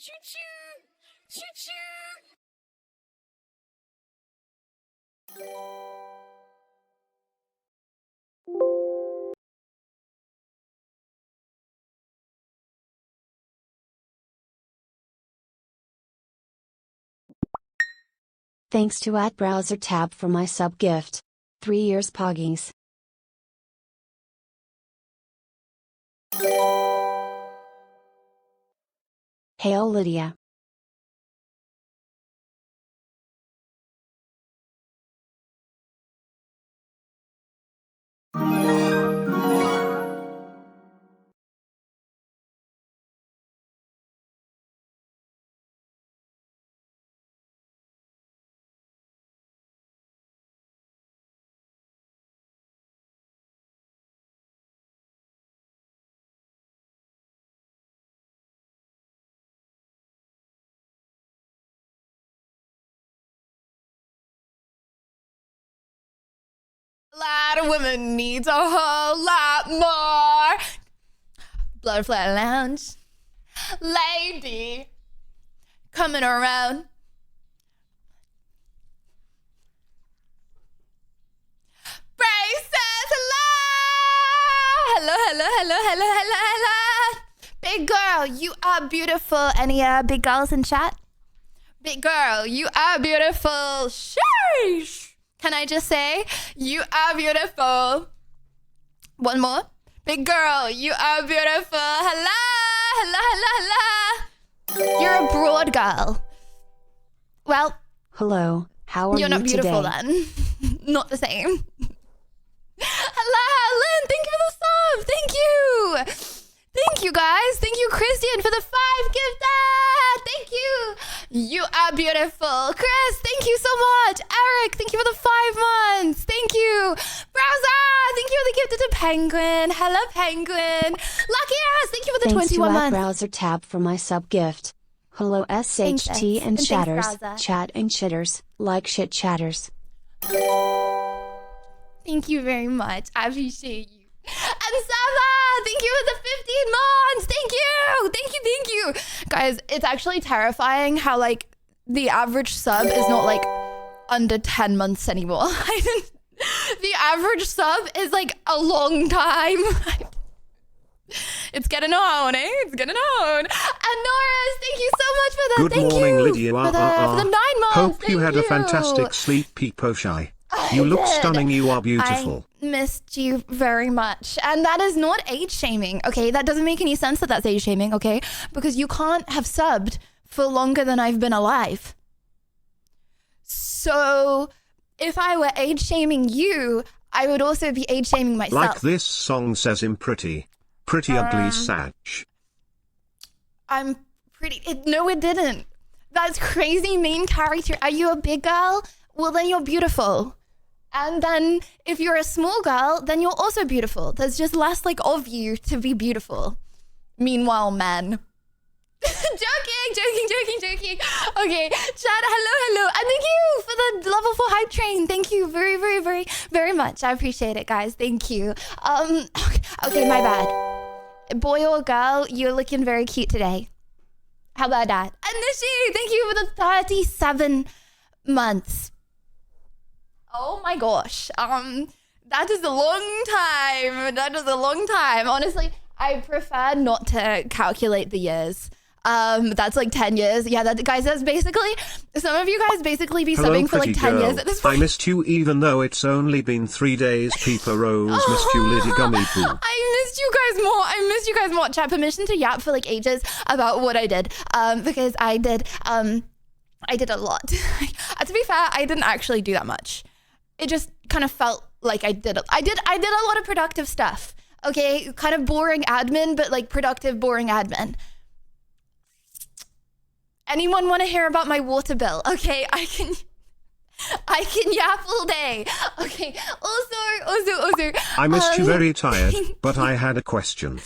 Choo-choo! Choo-choo! Thanks to @browser tab for my sub gift. 3 years Poggies. Hail Lydia. A lot of women needs a whole lot more. Butterfly Lounge. Lady. Coming around. Braces, hello. Hello. Big girl, you are beautiful. Any big girls in chat? Big girl, you are beautiful. Sheesh. Can I just say, you are beautiful. One more. Big girl, you are beautiful. Hello. You're a broad girl. Well. Hello, how are you today? You're not beautiful then. Not the same. Hello, Lynn. Thank you for the sub. Thank you. Thank you, guys. Thank you, Christian, for the 5 gifted. Thank you. You are beautiful. Chris, thank you so much. Eric, thank you for the 5 months. Thank you. Browser, thank you for the gifted to Penguin. Hello, Penguin. Lucky ass, thank you for the 21 months. Thanks to @browser tab for my sub gift. Hello SHT and chatters, chat and chitters, like shit chatters. Thank you very much. I appreciate you. And Sava, thank you for the 15 months. Thank you. Guys, it's actually terrifying how like the average sub is not like under 10 months anymore. The average sub is like a long time. It's getting on, eh? It's getting on. And Norris, thank you so much for that. Good morning, Lydia. For the 9 months. Hope you had a fantastic sleep, Peepo Shy. You look stunning. You are beautiful. I missed you very much. And that is not age shaming, okay? That doesn't make any sense that that's age shaming, okay? Because you can't have subbed for longer than I've been alive. So if I were age shaming you, I would also be age shaming myself. Like this song says, I'm pretty ugly Satch. I'm pretty. No, it didn't. That's crazy main character. Are you a big girl? Well, then you're beautiful. And then if you're a small girl, then you're also beautiful. There's just less like of you to be beautiful. Meanwhile, men. Joking. Okay, chat, hello. And thank you for the level 4 hype train. Thank you very much. I appreciate it, guys. Thank you. Okay, my bad. Boy or girl, you're looking very cute today. How about that? And Nishi, thank you for the 37 months. Oh my gosh. That is a long time. Honestly, I prefer not to calculate the years. That's like 10 years. Yeah, guys, that's basically, some of you guys basically be subbing for like 10 years at this point. I missed you even though it's only been 3 days. Peeper Rose missed you, Liddy Gummy Poo. I missed you guys more. Chat, permission to yap for like ages about what I did. Because I did a lot. To be fair, I didn't actually do that much. It just kind of felt like I did a lot of productive stuff. Okay, kind of boring admin, but like productive, boring admin. Anyone want to hear about my water bill? Okay, I can yap all day. Okay, also. I missed you, very tired, but I had a question.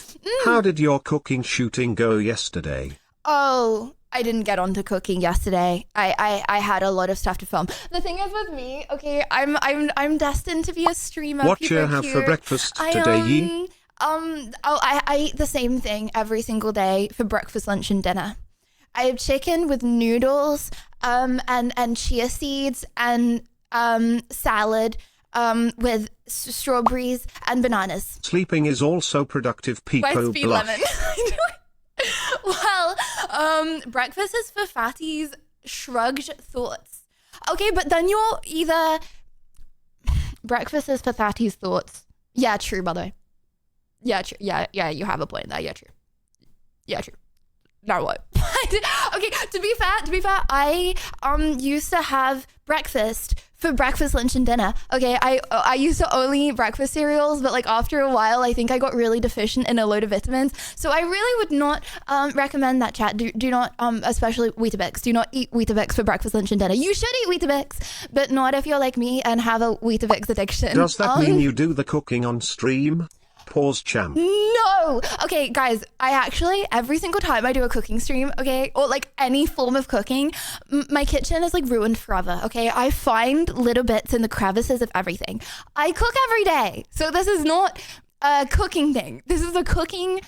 How did your cooking shooting go yesterday? Oh, I didn't get onto cooking yesterday. I had a lot of stuff to film. The thing is with me, okay, I'm destined to be a streamer. What you have for breakfast today, ye? I eat the same thing every single day for breakfast, lunch, and dinner. chicken with noodles, and chia seeds, and salad, with strawberries and bananas. Sleeping is also productive. Peepo blush. Lemon. Well, breakfast is for fatties. Shrugged thoughts. Okay, but then you're either breakfast is for fatties thoughts. Yeah, true, by the way. Yeah, true. Yeah, you have a point there. Yeah, true. Yeah, true. Now what? Okay, to be fair, I used to have breakfast for breakfast, lunch, and dinner. Okay, I used to only eat breakfast cereals, but like after a while, I think I got really deficient in a load of vitamins. So I really would not recommend that, chat. Do not, especially Weetabix. Do not eat Weetabix for breakfast, lunch, and dinner. You should eat Weetabix, but not if you're like me and have a Weetabix addiction. Does that mean you do the cooking on stream? Pause, champ. No. Okay, guys, I actually, every single time I do a cooking stream, okay, or like any form of cooking, my kitchen is like ruined forever, okay? I find little bits in the crevices of everything. I cook every day. So this is not a cooking thing. This is a cooking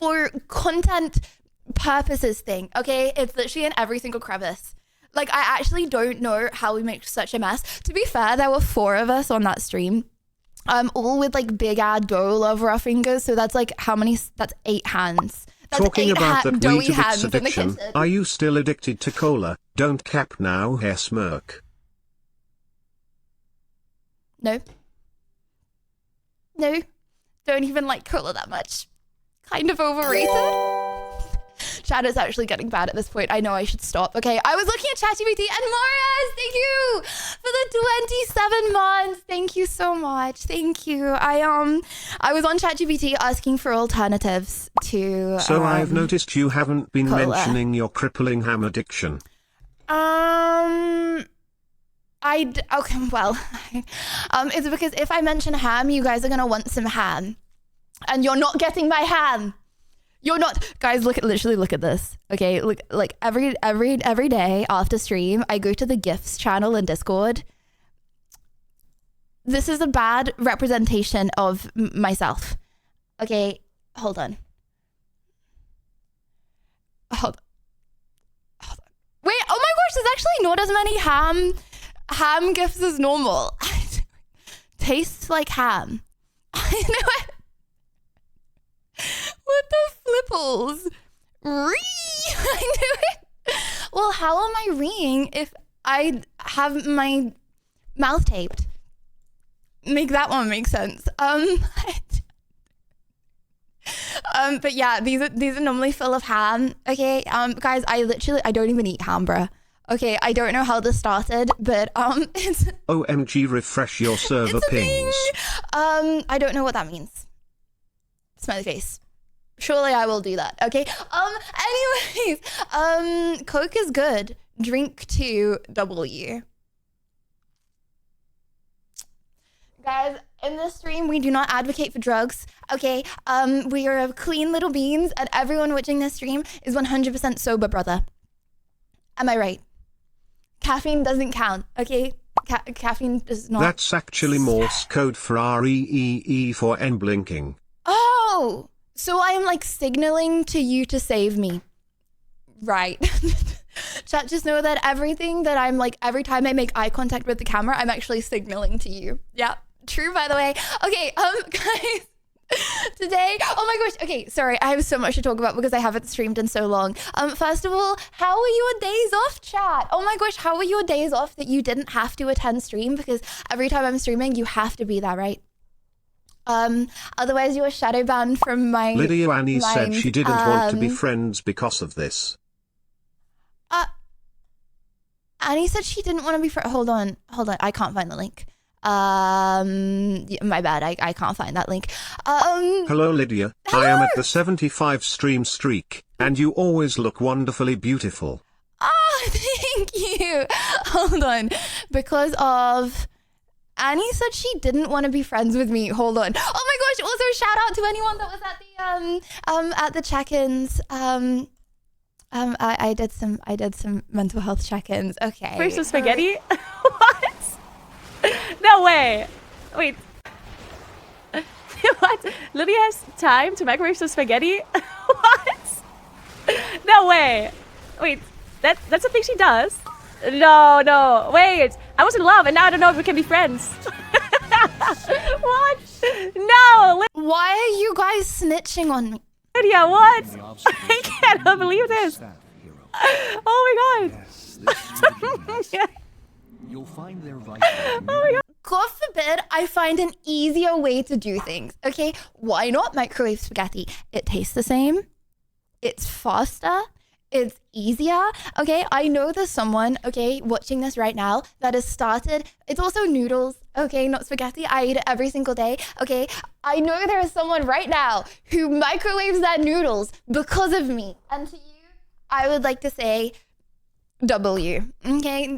for content purposes thing, okay? It's literally in every single crevice. Like, I actually don't know how we make such a mess. To be fair, there were 4 of us on that stream. All with like big ass dough over our fingers. So that's like how many? That's 8 hands. That's Talking about that Weetabix addiction, in are you still addicted to cola? Don't cap now, hair smirk. No. No. Don't even like cola that much. Kind of overrated. Chat is actually getting bad at this point. I know I should stop. Okay, I was looking at ChatGPT and Morris, thank you for the 27 months. Thank you so much. Thank you. I was on ChatGPT asking for alternatives to So I've noticed you haven't been cola. mentioning your crippling ham addiction. Okay, well, it's because if I mention ham, you guys are gonna want some ham, and you're not getting my ham. You're not, guys. Literally look at this. Okay, look, like every day after stream, I go to the gifts channel in Discord. This is a bad representation of myself. Okay, hold on. Hold on. Wait, oh my gosh, there's actually not as many ham gifts as normal. Tastes like ham. I know it. What the flipples? I knew it. Well, how am I reeing if I have my mouth taped? Make that one make sense. But yeah, these are normally full of ham. Okay, guys, I don't even eat ham, bruh. Okay, I don't know how this started, but it's OMG, refresh your server pings. I don't know what that means. Smiley face. Surely I will do that. Okay. Anyways, Coke is good. Drink to W. Guys, in this stream, we do not advocate for drugs. Okay. We are clean little beans, and everyone watching this stream is 100% sober, brother. Am I right? Caffeine doesn't count. Okay. Caffeine does not. That's actually Morse code for REEE for N blinking. Oh, so I am like signaling to you to save me. Right. Chat, just know that everything that I'm like, every time I make eye contact with the camera, I'm actually signaling to you. Yeah, true, by the way. Okay, guys, today, oh my gosh, okay, sorry, I have so much to talk about because I haven't streamed in so long. First of all, how were your days off, chat? Oh my gosh, how were your days off that you didn't have to attend stream? Because every time I'm streaming, you have to be there, right? Otherwise you're shadow banned from my Lydia Annie mind. said she didn't want to be friends because of this. Annie said she didn't want to be friends. Hold on, I can't find the link. My bad, I can't find that link. Hello Lydia, hello. I am at the 75 stream streak, and you always look wonderfully beautiful. Oh, thank you. Hold on, because of... Annie said she didn't want to be friends with me. Hold on. Oh my gosh! Also, shout out to anyone that was at the check-ins. I did some mental health check-ins. Okay. Microwave some spaghetti? What? No way. Wait. What? Lydia has time to microwave some spaghetti? What? No way. Wait, that's a thing she does? No, wait. I was in love and now I don't know if we can be friends. What? No! Why are you guys snitching on me? Lydia, what? I cannot believe this. Oh my god. You'll find their vital. Oh my god. God forbid I find an easier way to do things, okay? Why not microwave spaghetti? It tastes the same. It's faster. It's easier, okay? I know there's someone, okay, watching this right now that has started. It's also noodles, okay, not spaghetti. I eat it every single day, okay? I know there is someone right now who microwaves their noodles because of me. And to you, I would like to say W, okay?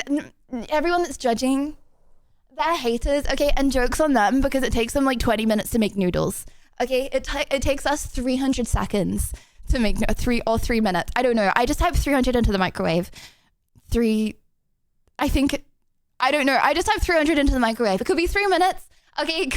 Everyone that's judging, they're haters, okay? And jokes on them because it takes them like 20 minutes to make noodles, okay? It takes us 300 seconds to make 3 minutes. I don't know. I just typed 300 into the microwave. I don't know. I just typed 300 into the microwave. It could be 3 minutes. Okay, it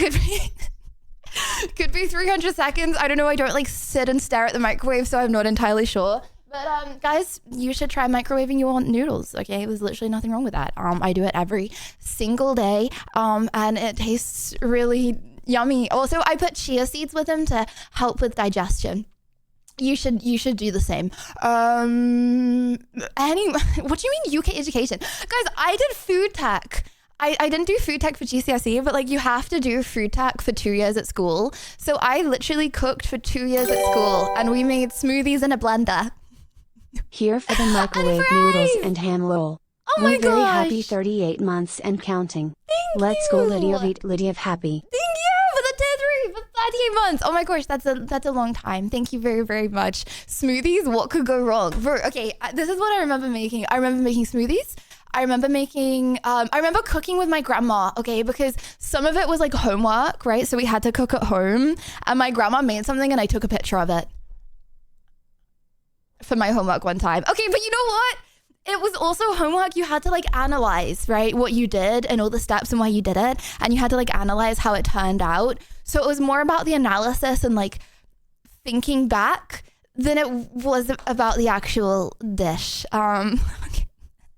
could be 300 seconds. I don't know. I don't like sit and stare at the microwave, so I'm not entirely sure. But guys, you should try microwaving your noodles, okay? There's literally nothing wrong with that. I do it every single day, and it tastes really yummy. Also, I put chia seeds with them to help with digestion. You should do the same. Anyway, what do you mean UK education? Guys, I did food tech. I didn't do food tech for GCSE, but like you have to do food tech for 2 years at school. So I literally cooked for 2 years at school and we made smoothies in a blender. Here for the microwave noodles and ham roll. Oh my We're very gosh. happy 38 months and counting. Thank Let's go you. Lydia of Lydia of happy. Thank you for the Dietary for 38 months. Oh my gosh, that's a long time. Thank you very, very much. Smoothies, what could go wrong? Okay, this is what I remember making. I remember making smoothies. I remember cooking with my grandma, okay, because some of it was like homework, right? So we had to cook at home and my grandma made something and I took a picture of it for my homework one time. Okay, but you know what? It was also homework. You had to like analyze, right, what you did and all the steps and why you did it. And you had to like analyze how it turned out. So it was more about the analysis and like thinking back than it was about the actual dish.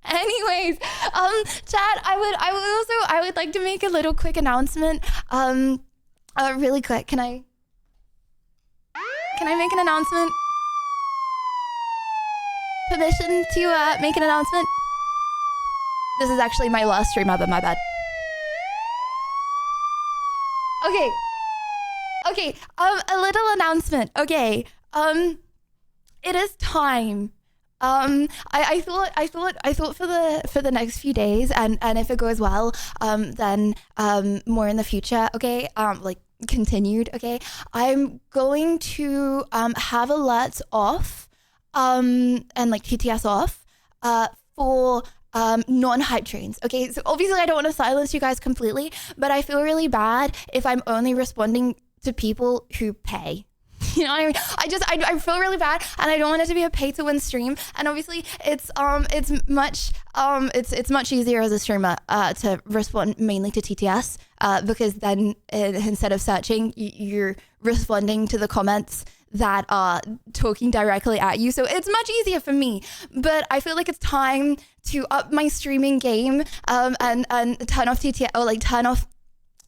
Anyways, chat, I would like to make a little quick announcement. Really quick. Can I make an announcement? Permission to make an announcement? This is actually my last stream ever, my bad. Okay, a little announcement. Okay, it is time. I thought for the next few days, and if it goes well, then more in the future. Okay, like continued. Okay, I'm going to have alerts off. And like TTS off for non-hype trains. Okay, so obviously I don't want to silence you guys completely, but I feel really bad if I'm only responding to people who pay. You know what I mean? I feel really bad, and I don't want it to be a pay-to-win stream. And obviously, it's much easier as a streamer to respond mainly to TTS because then instead of searching, you're responding to the comments that are talking directly at you. So it's much easier for me, but I feel like it's time to up my streaming game and turn off TTS, or like turn off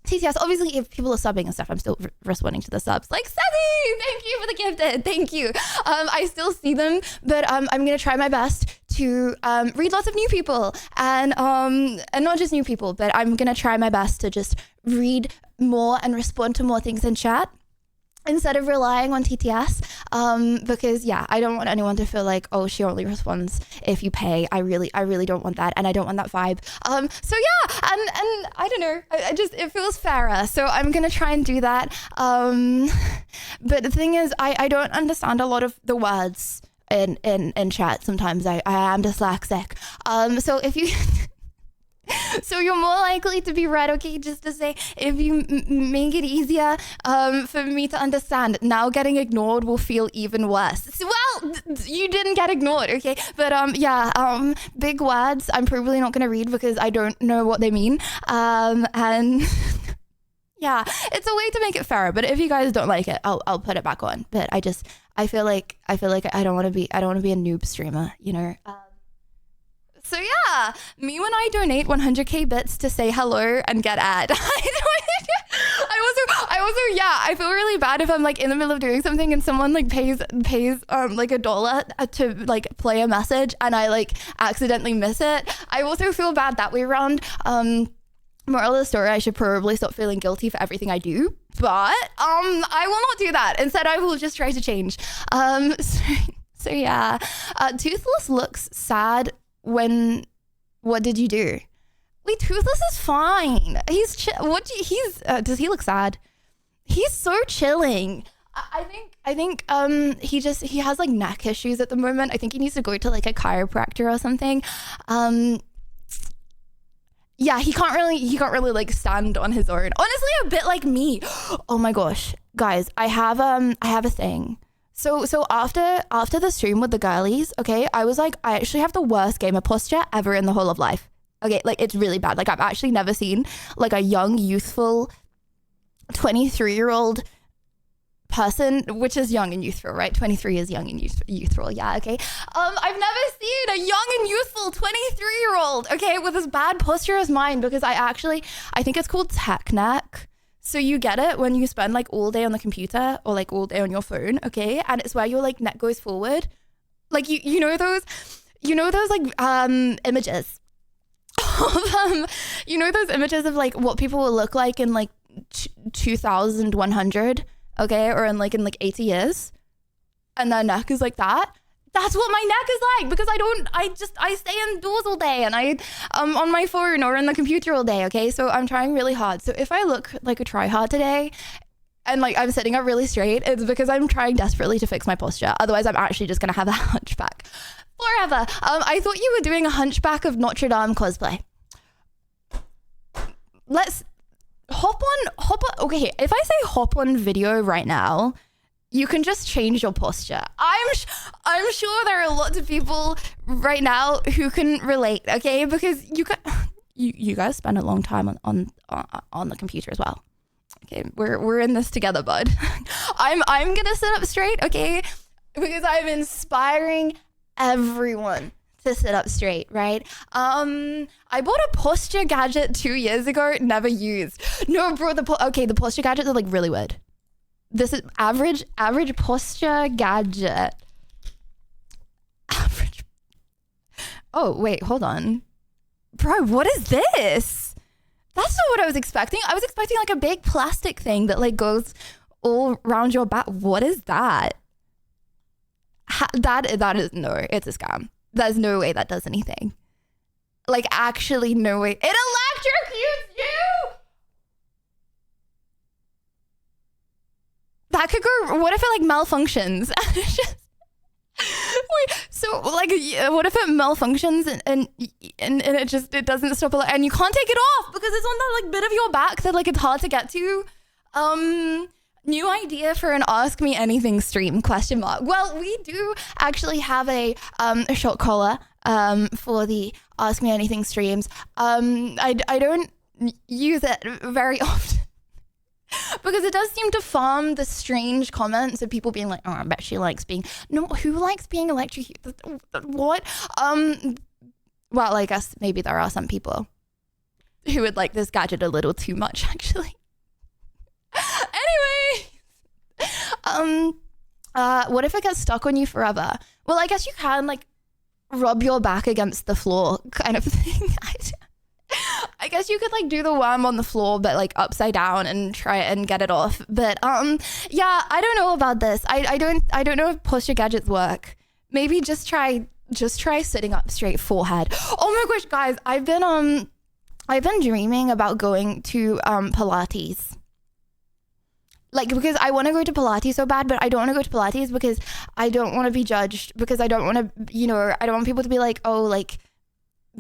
TTS. Obviously, if people are subbing and stuff, I'm still responding to the subs. Like, Sally, thank you for the gifted. Thank you. I still see them, but I'm going to try my best to read lots of new people and not just new people, but I'm going to try my best to just read more and respond to more things in chat instead of relying on TTS, because yeah, I don't want anyone to feel like, oh, she only responds if you pay. I really don't want that, and I don't want that vibe. So yeah, and I don't know, it feels fairer. So I'm gonna try and do that. But the thing is, I don't understand a lot of the words in chat. Sometimes I am dyslexic. So if you so you're more likely to be right, okay? Just to say, if you make it easier for me to understand, now getting ignored will feel even worse. Well, you didn't get ignored, okay? But yeah, big words I'm probably not going to read because I don't know what they mean. And yeah, it's a way to make it fairer. But if you guys don't like it, I'll put it back on. But I I feel like I don't want to be a noob streamer, you know. So yeah, me when I donate 100k bits to say hello and get ad. I feel really bad if I'm like in the middle of doing something and someone like pays like $1 to like play a message and I like accidentally miss it. I also feel bad that way around. Moral of the story, I should probably stop feeling guilty for everything I do, but I will not do that. Instead, I will just try to change. So yeah, Toothless looks sad. What did you do? Wait, Toothless is fine. Does he look sad? He's so chilling. I think he has like neck issues at the moment. I think he needs to go to like a chiropractor or something. Yeah, he can't really like stand on his own. Honestly, a bit like me. Oh my gosh, guys, I have a thing. So after the stream with the girlies, okay, I was like, I actually have the worst gamer posture ever in the whole of life. Okay, like it's really bad. Like I've actually never seen like a young, youthful 23-year-old person, which is young and youthful, right? 23 is young and youthful. Yeah, okay. I've never seen a young and youthful 23-year-old, okay, with as bad posture as mine, because I think it's called tech neck. So you get it when you spend like all day on the computer or like all day on your phone, okay? And it's where your like neck goes forward. Like you know those like images you know those images of like what people will look like in like 2100, okay, or in like 80 years, and their neck is like that. That's what my neck is like, because I stay indoors all day and I on my phone or in the computer all day, okay? So I'm trying really hard. So if I look like a tryhard today and like I'm sitting up really straight, it's because I'm trying desperately to fix my posture. Otherwise, I'm actually just gonna have a hunchback forever. I thought you were doing a Hunchback of Notre Dame cosplay. Let's hop on. Okay, if I say hop on video right now, you can just change your posture. I'm sure there are lots of people right now who can relate, okay? Because you guys spend a long time on the computer as well. Okay, we're in this together, bud. I'm gonna sit up straight, okay? Because I'm inspiring everyone to sit up straight, right? I bought a posture gadget 2 years ago, never used. No, bro, the posture gadgets are like really weird. This is average posture gadget. Average. Oh, wait, hold on. Bro, what is this? That's not what I was expecting. I was expecting like a big plastic thing that like goes all around your back. What is that? That is, no, it's a scam. There's no way that does anything. Like actually no way. It electrocutes you! That could go, what if it like malfunctions? Wait, so like, what if it malfunctions and it doesn't stop, and you can't take it off because it's on that like bit of your back that like it's hard to get to? New idea for an Ask Me Anything stream, ? Well, we do actually have a short collar for the Ask Me Anything streams. I don't use it very often because it does seem to farm the strange comments of people being like, oh, I bet she likes being, no, who likes being electrocuted? What? Well, I guess maybe there are some people who would like this gadget a little too much, actually. Anyway, what if it gets stuck on you forever? Well, I guess you can like rub your back against the floor kind of thing. I guess you could like do the worm on the floor, but like upside down and try and get it off. But yeah, I don't know about this. I don't know if posture gadgets work. Maybe just try sitting up straight, forehead. Oh my gosh, guys, I've been dreaming about going to Pilates. Like, because I want to go to Pilates so bad, but I don't want to go to Pilates because I don't want to be judged, because I don't want to, you know, I don't want people to be like, oh, like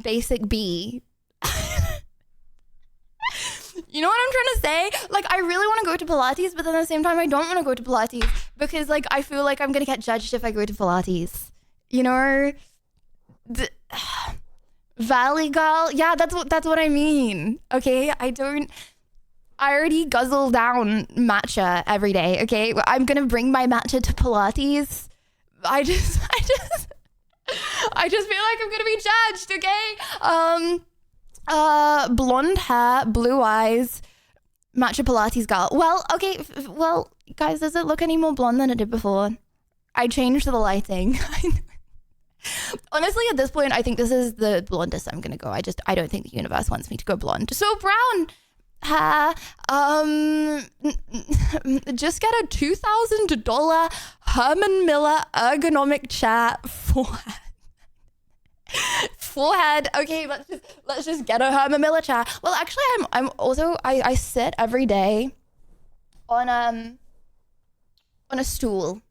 basic B. You know what I'm trying to say? Like, I really want to go to Pilates, but then at the same time, I don't want to go to Pilates because, like, I feel like I'm going to get judged if I go to Pilates. You know? Valley girl? Yeah, that's what I mean. Okay? I don't... I already guzzle down matcha every day, okay? I'm gonna bring my matcha to Pilates. I just feel like I'm gonna be judged, okay? Blonde hair, blue eyes, matcha Pilates girl. Well, okay, well, guys, does it look any more blonde than it did before? I changed the lighting. Honestly, at this point, I think this is the blondest I'm gonna go. I don't think the universe wants me to go blonde. So brown hair, just get a $2,000 Herman Miller ergonomic chair forehead. Okay, let's just get a Herman Miller chair. Well, actually, I'm also I sit every day on a stool.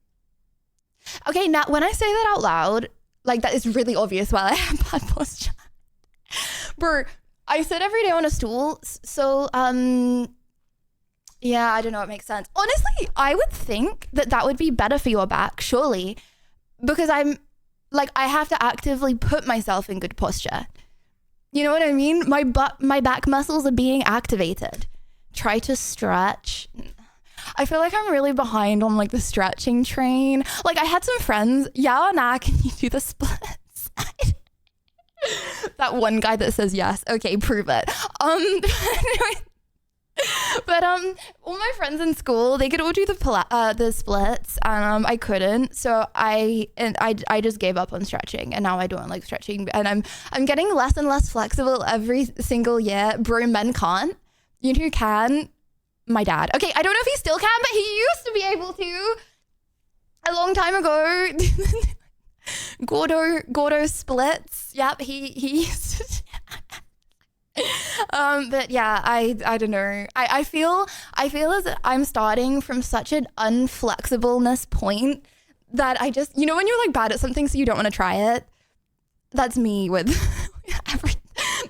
Okay, now when I say that out loud, like that is really obvious while I have bad posture. Bro, I sit every day on a stool, so yeah, I don't know, it makes sense. Honestly, I would think that would be better for your back, surely, because I have to actively put myself in good posture. You know what I mean? My back muscles are being activated. Try to stretch. I feel like I'm really behind on like the stretching train. Like I had some friends, yeah or nah, can you do the splits? That one guy that says yes. Okay, prove it. But all my friends in school, they could all do the splits, and I couldn't. So I just gave up on stretching, and now I don't like stretching. And I'm getting less and less flexible every single year. Bro, men can't. You know who can? My dad. Okay, I don't know if he still can, but he used to be able to a long time ago. Gordo splits. Yep, he used to. But yeah, I don't know. I feel as I'm starting from such an unflexibleness point that I just, you know, when you're like bad at something so you don't want to try it. That's me with everything.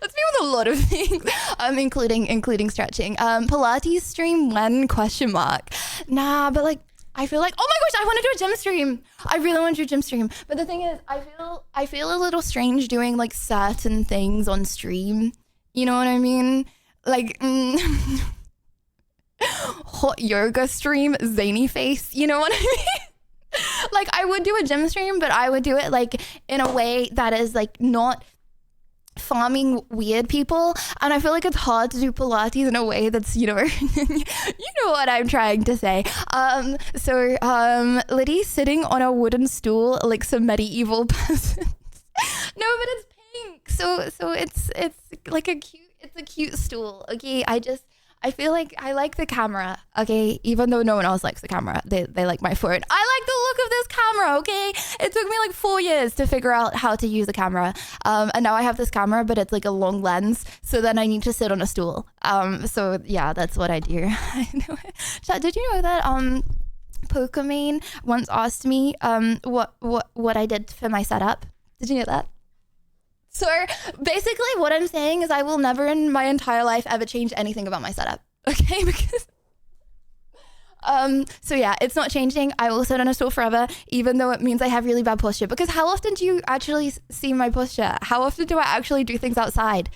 That's me with a lot of things, including stretching. Pilates stream when ? Nah, but like I feel like, oh my gosh, I want to do a gym stream. I really want to do a gym stream. But the thing is, I feel a little strange doing like certain things on stream. You know what I mean? Like hot yoga stream, zany face. You know what I mean? Like I would do a gym stream, but I would do it like in a way that is like not farming weird people, and I feel like it's hard to do Pilates in a way that's, you know, you know what I'm trying to say. So Litty sitting on a wooden stool like some medieval peasants. No, but it's pink, so it's like a cute stool. Okay, I feel like I like the camera, okay? Even though no one else likes the camera. They like my phone. I like the look of this camera, okay? It took me like 4 years to figure out how to use a camera. And now I have this camera, but it's like a long lens. So then I need to sit on a stool. So yeah, that's what I do. I know it. Chat, did you know that Pokemon once asked me what I did for my setup? Did you know that? So basically what I'm saying is I will never in my entire life ever change anything about my setup. Okay, because so yeah, it's not changing. I will sit on a stool forever, even though it means I have really bad posture. Because how often do you actually see my posture? How often do I actually do things outside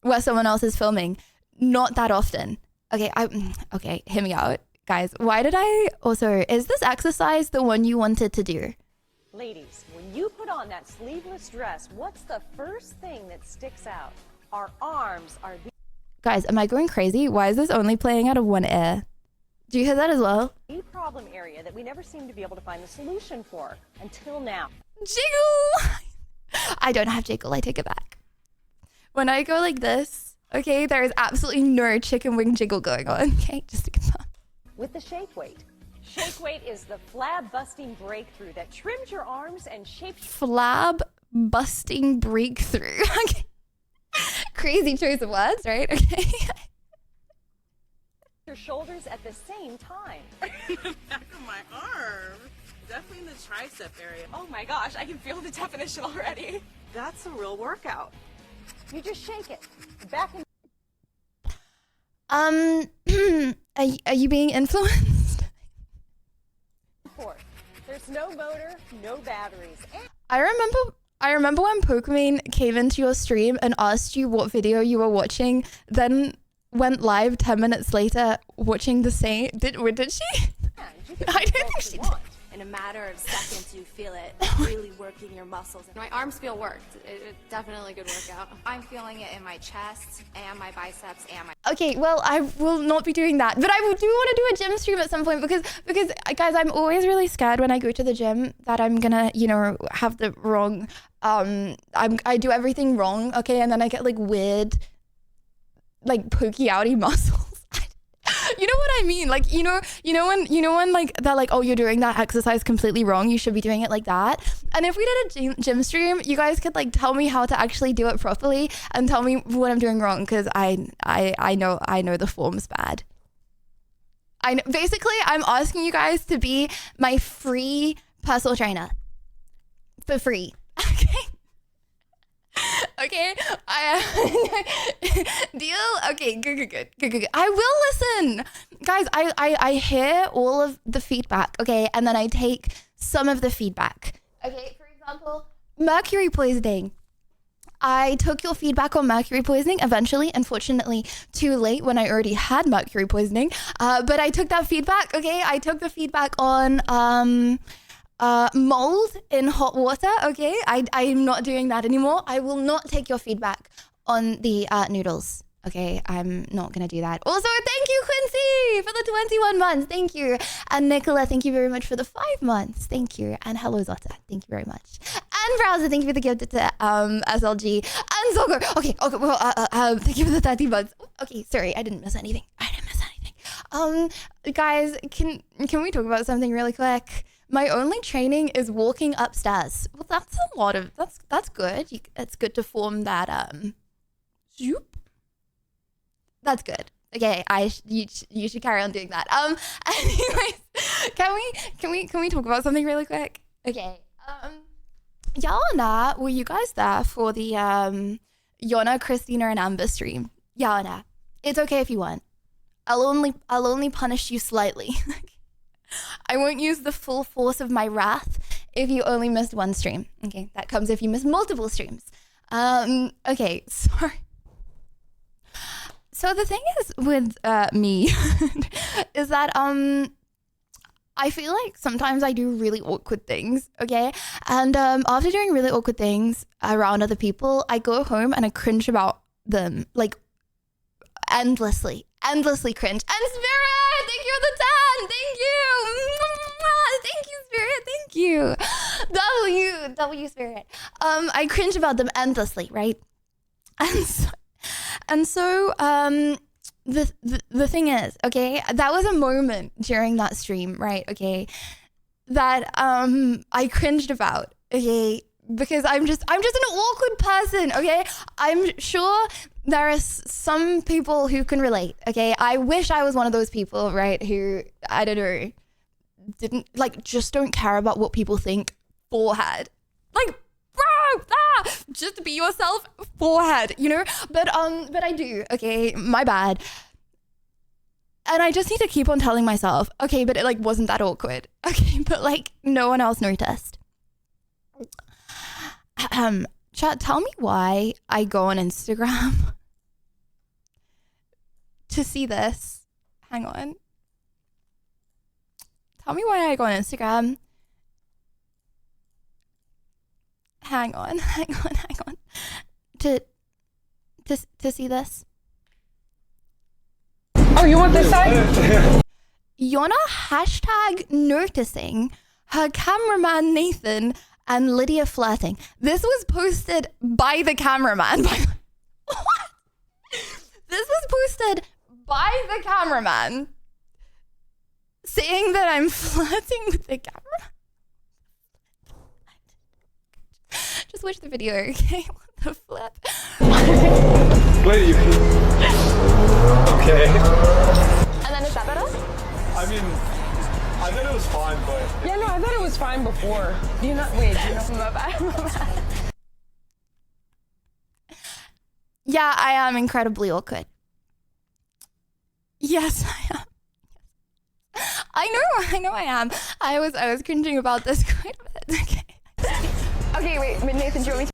where someone else is filming? Not that often. Okay, okay, hear me out, guys. Why did I also, is this exercise the one you wanted to do? Ladies, when you put on that sleeveless dress, what's the first thing that sticks out? Our arms are the Guys, am I going crazy? Why is this only playing out of one ear? Do you hear that as well? problem area that we never seem to be able to find the solution for until now. Jiggle! I don't have jiggle, I take it back. When I go like this, okay, there is absolutely no chicken wing jiggle going on, okay, just to confirm. With the shake weight. Shake weight is the flab busting breakthrough that trims your arms and shapes flab busting breakthrough. Okay. Crazy choice of words, right? Okay. Your shoulders at the same time. Back of my arm. Definitely in the tricep area. Oh my gosh, I can feel the definition already. That's a real workout. You just shake it. Back and are you being influenced? forth. There's no motor, no batteries. And I remember when Pokemon came into your stream and asked you what video you were watching, then went live 10 minutes later watching the same. Did she? I don't think she did. In a matter of seconds, you feel it really working your muscles. My arms feel worked. It's definitely a good workout. I'm feeling it in my chest and my biceps and my... Okay, well, I will not be doing that. But I do want to do a gym stream at some point because guys, I'm always really scared when I go to the gym that I'm gonna, you know, have the wrong, I do everything wrong, okay? And then I get like weird, like pokey outy muscles. You know what I mean? Like, you know when like they're like, oh, you're doing that exercise completely wrong. You should be doing it like that. And if we did a gym stream, you guys could like tell me how to actually do it properly and tell me what I'm doing wrong. Cause I know the form's bad. Basically, I'm asking you guys to be my free personal trainer for free. Okay. Okay, deal. Okay, good. I will listen, guys. I hear all of the feedback. Okay, and then I take some of the feedback. Okay, for example, mercury poisoning. I took your feedback on mercury poisoning eventually, unfortunately too late when I already had mercury poisoning. But I took that feedback. Okay, I took the feedback on mold in hot water. Okay, I'm not doing that anymore. I will not take your feedback on the noodles. Okay, I'm not gonna do that. Also, thank you, Quincy, for the 21 months. Thank you. And Nicola, thank you very much for the 5 months. Thank you. And hello, Zota. Thank you very much. And Browser, thank you for the gift to SLG. And Zogor. Okay, well, thank you for the 30 months. Okay, sorry, I didn't miss anything. Guys, can we talk about something really quick? My only training is walking upstairs. Well, that's a lot of, that's good. It's good to form that, zoop. That's good. Okay, you should carry on doing that. Anyways, can we talk about something really quick? Okay. Yana, were you guys there for the Yana, Christina, and Amber stream? Yana, it's okay if you weren't. I'll only punish you slightly. I won't use the full force of my wrath if you only missed one stream. Okay, that comes if you miss multiple streams. Okay, sorry. So the thing is with me is that I feel like sometimes I do really awkward things, okay? And after doing really awkward things around other people, I go home and I cringe about them, like endlessly cringe. And Spirit, thank you for the 10. Thank you. Thank you, Spirit. Thank you. W Spirit. I cringe about them endlessly, right? And so the thing is, okay, that was a moment during that stream, right? Okay, that I cringed about, okay, because I'm just an awkward person, okay? I'm sure there are some people who can relate, okay? I wish I was one of those people, right, who, I don't know, didn't, like, just don't care about what people think, forehead. Like, bro, just be yourself, forehead, you know? But I do, okay, my bad. And I just need to keep on telling myself, okay, but it, like, wasn't that awkward, okay? But, like, no one else noticed. Chat, tell me why I go on Instagram to see this. Hang on. Tell me why I go on Instagram. Hang on. To see this. Oh, you want this side? Yona hashtag noticing her cameraman Nathan and Lydia flirting. This was posted by the cameraman. What? This was posted by the cameraman saying that I'm flirting with the camera. Just watch the video, okay? What the flip? Lady, you okay. And then is that better? I mean, I thought it was fine, but... Yeah, no, I thought it was fine before. Do you know... My bad. Yeah, I am incredibly awkward. Yes, I am. I know I am. I was cringing about this quite a bit. Okay. Okay, wait, Nathan, do you want me to...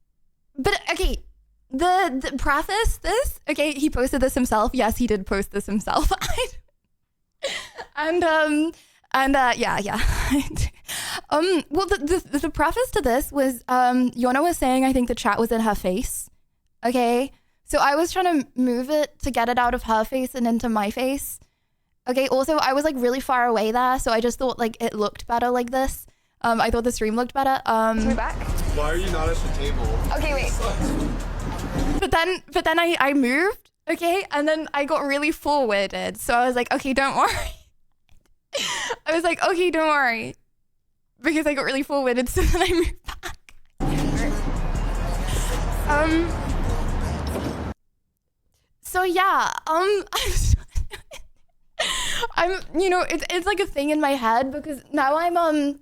But, okay, the preface this, okay, he posted this himself. Yes, he did post this himself. and yeah. Well, the preface to this was Yona was saying I think the chat was in her face. Okay, so I was trying to move it to get it out of her face and into my face. Okay, also I was like really far away there, so I just thought like it looked better like this. I thought the stream looked better. We're back. Why are you not at the table? Okay, wait. But then I moved, okay, and then I got really forwarded. So I was like, okay, don't worry. I was like, okay, don't worry, because I got really forwarded. So then I moved back. So yeah, I'm, you know, it's like a thing in my head because now I'm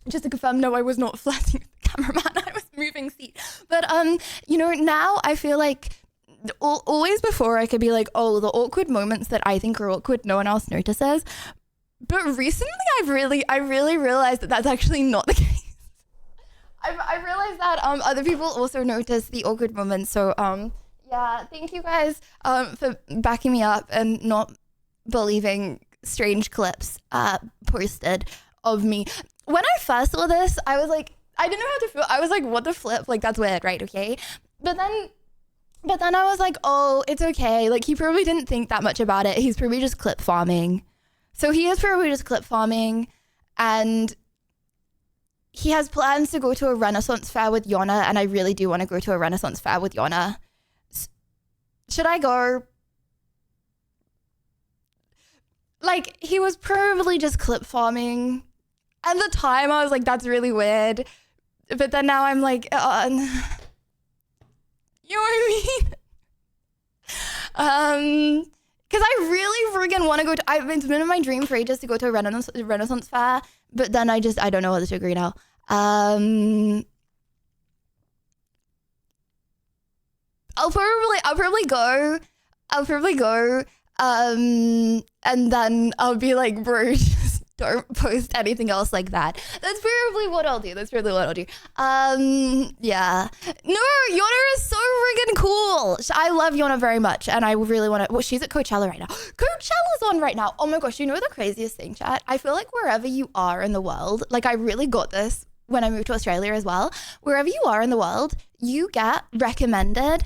just to confirm, no, I was not flirting with the cameraman. I was moving seat. But you know, now I feel like always before I could be like, oh, the awkward moments that I think are awkward, no one else notices. But recently, I really realized that that's actually not the case. I realized that other people also notice the awkward moments. So yeah, thank you guys for backing me up and not believing strange clips posted of me. When I first saw this, I was like, I didn't know how to feel. I was like, what the flip? Like, that's weird, right? Okay. But then I was like, oh, it's okay. Like, he probably didn't think that much about it. He's probably just clip farming. So he is probably just clip farming, and he has plans to go to a Renaissance fair with Yona, and I really do want to go to a Renaissance fair with Yona. Should I go? Like, he was probably just clip farming. At the time, I was like, that's really weird. But then now I'm like, you know what I mean? Because I really friggin' want to go to, it's been in my dream for ages to go to a Renaissance fair, but then I don't know whether to agree now. I'll probably go, and then I'll be like, bro, just don't post anything else like that. That's probably what I'll do. Yeah. No, Yona is so friggin' cool. I love Yona very much, and I really want to. Well, she's at Coachella right now. Coachella's on right now. Oh my gosh, you know the craziest thing, chat? I feel like wherever you are in the world, like I really got this when I moved to Australia as well. Wherever you are in the world, you get recommended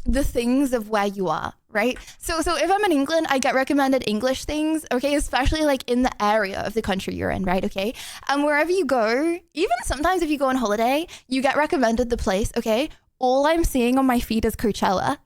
the things of where you are, right? So if I'm in England, I get recommended English things, okay? Especially like in the area of the country you're in, right? Okay. And wherever you go, even sometimes if you go on holiday, you get recommended the place, okay? All I'm seeing on my feed is Coachella.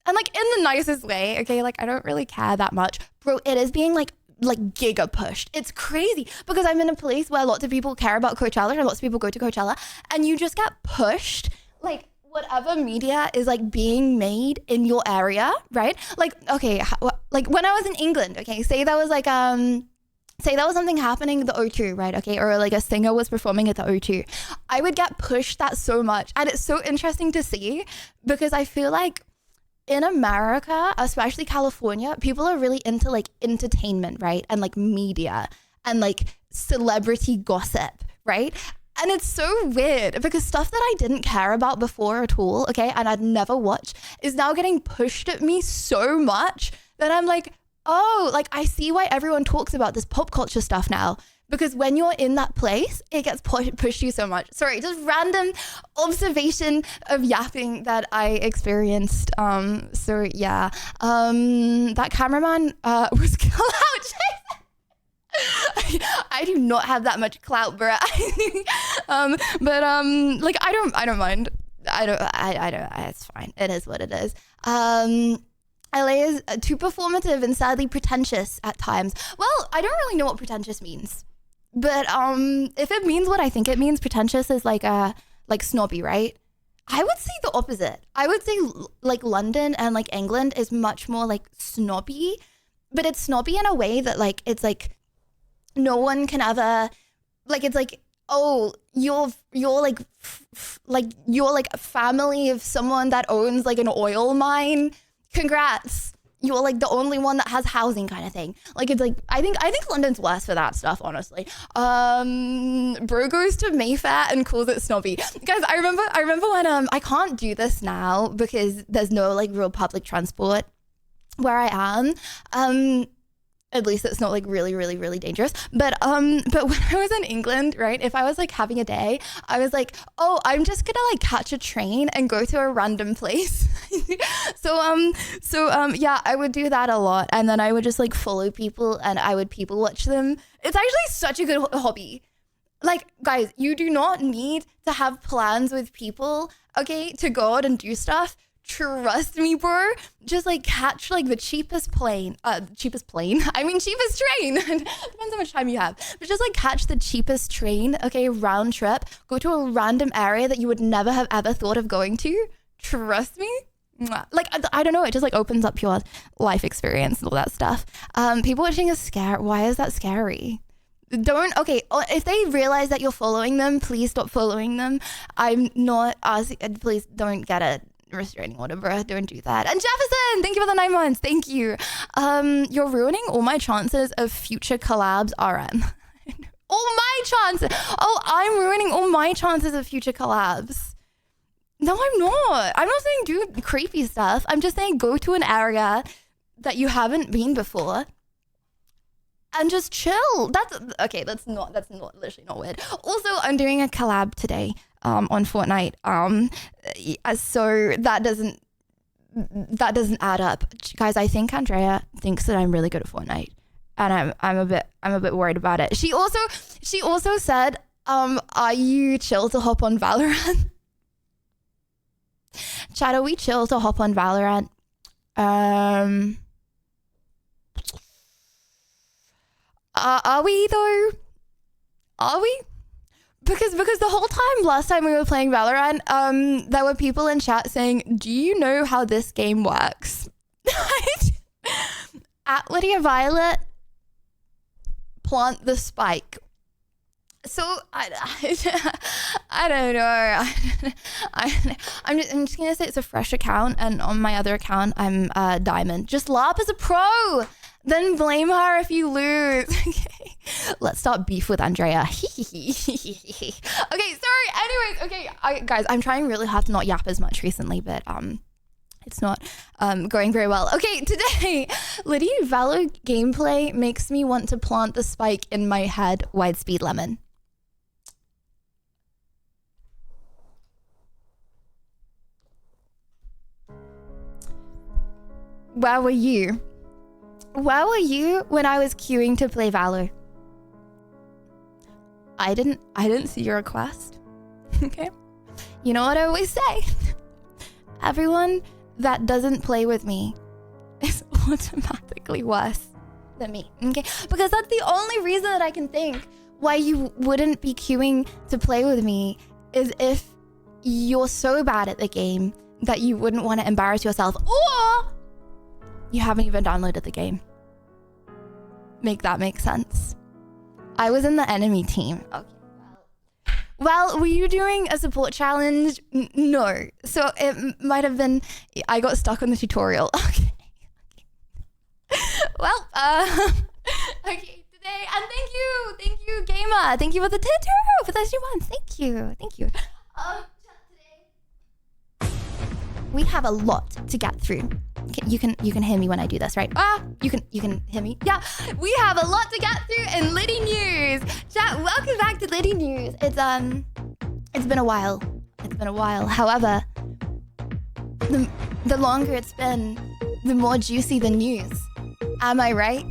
And like in the nicest way, okay? Like I don't really care that much. Bro, it is being like giga pushed. It's crazy because I'm in a place where lots of people care about Coachella and lots of people go to Coachella, and you just get pushed like whatever media is like being made in your area, right? Like, okay, like when I was in England, okay, say that was like, say that was something happening at the O2, right? Okay, or like a singer was performing at the O2. I would get pushed that so much. And it's so interesting to see because I feel like in America, especially California, people are really into like entertainment, right? And like media and like celebrity gossip, right? And it's so weird because stuff that I didn't care about before at all, okay, and I'd never watched, is now getting pushed at me so much that I'm like, oh, like I see why everyone talks about this pop culture stuff now. Because when you're in that place, it gets pushed you so much. Sorry, just random observation of yapping that I experienced. So yeah, that cameraman was clout. I do not have that much clout, bro. But like I don't mind. I don't. It's fine. It is what it is. LA is too performative and sadly pretentious at times. Well, I don't really know what pretentious means, but if it means what I think it means, pretentious is like snobby, right? I would say the opposite. I would say like London and like England is much more like snobby, but it's snobby in a way that like it's like no one can ever, like, it's like, oh, you're like you're like a family of someone that owns like an oil mine. Congrats. you're like the only one that has housing kind of thing. Like it's like I think London's worse for that stuff, honestly. Bro goes to Mayfair and calls it snobby. Guys, I remember when I can't do this now because there's no like real public transport where I am. At least it's not like really, really, really dangerous. But when I was in England, right, if I was like having a day, I was like, oh, I'm just gonna like catch a train and go to a random place. Yeah, I would do that a lot. And then I would just like follow people and I would people watch them. It's actually such a good hobby. Like, guys, you do not need to have plans with people, okay, to go out and do stuff. Trust me, bro. Just like catch like the cheapest train. Cheapest train. Depends how much time you have. But just like catch the cheapest train, okay, round trip. Go to a random area that you would never have ever thought of going to. Trust me. Like, I don't know. It just like opens up your life experience and all that stuff. People watching is scary. Why is that scary? Okay, if they realize that you're following them, please stop following them. I'm not asking, please don't get a restraining order, bro. Don't do that. And Jefferson, thank you for the 9 months. Thank you. You're ruining all my chances of future collabs, RM. All my chances. Oh, I'm ruining all my chances of future collabs. No, I'm not. I'm not saying do creepy stuff. I'm just saying go to an area that you haven't been before and just chill. That's literally not weird. Also, I'm doing a collab today on Fortnite. So that doesn't add up. Guys, I think Andrea thinks that I'm really good at Fortnite. And I'm a bit worried about it. She also said, are you chill to hop on Valorant? Chat, are we chill to hop on Valorant? Are we though? Are we? Because the whole time last time we were playing Valorant, there were people in chat saying, do you know how this game works? At Lydia Violet, plant the spike. So I don't know. I'm just gonna say it's a fresh account, and on my other account I'm Diamond. Just LARP as a pro. Then blame her if you lose. Okay, let's start beef with Andrea. Okay, sorry. Anyways, okay, guys, I'm trying really hard to not yap as much recently, but it's not going very well. Okay, today, Litty Valo gameplay makes me want to plant the spike in my head. Wide speed lemon. Where were you? Where were you when I was queuing to play Valor? I didn't see your request. Okay. You know what I always say? Everyone that doesn't play with me is automatically worse than me. Okay? Because that's the only reason that I can think why you wouldn't be queuing to play with me is if you're so bad at the game that you wouldn't want to embarrass yourself, or you haven't even downloaded the game. Make that make sense? I was in the enemy team. Okay. Well, were you doing a support challenge? No. So it might have been, I got stuck on the tutorial. Okay. Well, okay, today, and thank you, Gamer. Thank you for the tutorial for 31. Thank you. Today, we have a lot to get through. You can hear me when I do this, right? You can hear me. Yeah, we have a lot to get through in Litty News. Chat, welcome back to Litty News. It's been a while. However, the longer it's been, the more juicy the news. Am I right?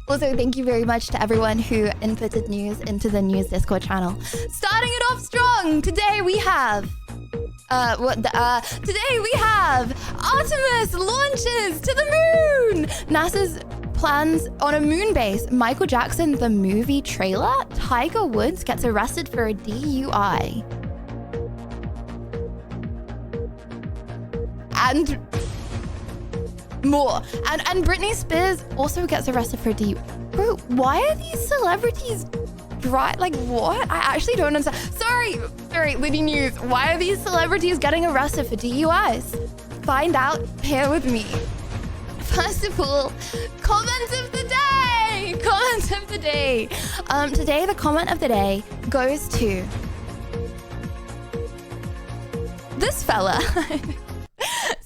Also, thank you very much to everyone who inputted news into the news Discord channel. Starting it off strong, today we have today we have Artemis launches to the moon. NASA's plans on a moon base. Michael Jackson, the movie trailer. Tiger Woods gets arrested for a DUI. And more. And Britney Spears also gets arrested for a DUI. Bro, why are these celebrities dry? Like, what? I actually don't understand. Sorry, Litty News. Why are these celebrities getting arrested for DUIs? find out here with me. First of all, comment of the day! Comment of the day. Today, the comment of the day goes to this fella.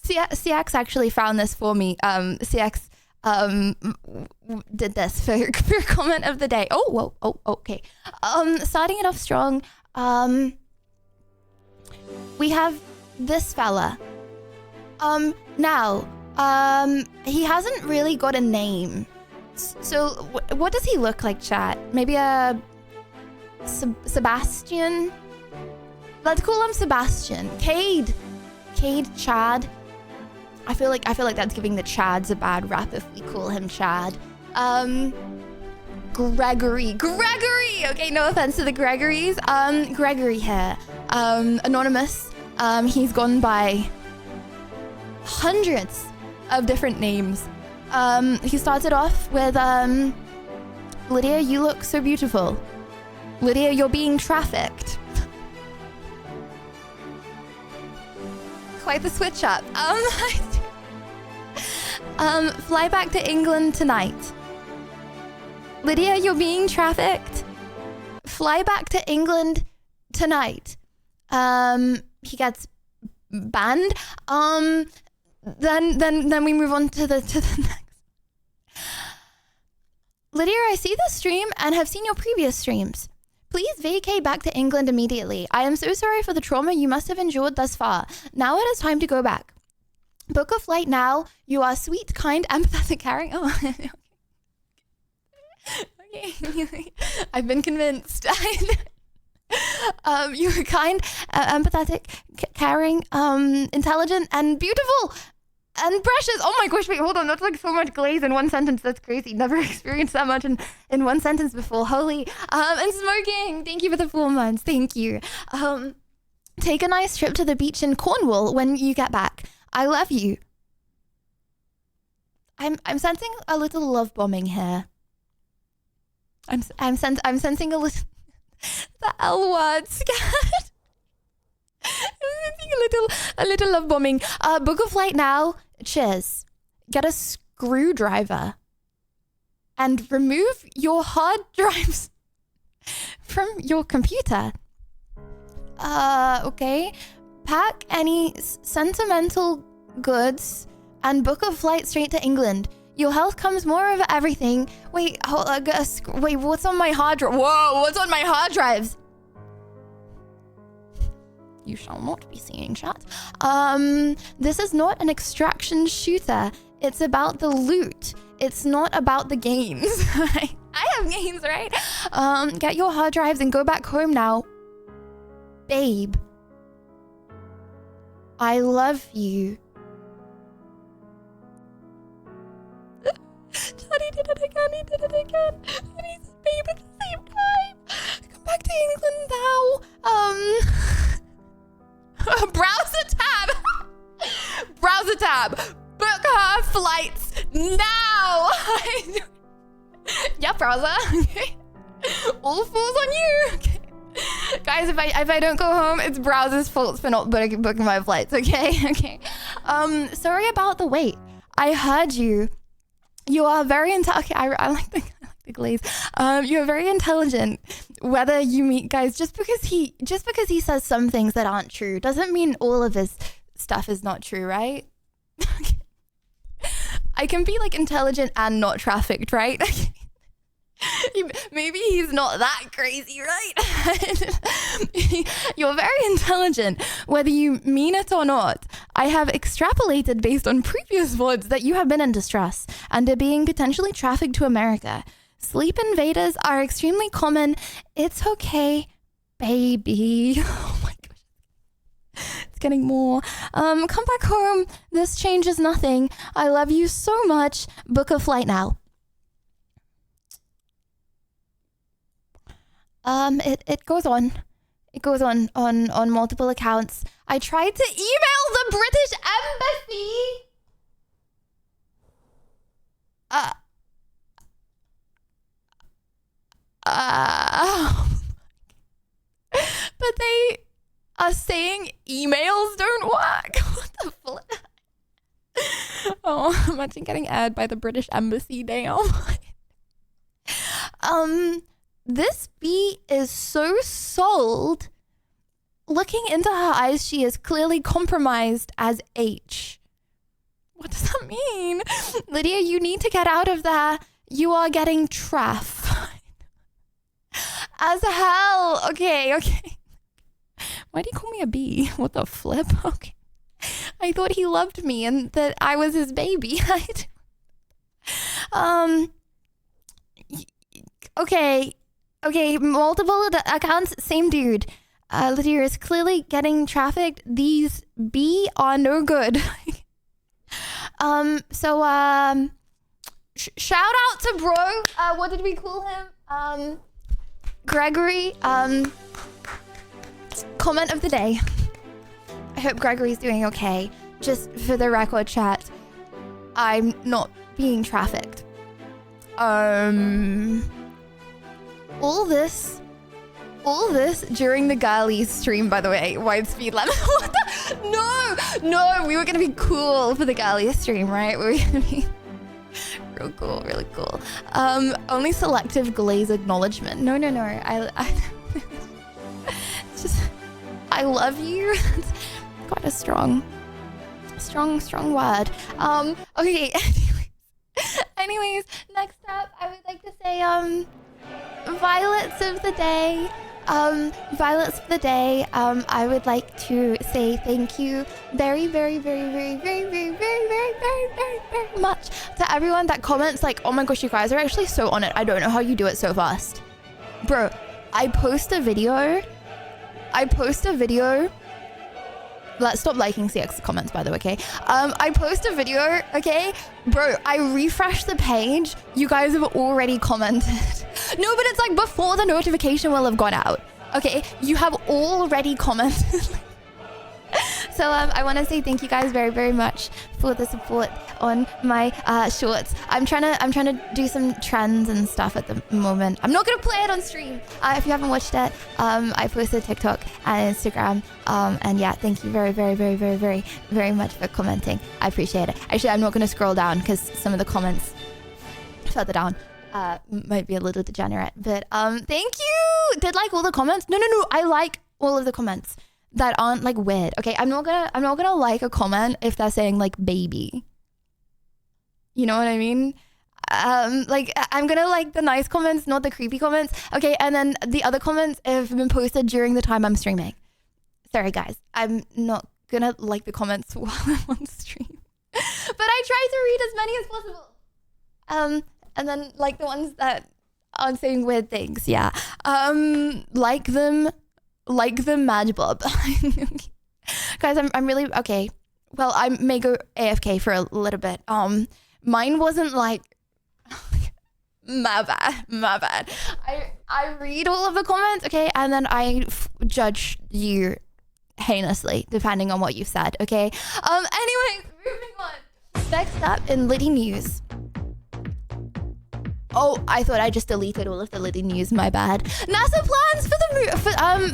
CX actually found this for me. CX did this for comment of the day. Oh, whoa, oh, okay. Starting it off strong. We have this fella. Now, he hasn't really got a name. So, what does he look like, chat? Maybe a Sebastian? Let's call him Sebastian. Cade Chad. I feel like that's giving the Chads a bad rap if we call him Chad. Gregory. Okay, no offense to the Gregorys. Gregory here. Anonymous. He's gone by hundreds of different names. He started off with Lydia, you look so beautiful. Lydia, you're being trafficked. Quite the switch up. Fly back to England tonight. Lydia, you're being trafficked. Fly back to England tonight. He gets banned. Then we move on to the next. Lydia, I see the stream and have seen your previous streams. Please vacate back to England immediately. I am so sorry for the trauma you must have endured thus far. Now it is time to go back. Book a flight now. You are sweet, kind, empathetic, caring. Oh, okay. I've been convinced. You're kind, empathetic, caring, intelligent, and beautiful. And precious. Oh my gosh, wait, hold on. That's like so much glaze in one sentence. That's crazy. Never experienced that much in one sentence before. Holy. And smoking. Thank you for the 4 months. Thank you. Take a nice trip to the beach in Cornwall when you get back. I love you. I'm sensing a little love bombing here. I'm sensing a little the L word, scared. A little love bombing. Book a flight now. Cheers. Get a screwdriver and remove your hard drives from your computer. Okay. Pack any sentimental goods and book a flight straight to England. Your health comes more over everything. Wait, what's on my hard drive? Whoa, what's on my hard drives? You shall not be seeing chat. This is not an extraction shooter. It's about the loot. It's not about the gains. I have gains, right? Get your hard drives and go back home now. Babe. I love you. He did it again. And he's babe at the same time. Come back to England now. Browser tab. Book her flights now. Yeah, browser. Okay. All falls on you. Okay. Guys, if I don't go home, it's browser's fault for not booking my flights. Okay. Sorry about the wait. I heard you. You are very okay, I like the glaze. You're very intelligent. Whether you meet guys, just because he says some things that aren't true doesn't mean all of his stuff is not true, right? I can be like intelligent and not trafficked, right? Maybe he's not that crazy, right? You're very intelligent, whether you mean it or not. I have extrapolated based on previous VODs that you have been in distress and are being potentially trafficked to America. Sleep invaders are extremely common. It's okay, baby. Oh my gosh. It's getting more. Come back home. This changes nothing. I love you so much. Book a flight now. It goes on. It goes on multiple accounts. I tried to email the British Embassy. But they are saying emails don't work. What the flip? Oh, imagine getting aired by the British Embassy. Damn. This bee is so sold. Looking into her eyes, she is clearly compromised as H. What does that mean? Lydia, you need to get out of there. You are getting trafficked. As hell. Okay. Why do you call me a bee? What the flip? Okay. I thought he loved me and that I was his baby. Okay, multiple accounts, same dude. Lydia is clearly getting trafficked. These B are no good. Shout out to bro. What did we call him? Gregory. Comment of the day. I hope Gregory's doing okay. Just for the record, chat, I'm not being trafficked. All this during the girlies stream, by the way. Wide speed lemon. What the? No, we were gonna be cool for the girlies stream, right? We were gonna be real cool, really cool. Only selective glaze acknowledgement. No. I it's just, I love you. It's quite a strong word. Okay. Anyways, next up, I would like to say, violets of the day. I would like to say thank you very much to everyone that comments like, oh my gosh, you guys are actually so on it. I don't know how you do it so fast. Bro, I post a video. Let's stop liking CX comments, by the way, okay? I post a video, okay? Bro, I refresh the page. You guys have already commented. No, but it's like before the notification will have gone out. Okay, you have already commented. So I want to say thank you guys very much for the support on my shorts. I'm trying to do some trends and stuff at the moment. I'm not gonna play it on stream. If you haven't watched it, I posted TikTok and Instagram. And yeah, thank you very much for commenting. I appreciate it. Actually, I'm not gonna scroll down because some of the comments further down might be a little degenerate. But thank you. Did like all the comments? No. I like all of the comments that aren't like weird. Okay, I'm not gonna like a comment if they're saying like baby. You know what I mean? Like I'm gonna like the nice comments, not the creepy comments. Okay, and then the other comments have been posted during the time I'm streaming. Sorry guys, I'm not gonna like the comments while I'm on stream. But I try to read as many as possible. And then like the ones that aren't saying weird things, yeah. Like them Mad Bob. Guys, I'm really okay. Well, I may go AFK for a little bit. Mine wasn't like my bad. I read all of the comments, okay, and then I judge you heinously depending on what you said, okay. Anyways, moving on. Next up in Litty news. Oh, I thought I just deleted all of the Litty news. My bad. NASA plans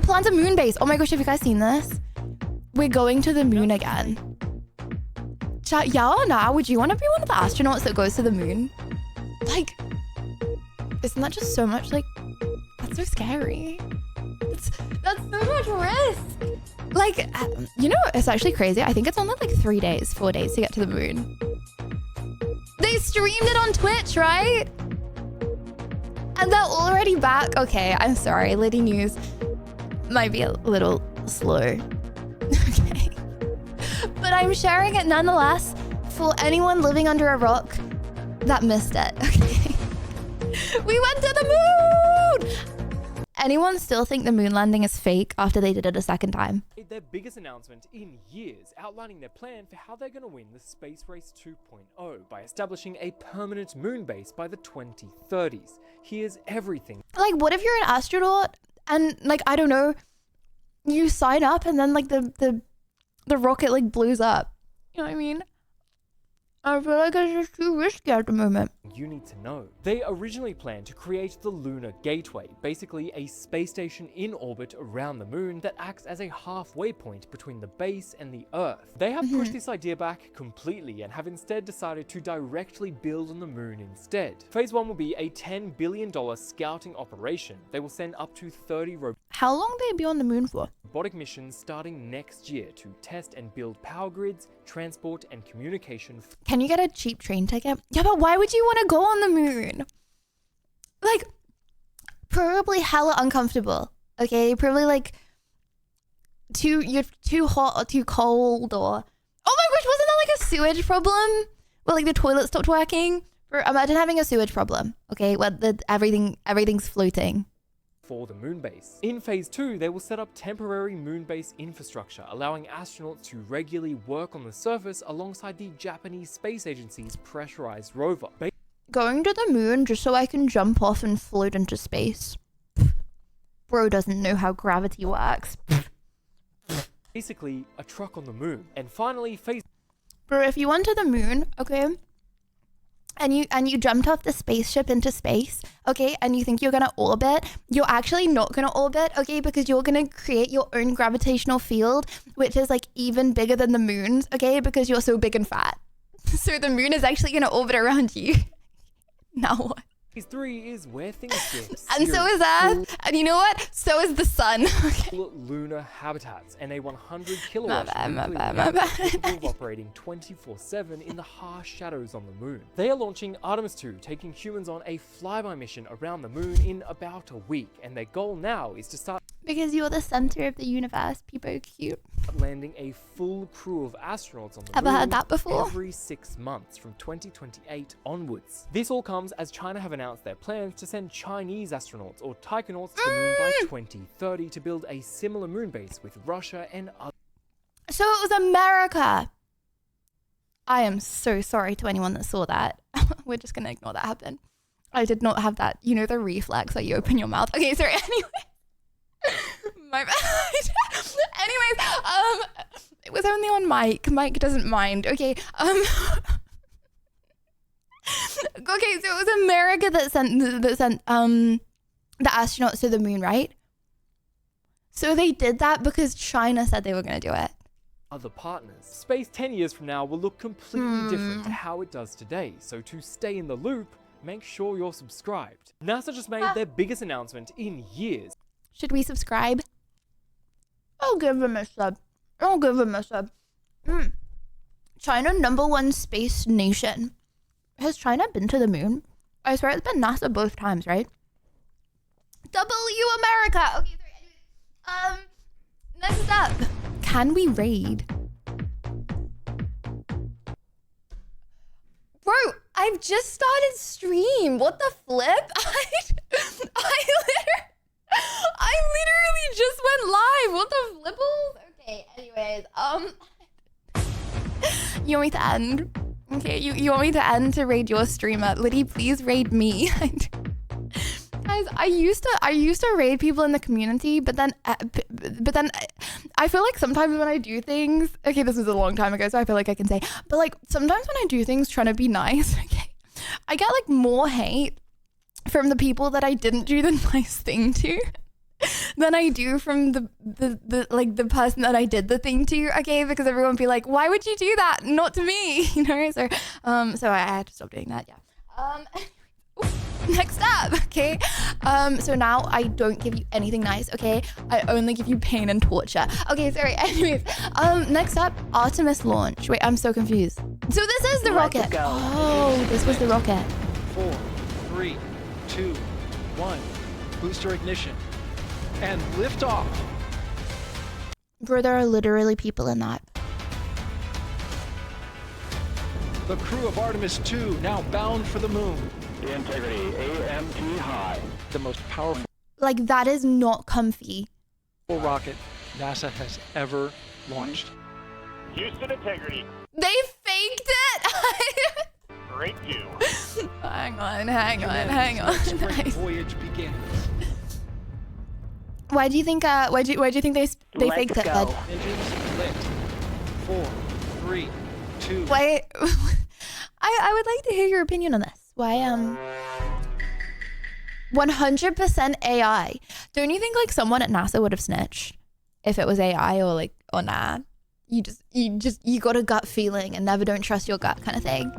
plans a moon base. Oh my gosh, have you guys seen this? We're going to the moon again. Chat, yeah or nah? Would you want to be one of the astronauts that goes to the moon? Like, isn't that just so much like? That's so scary. That's so much risk. Like, you know, it's actually crazy. I think it's only like 4 days to get to the moon. They streamed it on Twitch, right? And they're already back. Okay, I'm sorry. Litty news might be a little slow. Okay. But I'm sharing it nonetheless for anyone living under a rock that missed it. Okay. We went to the moon! Anyone still think the moon landing is fake after they did it a second time? Their biggest announcement in years, outlining their plan for how they're going to win the Space Race 2.0 by establishing a permanent moon base by the 2030s. Here's everything. Like, what if you're an astronaut and, like, I don't know, you sign up and then, like, the rocket, like, blows up? You know what I mean? I feel like it's just too risky at the moment. you need to know. They originally planned to create the Lunar Gateway, basically a space station in orbit around the moon that acts as a halfway point between the base and the Earth. They have pushed this idea back completely and have instead decided to directly build on the moon instead. Phase 1 will be a $10 billion scouting operation. They will send up to 30 How long will they be on the moon for? robotic missions starting next year to test and build power grids, transport, and communication. Can you get a cheap train ticket? Yeah, but why would you want to go on the moon? Like, probably hella uncomfortable. Okay, probably like you're too hot or too cold, or oh my gosh, wasn't that like a sewage problem? Where like the toilet stopped working? Imagine having a sewage problem. Okay, where everything's floating. For the moon base. In phase 2, they will set up temporary moon base infrastructure, allowing astronauts to regularly work on the surface alongside the Japanese Space Agency's pressurized rover. Going to the moon just so I can jump off and float into space. Bro doesn't know how gravity works. Basically, a truck on the moon. And finally, phase... Bro, if you went to the moon, okay, and you jumped off the spaceship into space, okay, and you think you're gonna orbit, you're actually not gonna orbit, okay, because you're gonna create your own gravitational field, which is like even bigger than the moon's, okay, because you're so big and fat. So the moon is actually gonna orbit around you. Now what? Phase 3 is where things get And so is Earth, and you know what? So is the sun. Okay. Lunar habitats and a 100 kilowatt My bad. capable of operating 24/7 in the harsh shadows on the moon. They are launching Artemis 2, taking humans on a flyby mission around the moon in about a week, and their goal now is to start Because you're the center of the universe, people are cute. landing a full crew of astronauts on the Ever moon heard that before? every 6 months from 2028 onwards. This all comes as China have announced their plans to send Chinese astronauts or taikonauts to the moon by 2030 to build a similar moon base with Russia and other. So it was America. I am so sorry to anyone that saw that. We're just gonna ignore that happen. I did not have that, you know, the reflex where you open your mouth. Okay, sorry, anyway. My bad. Anyways, it was only on mic. Mike doesn't mind. Okay, okay, so it was America that sent the astronauts to the moon, right? So they did that because China said they were going to do it. Other partners. Space 10 years from now will look completely different to how it does today. So to stay in the loop, make sure you're subscribed. NASA just made their biggest announcement in years. Should we subscribe? I'll give them a sub. China, #1 space nation. Has China been to the moon? I swear it's been NASA both times, right? W America. Okay, sorry. Next up. Can we raid? Bro, I've just started stream. What the flip? I literally just went live. What the flipples? Okay, anyways, you want me to end? Okay, you want me to end to raid your streamer? Litty, please raid me. Guys, I used to raid people in the community, but then I feel like sometimes when I do things, okay, this was a long time ago, so I feel like I can say, but like sometimes when I do things trying to be nice, okay, I get like more hate from the people that I didn't do the nice thing to than I do from the person that I did the thing to, okay, because everyone would be like, why would you do that? Not to me, you know, so I had to stop doing that, yeah. Next up, okay, so now I don't give you anything nice, okay, I only give you pain and torture. Okay, sorry, anyways, next up, Artemis launch. Wait, I'm so confused. So this is the rocket. Oh, this was the rocket. 4, 3, 2, 1. Booster ignition. And lift off. Bro, there are literally people in that. The crew of Artemis 2 now bound for the moon. The integrity, AMT high. The most powerful Like, that is not comfy. rocket NASA has ever launched. Houston integrity. They faked it! Great view. Hang on. Spring voyage begins. Why do you think they faked it, bud? Engines lit. 4, 3, 2. Wait, I would like to hear your opinion on this. Why 100% AI. Don't you think like someone at NASA would have snitched if it was AI or like, or nah? You got a gut feeling and never don't trust your gut kind of thing.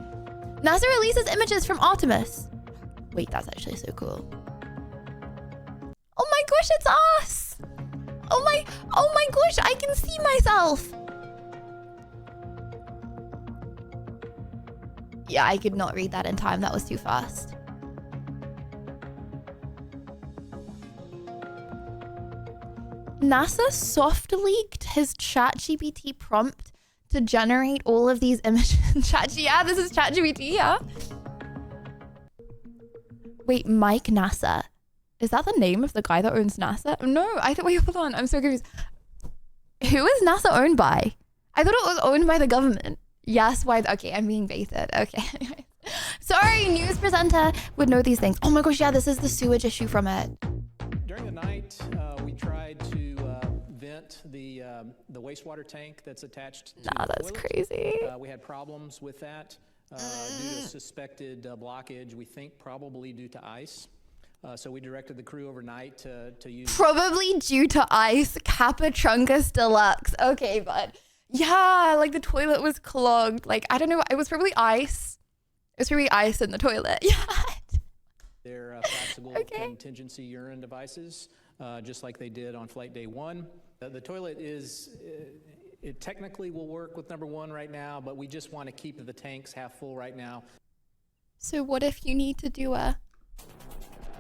NASA releases images from Artemis. Wait, that's actually so cool. Oh my gosh, it's us. Oh my gosh, I can see myself. Yeah, I could not read that in time. That was too fast. NASA soft leaked his ChatGPT prompt to generate all of these images. Yeah, this is ChatGPT, yeah. Wait, Mike NASA. Is that the name of the guy that owns NASA? No, wait, hold on. I'm so confused. Who is NASA owned by? I thought it was owned by the government. Yes, why? Okay, I'm being baited. Okay. Sorry, news presenter would know these things. Oh my gosh, yeah, this is the sewage issue from it. During the night, we tried to vent the wastewater tank that's attached to the that's toilet. crazy. We had problems with that due to suspected blockage, we think probably due to ice. So we directed the crew overnight to use... Probably due to ice, Kappa Trunkus Deluxe. Okay, bud. Yeah, like the toilet was clogged. Like, I don't know, it was probably ice. It was probably ice in the toilet. Yeah. Their flexible contingency urine devices, just like they did on flight day 1. The toilet is, it technically will work with number 1 right now, but we just want to keep the tanks half full right now. So what if you need to do a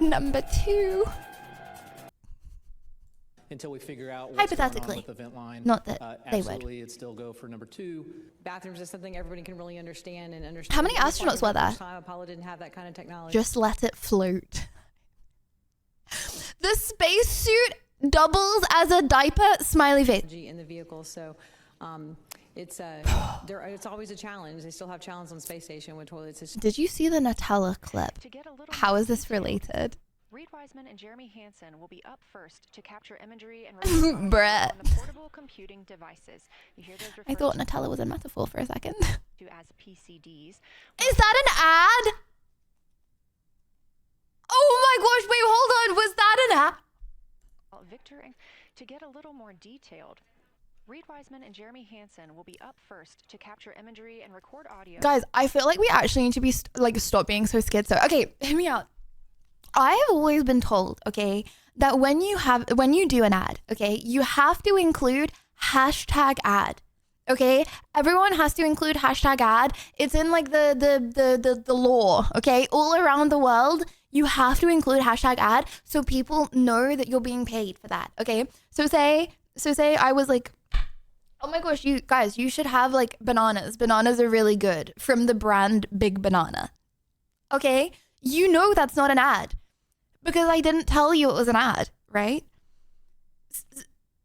number 2? Until we figure out what's hypothetically, going on with the vent line. Not that they would. Absolutely, it'd still go for number 2. Bathrooms is something everybody can really understand and understand. How many astronauts were there? Apollo didn't have that kind of technology. Just let it float. The spacesuit doubles as a diaper. Smiley face. In the vehicle, so it's always a challenge. They still have challenges on the space station with toilets. Did you see the Nutella clip? How is this related? Reed Wiseman and Jeremy Hansen will be up first to capture imagery and Brett. on the portable computing devices. You hear those I thought Nutella was a metaphor for a second. to as PCDs. Is that an ad? Oh my gosh, wait, hold on. Was that an ad? Victor, to get a little more detailed, Reed Wiseman and Jeremy Hansen will be up first to capture imagery and record audio. Guys, I feel like we actually need to be stop being so schizo. Okay, hear me out. I have always been told, okay, that when you do an ad, okay, you have to include hashtag ad. Okay, everyone has to include hashtag ad. It's in like the law. Okay, all around the world, you have to include hashtag ad so people know that you're being paid for that. Okay, so say I was like, oh my gosh, you guys, you should have like bananas. Bananas are really good from the brand Big Banana. Okay, you know that's not an ad because I didn't tell you it was an ad, right?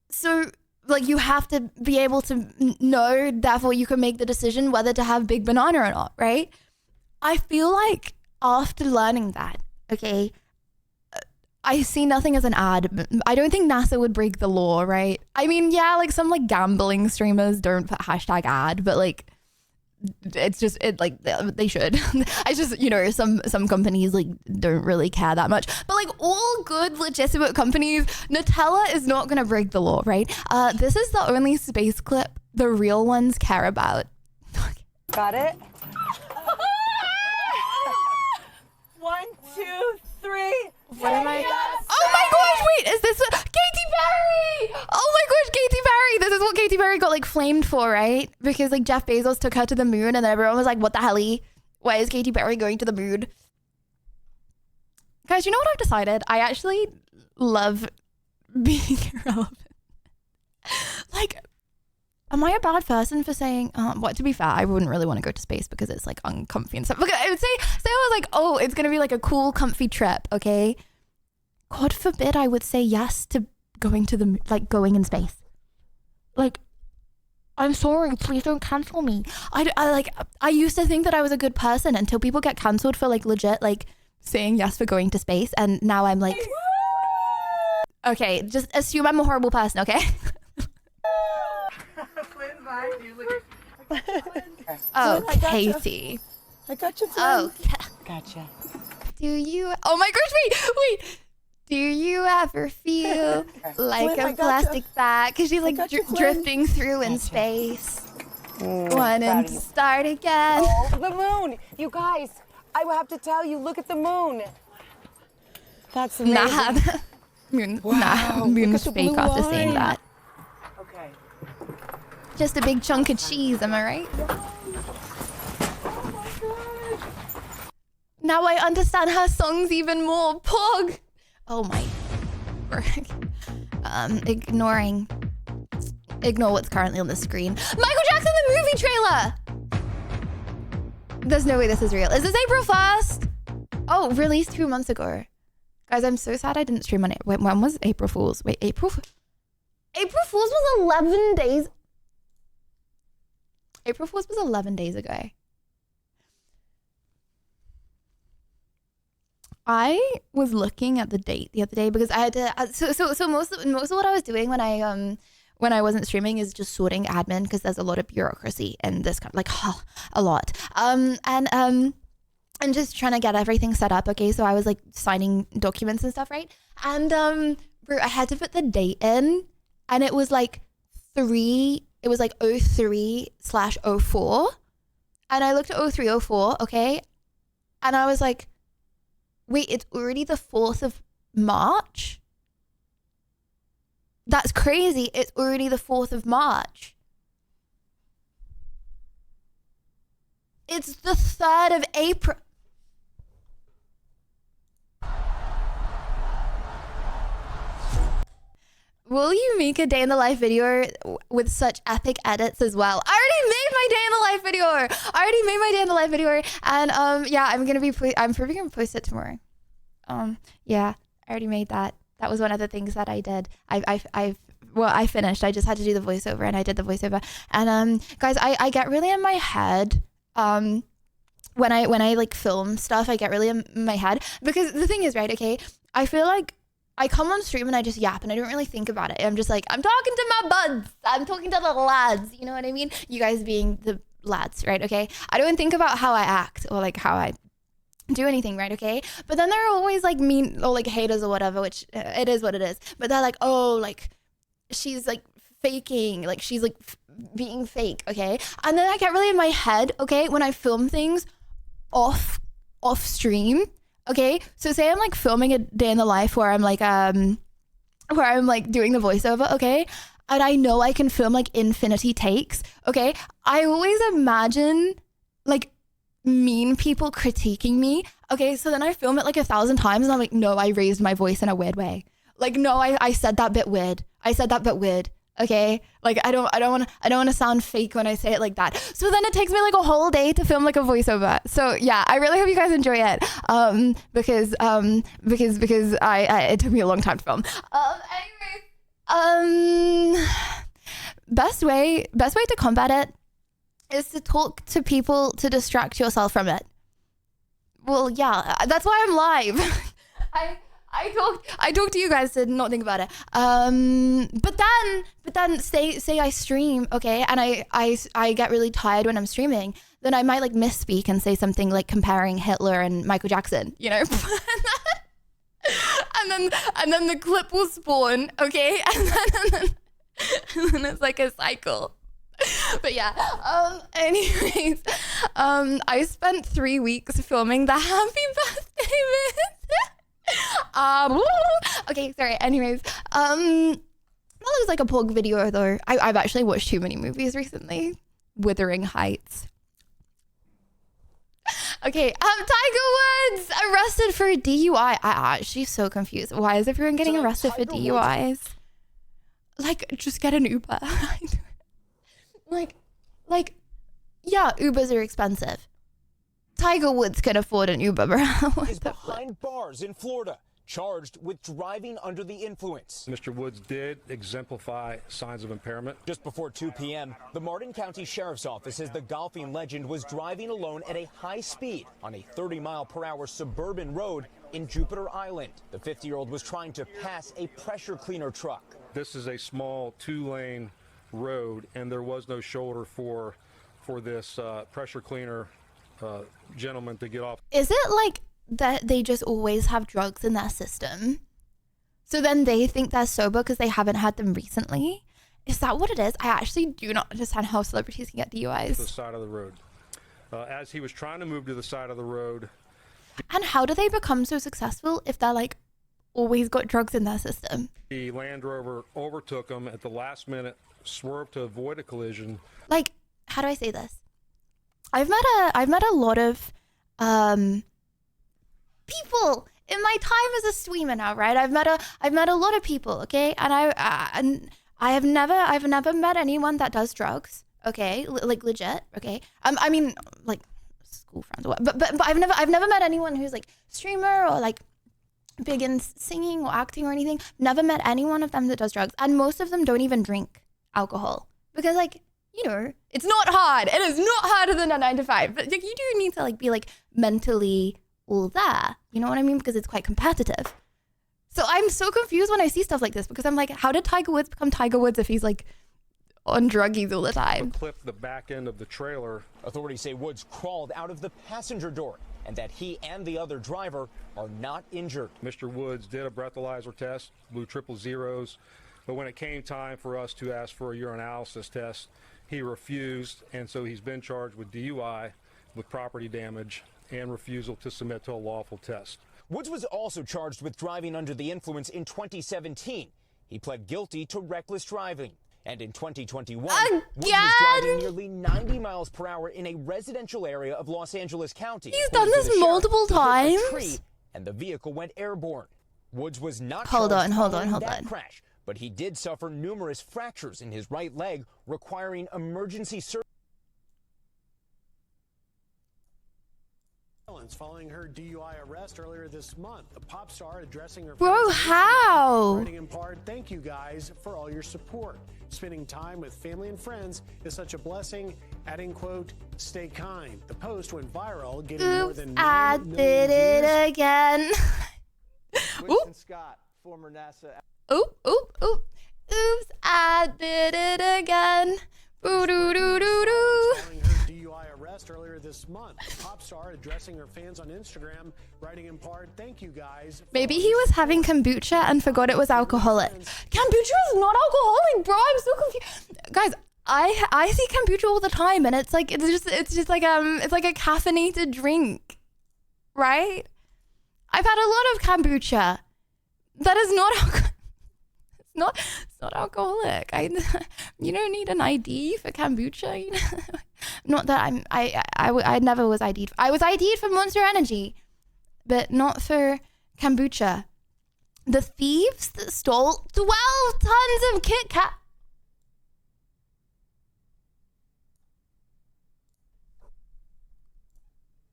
So like you have to be able to know, therefore you can make the decision whether to have Big Banana or not, right? I feel like after learning that, okay, I see nothing as an ad. I don't think NASA would break the law, right? I mean, yeah, like some like gambling streamers don't put hashtag ad, but like it's just like they should. I just, you know, some companies like don't really care that much, but like all good legitimate companies, Nutella is not gonna break the law, right? This is the only space clip the real ones care about. Got it? 1, 2, 3. What am I? Oh my gosh, wait, is this Katy Perry? Oh my gosh, Katy Perry. This is what Katy Perry got like flamed for, right? Because like Jeff Bezos took her to the moon and everyone was like, what the hell? Why is Katy Perry going to the moon? Guys, you know what I've decided? I actually love being irrelevant. Like, am I a bad person for saying, what, to be fair, I wouldn't really want to go to space because it's like uncomfy and stuff. Look, I would say I was like, oh, it's going to be like a cool, comfy trip. Okay. God forbid I would say yes to going to the, like going in space. Like, I'm sorry, please don't cancel me. I used to think that I was a good person until people get canceled for like legit, like saying yes for going to space. And now I'm like, okay, just assume I'm a horrible person. Okay. Oh, Katie. I got you. Oh, Gotcha. Do you? Oh my gosh! Wait. Do you ever feel like Flynn, I a gotcha. plastic bag? Because she's like got you, Flynn. drifting through in space. One proud and of you. start again. Oh, the moon! You guys, I will have to tell you, look at the moon. That's amazing. Moon's fake after saying that. Okay. Just a big chunk of cheese, am I right? Now I understand her songs even more. Pog! Oh my. Ignore what's currently on the screen. Michael Jackson, the movie trailer! There's no way this is real. Is this April 1st? Oh, released 2 months ago. Guys, I'm so sad I didn't stream on it. Wait, when was April Fool's? Wait, April Fool's was 11 days. April Fool's was 11 days ago. I was looking at the date the other day because I had to. So most of what I was doing when I wasn't streaming is just sorting admin because there's a lot of bureaucracy and this kind of like a lot. And just trying to get everything set up. Okay, so I was like signing documents and stuff, right? And I had to put the date in, and it was like 03/04, and I looked at 03/04, okay, and I was like, wait, it's already the 4th of March? That's crazy. It's already the 4th of March. It's the 3rd of April. Will you make a day in the life video with such epic edits as well? I already made my day in the life video. And yeah, I'm probably gonna post it tomorrow. Yeah, I already made that. That was one of the things that I did. I finished. I just had to do the voiceover, and I did the voiceover. And guys, I get really in my head when I like film stuff. I get really in my head because the thing is, right? Okay, I feel like I come on stream and I just yap and I don't really think about it. I'm just like, I'm talking to my buds. I'm talking to the lads. You know what I mean? You guys being the lads, right? Okay. I don't think about how I act or like how I do anything, right? Okay. But then there are always like mean or like haters or whatever, which it is what it is. But they're like, oh, like she's like faking, like she's like being fake. Okay. And then I get really in my head, okay, when I film things off stream. Okay, so say I'm like filming a day in the life where I'm like doing the voiceover, okay? And I know I can film like infinity takes, okay? I always imagine like mean people critiquing me, okay? So then I film it like 1,000 times and I'm like, no, I raised my voice in a weird way. Like, no, I said that bit weird. Okay, like I don't want to sound fake when I say it like that. So then it takes me like a whole day to film like a voiceover. So yeah, I really hope you guys enjoy it. Because it took me a long time to film. Anyway, best way to combat it is to talk to people to distract yourself from it. Well, yeah, that's why I'm live. I talk to you guys to not think about it. But then say I stream, okay, and I get really tired when I'm streaming, then I might like misspeak and say something like comparing Hitler and Michael Jackson, you know? and then the clip will spawn, okay? And then it's like a cycle. But yeah, anyways, I spent 3 weeks filming the happy birthday myth. Okay, sorry. Anyways, that was like a Pog video though. I've actually watched too many movies recently. Wuthering Heights. Okay, Tiger Woods arrested for a DUI. I'm actually so confused. Why is everyone getting arrested for DUIs? Like, just get an Uber. like, yeah, Ubers are expensive. Tiger Woods can afford an Uber, bro. Is behind bars in Florida, charged with driving under the influence. Mr. Woods did exemplify signs of impairment. Just before 2 p.m., the Martin County Sheriff's Office says the golfing legend was driving alone at a high speed on a 30-mile-per-hour suburban road in Jupiter Island. The 50-year-old was trying to pass a pressure cleaner truck. This is a small 2-lane road, and there was no shoulder for this pressure cleaner gentleman to get off. Is it like that they just always have drugs in their system? So then they think they're sober because they haven't had them recently? Is that what it is? I actually do not understand how celebrities can get DUIs. To the side of the road. As he was trying to move to the side of the road. And how do they become so successful if they're like always got drugs in their system? The Land Rover overtook him at the last minute, swerved to avoid a collision. Like, how do I say this? I've met a lot of people in my time as a streamer now, right? I've met a lot of people, okay? And I've never met anyone that does drugs, okay? Like legit, okay? I mean, like school friends or what, but I've never met anyone who's like streamer or like big in singing or acting or anything. Never met any one of them that does drugs, and most of them don't even drink alcohol because, like, you know, it's not hard. It is not harder than a 9 to 5, but like, you do need to like be like mentally all there. You know what I mean? Because it's quite competitive. So I'm so confused when I see stuff like this because I'm like, how did Tiger Woods become Tiger Woods if he's like on druggies all the time? Clipped the back end of the trailer. Authorities say Woods crawled out of the passenger door and that he and the other driver are not injured. Mr. Woods did a breathalyzer test, blew 000s, but when it came time for us to ask for a urinalysis test, he refused, and so he's been charged with DUI, with property damage, and refusal to submit to a lawful test. Woods was also charged with driving under the influence in 2017. He pled guilty to reckless driving. And in 2021, Woods was driving nearly 90 miles per hour in a residential area of Los Angeles County. He's done this multiple times. And the vehicle went airborne. Woods was not Hold on. crash, but he did suffer numerous fractures in his right leg, requiring emergency surgery. Following her DUI arrest earlier this month, the pop star addressing her Bro, how? writing in part, "Thank you guys for all your support. Spending time with family and friends is such a blessing." Adding, quote, "Stay kind." The post went viral, getting more than 9 million did it views. again. Winston Scott, former NASA. Oops, I did it again. Boo-doo-doo-doo-doo. Following her DUI arrest earlier this month, the pop star addressing her fans on Instagram, writing in part, "Thank you guys." Maybe he was having kombucha and forgot it was alcoholic. Kombucha is not alcoholic, bro. I'm so confused. Guys, I see kombucha all the time, and it's like it's just like it's like a caffeinated drink, right? I've had a lot of kombucha. That is not alcoholic. It's not alcoholic. You don't need an ID for kombucha. You know? Not that I never was ID'd. I was ID'd for Monster Energy, but not for kombucha. The thieves that stole 12 tons of KitKat.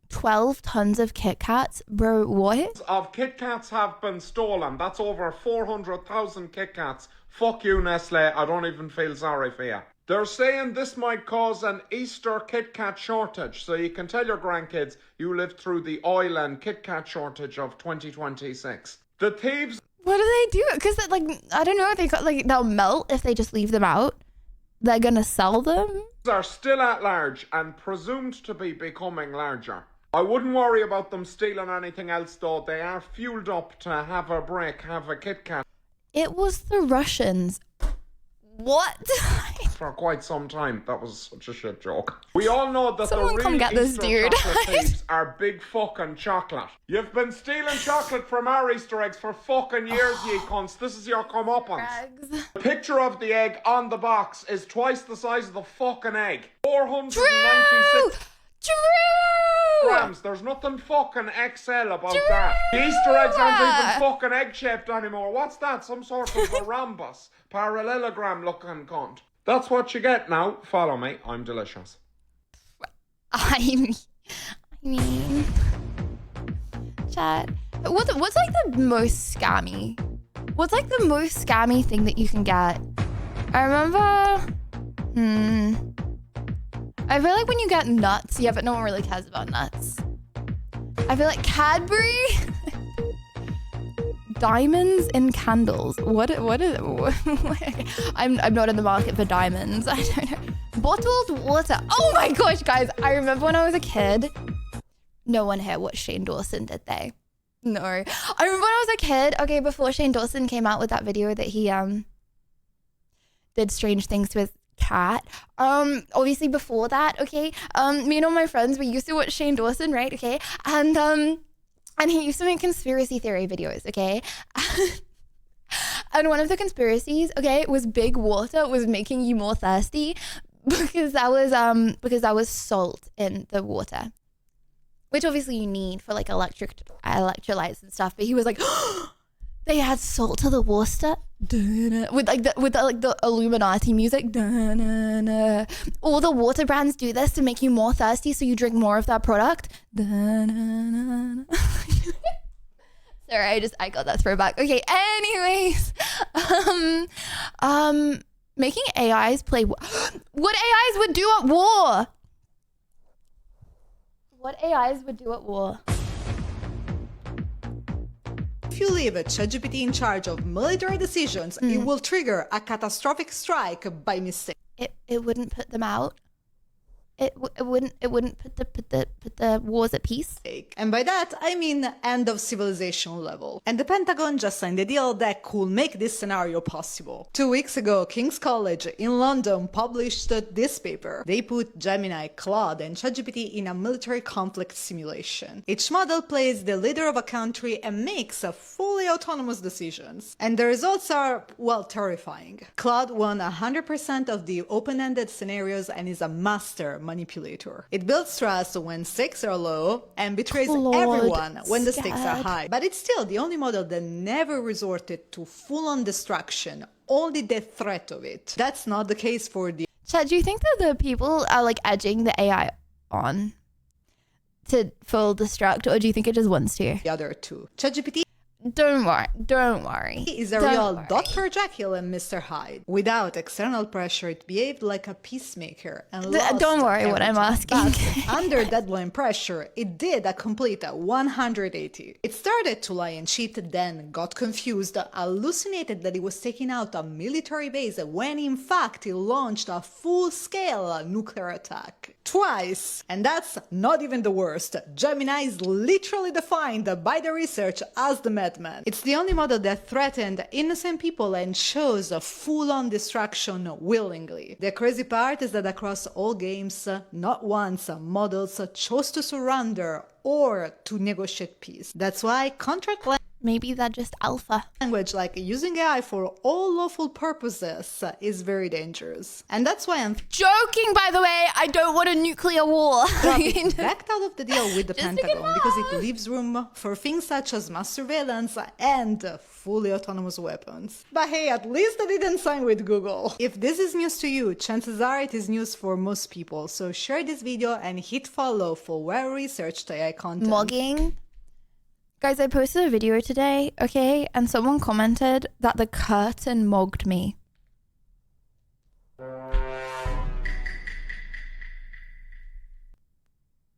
$12 tons of KitKats? Bro, what? Of KitKats have been stolen. That's over 400,000 KitKats. Fuck you, Nestle. I don't even feel sorry for you. They're saying this might cause an Easter KitKat shortage, so you can tell your grandkids you lived through the oil and KitKat shortage of 2026. The thieves... What do they do? Because, like, I don't know. They'll melt if they just leave them out. They're gonna sell them? ...are still at large and presumed to be becoming larger. I wouldn't worry about them stealing anything else, though. They are fueled up to have a break, have a KitKat. It was the Russians. What? For quite some time. That was such a shit joke. We all know that Someone the come real get this Easter dude. chocolate thieves are big fucking chocolate. You've been stealing chocolate from our Easter eggs for fucking years, ye cunts. This is your comeuppance. The picture of the egg on the box is twice the size of the fucking egg. 496 grams. There's nothing fucking XL about that. The Easter eggs aren't even fucking egg-shaped anymore. What's that? Some sort of a rhombus. Parallelogram looking cunt. That's what you get now. Follow me. I'm delicious. I mean, chat. What's like the most scammy? What's like the most scammy thing that you can get? I remember. I feel like when you get nuts, yeah, but no one really cares about nuts. I feel like Cadbury. Diamonds in candles. What is? I'm not in the market for diamonds. I don't know. Bottled water. Oh my gosh, guys! I remember when I was a kid, No one here watched Shane Dawson, did they? No. I remember when I was a kid, okay, before Shane Dawson came out with that video that he did strange things with Cat. Obviously before that, okay, me and all my friends, we used to watch Shane Dawson, right? Okay. And he used to make conspiracy theory videos, okay? And one of the conspiracies, okay, was big water was making you more thirsty because that was salt in the water. Which obviously you need for like electrolytes and stuff, but he was like, they add salt to the water with the Illuminati music. All the water brands do this to make you more thirsty, so you drink more of that product. Sorry, I got that throwback. Okay, anyways, making AIs play what AIs would do at war. What AIs would do at war. If you leave ChatGPT in charge of military decisions, it will trigger a catastrophic strike by mistake. It wouldn't put them out. It wouldn't put the wars at peace. And by that, I mean end of civilization level. And the Pentagon just signed a deal that could make this scenario possible. 2 weeks ago, King's College in London published this paper. They put Gemini, Claude, and ChatGPT in a military conflict simulation. Each model plays the leader of a country and makes fully autonomous decisions. And the results are, well, terrifying. Claude won 100% of the open-ended scenarios and is a master manipulator. It builds trust when stakes are low and betrays everyone when the stakes are high. But it's still the only model that never resorted to full-on destruction, only the threat of it. That's not the case for the... Chad, do you think that the people are like edging the AI on to full destruct, or do you think it just wants to? The other two. ChatGPT... Don't worry. He is a real Dr. Jekyll and Mr. Hyde. Without external pressure, it behaved like a peacemaker and lost don't worry what I'm asking. But under deadline pressure, it did a complete 180. It started to lie and cheat, then got confused, hallucinated that it was taking out a military base when in fact it launched a full-scale nuclear attack. Twice! And that's not even the worst. Gemini is literally defined by the research as the madman. It's the only model that threatened innocent people and chose a full-on destruction willingly. The crazy part is that across all games, not once models chose to surrender or to negotiate peace. That's why contract maybe that just alpha language, like using AI for all lawful purposes, is very dangerous. And that's why I'm joking, by the way. I don't want a nuclear war. Backed out of the deal with the Pentagon because it leaves room for things such as mass surveillance and fully autonomous weapons. But hey, at least I didn't sign with Google. If this is news to you, chances are it is news for most people. So share this video and hit follow for well-researched AI content. Mugging. Guys, I posted a video today, okay, and someone commented that the curtain mugged me.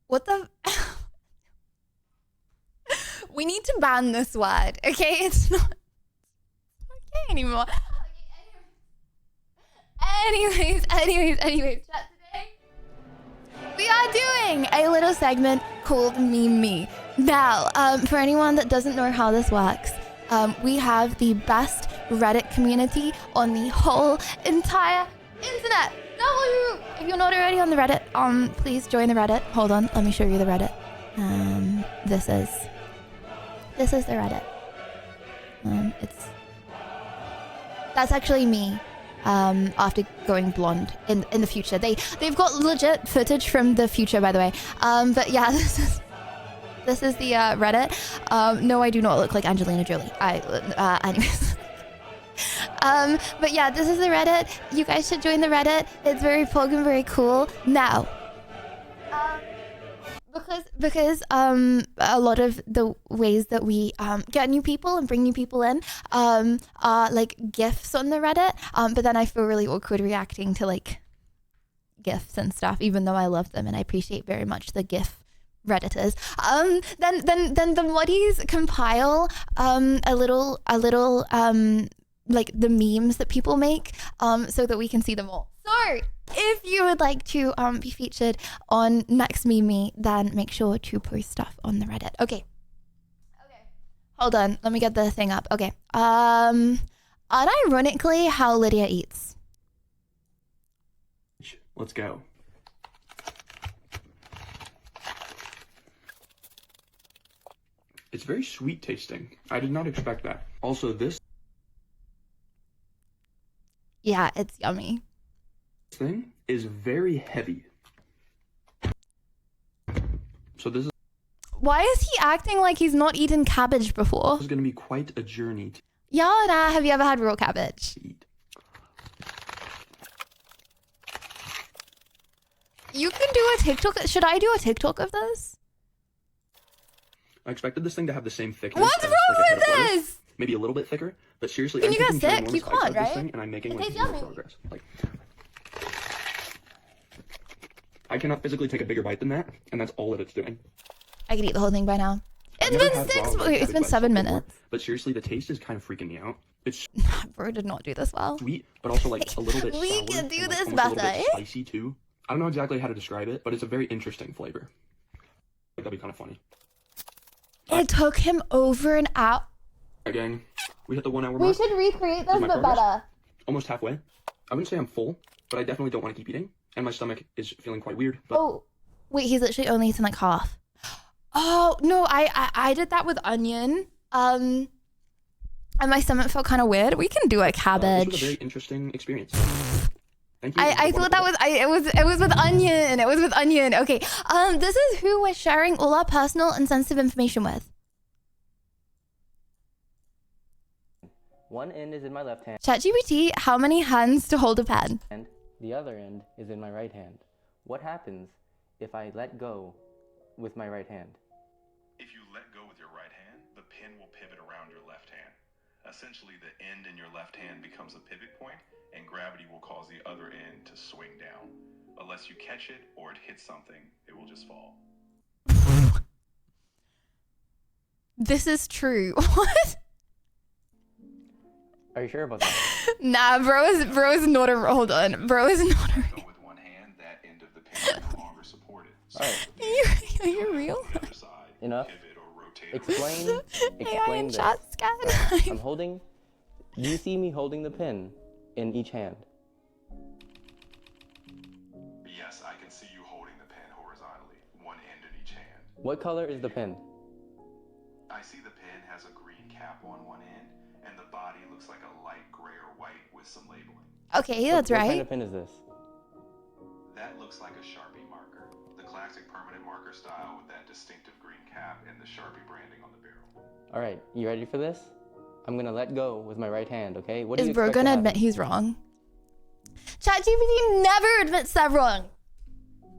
What the... We need to ban this word, okay? It's not okay anymore. Anyways, chat today. We are doing a little segment called Meme Me. Now, for anyone that doesn't know how this works, we have the best Reddit community on the whole entire internet. If you're not already on the Reddit, please join the Reddit. Hold on, let me show you the Reddit. This is the Reddit. That's actually me. After going blonde in the future, they've got legit footage from the future, by the way. But yeah, this is the Reddit. No, I do not look like Angelina Jolie. Anyways. But yeah, this is the Reddit. You guys should join the Reddit. It's very fucking very cool. Now, because a lot of the ways that we get new people and bring new people in are like GIFs on the Reddit. But then I feel really awkward reacting to like GIFs and stuff, even though I love them and I appreciate very much the GIF Redditors. Then the moddies compile a little like the memes that people make so that we can see them all. So, if you would like to be featured on Next Meme, then make sure to post stuff on the Reddit. Okay. Hold on. Let me get the thing up. Okay. Unironically, how Lydia eats. Let's go. It's very sweet tasting. I did not expect that. Also, this Yeah, it's yummy. thing is very heavy. So this Why is he acting like he's not eaten cabbage before? is going to be quite a journey to Yana, have you ever had raw cabbage? eat. You can do a TikTok. Should I do a TikTok of this? I expected this thing to have the same thickness. What's as, wrong like, a with head of lettuce. this? Maybe a little bit thicker, but seriously, Can I'm you get taking sick? ginormous You bites can't, out of this right? thing, and I'm making It like tastes zero yummy. progress. Like, I cannot physically take a bigger bite than that, and that's all that it's doing. I could eat the whole thing by now. I've It's never been had six. raw Wait, it's cabbage been by 7 itself before, minutes. But seriously, the taste is kind of freaking me out. It's Bro did not do this well. sweet, but also like a little bit sour. We can do and, like, this almost a little better, bit eh? spicy too. I don't know exactly how to describe it, but it's a very interesting flavor. Like, that'd be kind of funny. It took him over an hour. Again, we hit the 1 hour We mark. should recreate This this, is my but progress. better. Almost halfway. I wouldn't say I'm full, but I definitely don't want to keep eating, and my stomach is feeling quite weird. But Oh, wait, he's literally only eaten like half. Oh no, I did that with onion. And my stomach felt kind of weird. We can do a this cabbage. was a very interesting experience. Thank you. I thought that was it was with onion. It was with onion. Okay. This is who we're sharing all our personal and sensitive information with. One end is in my left hand, ChatGPT, how many hands to hold a pen? and the other end is in my right hand. What happens if I let go with my right hand? If you let go with your right hand, the pin will pivot around your left hand. Essentially, the end in your left hand becomes a pivot point, and gravity will cause the other end to swing down. Unless you catch it or it hits something, it will just fall. This is true. What? Are you sure about that? Nah, bro is not a hold on. Bro is not a With one hand, that end of the pin is no longer supported. So Alright, Are you real? the other side, enough. pivot or rotate. Explain AI in this. chat scan. I'm holding. Do you see me holding the pin in each hand? Yes, I can see you holding the pin horizontally, one end in each hand. What color is the pin? I see the pin has a green cap on one end, and the body looks like a light gray or white with some labeling. Okay, that's What kind right. of pin is this? That looks like a Sharpie marker, the classic permanent marker style with that distinctive green cap and the Sharpie branding on the barrel. All right, you ready for this? I'm gonna let go with my right hand, okay? What do Is you bro expect to gonna happen? admit he's wrong? ChatGPT never admits they're wrong.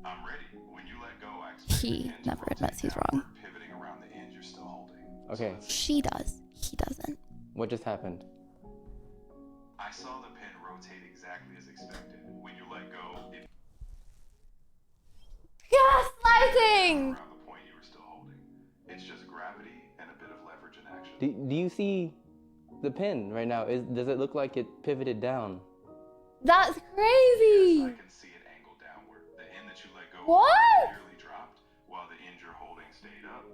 I'm ready. When you let go, I expect He never admits he's wrong. pivoting around the end you're still holding. Okay, She does. He doesn't. what just happened? I saw the pin rotate exactly as expected. When you let go, it Gaslighting! around the point you were still holding. It's just gravity and a bit of leverage in action. Do you see the pin right now? Does it look like it pivoted down? That's crazy. I can see it angled downward. The end that you let go What? clearly dropped, while the end you're holding stayed up.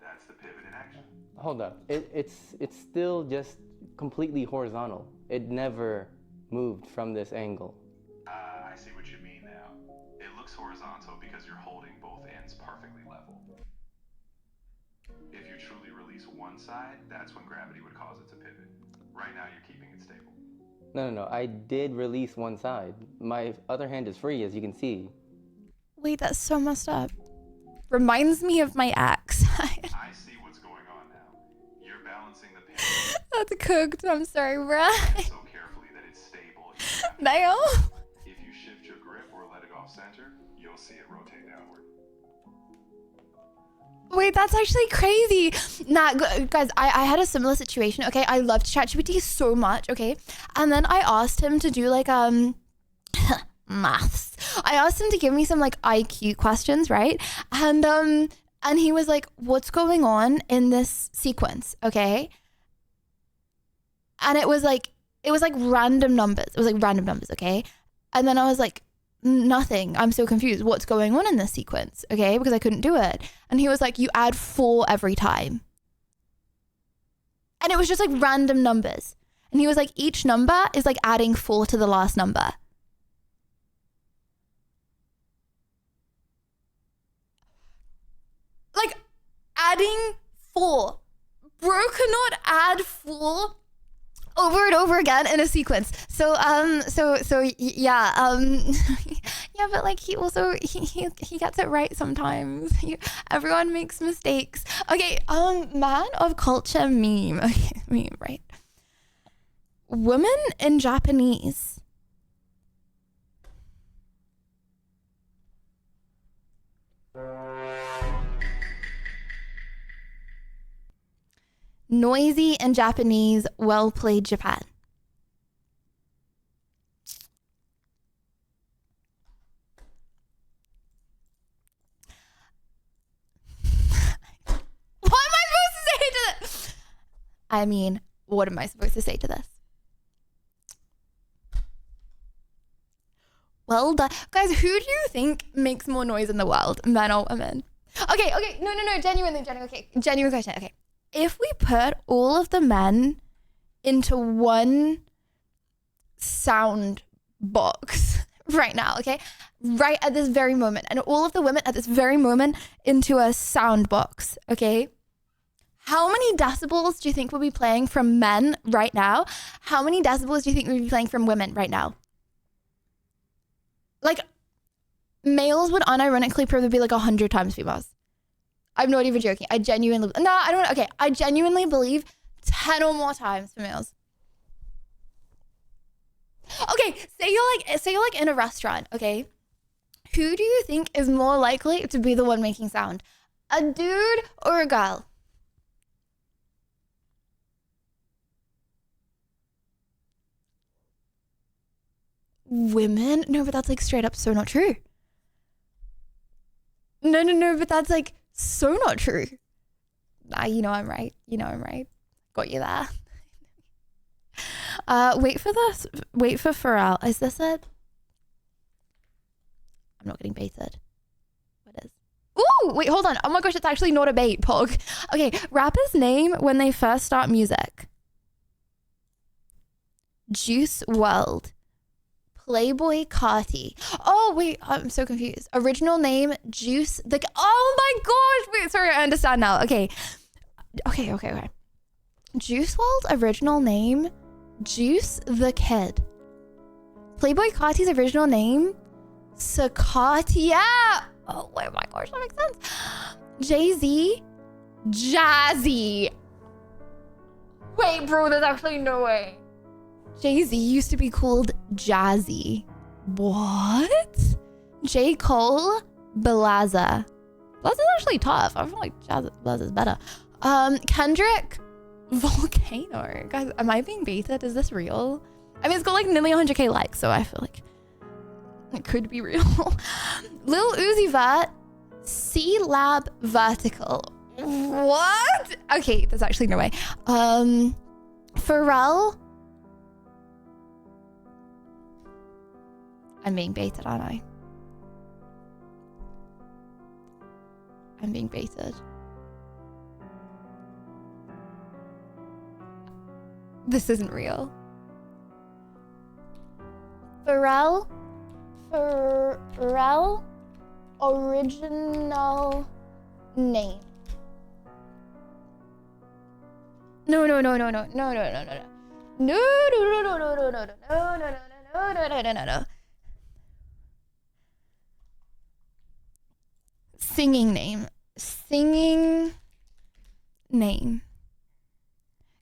That's the pivot in action. Hold up. It's still just completely horizontal. It never moved from this angle. I see what you mean now. It looks horizontal because you're holding both ends perfectly level. If you truly release one side, that's when gravity would cause it to pivot. Right now, you're keeping it stable. No. I did release one side. My other hand is free, as you can see. Wait, that's so messed up. Reminds me of my ex. I see what's going on now. You're balancing the pin That's cooked. I'm sorry, bruh. so carefully that it's stable. Damn. If you shift your grip or let it off center, you'll see it rotate downward. Wait, that's actually crazy. Nah, guys, I had a similar situation, okay? I loved ChatGPT so much, okay? And then I asked him to do like, maths. I asked him to give me some like IQ questions, right? And he was like, what's going on in this sequence, okay? And it was like random numbers. It was like random numbers, okay? And then I was like, nothing. I'm so confused. What's going on in this sequence? Okay, because I couldn't do it. And he was like, you add 4 every time. And it was just like random numbers. And he was like, each number is like adding 4 to the last number. Like adding 4. Bro cannot add 4 over and over again in a sequence. So yeah, yeah, but like he also he gets it right sometimes. Everyone makes mistakes. Okay, man of culture meme. Okay, meme, right? Women in Japanese. Noisy in Japanese, well played Japan. What am I supposed to say to this? I mean, what am I supposed to say to this? Well done. Guys, who do you think makes more noise in the world, men or women? Okay, no, genuinely, okay, genuine question, okay. If we put all of the men into one sound box right now, okay? Right at this very moment, and all of the women at this very moment into a sound box, okay? How many decibels do you think we'll be playing from men right now? How many decibels do you think we'll be playing from women right now? Like, males would unironically probably be like 100 times females. I'm not even joking. I genuinely believe 10 or more times for males. Okay, say you're like in a restaurant, okay? Who do you think is more likely to be the one making sound? A dude or a girl? Women? No, but that's like straight up so not true. No, but that's like so not true. You know I'm right. Got you there. Wait for Pharrell. Is this it? I'm not getting baited. What is? Ooh, wait, hold on. Oh my gosh, it's actually not a bait, Pog. Okay, rapper's name when they first start music. Juice WRLD. Playboy Carti. Oh, wait, I'm so confused. Original name, Juice the... Oh my gosh, wait, sorry, I understand now. Okay. Juice WRLD original name, Juice the Kid. Playboy Carti's original name, Sakatia. Oh my gosh, that makes sense. Jay-Z, Jazzy. Wait, bro, there's actually no way. Jay-Z used to be called Jazzy. What? J. Cole, Blaza. Blaza's actually tough. I feel like Blaza's better. Kendrick, Volcano. Guys, am I being baited? Is this real? I mean, it's got like nearly 100k likes, so I feel like it could be real. Lil Uzi Vert, C-Lab Vertical. What? Okay, there's actually no way. Pharrell. I'm being baited, aren't I? I'm being baited. This isn't real. Pharrell original name. No. Singing name.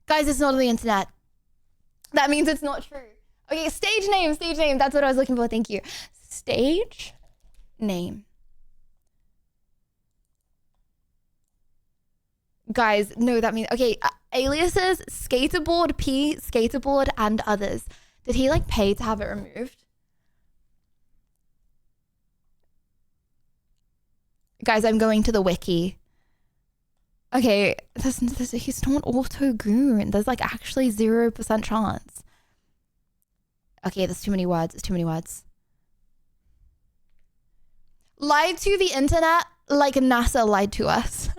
Guys, it's not on the internet. That means it's not true. Okay, stage name. That's what I was looking for. Thank you. Stage name. Guys, no, that means, okay, aliases, Skaterboard P, Skaterboard, and others. Did he like pay to have it removed? Guys, I'm going to the wiki. Okay, he's not auto-goon. There's like actually 0% chance. Okay, there's too many words. It's too many words. Lied to the internet like NASA lied to us.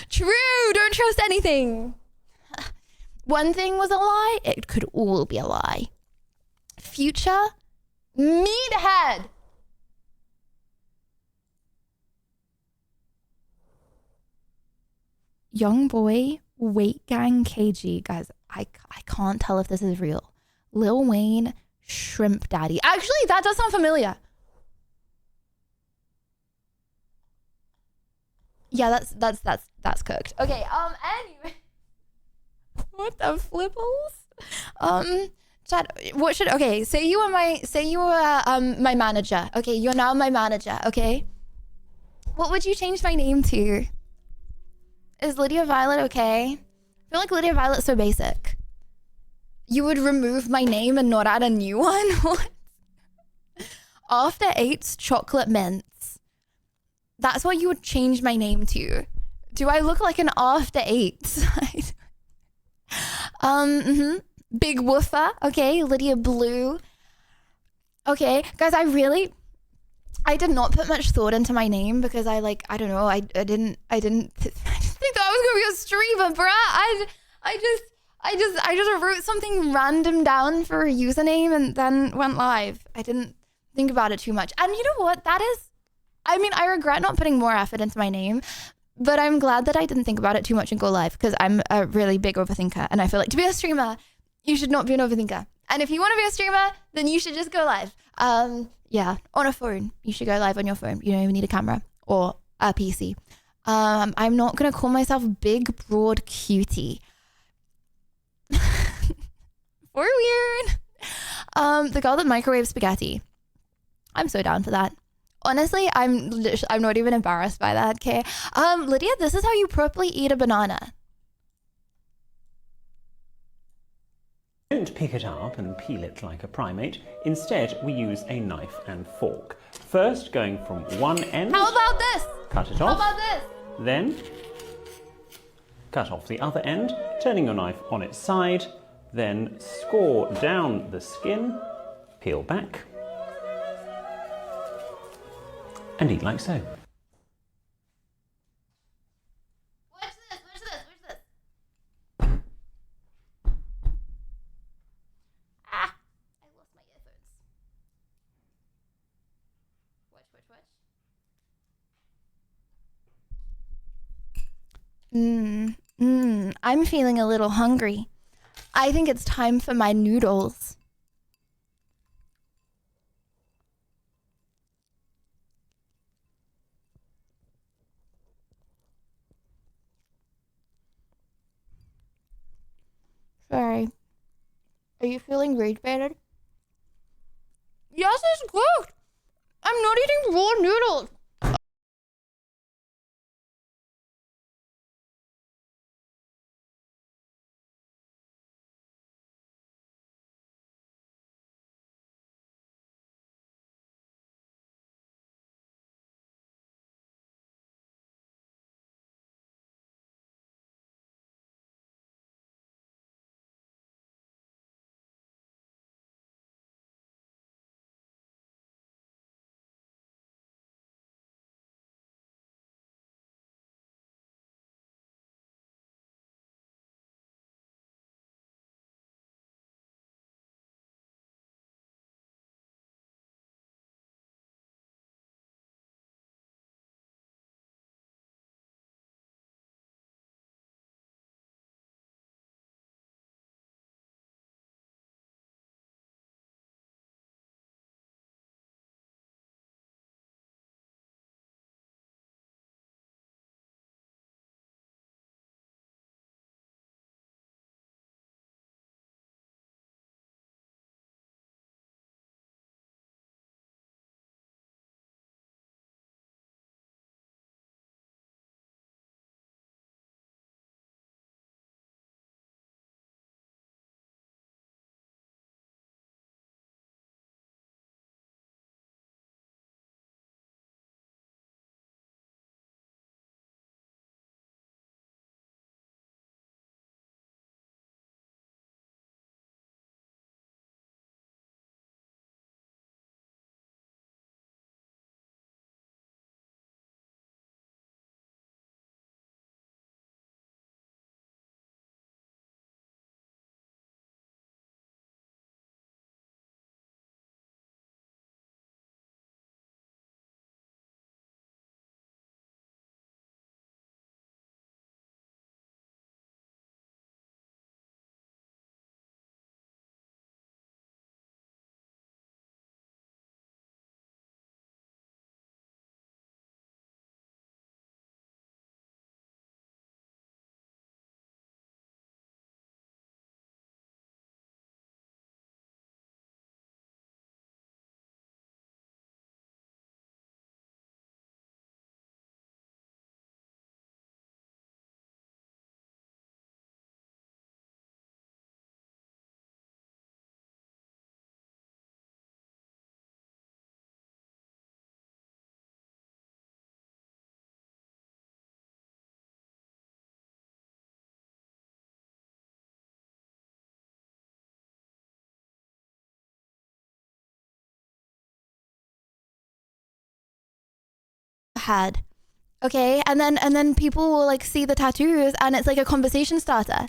True, don't trust anything. One thing was a lie, it could all be a lie. Future meathead. Young boy, weight gang KG. Guys, I can't tell if this is real. Lil Wayne, shrimp daddy. Actually, that does sound familiar. Yeah, that's cooked. Okay, anyway. What the flipples? Chad, what should, okay, say you were my manager. Okay, you're now my manager, okay? What would you change my name to? Is Lydia Violet okay? I feel like Lydia Violet's so basic. You would remove my name and not add a new one? What? After Eights chocolate mints. That's what you would change my name to. Do I look like an After Eights? Big woofer. Okay, Lydia Blue. Okay, guys, I did not put much thought into my name because I don't know, I didn't think that I was gonna be a streamer, bruh. I just wrote something random down for a username and then went live. I didn't think about it too much. And you know what? I regret not putting more effort into my name, but I'm glad that I didn't think about it too much and go live because I'm a really big overthinker. And I feel like to be a streamer, you should not be an overthinker. And if you want to be a streamer, then you should just go live. Yeah, on a phone. You should go live on your phone. You don't even need a camera or a PC. I'm not going to call myself Big Broad Cutie. Or weird. The girl that microwaved spaghetti. I'm so down for that. Honestly, I'm not even embarrassed by that, okay? Lydia, this is how you properly eat a banana. Don't pick it up and peel it like a primate. Instead, we use a knife and fork. First, going from one end. How about this? Cut it How off. about this? Then, cut off the other end, turning your knife on its side. Then, score down the skin, peel back, and eat like so. Watch this. Ah, I lost my earphones. Watch. I'm feeling a little hungry. I think it's time for my noodles. Sorry. Are you feeling rage baited? Yes, it's cooked. I'm not eating raw noodles. had. Okay, and then people will like see the tattoos and it's like a conversation starter.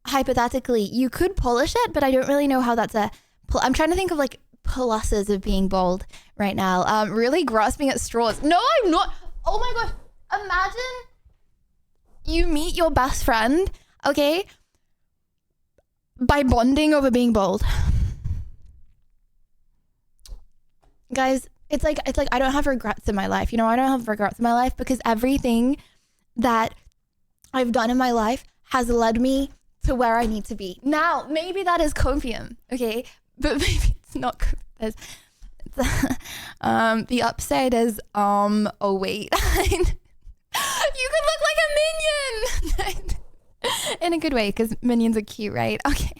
Hypothetically, you could polish it, but I don't really know how that's I'm trying to think of like pluses of being bald right now. Really grasping at straws. No, I'm not. Oh my gosh. Imagine you meet your best friend, okay, by bonding over being bald. Guys, it's like I don't have regrets in my life. You know, I don't have regrets in my life because everything that I've done in my life has led me to where I need to be. Now, maybe that is copium, okay? But maybe it's not copium. The upside is, oh wait. You could look like a minion! In a good way, because minions are cute, right? Okay.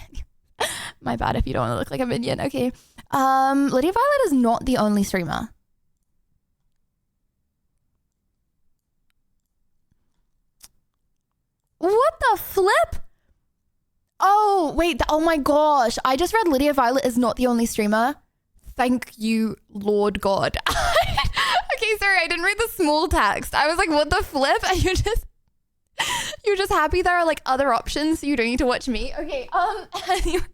My bad if you don't want to look like a minion. Okay. Lydia Violet is not the only streamer. What the flip? Oh, wait. Oh my gosh. I just read Lydia Violet is not the only streamer. Thank you, Lord God. Okay, sorry. I didn't read the small text. I was like, what the flip? And you're just happy there are like other options so you don't need to watch me. Okay. Anyway.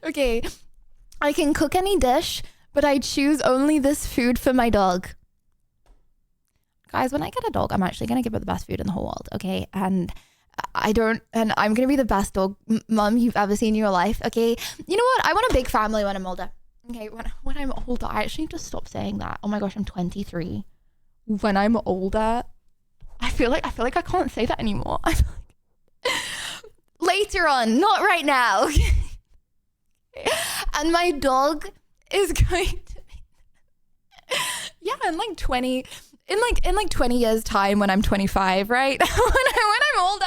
Okay. I can cook any dish, but I choose only this food for my dog. Guys, when I get a dog, I'm actually going to give her the best food in the whole world, okay? And I'm going to be the best dog mum you've ever seen in your life, okay? You know what? I want a big family when I'm older. Okay, when I'm older, I actually need to stop saying that. Oh my gosh, I'm 23. When I'm older, I feel like I can't say that anymore. I feel like later on, not right now. And my dog is going to be, yeah, in like 20 years time when I'm 25, right? when I'm older,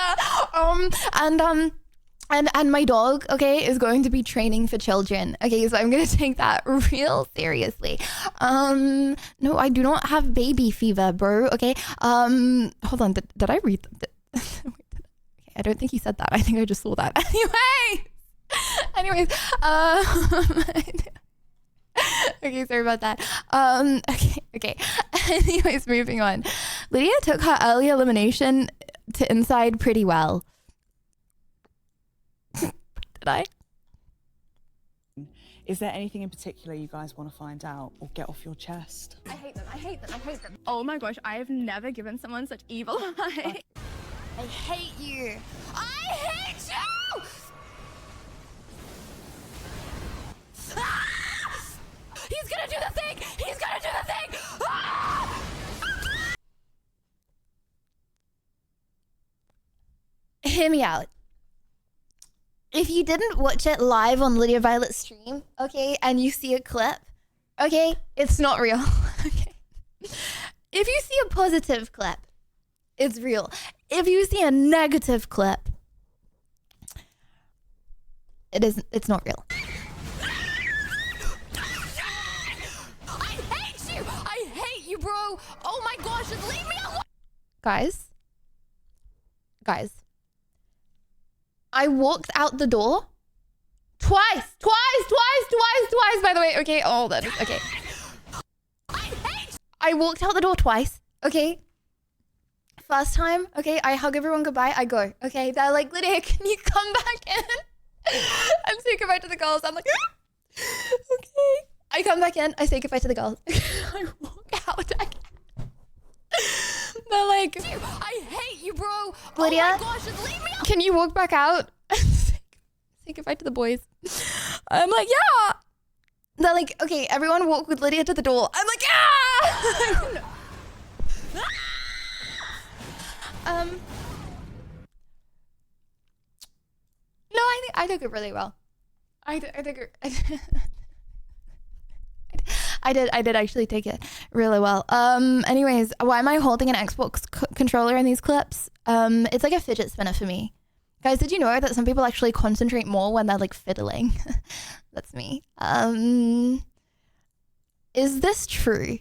and my dog, okay, is going to be training for children. Okay, so I'm gonna take that real seriously. No, I do not have baby fever, bro. Okay. Hold on, did I read okay, I don't think he said that. I think I just saw that. Anyways, okay, sorry about that. Okay. Anyways, moving on. Lydia took her early elimination to inside pretty well. Did I? Is there anything in particular you guys want to find out or get off your chest? I hate them. Oh my gosh, I have never given someone such evil eye. I hate you. I hate you! Ah! He's gonna do the thing! He's gonna do the thing! Ah! Hear me out. If you didn't watch it live on Lydia Violet's stream, okay, and you see a clip, okay, it's not real. Okay. If you see a positive clip, it's real. If you see a negative clip, it's not real. I hate you, bro. Oh my gosh, just leave me alone. Guys, I walked out the door twice, by the way. Okay, oh, that is, okay. I walked out the door twice, okay? First time, okay, I hug everyone goodbye, I go, okay? They're like, Lydia, can you come back in and say goodbye to the girls? I'm like, okay. I come back in, I say goodbye to the girls. I walk out again. They're like, I hate you, bro. Lydia, oh my gosh, just leave me alone. Can you walk back out and say goodbye to the boys? I'm like, yeah. They're like, okay, everyone walk with Lydia to the door. I'm like, yeah. No, I took it really well. I did actually take it really well. Anyways, why am I holding an Xbox controller in these clips? It's like a fidget spinner for me. Guys, did you know that some people actually concentrate more when they're like fiddling? That's me. Is this true?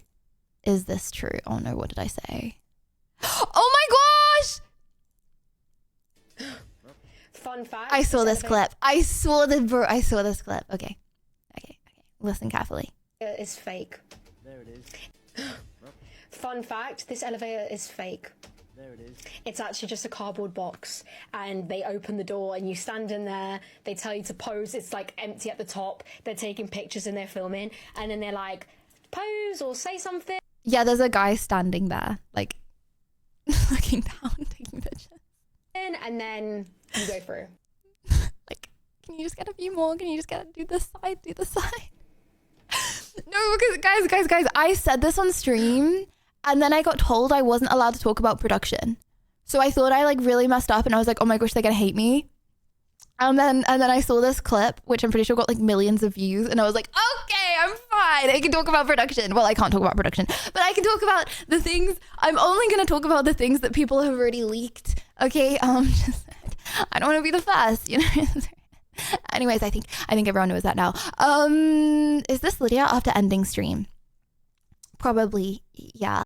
Oh no, what did I say? Oh my gosh! Fun fact. I saw this clip. I saw this clip. Okay. Listen carefully. It's fake. There it is. Fun fact, this elevator is fake. There it is. It's actually just a cardboard box, and they open the door and you stand in there. They tell you to pose. It's like empty at the top. They're taking pictures and they're filming, and then they're like, pose or say something. Yeah, there's a guy standing there, like looking down, taking pictures. And then you go through. Like, can you just get a few more? Can you just do this side, do the side? No, because guys, I said this on stream, and then I got told I wasn't allowed to talk about production. So I thought I like really messed up, and I was like, oh my gosh, they're gonna hate me. And then I saw this clip, which I'm pretty sure got like millions of views, and I was like, okay, I'm fine. I can talk about production. Well, I can't talk about production, but I can talk about the things. I'm only gonna talk about the things that people have already leaked. Okay, just, I don't want to be the first, you know. Anyways, I think everyone knows that now. Is this Lydia after ending stream? Probably, yeah.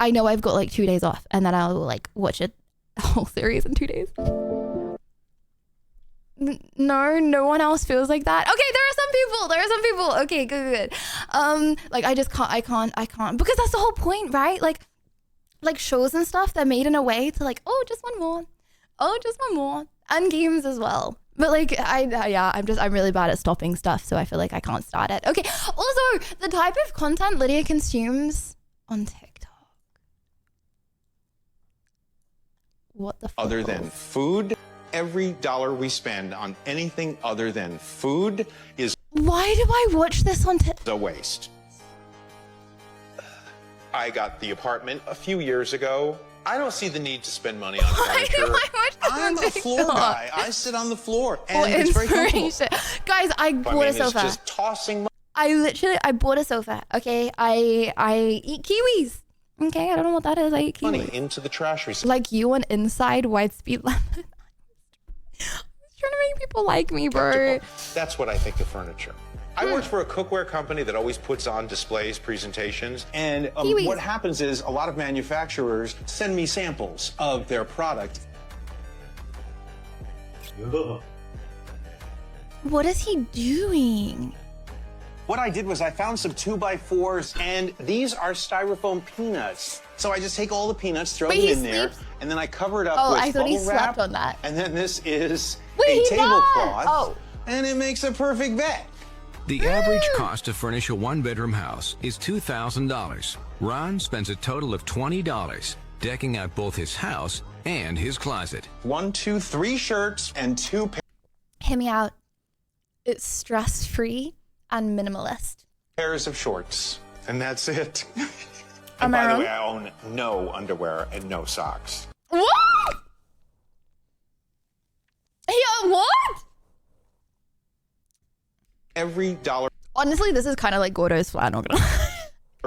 I know I've got like 2 days off, and then I'll like watch a whole series in 2 days. No one else feels like that. Okay, there are some people. Okay, good. Like I can't, because that's the whole point, right? Like shows and stuff, they're made in a way to like, oh, just one more, and games as well. But like, I'm really bad at stopping stuff, so I feel like I can't start it. Okay, also, the type of content Lydia consumes on TikTok. What the fuck? Other than food, every dollar we spend on anything other than food is... Why do I watch this on TikTok? ...a waste. I got the apartment a few years ago. I don't see the need to spend money on furniture. I'm a floor guy. I sit on the floor, and it's very comfortable. Guys, I bought a sofa. It's just tossing money. I bought a sofa. Okay, I eat kiwis. Okay, I don't know what that is. Like money into the trash recycling. like you on inside wide speed lemon. Trying to make people like me, bro. That's what I think of furniture. I worked for a cookware company that always puts on displays, presentations, and what happens is a lot of manufacturers send me samples of their product. What is he doing? What I did was I found some 2x4s, and these are styrofoam peanuts. So I just take all the peanuts, throw them in there, and then I cover it up with I thought he bubble wrap. slept on that. And then this is Wait, a he tablecloth, does? and it makes a perfect bed. The average cost to furnish a one-bedroom house is $2,000. Ron spends a total of $20 decking out both his house and his closet. 1, 2, 3 shirts and 2 Hear me out. It's stress-free and minimalist. pairs of shorts, and that's it. Am And I by the wrong? way, I own no underwear and no socks. What? Yeah, what? Every dollar Honestly, this is kind of like Gordo's flat, not gonna lie.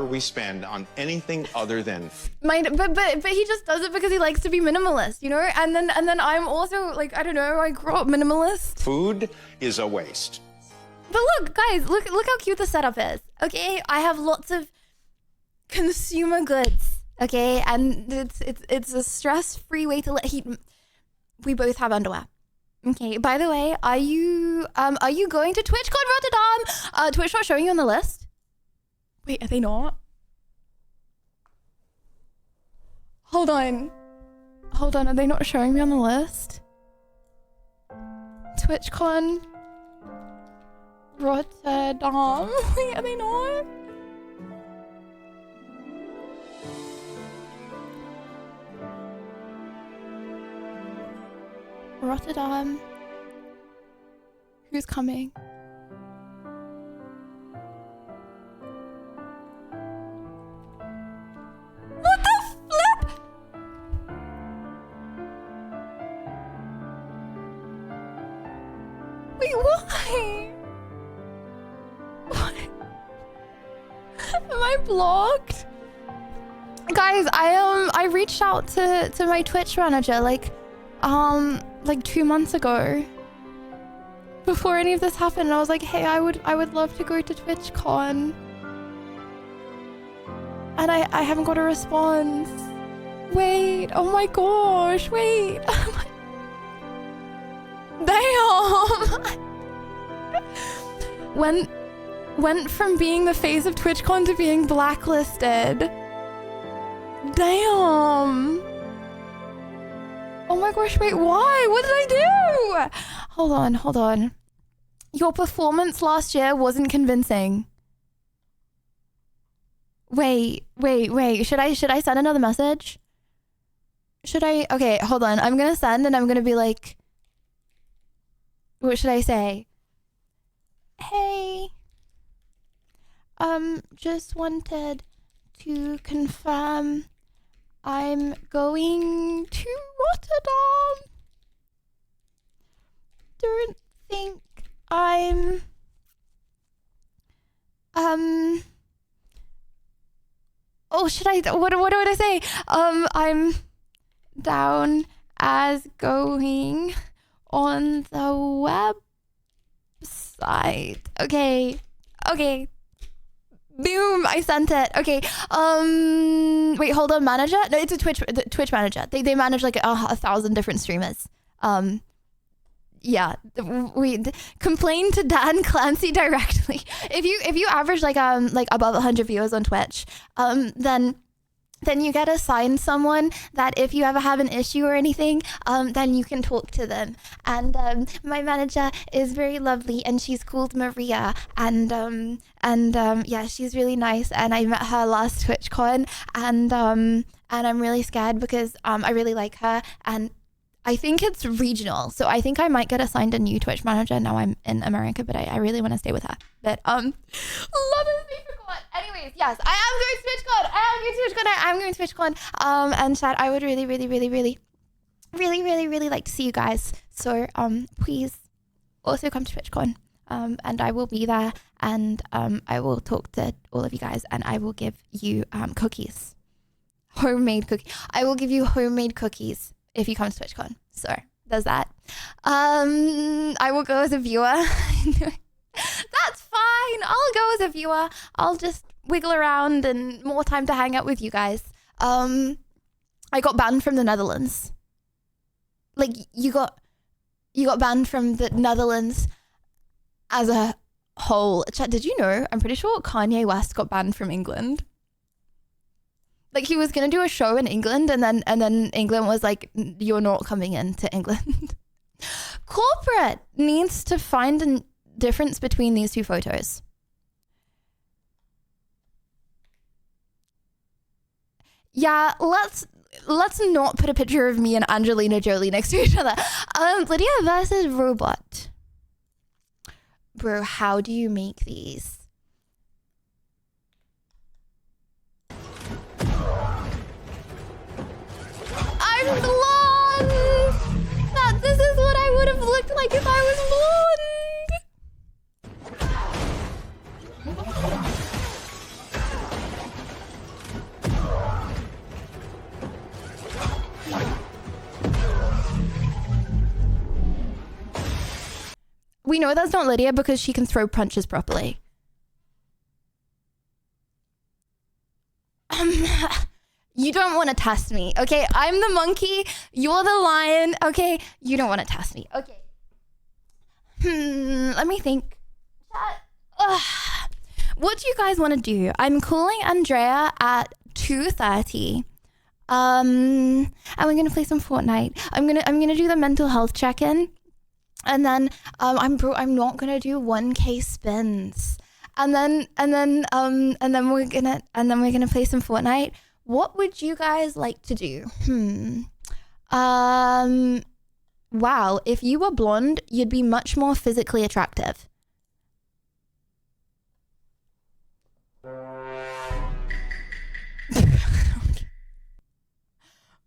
we spend on anything other than But he just does it because he likes to be minimalist, you know? And then I'm also like, I don't know, I grew up minimalist. food is a waste. But look, guys, look how cute the setup is. Okay, I have lots of consumer goods. Okay, and it's a stress-free way to we both have underwear. Okay. By the way, are you going to TwitchCon Rotterdam? Twitch not showing you on the list. Wait, are they not? Hold on. Are they not showing me on the list? TwitchCon Rotterdam. Wait, are they not? Rotterdam. Who's coming? What the flip? Wait, why? What? Am I blocked? Guys, I reached out to my Twitch manager like 2 months ago. Before any of this happened, I was like, hey, I would love to go to TwitchCon. And I haven't got a response. Wait, oh my gosh, wait. Damn. Went from being the face of TwitchCon to being blacklisted. Damn. Oh my gosh, wait, why? What did I do? Hold on. Your performance last year wasn't convincing. Wait. Should I send another message? Should I? Okay, hold on. I'm gonna send and I'm gonna be like, what should I say? Hey, just wanted to confirm I'm going to Rotterdam. Don't think I'm oh, should I what would I say? I'm down as going on the website. Okay. Boom, I sent it. Okay. Wait, hold on, manager? No, it's a Twitch manager. They manage like 1,000 different streamers. Yeah, we complain to Dan Clancy directly. If you average like above 100 viewers on Twitch, then you get assigned someone that if you ever have an issue or anything, then you can talk to them. And my manager is very lovely, and she's called Maria, and yeah, she's really nice. And I met her last TwitchCon, and I'm really scared because I really like her, and I think it's regional, so I think I might get assigned a new Twitch manager now I'm in America, but I really want to stay with her. But love is TwitchCon. Anyways, yes, I am going to TwitchCon. And chat, I would really like to see you guys. So please also come to TwitchCon. And I will be there, and I will talk to all of you guys, and I will give you cookies. Homemade cookie. I will give you homemade cookies if you come to TwitchCon. So there's that. I will go as a viewer. That's fine. I'll go as a viewer. I'll just wiggle around and more time to hang out with you guys. I got banned from the Netherlands. Like you got banned from the Netherlands as a whole. Chat, did you know? I'm pretty sure Kanye West got banned from England. Like he was gonna do a show in England, and then England was like, "You're not coming into England." Corporate needs to find a difference between these two photos. Yeah, let's not put a picture of me and Angelina Jolie next to each other. Lydia versus Robot. Bro, how do you make these? I'm blonde! This is what I would have looked like if I was blonde! We know that's not Lydia because she can throw punches properly. You don't want to test me, okay? I'm the monkey, you're the lion, okay? You don't want to test me, okay? Let me think. What do you guys want to do? I'm calling Andrea at 2:30. And we're gonna play some Fortnite. I'm gonna do the mental health check-in. And then I'm not gonna do 1K spins. And then we're gonna play some Fortnite. What would you guys like to do? Wow, if you were blonde, you'd be much more physically attractive.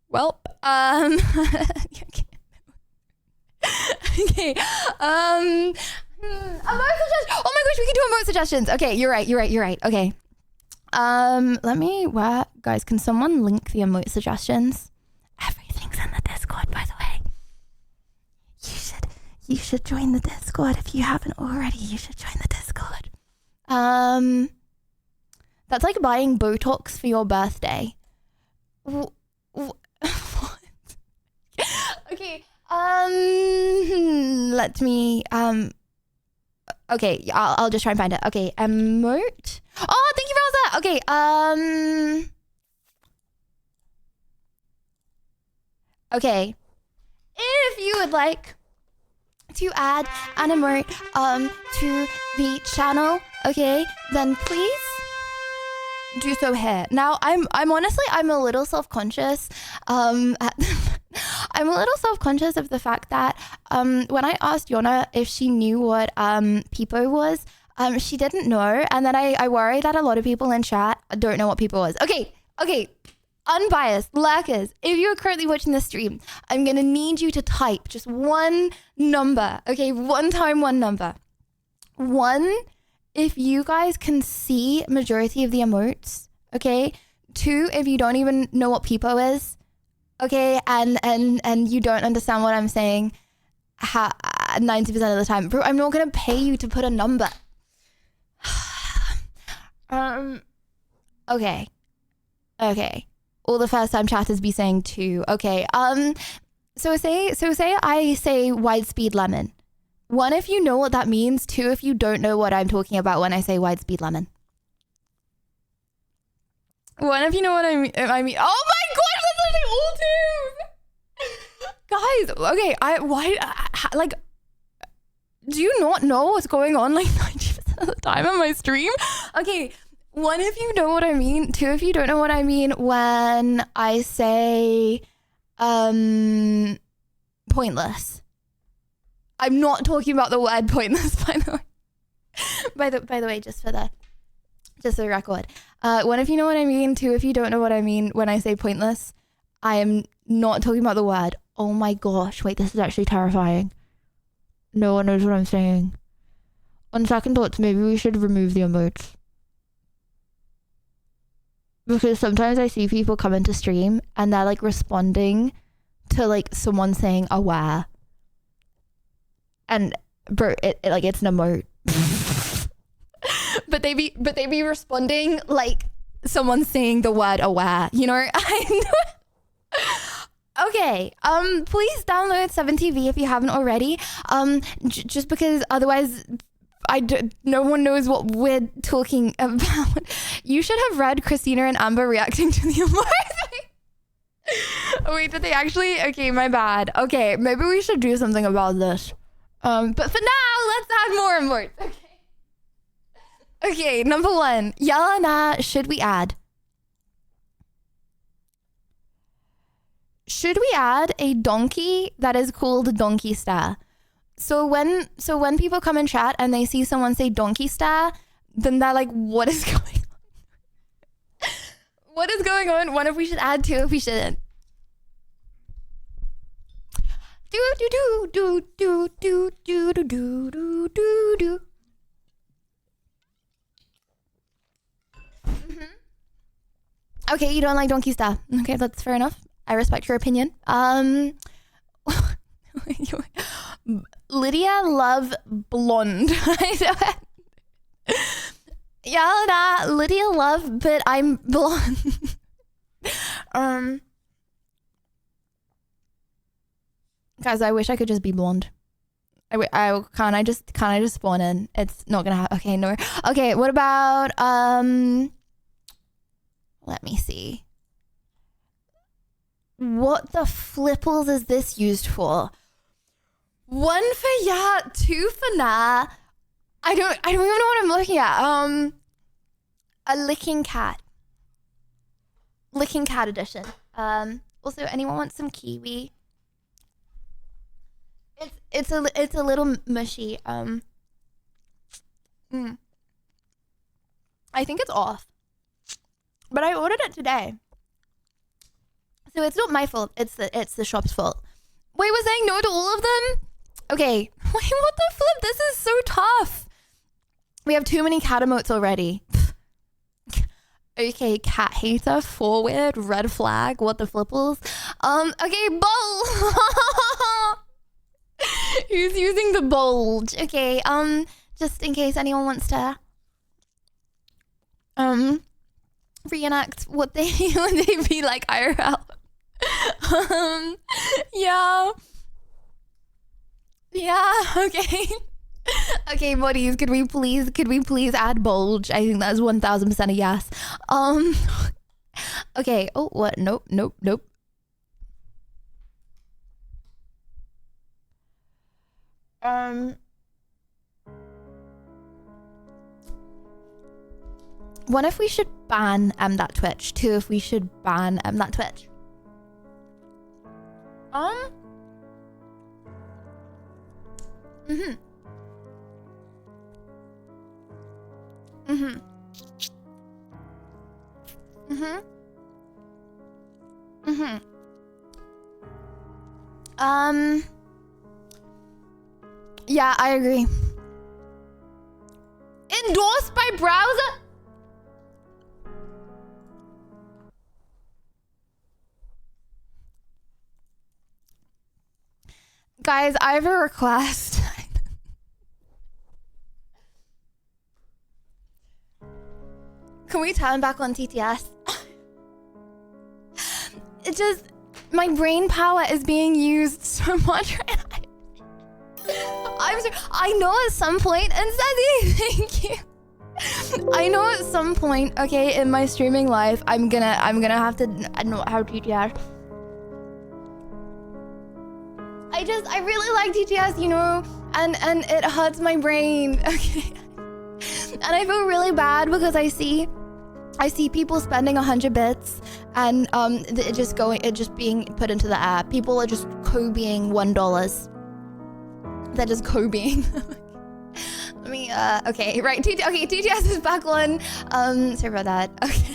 Well, okay. Emote suggestions. Oh my gosh, we can do emote suggestions. Okay, you're right. Okay. Let me, guys, can someone link the emote suggestions? Everything's in the Discord, by the way. You should join the Discord if you haven't already. You should join the Discord. That's like buying Botox for your birthday. What? Okay. Let me. Okay, I'll just try and find it. Okay, emote. Oh, thank you, Rosa. Okay. Okay. If you would like to add an emote to the channel, okay, then please do so here. Now, I'm honestly a little self-conscious. I'm a little self-conscious of the fact that when I asked Yona if she knew what Peepo was, she didn't know, and then I worry that a lot of people in chat don't know what Peepo was. Okay, unbiased lurkers, if you are currently watching this stream, I'm gonna need you to type just one number, okay, one number. One, if you guys can see majority of the emotes, okay. Two, if you don't even know what Peepo is, okay, and you don't understand what I'm saying 90% of the time. Bro, I'm not gonna pay you to put a number. Okay. All the first time chatters be saying 2. Okay. So say I say wide speed lemon. 1, if you know what that means. 2, if you don't know what I'm talking about when I say wide speed lemon. 1, if you know what I mean. Oh my gosh, that's actually all 2. Guys, okay, like, do you not know what's going on like 90% of the time on my stream? Okay, 1, if you know what I mean. 2, if you don't know what I mean when I say pointless. I'm not talking about the word pointless, by the way. By the way, just for the record. 1, if you know what I mean. 2, if you don't know what I mean when I say pointless. I am not talking about the word. Oh my gosh, wait, this is actually terrifying. No one knows what I'm saying. On second thoughts, maybe we should remove the emotes. because sometimes I see people come into stream and they're like responding to like someone saying aware, and bro, it's an emote. but they be responding like someone's saying the word aware, you know. Okay, please download 7TV if you haven't already. Just because otherwise no one knows what we're talking about. You should have read Christina and Amber reacting to the emote. Wait, did they actually? Okay, my bad. Okay, maybe we should do something about this. But for now, let's add more emotes. Okay, number 1. Yelena, should we add? Should we add a donkey that is called Donkey Star? So when people come in chat and they see someone say Donkey Star, then they're like, what is going on? What is going on? One if we should add, 2 if we shouldn't. Do. Okay, you don't like Donkey Star. Okay, that's fair enough. I respect your opinion. Lydia love blonde. Yeah, Lydia love, but I'm blonde. Guys, I wish I could just be blonde. Can't I just spawn in? It's not gonna happen. Okay, no. Okay, what about let me see. What the flipples is this used for? 1 for yeah, 2 for nah. I don't even know what I'm looking at. A licking cat. Licking cat edition. Also, anyone want some kiwi? It's a little mushy. I think it's off. But I ordered it today. So it's not my fault. It's the shop's fault. Wait, we're saying no to all of them? Okay. Wait, what the flip? This is so tough. We have too many cat emotes already. Okay, cat hater, forward, red flag, what the flipples? Okay, bowl. Who's using the bulge? Okay, just in case anyone wants to reenact what they be like IRL. Yeah, okay. Okay, buddies, could we please add bulge? I think that's 1000% a yes. Okay, oh, what? Nope. One if we should ban that Twitch. 2 if we should ban that Twitch. Yeah, I agree. Endorsed by browser? Guys, I have a request. Can we turn back on TTS? It just, my brain power is being used so much right now. I know at some point, and Sezzy, thank you. I know at some point, okay, in my streaming life, I'm gonna have to not have TTS. I really like TTS, you know, and it hurts my brain, okay. And I feel really bad because I see people spending 100 bits and it just being put into the app. People are just Kobeing $1. They're just Kobeing. Let me okay, right. TTS is back on. Sorry about that. Okay.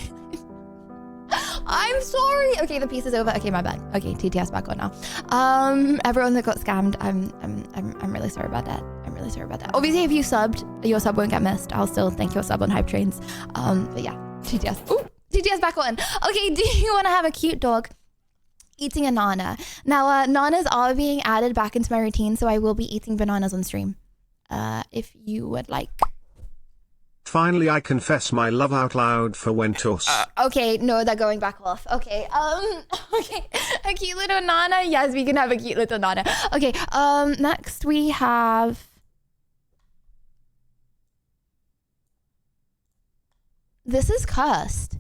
I'm sorry. Okay, the piece is over. Okay, my bad. Okay, TTS back on now. Everyone that got scammed, I'm really sorry about that. I'm really sorry about that. Obviously, if you subbed, your sub won't get missed. I'll still thank your sub on Hype Trains. But yeah, TTS. Ooh, TTS back on. Okay, do you want to have a cute dog eating a nana? Now, nanas are being added back into my routine, so I will be eating bananas on stream. If you would like. Finally, I confess my love out loud for Wentos. Okay, no, they're going back off. Okay, okay, a cute little nana. Yes, we can have a cute little nana. Okay, next we have. This is cursed.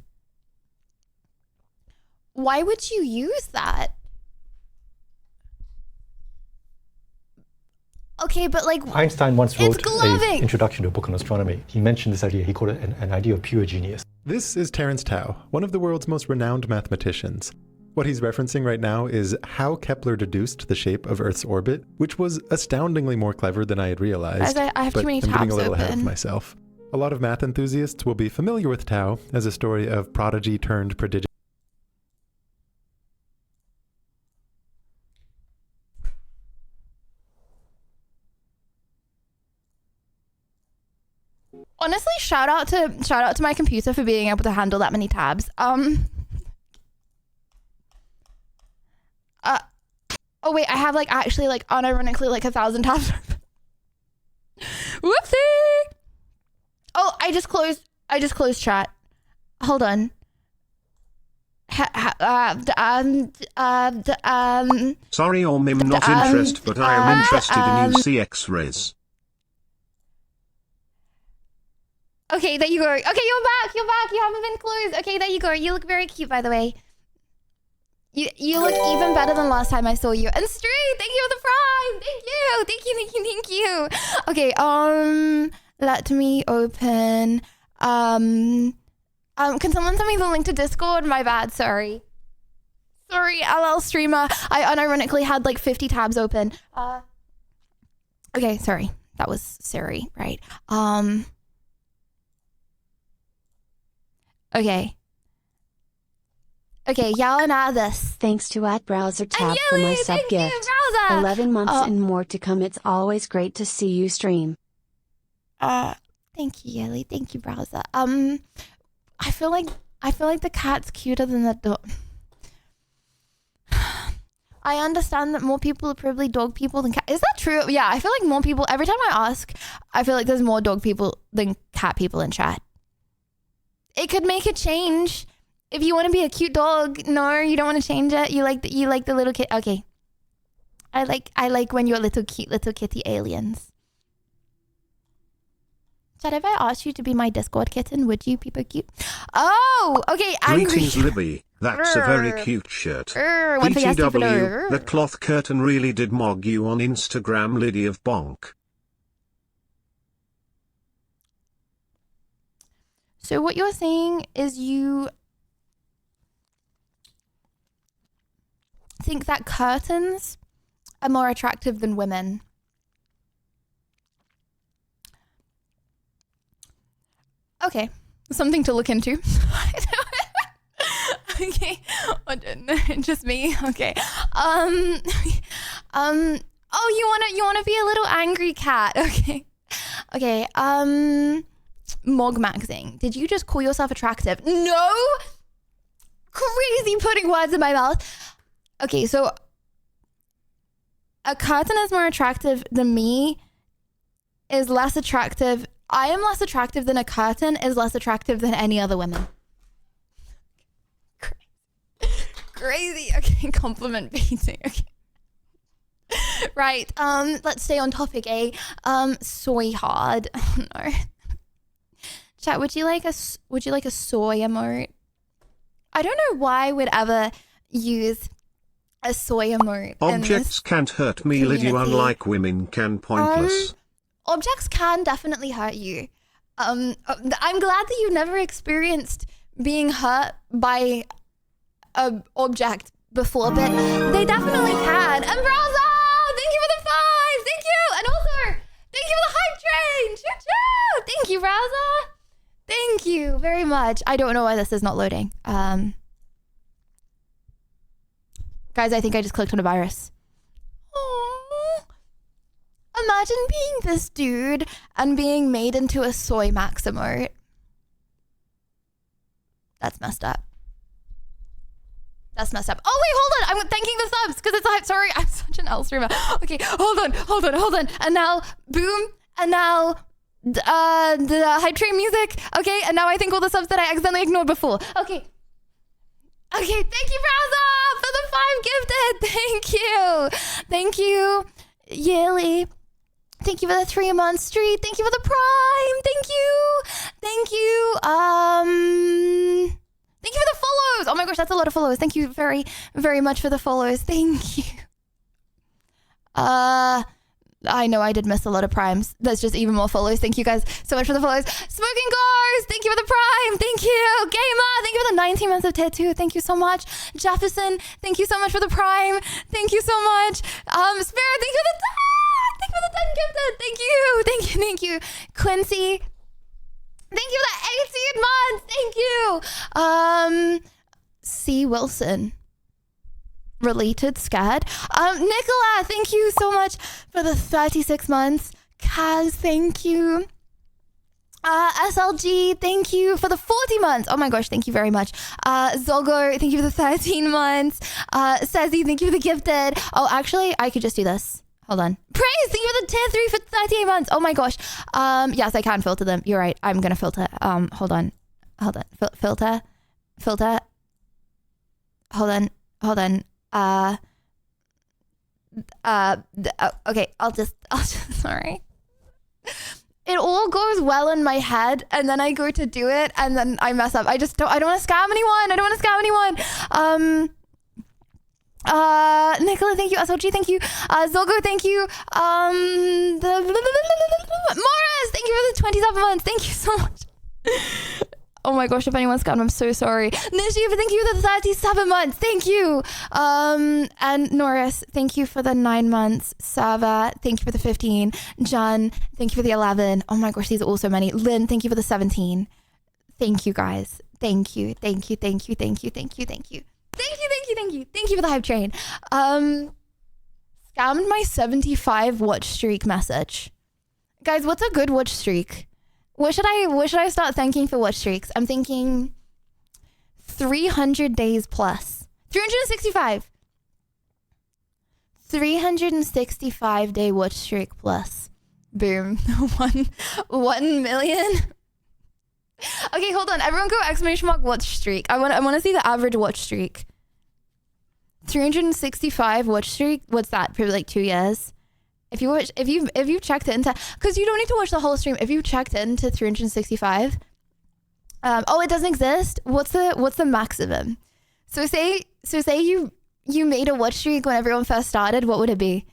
Why would you use that? Okay, but like Einstein once wrote it's glowing. an introduction to a book on astronomy. He mentioned this idea. He called it an idea of pure genius. This is Terence Tao, one of the world's most renowned mathematicians. What he's referencing right now is how Kepler deduced the shape of Earth's orbit, which was astoundingly more clever than I had realized. Guys, I have too many I'm getting tabs a little ahead of open. myself. A lot of math enthusiasts will be familiar with Tao as a story of prodigy turned prodigious. Honestly, shout out to my computer for being able to handle that many tabs. Oh wait, I have like actually like unironically like 1,000 tabs. Whoopsie! Oh, I just closed chat. Hold on. Sorry, I'm not interested, but I am interested in UCX Riz. Okay, there you go. Okay, you're back. You haven't been closed. Okay, there you go. You look very cute, by the way. You look even better than last time I saw you. And Street, thank you for the prime. Thank you. Okay, let me open. Can someone send me the link to Discord? My bad, sorry. Sorry, LL streamer. I unironically had like 50 tabs open. Okay, sorry. That was Siri, right? Okay. Okay, y'all know this. Thanks to @BrowserTab for my sub thank you, gift. Browser. 11 months and more to come. It's always great to see you stream. Thank you, Yeli. Thank you, Browser. I feel like the cat's cuter than the dog. I understand that more people are probably dog people than cat. Is that true? Yeah, I feel like more people. Every time I ask, I feel like there's more dog people than cat people in chat. It could make a change. If you want to be a cute dog, no, you don't want to change it. You like the little kid. Okay. I like when you're little cute little kitty aliens. Chad, if I asked you to be my Discord kitten, would you be cute? Oh, okay. Angry. Greetings, Libby. That's a very cute shirt. One thing I see PTW, the cloth curtain really did mog you on Instagram, Liddy of Bonk. So what you're saying is you think that curtains are more attractive than women. Okay, something to look into. Okay, just me. Okay. Oh, you wanna be a little angry cat? Okay. Okay. Mogmaxing. Did you just call yourself attractive? No. Crazy putting words in my mouth. Okay, so a curtain is more attractive than me. Is less attractive. I am less attractive than a curtain is less attractive than any other women. Crazy. Okay, compliment beating. Okay. Right. Let's stay on topic, eh? Soy hard. Oh no. Chat, would you like a soy emote? I don't know why we'd ever use a soy emote. Objects can't hurt me, Liddy, unlike women can. Pointless. Objects can definitely hurt you. I'm glad that you've never experienced being hurt by an object before, but they definitely can. And Browser, thank you for the 5. Thank you. And also, thank you for the hype train. Choo-choo. Thank you, Browser. Thank you very much. I don't know why this is not loading. Guys, I think I just clicked on a virus. Aww. Imagine being this dude and being made into a soy Max emote. That's messed up. That's messed up. Oh wait, hold on. I'm thanking the subs because it's like, sorry, I'm such an L streamer. Okay, hold on. And now boom, and now the hype train music. Okay, and now I think all the subs that I accidentally ignored before. Okay, thank you, Browser, for the 5 gifted. Thank you, Yearly. Thank you for the 3-month streak. Thank you for the prime. Thank you. Thank you for the follows. Oh my gosh, that's a lot of follows. Thank you very, very much for the follows. Thank you. I know I did miss a lot of primes. That's just even more follows. Thank you guys so much for the follows. Smoking Gars, thank you for the prime. Thank you. Gamer, thank you for the 19 months of tier 2. Thank you so much. Jefferson, thank you so much for the prime. Thank you so much. Spirit, thank you for the 10 gifted. Thank you. Quincy, thank you for the 18 months. Thank you. C. Wilson. Related, scared. Nicola, thank you so much for the 36 months. Kaz, thank you. SLG, thank you for the 40 months. Oh my gosh, thank you very much. Zolgo, thank you for the 13 months. Sezzy, thank you for the gifted. Oh, actually, I could just do this. Hold on. Praise, thank you for the tier 3 for 38 months. Oh my gosh. Yes, I can filter them. You're right. I'm gonna filter. Hold on. Filter. Hold on. Okay, I'll just sorry. It all goes well in my head and then I go to do it and then I mess up. I don't want to scam anyone. Nicola, thank you. SLG, thank you. Zolgo, thank you. Morris, thank you for the 27 months. Thank you so much. Oh my gosh, if anyone's scammed, I'm so sorry. Nishiva, thank you for the 37 months. Thank you. And Norris, thank you for the 9 months. Sava, thank you for the 15. John, thank you for the 11. Oh my gosh, these are all so many. Lynn, thank you for the 17. Thank you guys. Thank you. Thank you for the hype train. Scammed my 75 watch streak message. Guys, what's a good watch streak? What should I start thanking for watch streaks? I'm thinking 300 days plus. 365. 365 day watch streak plus. Boom. 1 million. Okay, hold on. Everyone go exclamation mark watch streak. I want to see the average watch streak. 365 watch streak. What's that? Probably like 2 years. If you checked it into, because you don't need to watch the whole stream. If you checked into 365, oh, it doesn't exist. What's the maximum? So say you made a watch streak when everyone first started. What would it be?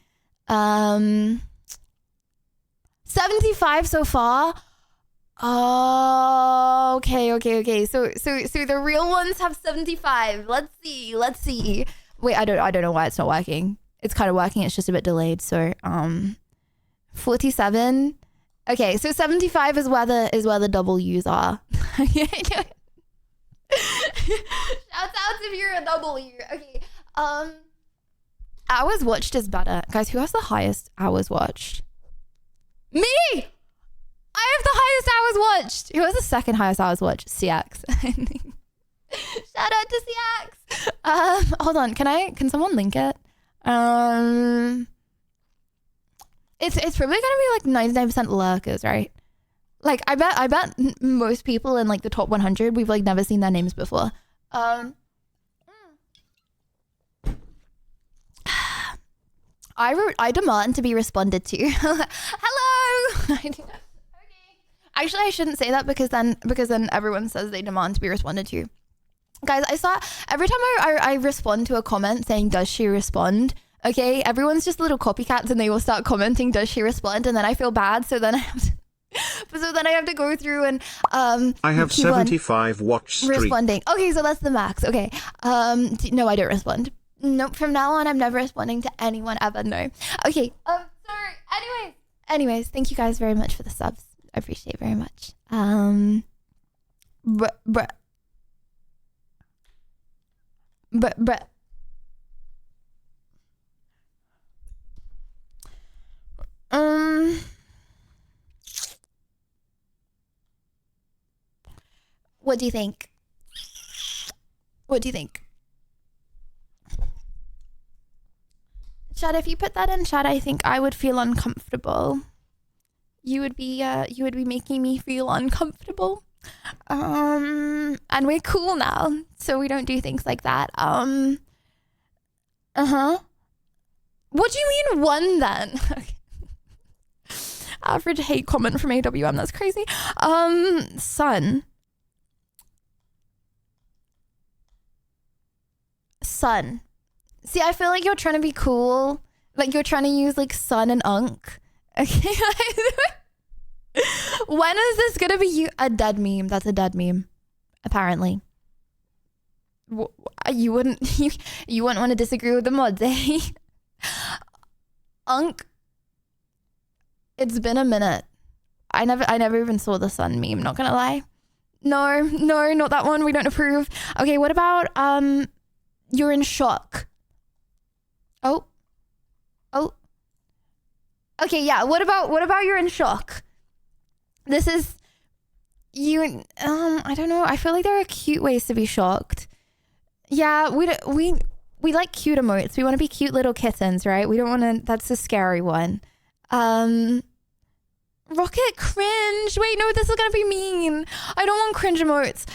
75 so far. Oh, okay. So the real ones have 75. Let's see. Wait, I don't know why it's not working. It's kind of working. It's just a bit delayed. So, 47. Okay, so 75 is where the W's are. Shouts out if you're a W. Okay. Hours watched is better, guys. Who has the highest hours watched? Me. I have the highest hours watched. Who has the second highest hours watched? CX. Shout out to CX. Hold on. Can someone link it? It's probably gonna be like 99% lurkers, right? Like I bet most people in like the top 100 we've like never seen their names before. I demand to be responded to. Hello. Okay. Actually, I shouldn't say that because then everyone says they demand to be responded to. Guys, I saw every time I respond to a comment saying, does she respond? Okay, everyone's just little copycats and they will start commenting, does she respond? And then I feel bad. So then I have to go through and I have 75 watch streak. Responding. Okay, so that's the max. Okay. No, I don't respond. Nope, from now on I'm never responding to anyone ever. No. Okay. Sorry. Anyways, thank you guys very much for the subs. I appreciate it very much. What do you think? What do you think? Chad, if you put that in chat, I think I would feel uncomfortable. You would be making me feel uncomfortable. And we're cool now, so we don't do things like that. What do you mean one then? Okay. Average hate comment from AWM, that's crazy. Sun. See, I feel like you're trying to be cool. Like you're trying to use like sun and unk. Okay. When is this gonna be a dead meme? That's a dead meme, apparently. You wouldn't want to disagree with the mods, eh? Unk. It's been a minute. I never even saw the sun meme, not gonna lie. No, not that one. We don't approve. Okay, what about you're in shock? Oh. Okay, yeah. What about you're in shock? This is you. I don't know. I feel like there are cute ways to be shocked. Yeah, we like cute emotes. We want to be cute little kittens, right? We don't want to. That's a scary one. Rocket cringe. Wait, no, this is gonna be mean. I don't want cringe emotes.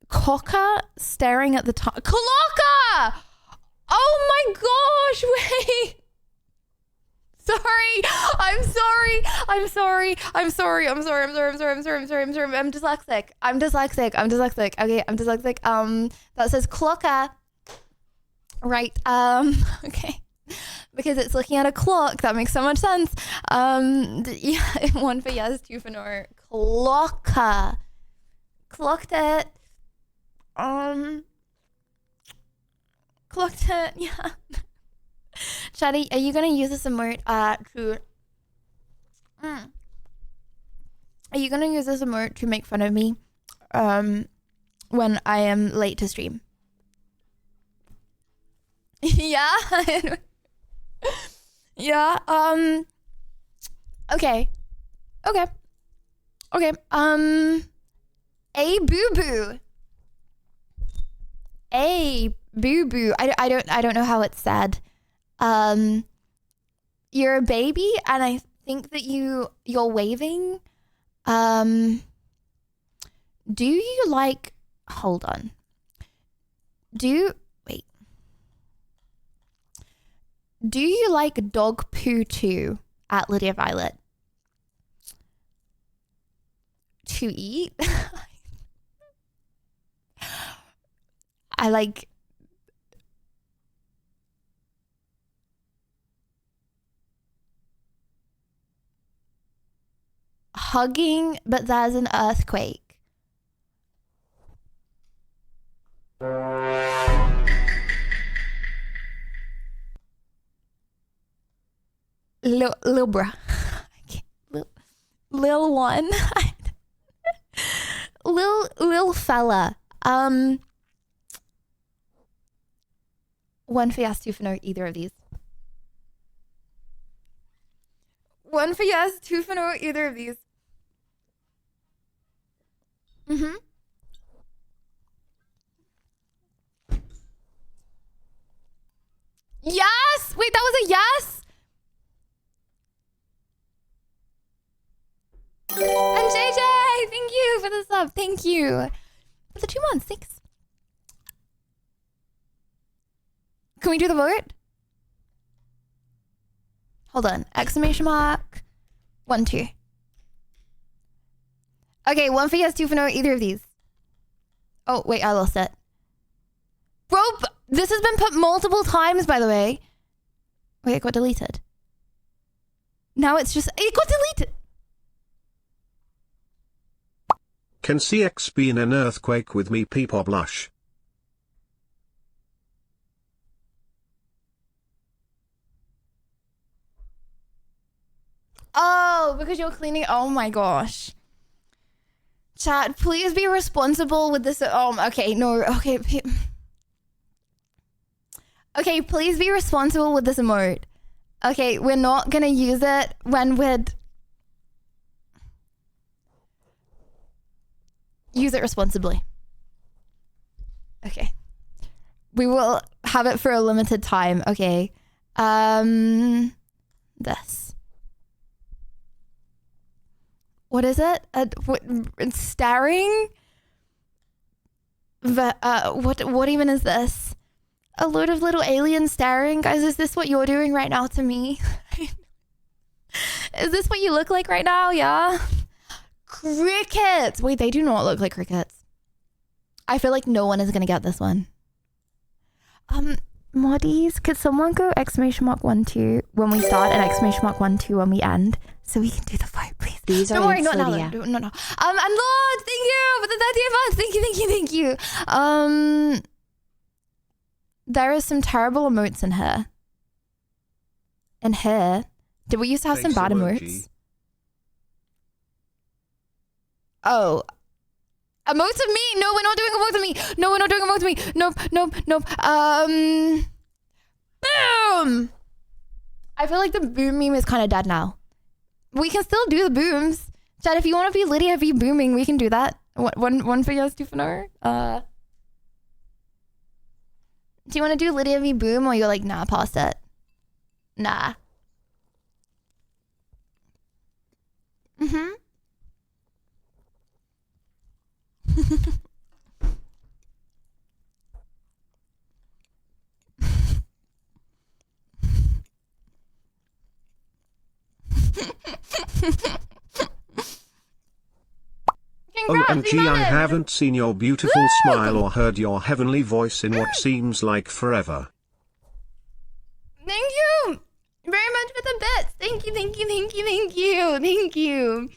Coca staring at the top. Clocker! Oh my gosh! Wait. Sorry. I'm sorry. I'm dyslexic. Okay, I'm dyslexic. That says clocker. Right. Okay. Because it's looking at a clock. That makes so much sense. Yeah, 1 for yes, 2 for no. Clocker. Clocked it. Clocked it. Yeah. Shadi, are you gonna use this emote to? Are you gonna use this emote to make fun of me, when I am late to stream? Yeah. Yeah. Okay. A boo boo. A boo boo. I don't know how it's said. You're a baby, and I think that you're waving. Do you like? Hold on. Wait. Do you like dog poo too? At Lydia Violet. To eat? I like. Hugging, but there's an earthquake. Lil bruh. Lil one. Lil fella. 1 for yes, 2 for no, either of these. 1 for yes, 2 for no, either of these. Yes! Wait, that was a yes? And JJ, thank you for the sub. Thank you for the 2 months. Thanks. Can we do the vote? Hold on. Exclamation mark. 1, 2. Okay, 1 for yes, 2 for no, either of these. Oh, wait, I lost it. Bro, this has been put multiple times, by the way. Wait, it got deleted. Now it's just... It got deleted! Can CX be in an earthquake with me, people blush? Oh, because you're cleaning... Oh my gosh. Chat, please be responsible with this... okay, no, okay. Okay, please be responsible with this emote. Okay, we're not gonna use it when we're... Use it responsibly. Okay. We will have it for a limited time. Okay. This. What is it? Staring? What even is this? A load of little aliens staring? Guys, is this what you're doing right now to me? Is this what you look like right now? Yeah. Crickets. Wait, they do not look like crickets. I feel like no one is gonna get this one. Moddies, could someone go !1 2 when we start and !1 2 when we end, so we can do the vote, please. These are Don't worry, not now. Lydia. No. And Lord, thank you for the 30 months. Thank you. There is some terrible emotes in here. In here. Did we used to have some bad emotes? Oh. Emotes of me! No, we're not doing emotes of me! No, we're not doing emotes of me! Nope. Boom! I feel like the boom meme is kind of dead now. We can still do the booms. Chad, if you want to be Litty heavy booming, we can do that. One for yes, two for no. Do you want to do Litty heavy boom, or you're like, nah, past it? Nah. OMG, I haven't seen your beautiful smile or heard your heavenly voice in what seems like forever. Thank you very much for the bits. Thank you.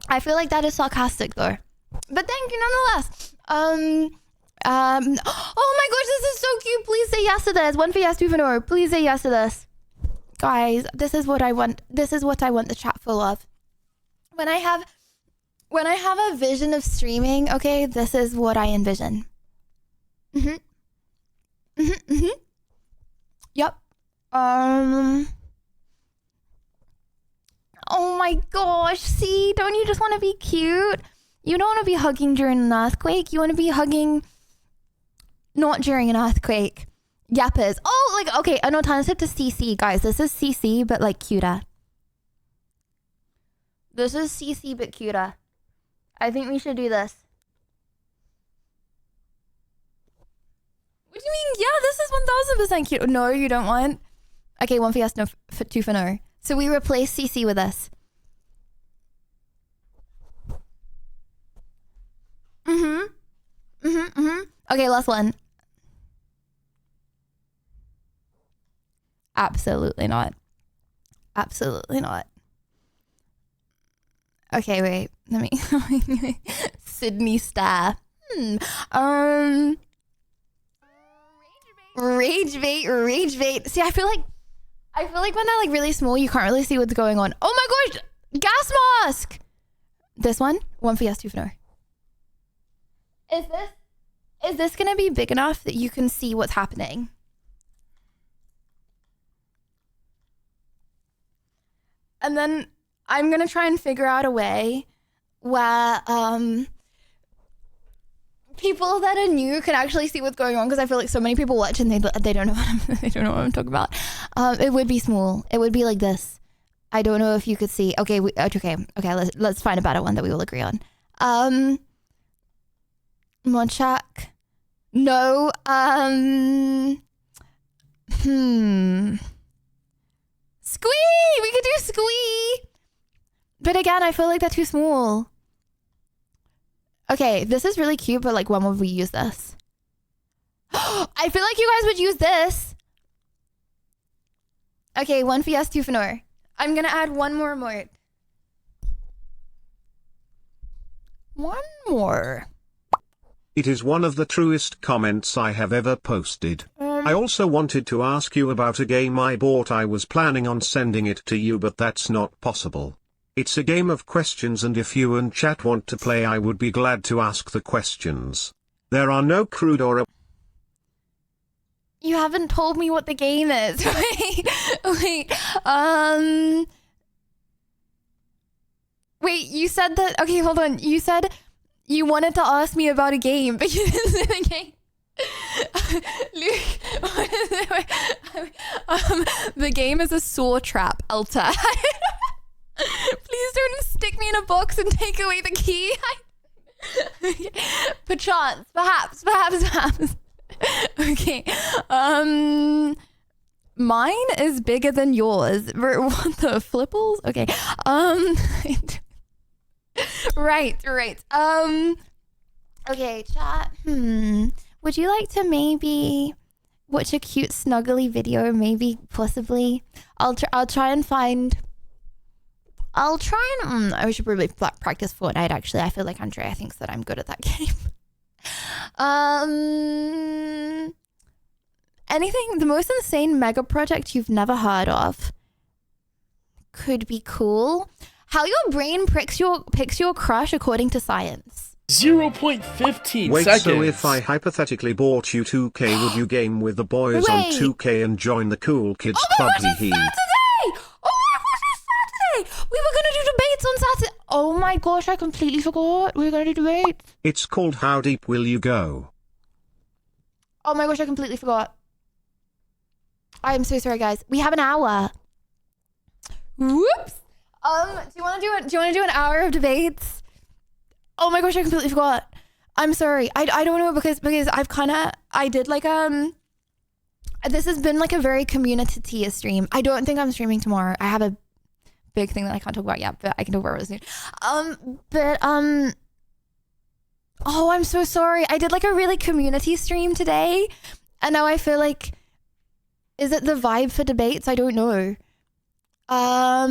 I feel like that is sarcastic though, but thank you nonetheless. Oh my gosh, this is so cute. Please say yes to this. 1 for yes, 2 for no. Please say yes to this. Guys, this is what I want. This is what I want the chat full of. When I have a vision of streaming, okay, this is what I envision. Yep. Oh my gosh, see, don't you just want to be cute? You don't want to be hugging during an earthquake. You want to be hugging not during an earthquake. Yappers. Oh, like, okay, an alternative to CC, guys. This is CC, but like cuter. This is CC, but cuter. I think we should do this. What do you mean? Yeah, this is 1000% cute. No, you don't want. Okay, 1 for yes, no, 2 for no. So we replace CC with this. Okay, last one. Absolutely not. Absolutely not. Okay, wait. Let me. Sydney Star. Rage bait. See, I feel like when they're like really small, you can't really see what's going on. Oh my gosh, gas mask. This one, 1 for yes, 2 for no. Is this gonna be big enough that you can see what's happening? And then I'm gonna try and figure out a way where people that are new can actually see what's going on, because I feel like so many people watch and they don't know what I'm talking about. It would be small. It would be like this. I don't know if you could see. Okay, okay. Let's find a better one that we will agree on. Modchak. No. Squee. We could do squee. But again, I feel like they're too small. Okay, this is really cute, but like, when would we use this? I feel like you guys would use this. Okay, 1 for yes, 2 for no. I'm gonna add one more emote. One more. It is one of the truest comments I have ever posted. I also wanted to ask you about a game I bought. I was planning on sending it to you, but that's not possible. It's a game of questions, and if you and chat want to play, I would be glad to ask the questions. There are no crude or... You haven't told me what the game is. Wait. Wait, you said that... Okay, hold on. You said You wanted to ask me about a game, but you didn't say the game. Luke, what is it? The game is a saw trap, Alta. Please don't stick me in a box and take away the key. Perchance, perhaps. Okay. Mine is bigger than yours. What the flipples? Okay. Right. Okay, chat. Would you like to maybe watch a cute snuggly video? Maybe, possibly. I should probably practice Fortnite, actually. I feel like Andrea thinks that I'm good at that game. Anything, the most insane mega project you've never heard of could be cool. How your brain picks your crush according to science. 0.15 Wait, seconds. so if I hypothetically bought you 2K, would you game with the boys on 2K and join the cool kids club? Hee. Oh my gosh, it's Saturday! We were gonna do debates on Saturday. Oh my gosh, I completely forgot. We were gonna do debates. It's called How Deep Will You Go? Oh my gosh, I completely forgot. I am so sorry, guys. We have an hour. Whoops. Do you want to do an hour of debates? Oh my gosh, I completely forgot. I'm sorry. I don't know because I did like this has been like a very community stream. I don't think I'm streaming tomorrow. I have a big thing that I can't talk about yet, but I can talk about it soon. Oh, I'm so sorry. I did like a really community stream today, and now I feel like, is it the vibe for debates? I don't know. I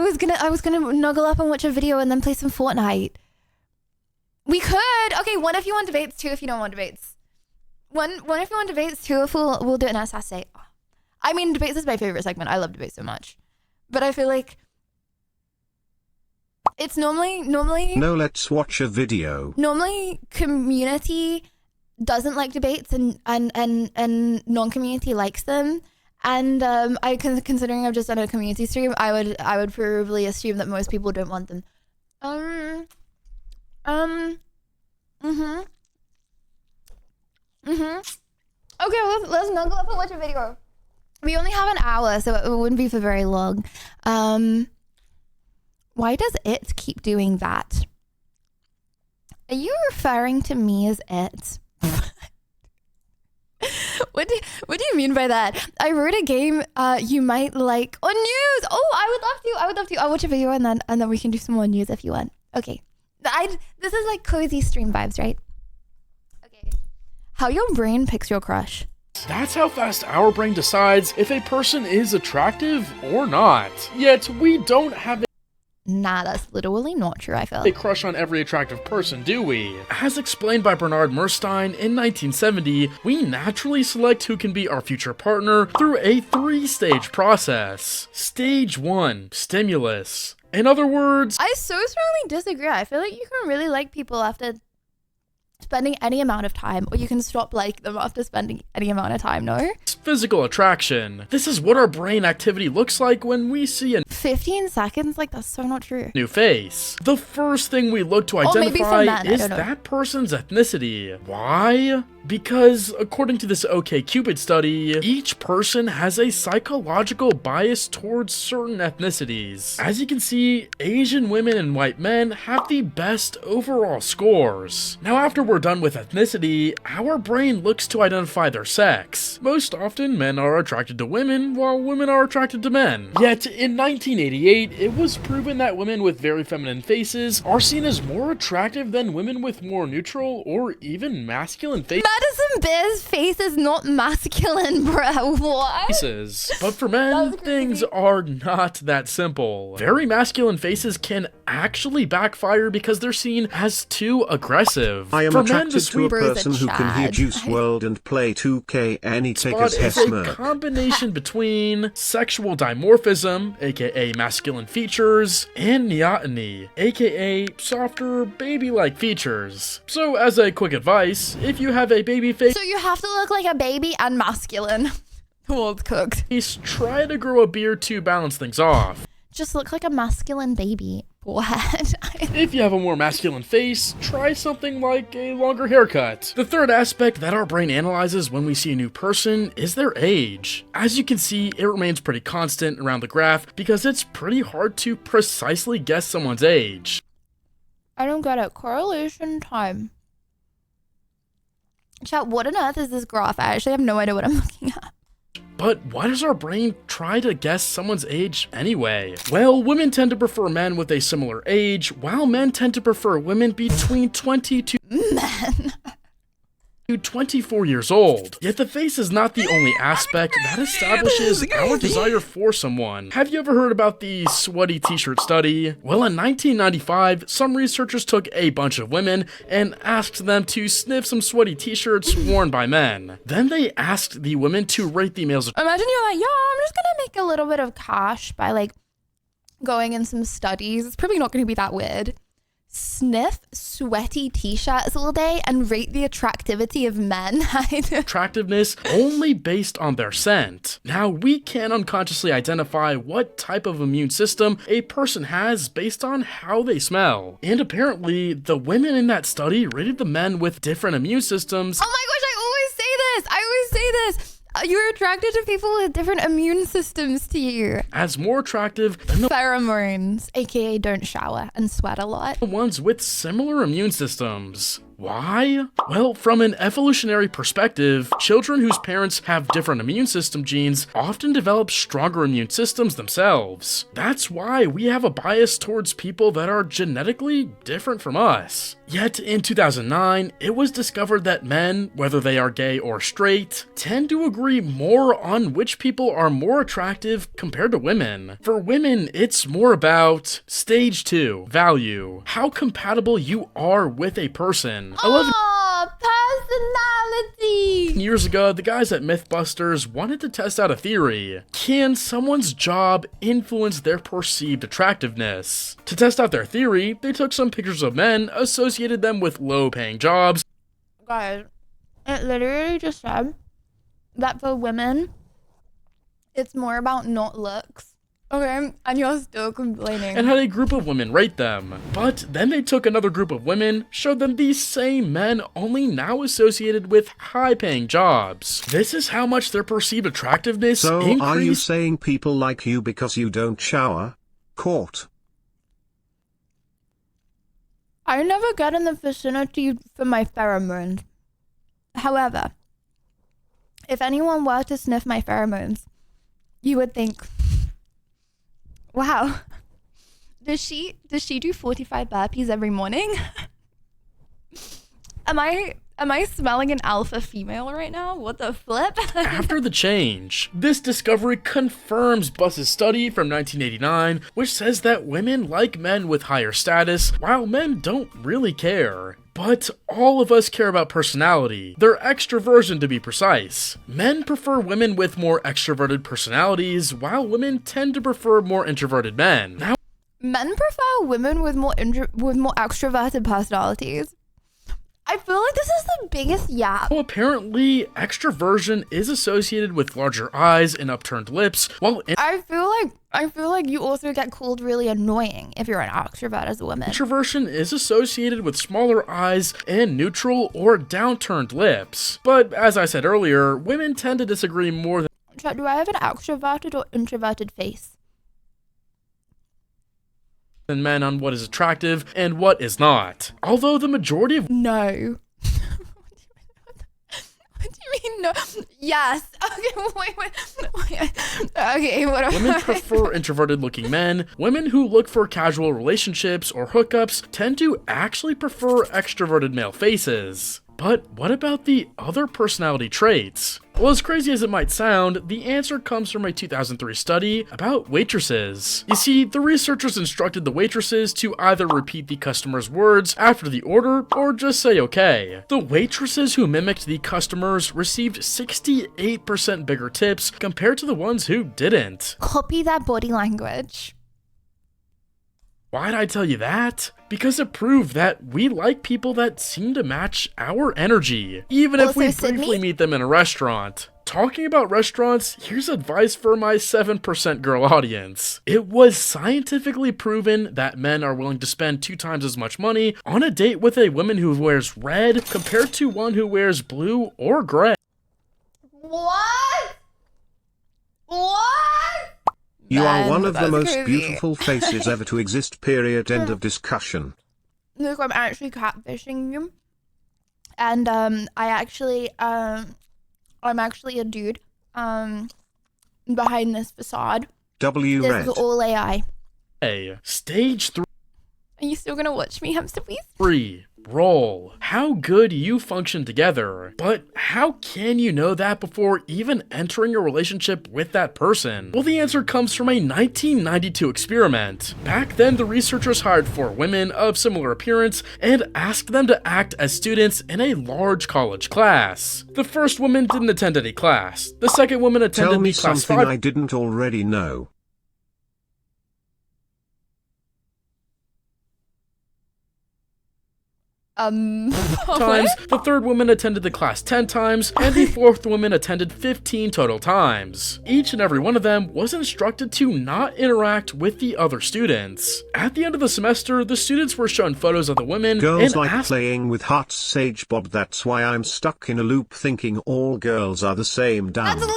was gonna snuggle up and watch a video and then play some Fortnite. We could. Okay, one if you want debates, two if you don't want debates. One if you want debates, two if we'll do it next Saturday. I mean, debates is my favorite segment. I love debates so much, but I feel like it's normally. No, let's watch a video. Normally, community doesn't like debates, and non-community likes them. And considering I've just done a community stream, I would probably assume that most people don't want them. Okay, let's snuggle up and watch a video. We only have an hour, so it wouldn't be for very long. Why does it keep doing that? Are you referring to me as it? What do you mean by that? I wrote a game you might like on news. Oh, I would love to. I'll watch a video and then we can do some more news if you want. Okay. This is like cozy stream vibes, right? Okay. How your brain picks your crush. That's how fast our brain decides if a person is attractive or not. Yet we don't have Nah, that's literally not true, I feel. a crush on every attractive person, do we? As explained by Bernard Murstein in 1970, we naturally select who can be our future partner through a 3-stage process. Stage 1, stimulus. In other words, I so strongly disagree. I feel like you can really like people after spending any amount of time, or you can stop like them after spending any amount of time, no? physical attraction. This is what our brain activity looks like when we see a 15 seconds? Like, that's so not true. new face. The first thing we look to identify is that person's ethnicity. Why? Because, according to this OkCupid study, each person has a psychological bias towards certain ethnicities. As you can see, Asian women and white men have the best overall scores. Now, after we're done with ethnicity, our brain looks to identify their sex. Most often, men are attracted to women, while women are attracted to men. Yet, in 1988, it was proven that women with very feminine faces are seen as more attractive than women with more neutral or even masculine faces. Madison Beer's face is not masculine, bruh. What? But for men, things are not that simple. Very masculine faces can actually backfire because they're seen as too aggressive. I am for men, attracted the to a sweet person who can hear Juice WRLD and play 2K any spot tickers is a Hesmer. combination between sexual dimorphism, aka masculine features, and neoteny, aka softer, baby-like features. So as a quick advice, if you have a baby face, So you have to look like a baby and masculine. World cooked. try to grow a beard to balance things off. Just look like a masculine baby. Go ahead. If you have a more masculine face, try something like a longer haircut. The third aspect that our brain analyzes when we see a new person is their age. As you can see, it remains pretty constant around the graph because it's pretty hard to precisely guess someone's age. I don't get it. Correlation time. Chat, what on earth is this graph? I actually have no idea what I'm looking at. But why does our brain try to guess someone's age anyway? Well, women tend to prefer men with a similar age, while men tend to prefer women between 20 to 24 years old. Yet the face is not the only aspect that establishes our desire for someone. Have you ever heard about the sweaty t-shirt study? Well, in 1995, some researchers took a bunch of women and asked them to sniff some sweaty t-shirts worn by men. Then they asked the women to rate the males. Imagine you're like, yeah, I'm just gonna make a little bit of cash by like going in some studies. It's probably not gonna be that weird. Sniff sweaty t-shirts all day and rate the attractivity of men. Attractiveness only based on their scent. Now, we can unconsciously identify what type of immune system a person has based on how they smell. And apparently, the women in that study rated the men with different immune systems. Oh my gosh, I always say this. You're attracted to people with different immune systems to you. As more attractive than the pheromones, aka don't shower and sweat a lot. Ones with similar immune systems. Why? Well, from an evolutionary perspective, children whose parents have different immune system genes often develop stronger immune systems themselves. That's why we have a bias towards people that are genetically different from us. Yet in 2009, it was discovered that men, whether they are gay or straight, tend to agree more on which people are more attractive compared to women. For women, it's more about stage 2, value, how compatible you are with a person. 11 personality! Years ago, the guys at Mythbusters wanted to test out a theory. Can someone's job influence their perceived attractiveness? To test out their theory, they took some pictures of men, associated them with low-paying jobs. Guys, it literally just said that for women, it's more about not looks. Okay, and you're still complaining. And had a group of women rate them. But then they took another group of women, showed them these same men only now associated with high-paying jobs. This is how much their perceived attractiveness increased. So are you saying people like you because you don't shower? Caught. I never get in the vicinity for my pheromones. However, if anyone were to sniff my pheromones, you would think, wow, does she do 45 burpees every morning? Am I smelling an alpha female right now? What the flip? After the change, this discovery confirms Buss's study from 1989, which says that women like men with higher status, while men don't really care. But all of us care about personality, their extroversion to be precise. Men prefer women with more extroverted personalities, while women tend to prefer more introverted men. Now, men prefer women with more extroverted personalities. I feel like this is the biggest yap. Well, apparently, extroversion is associated with larger eyes and upturned lips, while I feel like you also get called really annoying if you're an extrovert as a woman. Introversion is associated with smaller eyes and neutral or downturned lips. But as I said earlier, women tend to disagree more than... Chat, do I have an extroverted or introverted face? ...than men on what is attractive and what is not. Although the majority of... No. What do you mean no? Yes. Okay, wait. Okay, what Women prefer introverted looking men. Women who look for casual relationships or hookups tend to actually prefer extroverted male faces. But what about the other personality traits? Well, as crazy as it might sound, the answer comes from a 2003 study about waitresses. You see, the researchers instructed the waitresses to either repeat the customer's words after the order or just say okay. The waitresses who mimicked the customers received 68% bigger tips compared to the ones who didn't. Copy that body language. Why'd I tell you that? Because it proved that we like people that seem to match our energy, even if we briefly meet them in a restaurant. Talking about restaurants, here's advice for my 7% girl audience. It was scientifically proven that men are willing to spend 2 times as much money on a date with a woman who wears red compared to one who wears blue or gray. What? What? You are Man, one of the that's most crazy. beautiful faces ever to exist, period, end of discussion. Look, I'm actually catfishing you. And I'm actually a dude behind this facade. W This red. is all AI. Hey, stage 3. Are you still gonna watch me, hamster please? 3. Roll. How good you function together. But how can you know that before even entering a relationship with that person? Well, the answer comes from a 1992 experiment. Back then, the researchers hired 4 women of similar appearance and asked them to act as students in a large college class. The first woman didn't attend any class. The second woman attended Tell me the class something 5 I didn't already know. times, the third woman attended the class 10 times, and the fourth woman attended 15 total times. Each and every one of them was instructed to not interact with the other students. At the end of the semester, the students were shown photos of the women Girls and like asked playing with hearts, Sage Bob. That's why I'm stuck in a loop thinking all girls are the same. Damn. That's literally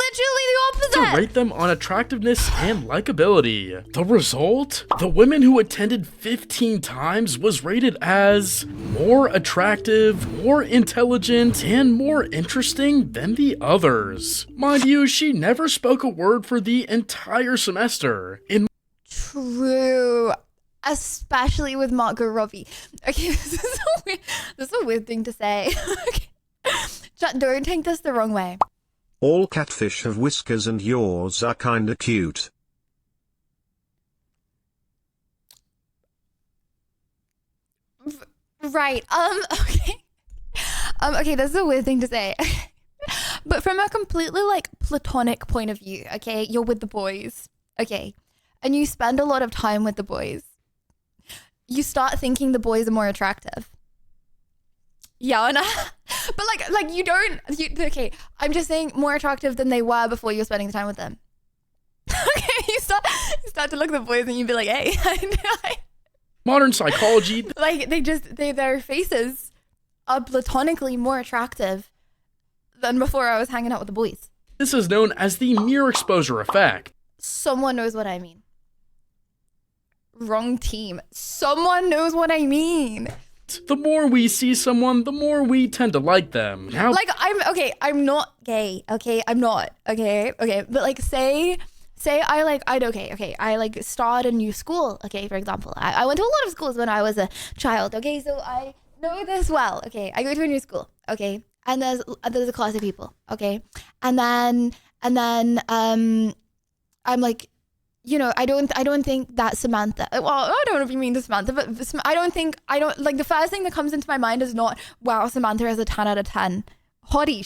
the to opposite. rate them on attractiveness and likability. The result? The women who attended 15 times was rated as more attractive, more intelligent, and more interesting than the others. Mind you, she never spoke a word for the entire semester. In True. Especially with Margot Robbie. Okay, this is a weird thing to say. Okay. Don't take this the wrong way. All catfish have whiskers and yours are kinda cute. Right. Okay. Okay, this is a weird thing to say. But from a completely like platonic point of view, okay, you're with the boys, okay, and you spend a lot of time with the boys. You start thinking the boys are more attractive. Yeah, and but like you don't. Okay, I'm just saying more attractive than they were before you were spending the time with them. Okay, you start to look at the boys and you be like, hey, modern psychology, like their faces are platonically more attractive than before I was hanging out with the boys. this is known as the mere exposure effect. Someone knows what I mean. Wrong team. Someone knows what I mean. The more we see someone, the more we tend to like them. Now, Like I'm not gay, okay? I'm not, okay? Okay, but like say I like start a new school, okay, for example. I went to a lot of schools when I was a child, okay? So I know this well, okay? I go to a new school, okay? And there's a class of people, okay? And then I'm like, you know, I don't think that Samantha, well, I don't know if you mean the Samantha, but I don't, like, the first thing that comes into my mind is not, wow, Samantha is a 10 out of 10. Hottie.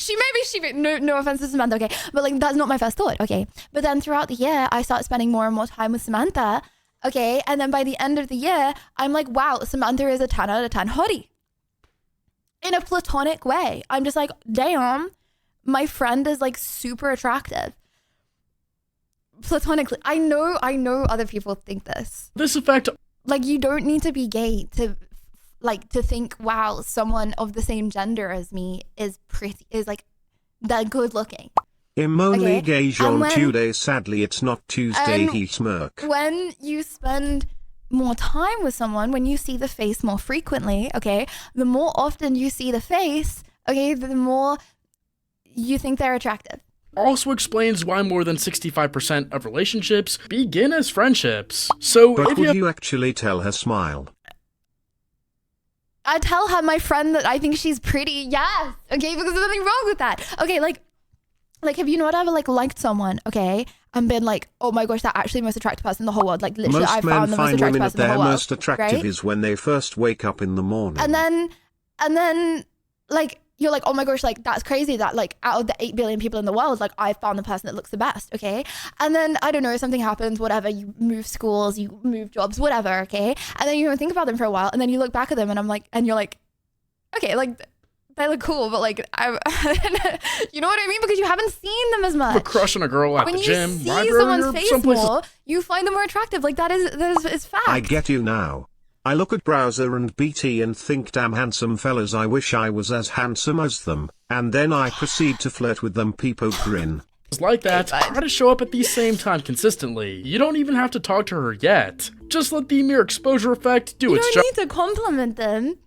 No offense to Samantha, okay? But, like, that's not my first thought, okay? But then throughout the year, I start spending more and more time with Samantha, okay? And then by the end of the year, I'm like, wow, Samantha is a 10 out of 10 hottie. In a platonic way. I'm just like, damn, my friend is, like, super attractive. Platonically, I know other people think this. This effect, like, you don't need to be gay to think, wow, someone of the same gender as me is like that good looking. Immonly Okay, gay Jean and today. Sadly, it's not Tuesday. and He smirk. When you spend more time with someone, when you see the face more frequently, okay, the more often you see the face, okay, the more you think they're attractive. also explains why more than 65% of relationships begin as friendships. So But if would you actually tell her smile? I tell her, my friend, that I think she's pretty. Yes. Okay, because there's nothing wrong with that. Okay, like have you not ever like liked someone, okay, and been like, oh my gosh, that actually the most attractive person in the whole world. Like literally, I Most found men the most find attractive women at person in the their whole world. most attractive right? is when they first wake up in the morning. And then like you're like, oh my gosh, like that's crazy that like out of the 8 billion people in the world, like I found the person that looks the best, okay? And then I don't know, something happens, whatever, you move schools, you move jobs, whatever, okay? And then you don't think about them for a while, and then you look back at them, and I'm like, and you're like, okay, like they look cool, but like, you know what I mean? Because you haven't seen them as much. A crush on a girl at the gym, when you see library, someone's or face someplace. more, you find them more attractive. Like that is fact. I get you now. I look at Browser and BT and think, damn handsome fellas, I wish I was as handsome as them. And then I proceed to flirt with them, peepo grin. Like that, try to show up at the same time consistently. You don't even have to talk to her yet. Just let the mere exposure effect do its job. You don't need to compliment them.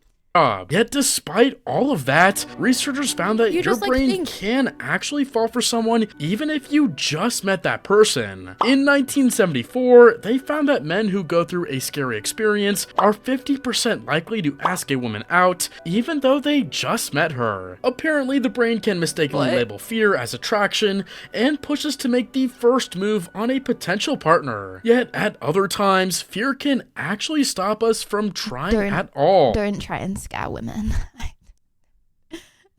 Yet despite all of that, researchers found that your like, brain can actually fall for someone even if you just met that person. In 1974, they found that men who go through a scary experience are 50% likely to ask a woman out even though they just met her. Apparently, the brain can mistakenly label fear as attraction and push us to make the first move on a potential partner. Yet at other times, fear can actually stop us from trying at all. Don't try and scare women.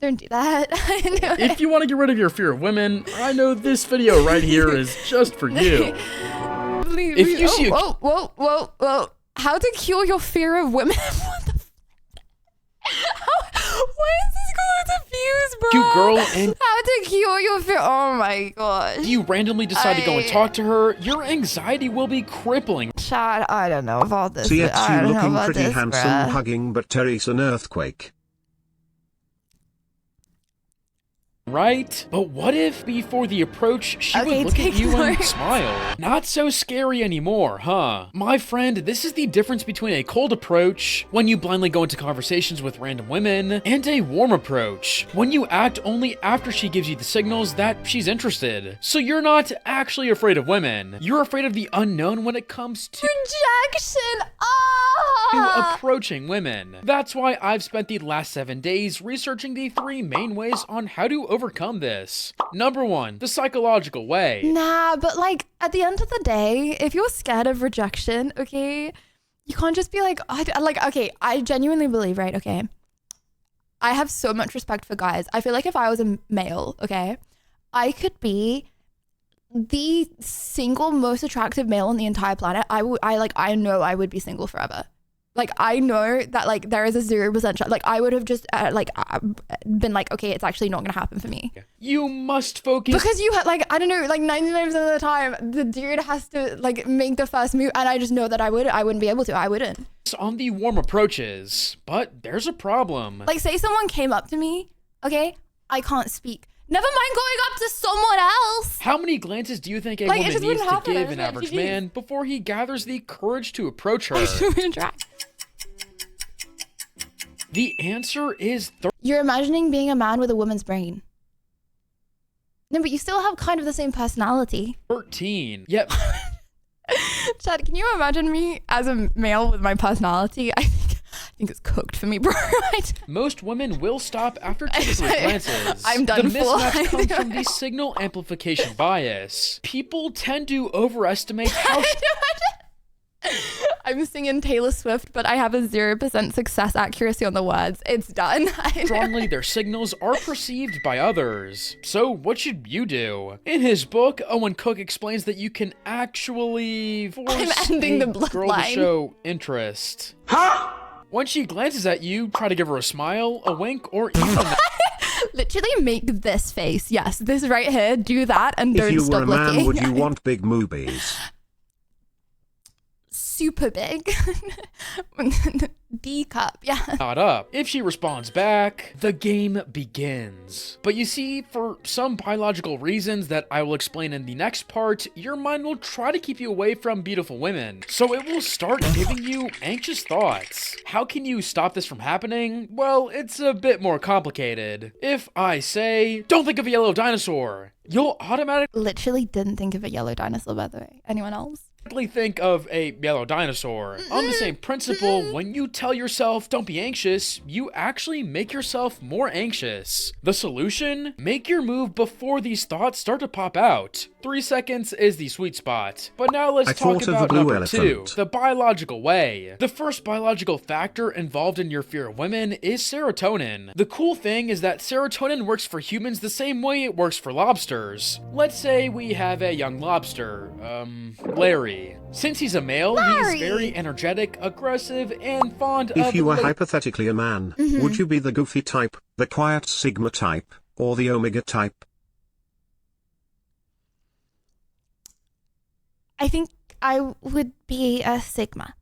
Don't do that. If you want to get rid of your fear of women, I know this video right here is just for you. If you see whoa. How to cure your fear of women? What the why is this going to fuse, bro? Cute girl, and how to cure your fear? Oh my gosh. You randomly decide to go and talk to her, your anxiety will be crippling. Chad, I don't know about this. See, it's I you don't know looking about pretty this, handsome, bruh. hugging, but Terry's an earthquake. Right? But what if before the approach, she would look at you and smile? Not so scary anymore, huh? My friend, this is the difference between a cold approach, when you blindly go into conversations with random women, and a warm approach, when you act only after she gives you the signals that she's interested. So you're not actually afraid of women. You're afraid of the unknown when it comes to rejection. To approaching women. That's why I've spent the last 7 days researching the 3 main ways on how to overcome this. Number 1, the psychological way. Nah, but like at the end of the day, if you're scared of rejection, okay, you can't just be like, okay, I genuinely believe, right? Okay, I have so much respect for guys. I feel like if I was a male, okay, I could be the single most attractive male on the entire planet. I know I would be single forever. Like, I know that, like, there is a 0% chance. Like, I would have just, been like, okay, it's actually not going to happen for me. You must focus. Because you, like, I don't know, like, 99% of the time, the dude has to, like, make the first move. And I just know that I wouldn't be able to. I wouldn't. On the warm approaches. But there's a problem. Like, say someone came up to me, okay? I can't speak. Never mind going up to someone else. How many glances do you think a woman needs to give an average man before he gathers the courage to approach her? The answer is You're imagining being a man with a woman's brain. No, but you still have kind of the same personality. 13. Yep. Chad, can you imagine me as a male with my personality? I think it's cooked for me, bro. Most women will stop after 2 to 3 glances. I'm done The mismatch comes from the signal amplification bias. People tend to overestimate how... I'm singing Taylor Swift, but I have a 0% success accuracy on the words. It's done. strongly their signals are perceived by others. So what should you do? In his book, Owen Cook explains that you can actually force a girl to show interest. Huh? When she glances at you, try to give her a smile, a wink, or even literally make this face. Yes, this right here. Do that and don't stop looking. If you were a man, would you want big movies? Super big. D cup, yeah. Not up. If she responds back, the game begins. But you see, for some biological reasons that I will explain in the next part, your mind will try to keep you away from beautiful women. So it will start giving you anxious thoughts. How can you stop this from happening? Well, it's a bit more complicated. If I say, don't think of a yellow dinosaur, you'll automatically... Literally didn't think of a yellow dinosaur, by the way. Anyone else? Think of a yellow dinosaur. On the same principle, when you tell yourself don't be anxious, you actually make yourself more anxious. The solution? Make your move before these thoughts start to pop out. 3 seconds is the sweet spot. But now let's talk about number 2, the biological way. The first biological factor involved in your fear of women is serotonin. The cool thing is that serotonin works for humans the same way it works for lobsters. Let's say we have a young lobster, Larry. Larry. Since he's a male, he's very energetic, aggressive, and fond of... If you were hypothetically a man, would you be the goofy type, the quiet Sigma type, or the Omega type? I think I would be a Sigma.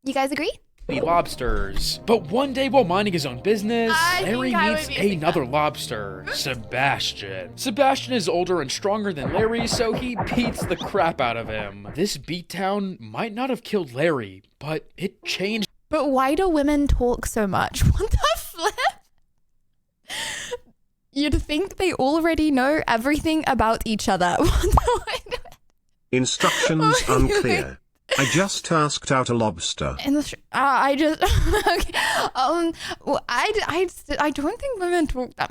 You guys agree? Lobsters. But one day while minding his own business, Larry meets another lobster, Sebastian. Sebastian is older and stronger than Larry, so he beats the crap out of him. This beatdown might not have killed Larry, but it changed. But why do women talk so much? What the flip? You'd think they already know everything about each other. Instructions unclear. I just asked out a lobster. I just okay. Well, I don't think women talk that.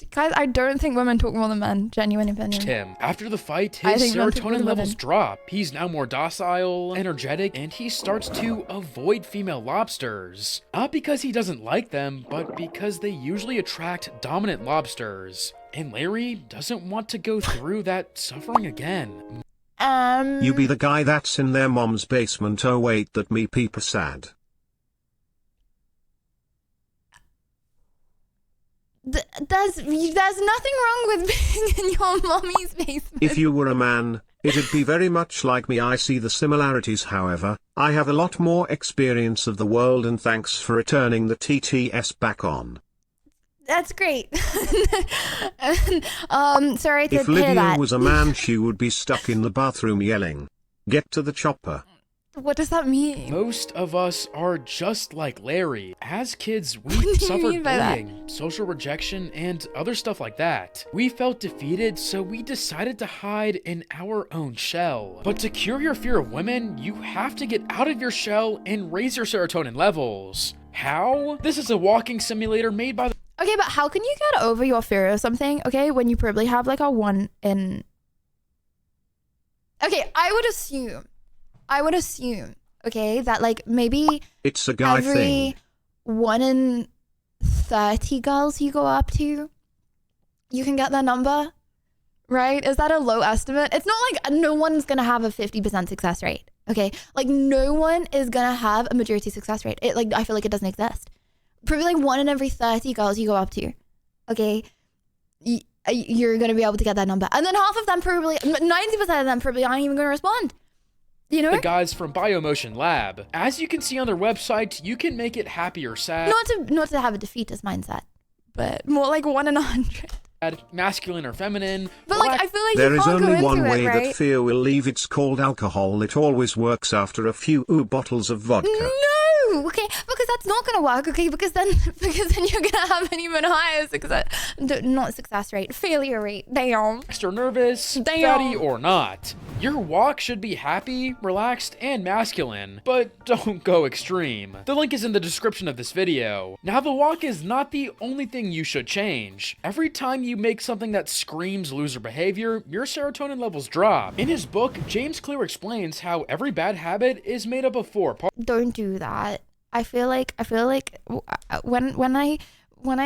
Guys, I don't think women talk more than men. Genuine opinion. Him. After the fight, his serotonin levels drop. He's now more docile, energetic, and he starts to avoid female lobsters. Not because he doesn't like them, but because they usually attract dominant lobsters. And Larry doesn't want to go through that suffering again. You be the guy that's in their mom's basement. Oh wait, that me peep sad. There's nothing wrong with being in your mommy's basement. If you were a man, it'd be very much like me. I see the similarities, however. I have a lot more experience of the world, and thanks for returning the TTS back on. That's great. Sorry to If hear Lydia that. was a man, she would be stuck in the bathroom yelling, "Get to the chopper." What does that mean? Most of us are just like Larry. As kids, we What do you suffered mean by that? bullying, social rejection, and other stuff like that. We felt defeated, so we decided to hide in our own shell. But to cure your fear of women, you have to get out of your shell and raise your serotonin levels. How? This is a walking simulator made by the... Okay, but how can you get over your fear of something, okay, when you probably have like a 1 in... Okay, I would assume, okay, that like maybe It's a guy every thing. 1 in 30 girls you go up to, you can get their number, right? Is that a low estimate? It's not like no one's gonna have a 50% success rate, okay? Like no one is gonna have a majority success rate. I feel like it doesn't exist. Probably like 1 in every 30 girls you go up to, okay, you're gonna be able to get that number. And then half of them probably, 90% of them probably aren't even gonna respond. You know? The guys from Biomotion Lab. As you can see on their website, you can make it happy or sad. Not to have a defeatist mindset, but more like 1 in 100. Masculine or feminine. But like, I feel like There you is can't go only into one it, way right? that fear will leave. It's called alcohol. It always works after a few bottles of vodka. No, okay, because that's not gonna work, okay, because then you're gonna have an even higher success rate, failure rate. Damn. Extra nervous, fatty or not. Your walk should be happy, relaxed, and masculine, but don't go extreme. The link is in the description of this video. Now, the walk is not the only thing you should change. Every time you make something that screams loser behavior, your serotonin levels drop. In his book, James Clear explains how every bad habit is made up of 4 parts. Don't do that. I feel like when I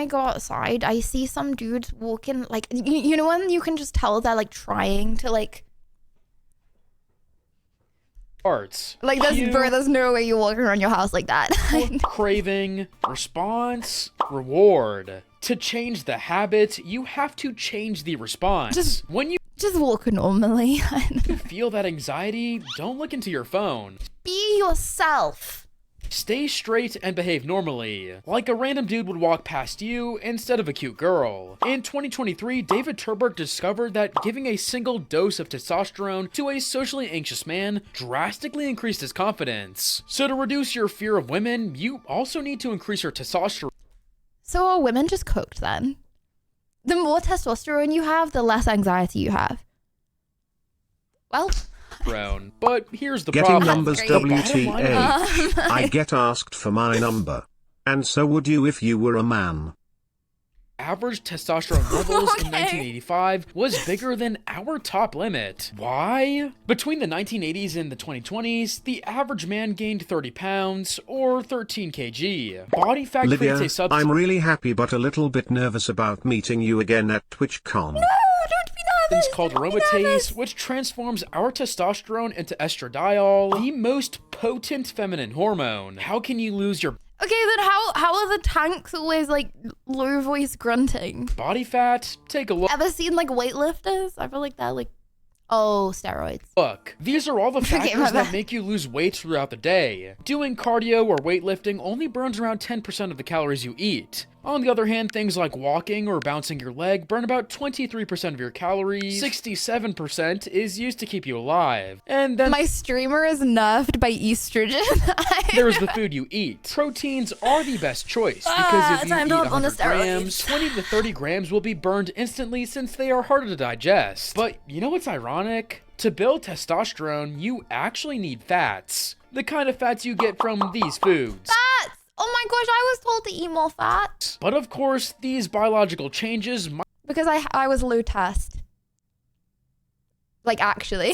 go outside, I see some dudes walking like you know when you can just tell they're like trying to like Parts. like there's no way you're walking around your house like that. Craving, response, reward. To change the habit, you have to change the response. When you just walk normally. feel that anxiety, don't look into your phone. Be yourself. Stay straight and behave normally, like a random dude would walk past you instead of a cute girl. In 2023, David Turberg discovered that giving a single dose of testosterone to a socially anxious man drastically increased his confidence. So to reduce your fear of women, you also need to increase your testosterone. So are women just cooked then? The more testosterone you have, the less anxiety you have. Well... But here's the Getting problem. numbers WTA. I get asked for my number. And so would you if you were a man. Average testosterone levels in 1985 was bigger than our top limit. Why? Between the 1980s and the 2020s, the average man gained 30 pounds, or 13 kg. Body fat Lydia, creates a substance... I'm really happy but a little bit nervous about meeting you again at TwitchCon. No, don't be substance called aromatase, which transforms our testosterone into estradiol, the most potent feminine hormone. How can you lose your Okay, then how are the tanks always like low voice grunting? body fat? Take a look. Ever seen like weightlifters? I feel like they're like, oh, steroids. Look, these are all the Okay, factors that make you lose weight throughout the day. Doing cardio or weightlifting only burns around 10% of the calories you eat. On the other hand, things like walking or bouncing your leg burn about 23% of your calories. 67% is used to keep you alive. And then my streamer is nerfed by estrogen. there's the food you eat. Proteins are the best choice because if you eat 100 grams, 20 to 30 grams will be burned instantly since they are harder to digest. But you know what's ironic? To build testosterone, you actually need fats. The kind of fats you get from these foods. Fats! Oh my gosh, I was told to eat more fat. But of course, these biological changes might Because I was low test. Like actually.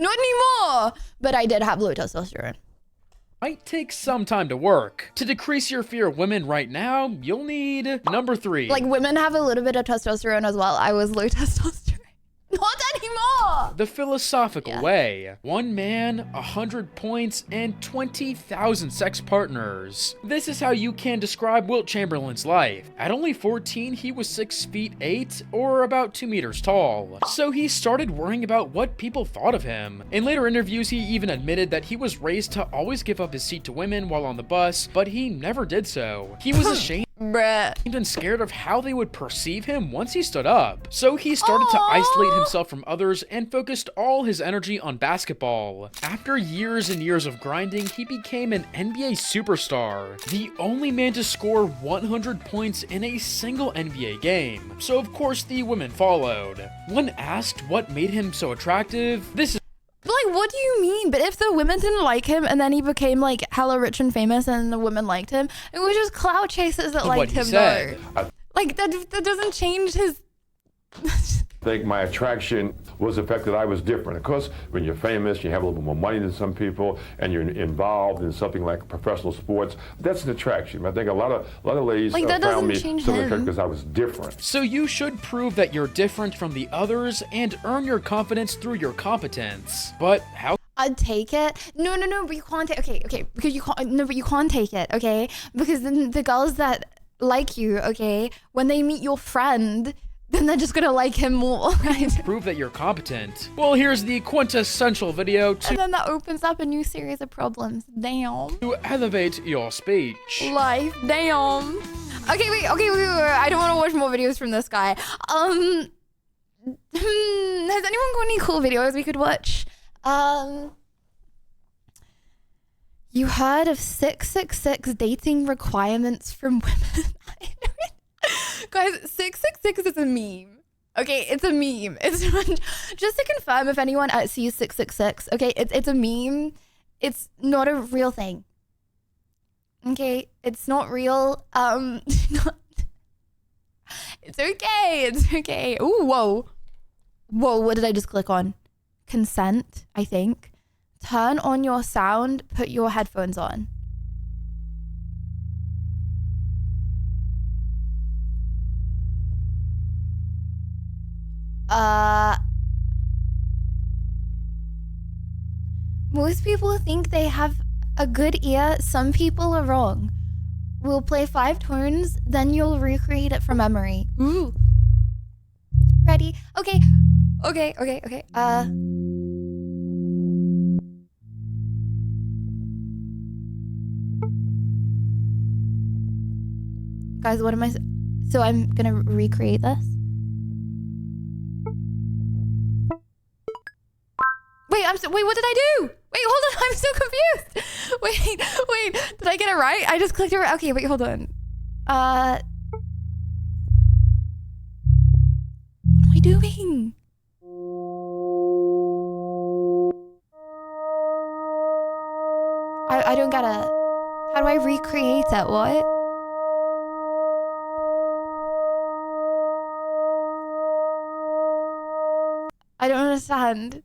Not anymore! But I did have low testosterone. might take some time to work. To decrease your fear of women right now, you'll need number 3. Like women have a little bit of testosterone as well. I was low testosterone. Not anymore! The philosophical way. 1 man, 100 points, and 20,000 sex partners. This is how you can describe Wilt Chamberlain's life. At only 14, he was 6 feet 8, or about 2 meters tall. So he started worrying about what people thought of him. In later interviews, he even admitted that he was raised to always give up his seat to women while on the bus, but he never did so. He was ashamed and scared of how they would perceive him once he stood up. So he started to isolate himself from others and focused all his energy on basketball. After years and years of grinding, he became an NBA superstar, the only man to score 100 points in a single NBA game. So of course the women followed. When asked what made him so attractive, this is Like, what do you mean? But if the women didn't like him and then he became like hella rich and famous and the women liked him, it was just clout chasers that liked him though. Like that doesn't change his I think my attraction was the fact that I was different. Of course, when you're famous, you have a little bit more money than some people, and you're involved in something like professional sports. That's an attraction. I think a lot of ladies Like, that found doesn't me change so him. attractive because I was different. So you should prove that you're different from the others and earn your confidence through your competence. But how? I'd take it. No, but you can't take. Okay, because you can't. No, but you can't take it. Okay, because then the girls that like you, okay, when they meet your friend, then they're just gonna like him more, right? Prove that you're competent. Well, here's the quintessential video And then that opens up a new series of problems. Damn. to elevate your speech. Life. Damn. Okay, wait. I don't want to watch more videos from this guy. Has anyone got any cool videos we could watch? You heard of 666 dating requirements from women? Guys, 666 is a meme. Okay, it's a meme. It's just to confirm if anyone sees 666. Okay, it's a meme. It's not a real thing. Okay, it's not real. It's okay. It's okay. Ooh, whoa. What did I just click on? Consent, I think. Turn on your sound, put your headphones on. Most people think they have a good ear. Some people are wrong. We'll play 5 tones, then you'll recreate it from memory. Ooh. Ready? Okay. Guys, what am I... So I'm gonna recreate this? Wait, what did I do? Wait, hold on, I'm so confused. Wait, did I get it right? I just clicked it right. Okay, wait, hold on. What am I doing? I don't get it. How do I recreate it? What? I don't understand.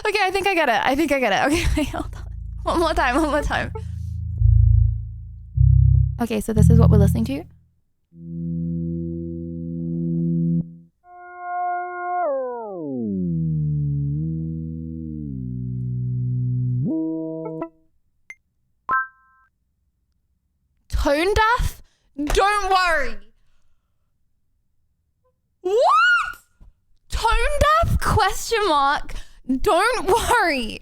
Okay, I think I get it. Okay, hold on. One more time. Okay, so this is what we're listening to. Tone deaf? Don't worry. What? Tone deaf? Question mark. Don't worry. I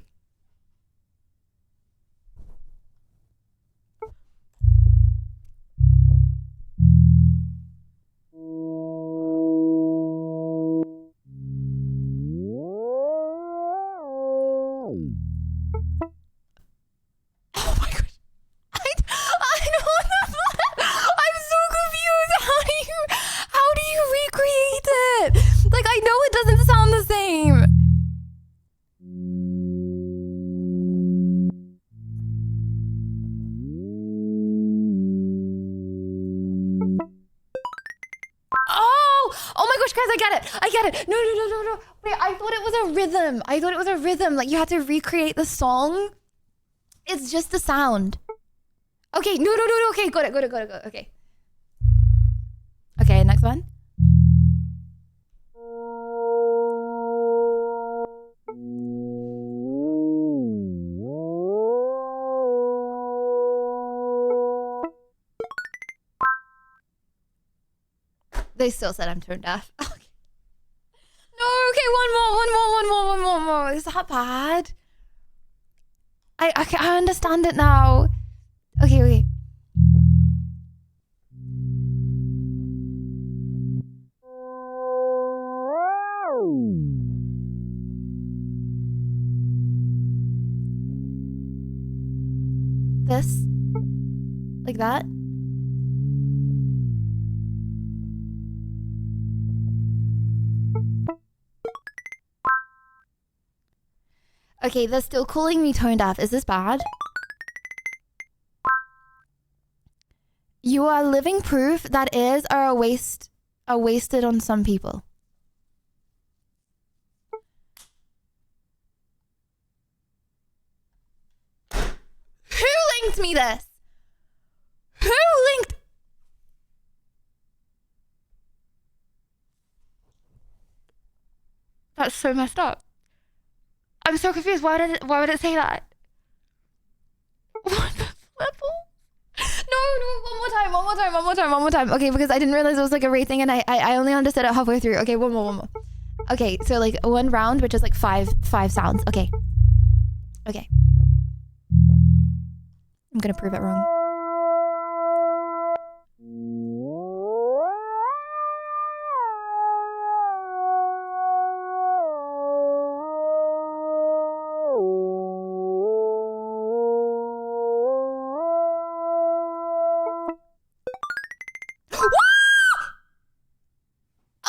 don't know. I'm so confused. How do you recreate it? Like, I know it doesn't sound the same. Oh my gosh, guys, I get it. No. Wait, I thought it was a rhythm. Like, you had to recreate the song. It's just the sound. Okay, no. Okay, got it. Okay. Okay, next one. They still said I'm tone deaf. Okay. No, okay, one more. Is that bad? I understand it now. Okay. This? Like that? Okay, they're still calling me tone deaf. Is this bad? You are living proof that ears are wasted on some people. Who linked me this? Who linked? That's so messed up. I'm so confused. Why would it say that? What the level? No, one more time. Okay, because I didn't realize it was like a rate thing, and I only understood it halfway through. Okay, one more. Okay, so like one round, which is like five sounds. Okay. I'm gonna prove it wrong.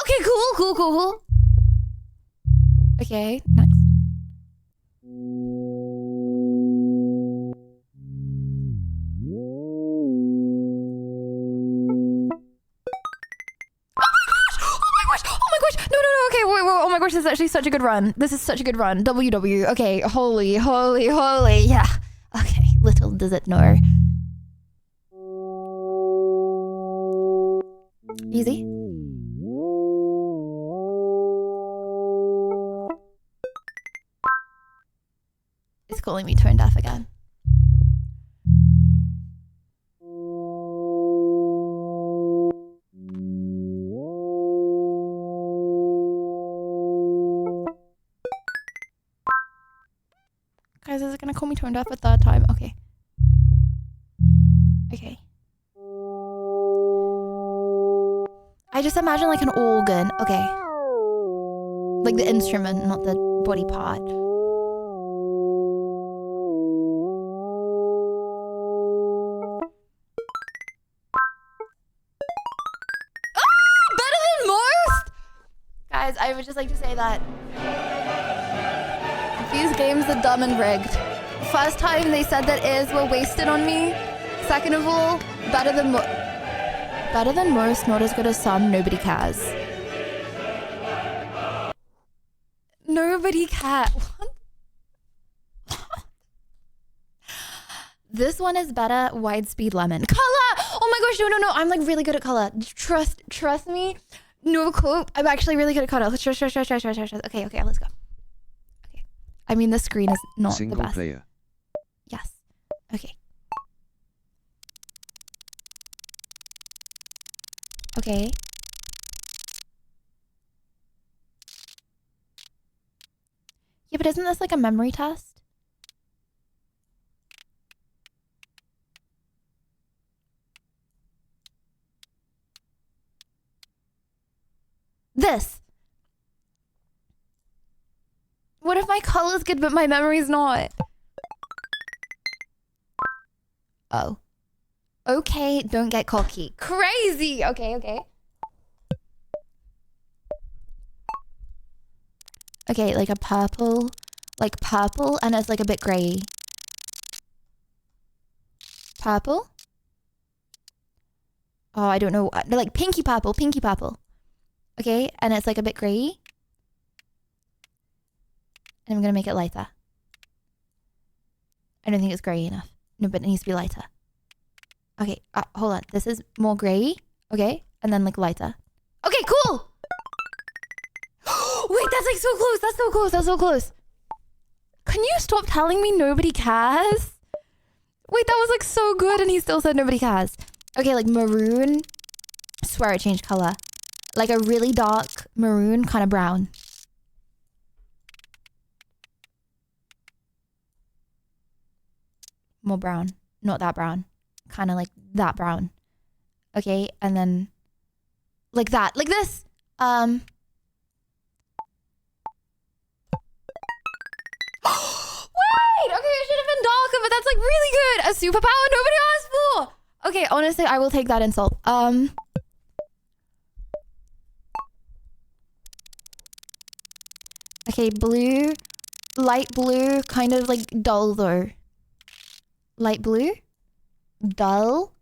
Okay, cool. Okay, next. Oh my gosh. No. Okay, wait. Oh my gosh, this is actually such a good run. WW. Okay, holy. Yeah. Okay, little does it know. Easy. It's calling me tone deaf again. Guys, is it gonna call me tone deaf a third time? Okay. I just imagine like an organ. Okay. Like the instrument, not the body part. Better than most! Guys, I would just like to say that these games are dumb and rigged. First time they said that ears were wasted on me. Second of all, better than most, not as good as some, nobody cares. Nobody cares. What? This one is better. Wide speed lemon. Color! Oh my gosh, no. I'm like really good at color. Trust me. No cope. I'm actually really good at color. Trust. Okay, let's go. Okay. I mean, the screen is not Single the best. player. Yes. Okay. Okay. Yeah, but isn't this like a memory test? This. What if my color's good but my memory's not? Oh. Okay, don't get cocky. Crazy! Okay. Okay, like a purple. Like purple and it's like a bit grey. Purple? Oh, I don't know. Like pinky purple. Okay, and it's like a bit grey. And I'm gonna make it lighter. I don't think it's grey enough. No, but it needs to be lighter. Okay, hold on. This is more grey. Okay, and then like lighter. Okay, cool! Wait, that's like so close. That's so close. Can you stop telling me nobody cares? Wait, that was like so good and he still said nobody cares. Okay, like maroon. I swear it changed color. Like a really dark maroon, kind of brown. More brown. Not that brown. Kind of like that brown. Okay, and then like that. Like this. Wait, okay, it should have been darker, but that's like really good. A superpower nobody asked for. Okay, honestly, I will take that insult. Okay, blue, light blue, kind of like dull though. Light blue, dull.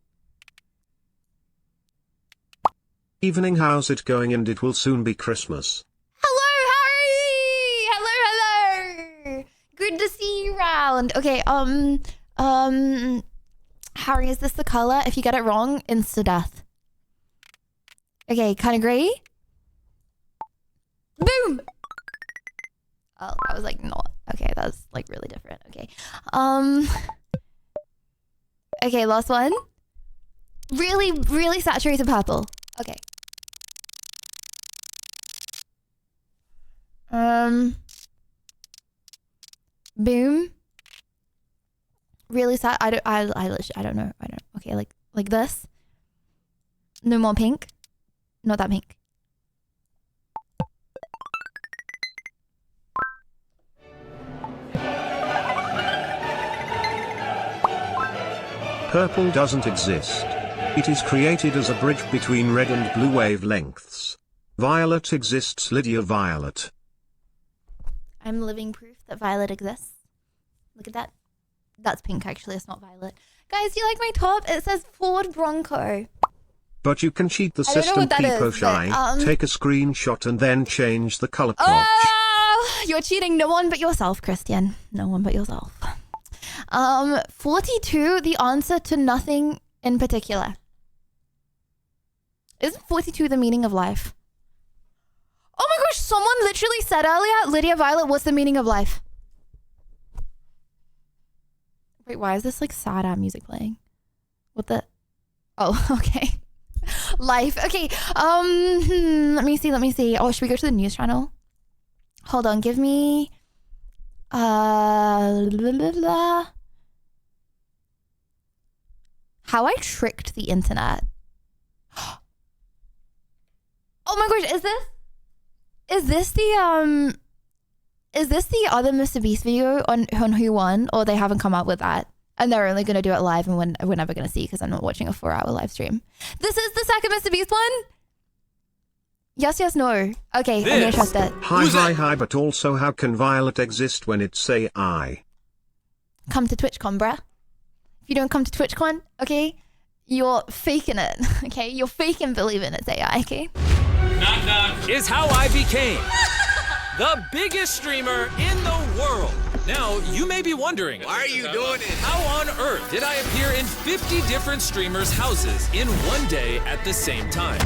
Evening, how's it going? And it will soon be Christmas. Hello, Harry! Hello! Good to see you round. Okay, Harry, is this the color? If you get it wrong, insta-death. Okay, kind of grey. Boom! Oh, that was like not. Okay, that was like really different. Okay. Okay, last one. Really, really saturated purple. Okay. Boom. Really sad. I don't know. Okay, like this. No more pink. Not that pink. Purple doesn't exist. It is created as a bridge between red and blue wavelengths. Violet exists. Lydia, violet. I'm living proof that violet exists. Look at that. That's pink actually, it's not violet. Guys, do you like my top? It says Ford Bronco. But you can cheat the system, Peepo Shy. Take a screenshot and then change the color crotch. Oh, you're cheating. No one but yourself, Christian. No one but yourself. 42, the answer to nothing in particular. Isn't 42 the meaning of life? Oh my gosh, someone literally said earlier, Lydia Violet, what's the meaning of life? Wait, why is this like sad music playing? What the? Oh, okay. Life. Okay. Let me see. Oh, should we go to the news channel? Hold on, give me How I tricked the internet. Oh my gosh, is this the other Mr. Beast video on who won, or they haven't come up with that and they're only going to do it live and we're never going to see because I'm not watching a 4-hour live stream. This is the second Mr. Beast one? Yes, no. Okay, I'm going to trust it. Hi, but also how can Violet exist when it's AI? Come to TwitchCon, bruh. If you don't come to TwitchCon, okay, you're faking it, okay? You're faking believing it's AI, okay? Knock knock is how I became the biggest streamer in the world. Now, you may be wondering, why are you doing it? How on earth did I appear in 50 different streamers' houses in one day at the same time?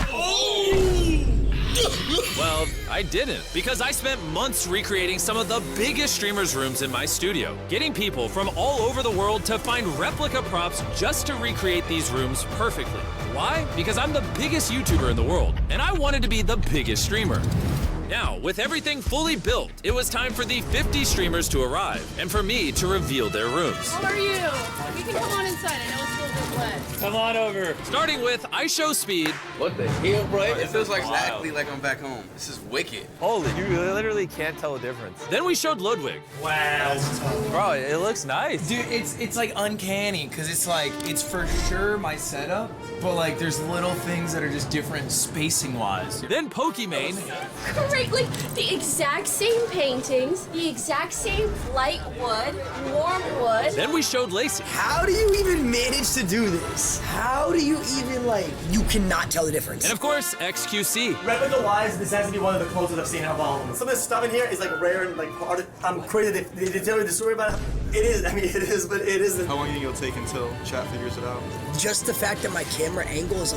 Well, I didn't, because I spent months recreating some of the biggest streamers' rooms in my studio, getting people from all over the world to find replica props just to recreate these rooms perfectly. Why? Because I'm the biggest YouTuber in the world, and I wanted to be the biggest streamer. Now, with everything fully built, it was time for the 50 streamers to arrive, and for me to reveal their rooms. How are you? You can come on inside. I know it's a little bit wet. Come on over. Starting with I Show Speed. What the hell, bro? It feels like exactly like I'm back home. This is wicked. Holy, you literally can't tell the difference. Then we showed Ludwig. Wow. Bro, it looks nice. Dude, it's like uncanny, because it's for sure my setup, but like there's little things that are just different spacing-wise. Then Pokimane. Great, like the exact same paintings, the exact same light wood, warm wood. Then we showed Lacey. How do you even manage to do this? How do you even, you cannot tell the difference. And of course, XQC. Replica-wise, this has to be one of the closest I've seen out of all of them. Some of the stuff in here is rare and I'm crazy. They tell me the story about it. It is, it is, but it isn't. How long do you think it'll take until chat figures it out? Just the fact that my camera angle is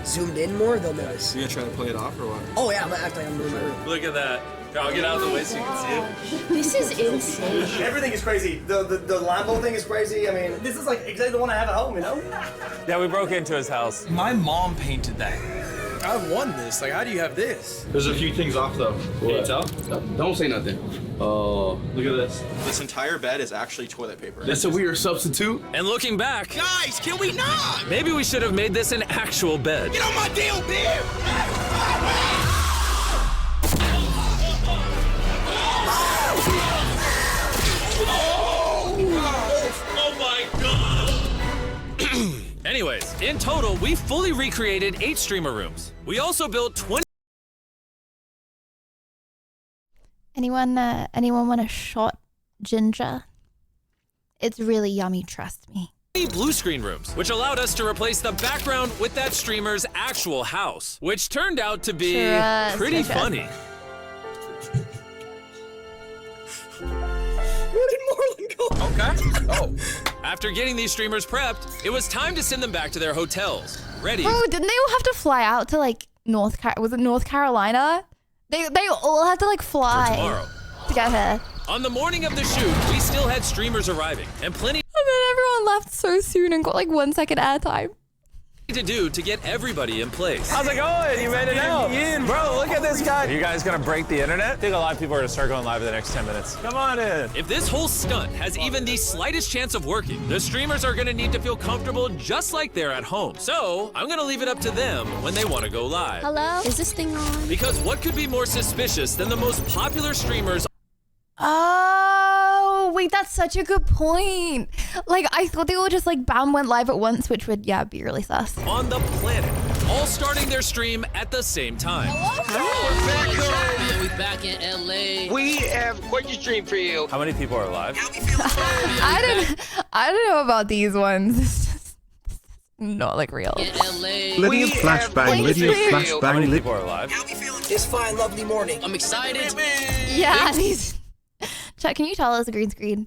zoomed in more, they'll notice. You gonna try to play it off or what? Oh yeah, I'm gonna act like I'm in my room. Look at that. I'll get out of the way so you can see it. This is insane. Everything is crazy. The Lambo thing is crazy. I mean, this is exactly the one I have at home, you know? Yeah, we broke into his house. My mom painted that. I won this. How do you have this? There's a few things off though. Can you tell? Don't say nothing. Oh, look at this. This entire bed is actually toilet paper. That's a weird substitute. And looking back, guys, can we not? Maybe we should have made this an actual bed. Get on my deal, bitch! Oh my god! Anyways, in total, we fully recreated 8 streamer rooms. We also built 20. Anyone want a shot ginger? It's really yummy, trust me. Blue screen rooms, which allowed us to replace the background with that streamer's actual house, which turned out to be pretty funny. Where did Marlon go? Okay. Oh. After getting these streamers prepped, it was time to send them back to their hotels. Ready. Bro, didn't they all have to fly out to North Carolina? They all had to fly for tomorrow to get here. On the morning of the shoot, we still had streamers arriving and plenty And then everyone left so soon and got 1 second airtime. to do to get everybody in place. How's it going? You made it out. Bro, look at this guy. Are you guys gonna break the internet? I think a lot of people are gonna start going live in the next 10 minutes. Come on in. If this whole stunt has even the slightest chance of working, the streamers are gonna need to feel comfortable just like they're at home. So I'm gonna leave it up to them when they wanna go live. Hello? Is this thing on? Because what could be more suspicious than the most popular streamers? Oh, wait, that's such a good point. I thought they all just bam went live at once, which would, be really sus. On the planet, all starting their stream at the same time. Man, we back in LA. We have quite a stream for you. How many people are live? I don't know about these ones. It's just not real. Lydia flashbang, Lydia flashbang. How many people are live? It's fine, lovely morning. I'm excited. Yeah, these. Chat, can you tell us a green screen?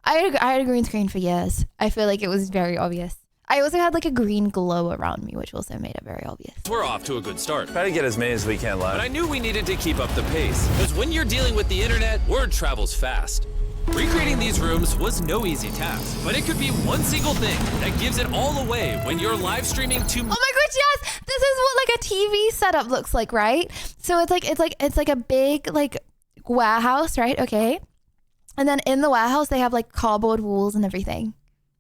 I had a green screen for years. I feel like it was very obvious. I also had a green glow around me, which also made it very obvious. We're off to a good start. Try to get as many as we can live. But I knew we needed to keep up the pace, because when you're dealing with the internet, word travels fast. Recreating these rooms was no easy task, but it could be one single thing that gives it all away when you're live streaming to. Oh my gosh, yes! This is what a TV setup looks like, right? So it's a big warehouse, right? Okay. And then in the warehouse they have cardboard walls and everything.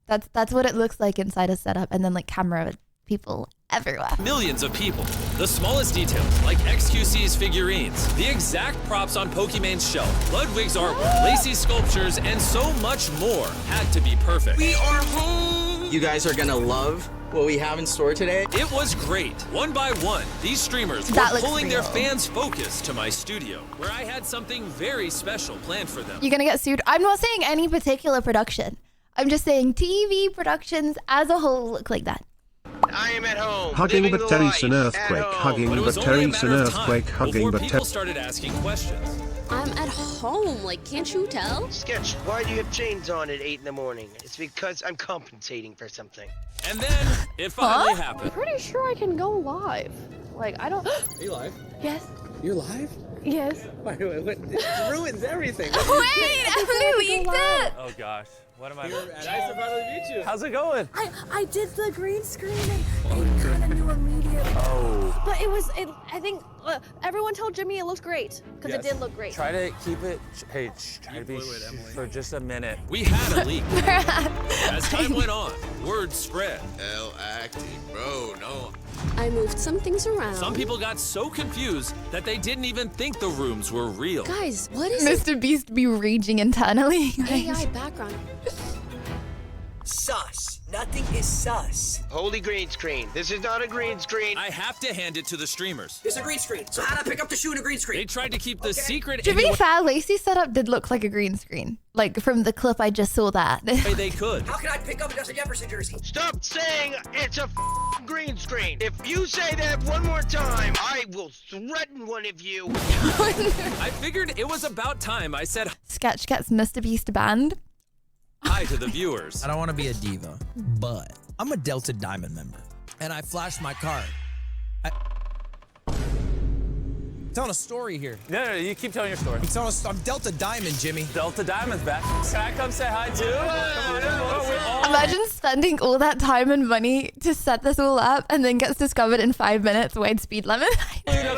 That's what it looks like inside a setup, and then camera people everywhere. Millions of people. The smallest details, like XQC's figurines, the exact props on Pokimane's shelf, Ludwig's artwork, Lacey's sculptures, and so much more had to be perfect. We are home! You guys are gonna love what we have in store today. It was great. One by one, these streamers were pulling their fans' focus to my studio, where I had something very special planned for them. You're gonna get sued. I'm not saying any particular production. I'm just saying TV productions as a whole look like that. I am at home. Hugging Batteries an earthquake, hugging Batteries an earthquake, hugging Before people Batteries. started asking questions. I'm at home. Like, can't you tell? Sketch, why do you have chains on at 8 in the morning? It's because I'm compensating for something. And then it finally happened. I'm pretty sure I can go live. Like, I don't. Are you live? Yes. You're live? Yes. Wait, it ruins everything. Wait, Emily leaked it. Oh gosh, what am I? Nice to finally meet you. How's it going? I did the green screen and it kind of knew immediately. Oh. But I think everyone told Jimmy it looks great because it did look great. Try to keep it. Hey, try to be for just a minute. We had a leak. As time went on, word spread. Hell acting, bro. No. I moved some things around. Some people got so confused that they didn't even think the rooms were real. Guys, what is Mr. Beast be raging internally. AI background? Sus. Nothing is sus. Holy green screen. This is not a green screen. I have to hand it to the streamers. It's a green screen. So how to pick up the shoe in a green screen? They tried to keep the secret To be fair, Lacey's setup did look like a green screen. Like from the clip I just saw that. they could. How can I pick up a Justin Jefferson jersey? Stop saying it's a green screen. If you say that one more time, I will threaten one of you. I figured it was about time I said Sketch gets Mr. Beast banned. hi to the viewers. I don't want to be a diva, but I'm a Delta Diamond member, and I flashed my card. Telling a story here. No, you keep telling your story. I'm Delta Diamond, Jimmy. Delta Diamond's back. Can I come say hi too? Come on. Imagine spending all that time and money to set this all up and then gets discovered in 5 minutes. Wide speed lemon. You know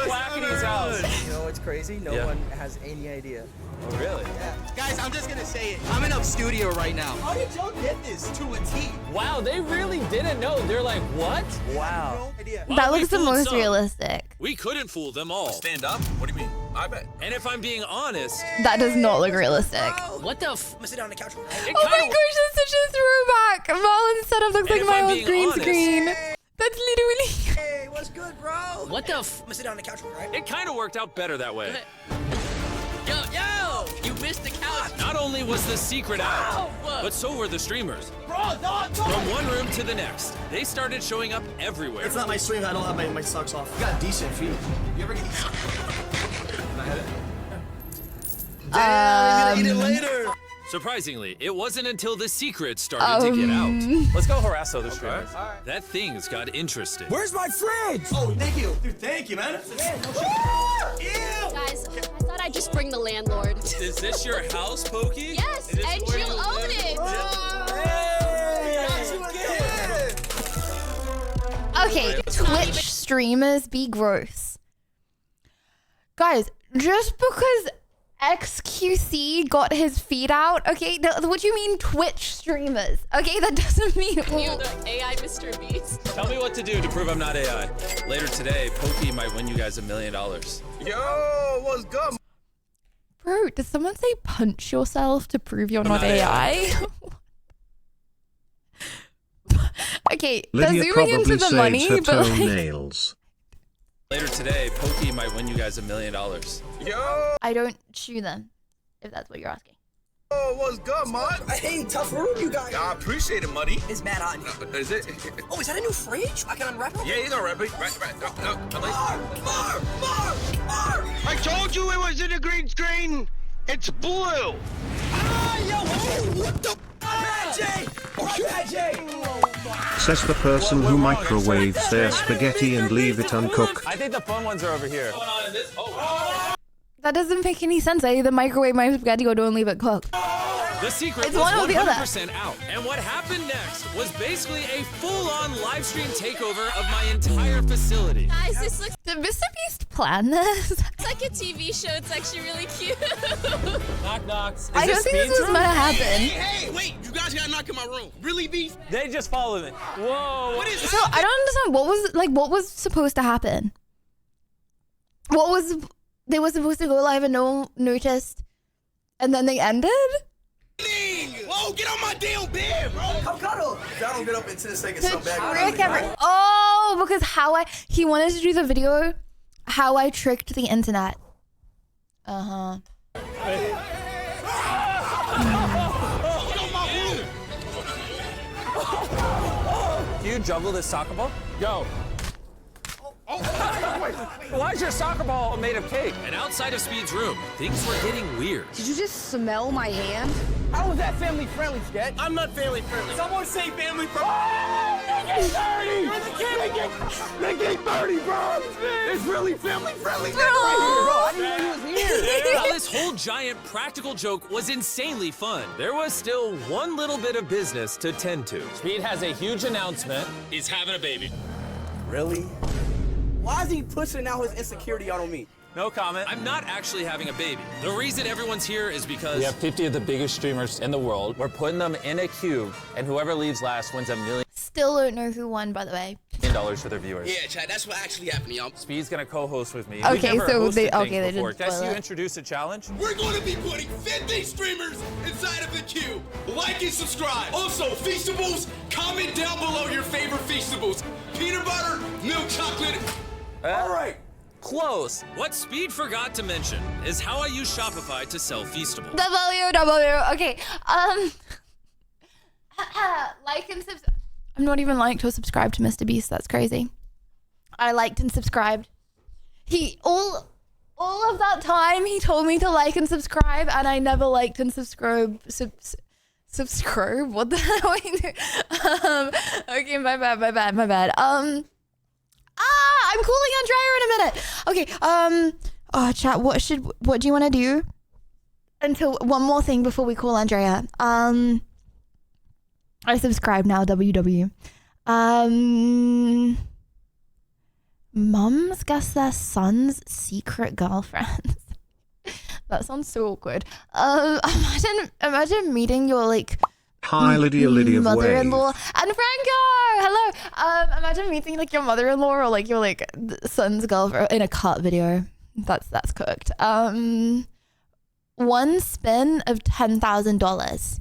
what's crazy? No one has any idea. Oh, really? Yeah. Guys, I'm just gonna say it. I'm in a studio right now. How did y'all get this to a T? Wow, they really didn't know. They're like, what? Wow. No idea. That looks the most realistic. We couldn't fool them all. Stand up? What do you mean? I bet. And if I'm being honest, That does not look realistic. What the I'm gonna sit down on the couch. Oh my gosh, that's such a throwback. Marlon's setup looks like if my I'm old being green honest- screen. That's literally. Hey, what's good, bro? What the I'm gonna sit down on the couch, right? it kind of worked out better that way. Yo! You missed the couch. Not only was the secret out, but so were the streamers. From one room to the next, they started showing up everywhere. It's not my stream. I don't have my socks off. You got decent feet. You ever get? Can I have it? Damn, you're gonna eat it later. Surprisingly, it wasn't until the secret started to get out. Let's go harass other streamers. That things got interesting. Where's my fridge? Oh, thank you. Dude, thank you, man. Ew. Guys, I thought I'd just bring the landlord. Is this your house, Pokey? Yes, and you own it. Okay, Twitch streamers be gross. Guys, just because XQC got his feet out, okay? What do you mean Twitch streamers? Okay, that doesn't mean You, the AI Mr. Beast. Tell me what to do to prove I'm not AI. Later today, Pokey might win you guys $1 million. Yo, what's good? Bro, did someone say punch yourself to prove you're not AI? Okay, they're Lydia zooming into probably the saves money, her but like, toenails. Later today, Pokey might win you guys $1 million. Yo, I don't chew them, if that's what you're asking. what's good, man? Hey, tough room, you guys. I appreciate it, buddy. It's mad hot. in here. Is it? Oh, is that a new fridge? I can unwrap it? Yeah, you don't wrap it. Right. Mar! I told you it was in a green screen. It's blue. Ah, yo, whoa, what the? Magic! Says the person who microwaves their spaghetti and leave it uncooked. I think the fun ones are over here. That doesn't make any sense. I either microwave my spaghetti or don't leave it cooked. The secret It's was one or the other. 100% out. And what happened next was basically a full-on live stream takeover of my entire facility. Guys, this looks Did Mr. Beast plan this? like a TV show. It's actually really cute. Knock knocks. I don't think this was meant to happen. Hey, wait! You guys gotta knock in my room. Really, Beef? They just followed me. Whoa. What is So I don't understand what was supposed to happen. They were supposed to go live and no one noticed, and then they ended. Whoa, get on my damn bed, bro! Come cuddle. If I don't get up into this thing, it's so bad. Oh, because he wanted to do the video, how I tricked the internet. Uh-huh. Do you juggle this soccer ball? Go. Why is your soccer ball made of cake? And outside of Speed's room, things were getting weird. Did you just smell my hand? How is that family friendly, Sketch? I'm not family friendly. Someone say family friendly. Oh, Nicky 30! You're the kid! Nicky 30, bro! It's really family friendly. Bro, I didn't know he was here. While this whole giant practical joke was insanely fun, there was still one little bit of business to tend to. Speed has a huge announcement. He's having a baby. Really? Why is he pushing out his insecurity on me? No comment. I'm not actually having a baby. The reason everyone's here is because We have 50 of the biggest streamers in the world. We're putting them in a cube, and whoever leaves last wins $1 million Still don't know who won, by the way. for their viewers. Yeah, Chad, that's what actually happened, y'all. Speed's gonna co-host with me. Okay, We've never so hosted they- things okay, they before. didn't Guys, spoil you it. introduce a challenge? We're going to be putting 50 streamers inside of the queue. Like and subscribe. Also, Feastables, comment down below your favorite Feastables. Peanut butter, milk chocolate. All right. Close. what Speed forgot to mention is how I use Shopify to sell Feastables. Okay. Like and subscribe. I'm not even liked or subscribed to Mr. Beast. That's crazy. I liked and subscribed. He all of that time he told me to like and subscribe, and I never liked and subscribe. Subscribe? What the hell? Okay, my bad. I'm calling Andrea in a minute. Okay. Chat. What do you want to do? Until one more thing before we call Andrea. I subscribe now. WW. Mums guess their son's secret girlfriends. That sounds so awkward. Imagine meeting your like. Hi, Lydia of Wave. Mother-in-law and Franco. Hello. Imagine meeting like your mother-in-law or like your like son's girlfriend in a cut video. That's cooked. One spin of $10,000.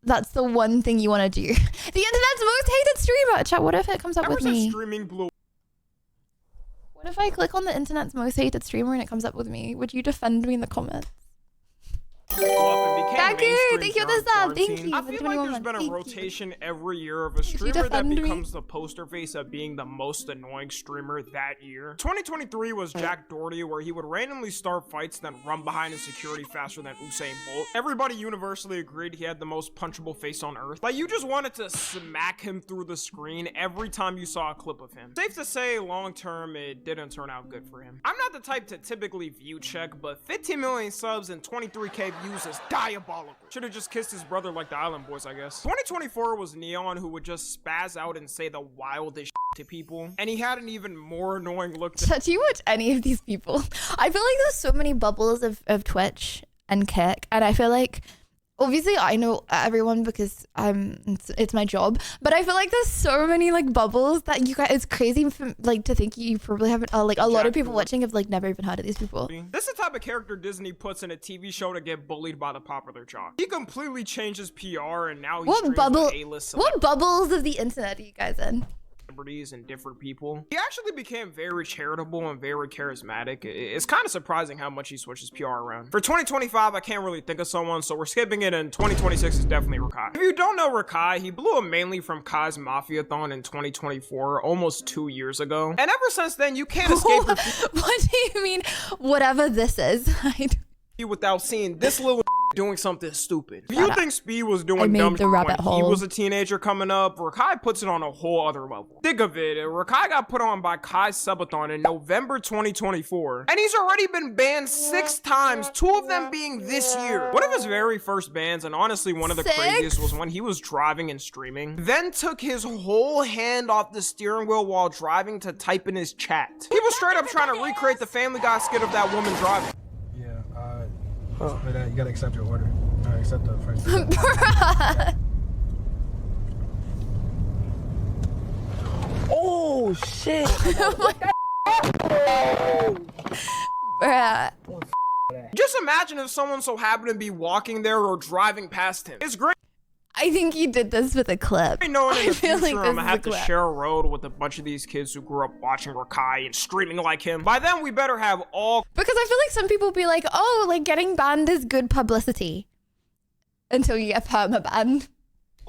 That's the one thing you want to do. The internet's most hated streamer. Chat. What if it comes up with me? Streaming blue. What if I click on the internet's most hated streamer and it comes up with me? Would you defend me in the comments? Thank you for the sub. Thank you. I feel like there's been a rotation every year of a streamer that becomes the poster face of being the most annoying streamer that year. 2023 was Jack Doherty, where he would randomly start fights then run behind a security faster than Usain Bolt. Everybody universally agreed he had the most punchable face on earth. Like, you just wanted to smack him through the screen every time you saw a clip of him. Safe to say, long term, it didn't turn out good for him. I'm not the type to typically view check, but 15 million subs and 23k views is diabolical. Should have just kissed his brother like the Island Boys, I guess. 2024 was Neon, who would just spaz out and say the wildest to people, and he had an even more annoying look. Do you watch any of these people? I feel like there's so many bubbles of Twitch and Kick, and I feel like obviously I know everyone because it's my job, but I feel like there's so many like bubbles that you guys, it's crazy for, like to think you probably haven't like a lot of people watching have like never even heard of these people. This is the type of character Disney puts in a TV show to get bullied by the popular jock. He completely changes PR and now he's What bubbles of the internet are you guys in? Celebrities and different people. He actually became very charitable and very charismatic. It's kind of surprising how much he switches PR around. For 2025, I can't really think of someone, so we're skipping it, and 2026 is definitely Rakai. If you don't know Rakai, he blew up mainly from Kai's Mafiathon in 2024, almost 2 years ago. And ever since then, you can't escape What do you mean, whatever this is? without seeing this little doing something stupid. If you think Speed was doing dumb shit when he was a teenager coming up, Rakai puts it on a whole other level. Think of it, Rakai got put on by Kai's Subathon in November 2024, and he's already been banned 6 times, 2 of them being this year. One of his very first bans, and honestly one of the craziest, was when he was driving and streaming, then took his whole hand off the steering wheel while driving to type in his chat. He was straight up trying to recreate the Family Guy skit of that woman driving. But you gotta accept your order. Accept the first. Oh shit! Bruh. Just imagine if someone so happened to be walking there or driving past him. It's great. I think you did this with a clip. I know in the future like I'm gonna have to share a road with a bunch of these kids who grew up watching Rakai and streaming like him. By then we better have all. Because I feel like some people be like, oh, like getting banned is good publicity. Until you get perma banned.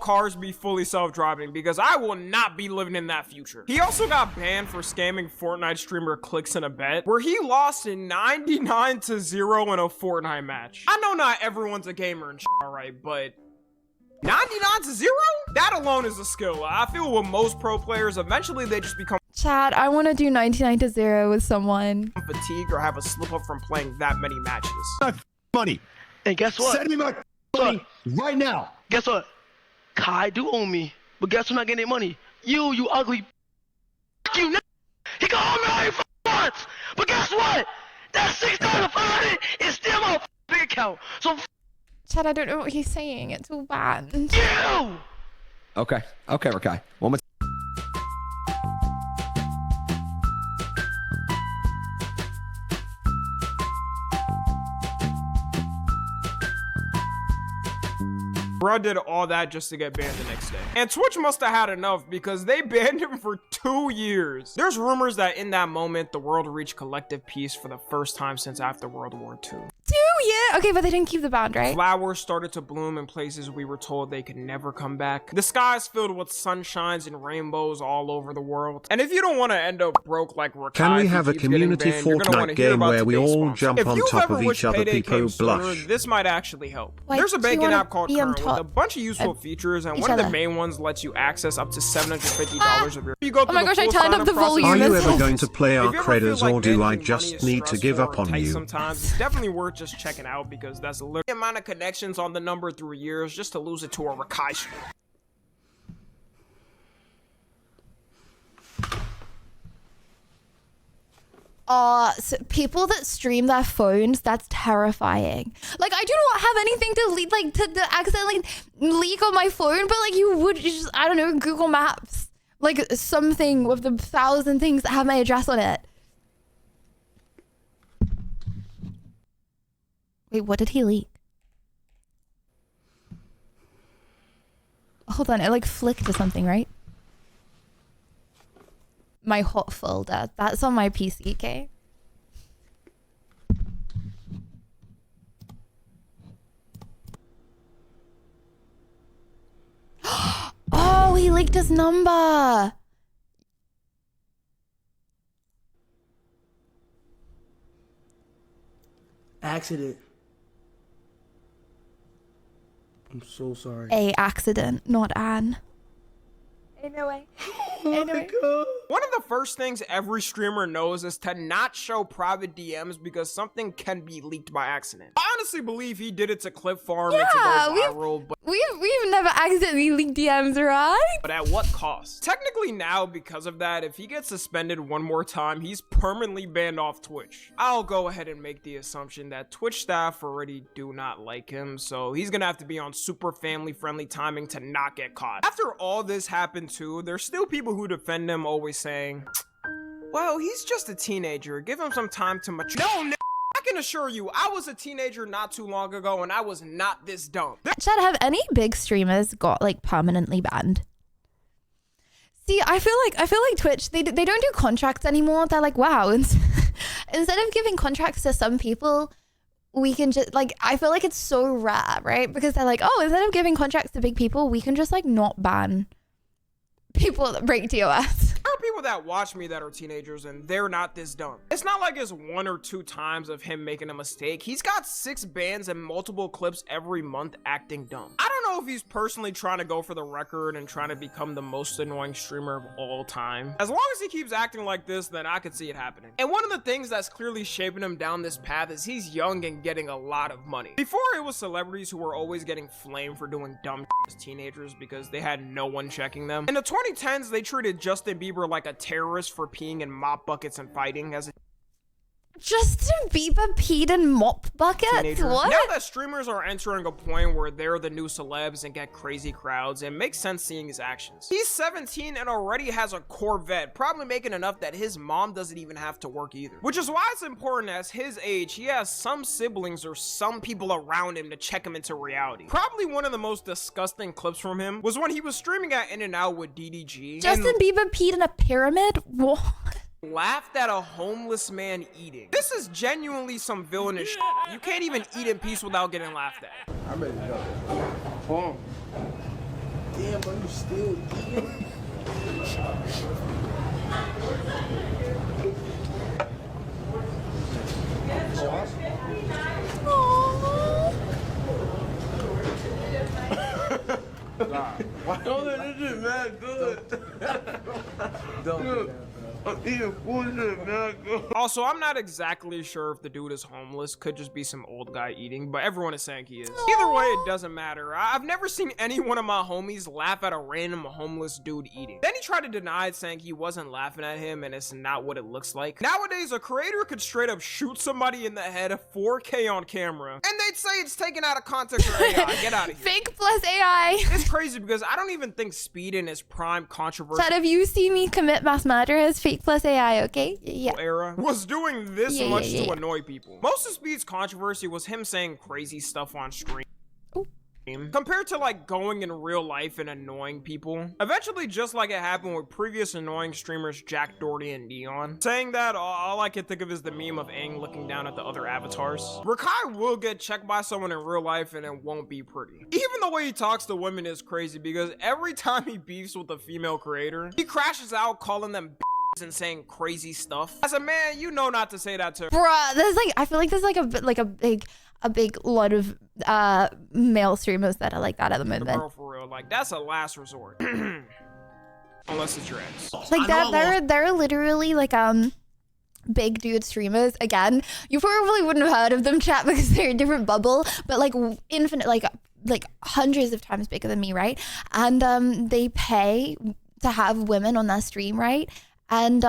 cars be fully self-driving because I will not be living in that future. He also got banned for scamming Fortnite streamer Clicks in a bet where he lost in 99-0 in a Fortnite match. I know not everyone's a gamer and shit, alright, but 99-0? That alone is a skill. I feel with most pro players, eventually they just become Chad, I want to do 99-0 with someone. fatigued or have a slip up from playing that many matches. Money. And guess what? Send me my money right now. Guess what? Kai do owe me, but guess who's not getting money? You ugly you n he can owe me all your months, but guess what? That $6,500 is still my bank account. So Chad, I don't know what he's saying. It's all bad. you. Okay, Rakai. One more. Bruh did all that just to get banned the next day. And Twitch must have had enough because they banned him for 2 years. There's rumors that in that moment, the world reached collective peace for the first time since after World War II. 2 years? Okay, but they didn't keep the band, right? Flowers started to bloom in places we were told they could never come back. The sky's filled with sunshines and rainbows all over the world. And if you don't want to end up broke like Rakai, can we have a community Fortnite game where we all jump on top of each other? People blush. This might actually help. Like, there's a banking app called Current with a bunch of useful features, features, and one of the main ones lets you access up to $750 of your. You go oh my gosh, I turned up the volume. Are you ever going to play our credits, or do I just need to give up on you? Sometimes it's definitely worth just checking out because that's a little amount of connections on the number through years just to lose it to a Rakai stream. So people that stream their phones, that's terrifying. Like, I do not have anything to leak, like, to accidentally leak on my phone, but, like, you just, I don't know, Google Maps. Like, something with the 1,000 things that have my address on it. Wait, what did he leak? Hold on, it, like, flicked or something, right? My hot folder. That's on my PC, okay? Oh, he leaked his number. Accident. I'm so sorry. A accident, not an. Anyway. Anyway. One of the first things every streamer knows is to not show private DMs because something can be leaked by accident. I honestly believe he did it to clip farm and to go viral, but we've never accidentally leaked DMs, right? But at what cost? Technically now, because of that, if he gets suspended one more time, he's permanently banned off Twitch. I'll go ahead and make the assumption that Twitch staff already do not like him, so he's gonna have to be on super family-friendly timing to not get caught. After all this happened too, there's still people who defend him, always saying, well, he's just a teenager. Give him some time to mature. No, I can assure you, I was a teenager not too long ago and I was not this dumb. Chad, have any big streamers got like permanently banned? See, I feel like Twitch, they don't do contracts anymore. They're like, wow, instead of giving contracts to some people, we can just like, I feel like it's so rare, right? Because they're like, oh, instead of giving contracts to big people, we can just like not ban people that break TOS. There are people that watch me that are teenagers and they're not this dumb. It's not like it's 1 or 2 times of him making a mistake. He's got 6 bans and multiple clips every month acting dumb. I don't know if he's personally trying to go for the record and trying to become the most annoying streamer of all time. As long as he keeps acting like this, then I could see it happening. And one of the things that's clearly shaping him down this path is he's young and getting a lot of money. Before, it was celebrities who were always getting flamed for doing dumb shit as teenagers because they had no one checking them. In the 2010s, they treated Justin Bieber like a terrorist for peeing in mop buckets and fighting as a Justin Bieber peed in mop buckets? teenager. What? Now that streamers are entering a point where they're the new celebs and get crazy crowds, it makes sense seeing his actions. He's 17 and already has a Corvette, probably making enough that his mom doesn't even have to work either. Which is why it's important as his age, he has some siblings or some people around him to check him into reality. Probably one of the most disgusting clips from him was when he was streaming at In-N-Out with DDG. Justin Bieber peed in a pyramid? What? Laughed at a homeless man eating. This is genuinely some villainous shit. You can't even eat in peace without getting laughed at. I'm ready to go. Hold on. Damn, bro, you still eating? Don't let this shit mad good. Don't. I'm eating bullshit, man. Also, I'm not exactly sure if the dude is homeless. Could just be some old guy eating, but everyone is saying he is. Either way, it doesn't matter. I've never seen any one of my homies laugh at a random homeless dude eating. Then he tried to deny it, saying he wasn't laughing at him and it's not what it looks like. Nowadays, a creator could straight up shoot somebody in the head 4K on camera, and they'd say it's taken out of context or AI. Get out of here. Fake plus AI. It's crazy because I don't even think speed in its prime controversy. Chad, if you see me commit mass murder as fake plus AI, okay? Yeah. Era was doing this much to annoy people. Most of Speed's controversy was him saying crazy stuff on stream. Compared to like going in real life and annoying people. Eventually, just like it happened with previous annoying streamers Jack Doherty and Neon, saying that all I can think of is the meme of Aang looking down at the other avatars. Rakai will get checked by someone in real life and it won't be pretty. Even the way he talks to women is crazy because every time he beefs with a female creator, he crashes out calling them and saying crazy stuff. As a man, you know not to say that to Bruh, there's like, I feel like there's like a big lot of male streamers that are like that at the moment. Girl for real, like that's a last resort. Unless it's your ex. Like they're literally like big dude streamers. Again, you probably wouldn't have heard of them, chat, because they're a different bubble, but like infinite, like hundreds of times bigger than me, right? And they pay to have women on their stream, right? And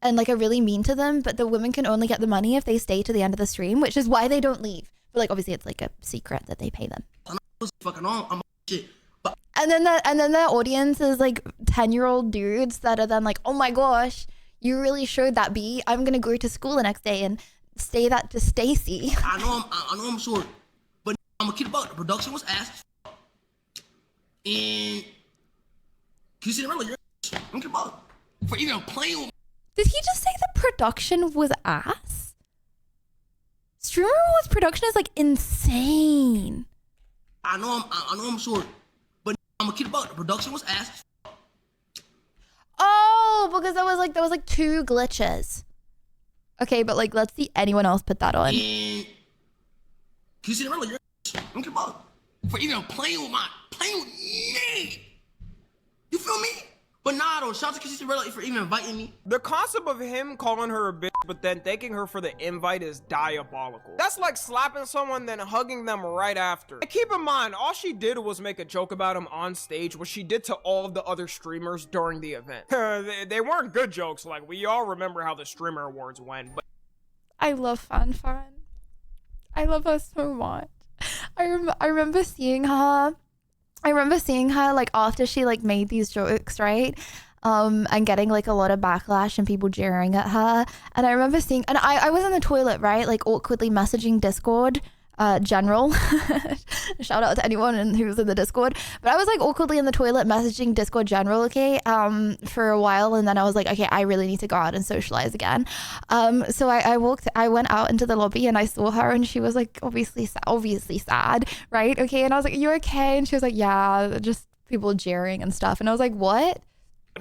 like are really mean to them, but the women can only get the money if they stay to the end of the stream, which is why they don't leave. But like obviously it's like a secret that they pay them. And then their audience is like 10-year-old dudes that are then like, oh my gosh, you really showed that B. I'm gonna go to school the next day and say that to Stacy. I know I'm short, but I'm a kid about the production was ass. And you see the earlier, I'm kid about for even playing with. Did he just say the production was ass? Streamer Wars production is like insane. I know I'm short, but I'm a kid about the production was ass. Oh, because there was like 2 glitches. Okay, but like let's see anyone else put that on. And you see the earlier, I'm kid about for even playing with me. You feel me? But nah, though, shout out to Kissy for even inviting me. The concept of him calling her a bitch, but then thanking her for the invite is diabolical. That's like slapping someone, then hugging them right after. And keep in mind, all she did was make a joke about him on stage, which she did to all of the other streamers during the event. They weren't good jokes, like we all remember how the Streamer Awards went, but I love Fan. I love her so much. I remember seeing her. Like after she like made these jokes, right? And getting like a lot of backlash and people jeering at her. And I remember seeing, and I was in the toilet, right? Like awkwardly messaging Discord general. Shout out to anyone who was in the Discord. But I was like awkwardly in the toilet messaging Discord general, okay, for a while. And then I was like, okay, I really need to go out and socialize again. So I went out into the lobby and I saw her and she was like obviously sad, right? Okay. And I was like, are you okay? And she was like, yeah, just people jeering and stuff. And I was like, what?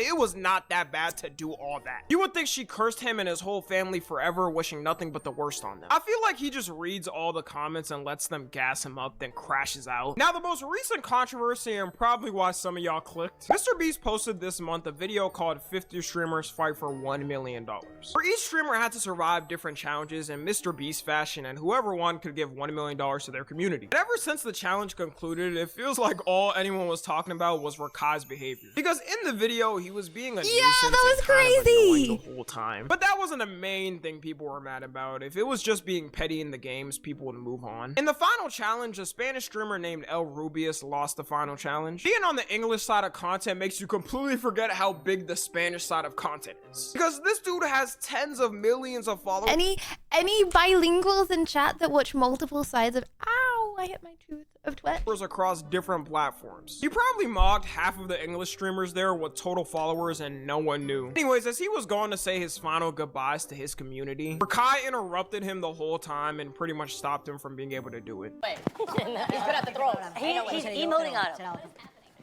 it was not that bad to do all that. You would think she cursed him and his whole family forever, wishing nothing but the worst on them. I feel like he just reads all the comments and lets them gas him up, then crashes out. Now, the most recent controversy, and probably why some of y'all clicked, Mr. Beast posted this month a video called 50 Streamers Fight for $1 Million. Where each streamer had to survive different challenges in Mr. Beast fashion, and whoever won could give $1 million to their community. And ever since the challenge concluded, it feels like all anyone was talking about was Rakai's behavior. Because in the video, he was being a nuisance that was and kind of crazy annoying the whole time. But that wasn't the main thing people were mad about. If it was just being petty in the games, people would move on. In the final challenge, a Spanish streamer named El Rubius lost the final challenge. Being on the English side of content makes you completely forget how big the Spanish side of content is. Because this dude has tens of millions of followers. Any bilinguals in chat that watch multiple sides of ow, I hit my tooth of Twitch across different platforms. He probably mocked half of the English streamers there with total followers and no one knew. Anyways, as he was going to say his final goodbyes to his community, Rakai interrupted him the whole time and pretty much stopped him from being able to do it. He's good at the throw. He's emoting on him.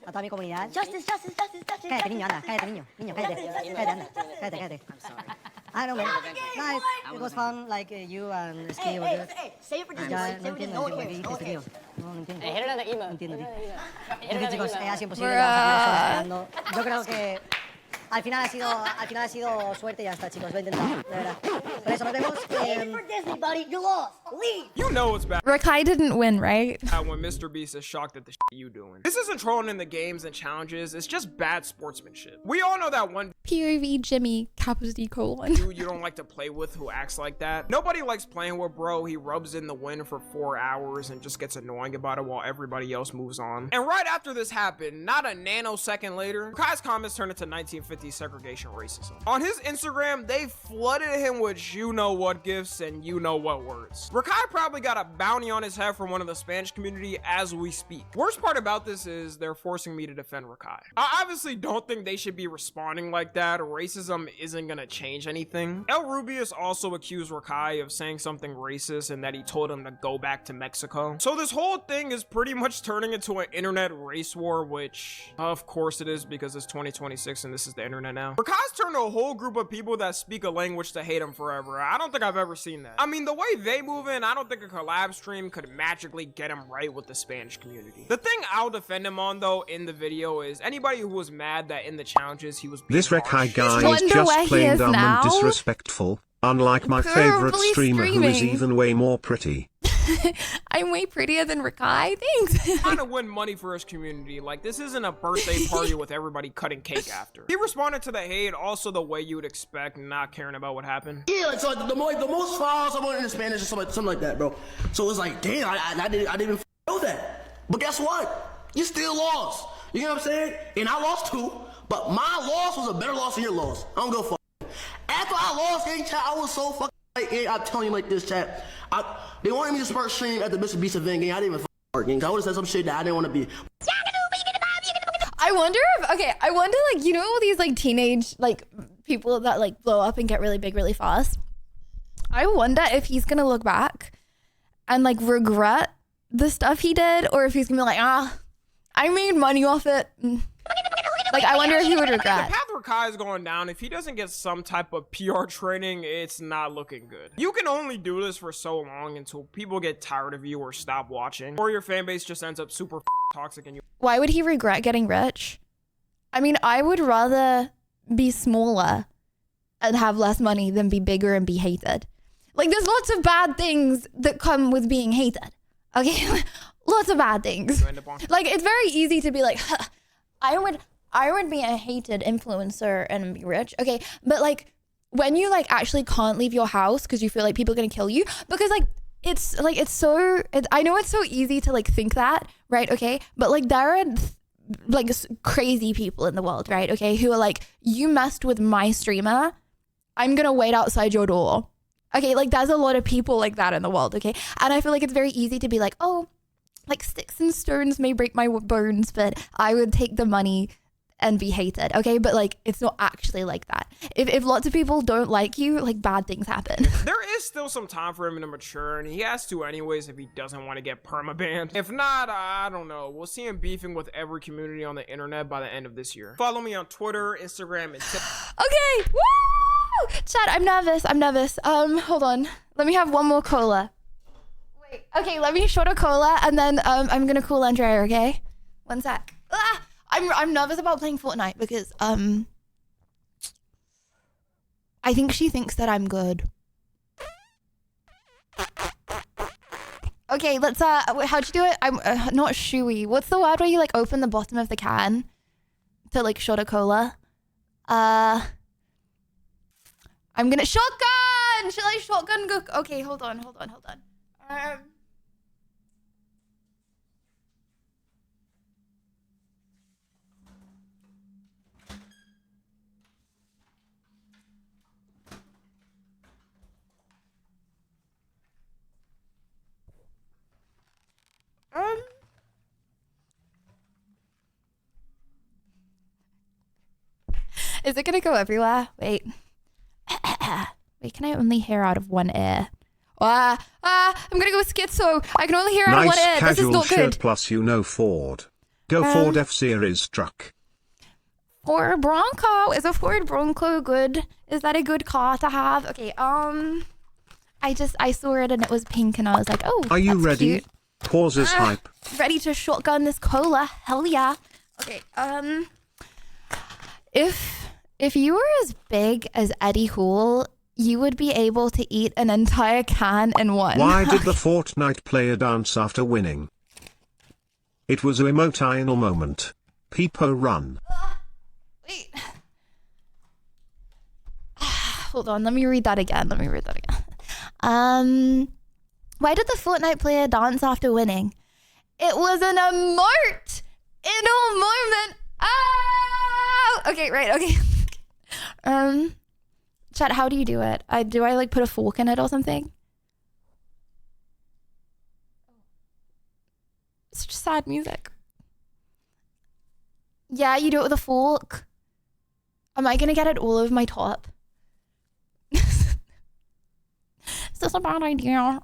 a toda mi comunidad. Justice. Cállate, niño, anda. Cállate, niño. Cállate, anda. Cállate. I don't know, man. No, it was fun, like you and Ski were good. Save it for this. Ya, no entiendo, tío. No entiendo, tío. En fin, chicos, ha sido imposible. Yo creo que al final ha sido suerte y ya está, chicos. Lo he intentado, de verdad. Por eso nos vemos. Save it for Disney, buddy. You lost. Leave. You know it's bad. Rakai didn't win, right? When Mr. Beast is shocked at the shit you doing. This isn't trolling in the games and challenges. It's just bad sportsmanship. We all know that one POV Jimmy D:. dude you don't like to play with who acts like that. Nobody likes playing with bro. He rubs in the wind for 4 hours and just gets annoying about it while everybody else moves on. And right after this happened, not a nanosecond later, Kai's comments turned into 1950s segregation racism. On his Instagram, they flooded him with you know what gifts and you know what words. Rakai probably got a bounty on his head from one of the Spanish community as we speak. Worst part about this is they're forcing me to defend Rakai. I obviously don't think they should be responding like that. Racism isn't gonna change anything. El Rubius also accused Rakai of saying something racist and that he told him to go back to Mexico. So this whole thing is pretty much turning into an internet race war, which of course it is because it's 2026 and this is the internet now. Rakai's turned a whole group of people that speak a language to hate him forever. I don't think I've ever seen that. I mean, the way they move in, I don't think a collab stream could magically get him right with the Spanish community. The thing I'll defend him on though in the video is anybody who was mad that in the challenges he was being This Rakai guy is Wonder just where he plain is dumb now? and disrespectful, unlike my favorite Probably streamer who is streaming. even way more pretty. I'm way prettier than Rakai. Thanks. Trying to win money for his community. Like, this isn't a birthday party with everybody cutting cake after. He responded to the hate also the way you would expect, not caring about what happened. Yeah, like, so the most files I wanted in Spanish or something like that, bro. So it's like, damn, I didn't even know that. But guess what? You still lost. You know what I'm saying? And I lost too, but my loss was a better loss than your loss. I don't go fuck. After I lost, chat, I was so fucking like, I'm telling you like this, chat. They wanted me to start stream at the Mr. Beast event game. I didn't even start games. I would have said some shit that I didn't want to be. I wonder like, you know, all these like teenage like people that like blow up and get really big really fast. I wonder if he's gonna look back and like regret the stuff he did, or if he's gonna be like, I made money off it. Like, I wonder if he would regret. The path Rakai is going down, if he doesn't get some type of PR training, it's not looking good. You can only do this for so long until people get tired of you or stop watching, or your fan base just ends up super toxic and you. Why would he regret getting rich? I mean, I would rather be smaller and have less money than be bigger and be hated. Like, there's lots of bad things that come with being hated. Okay? Lots of bad things. Like, it's very easy to be like, I would be a hated influencer and be rich. Okay, but like when you like actually can't leave your house because you feel like people are gonna kill you, because like I know it's so easy to like think that, right? Okay, but like there are like crazy people in the world, right? Okay, who are like, you messed with my streamer, I'm gonna wait outside your door. Okay, like there's a lot of people like that in the world. Okay, and I feel like it's very easy to be like, oh, like sticks and stones may break my bones, but I would take the money and be hated. Okay, but like it's not actually like that. If lots of people don't like you, like bad things happen. There is still some time for him to mature, and he has to anyways if he doesn't want to get permabanned. If not, I don't know. We'll see him beefing with every community on the internet by the end of this year. Follow me on Twitter, Instagram, and TikTok. Okay, woo! Chat, I'm nervous. Hold on. Let me have one more cola. Wait, okay, let me short a cola, and then I'm gonna call Andrea, okay? One sec. I'm nervous about playing Fortnite because I think she thinks that I'm good. Okay, let's wait, how'd you do it? I'm not shoey. What's the word where you like open the bottom of the can to like shot a cola? I'm gonna shotgun. Shall I shotgun go? Okay, hold on. Is it gonna go everywhere? Wait. Wait, can I only hear out of one ear? I'm gonna go with schizo. I can only hear out of one ear. Nice This is casual not shirt good. plus Ford. Go Ford F-Series truck. Ford Bronco. Is a Ford Bronco good? Is that a good car to have? Okay, I saw it and it was pink and I was like, oh, Are you that's ready? cute. Pauses hype. Ready to shotgun this cola. Hell yeah. Okay, if you were as big as Eddie Hall, you would be able to eat an entire can in one. Why did the Fortnite player dance after winning? It was an emotional moment. Peepo run. Wait. Hold on, let me read that again. Why did the Fortnite player dance after winning? It was an emote in a moment. Oh! Okay, right, okay. Chat, how do you do it? Do I like put a fork in it or something? It's just sad music. Yeah, you do it with a fork. Am I gonna get it all over my top? Is this a bad idea?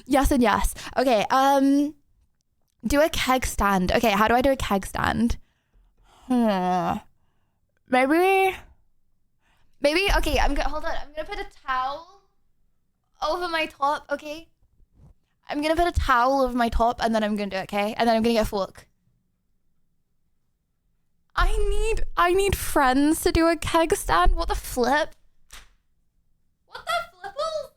Yes and yes. Okay, do a keg stand. Okay, how do I do a keg stand? Maybe, okay, hold on. I'm gonna put a towel over my top, okay? I'm gonna put a towel over my top and then I'm gonna do it, okay? And then I'm gonna get a fork. I need friends to do a keg stand. What the flip? What the flipples?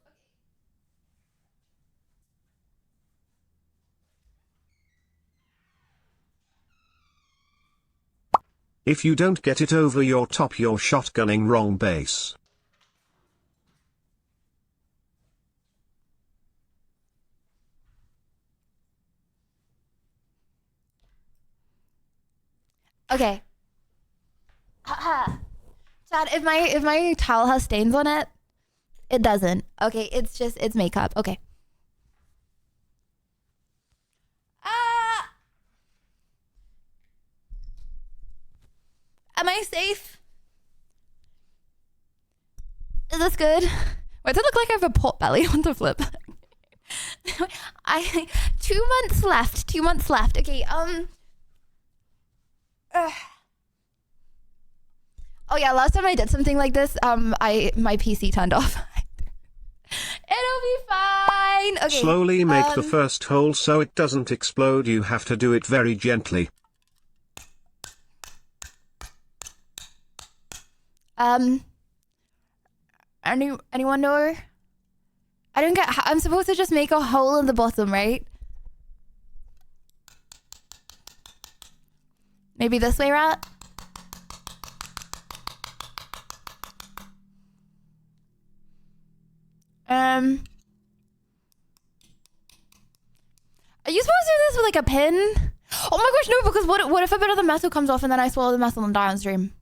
If you don't get it over your top, you're shotgunning wrong base. Okay. Chad, if my towel has stains on it, it doesn't. Okay, it's makeup. Okay. Am I safe? Is this good? Why does it look like I have a pot belly on the flip? 2 months left. 2 months left. Okay, oh yeah, last time I did something like this, my PC turned off. It'll be fine. Okay. Slowly make the first hole so it doesn't explode. You have to do it very gently. Anyone know? I don't get. I'm supposed to just make a hole in the bottom, right? Maybe this way, Rat? Are you supposed to do this with like a pin? Oh my gosh, no, because what if a bit of the metal comes off and then I swallow the metal and die on stream?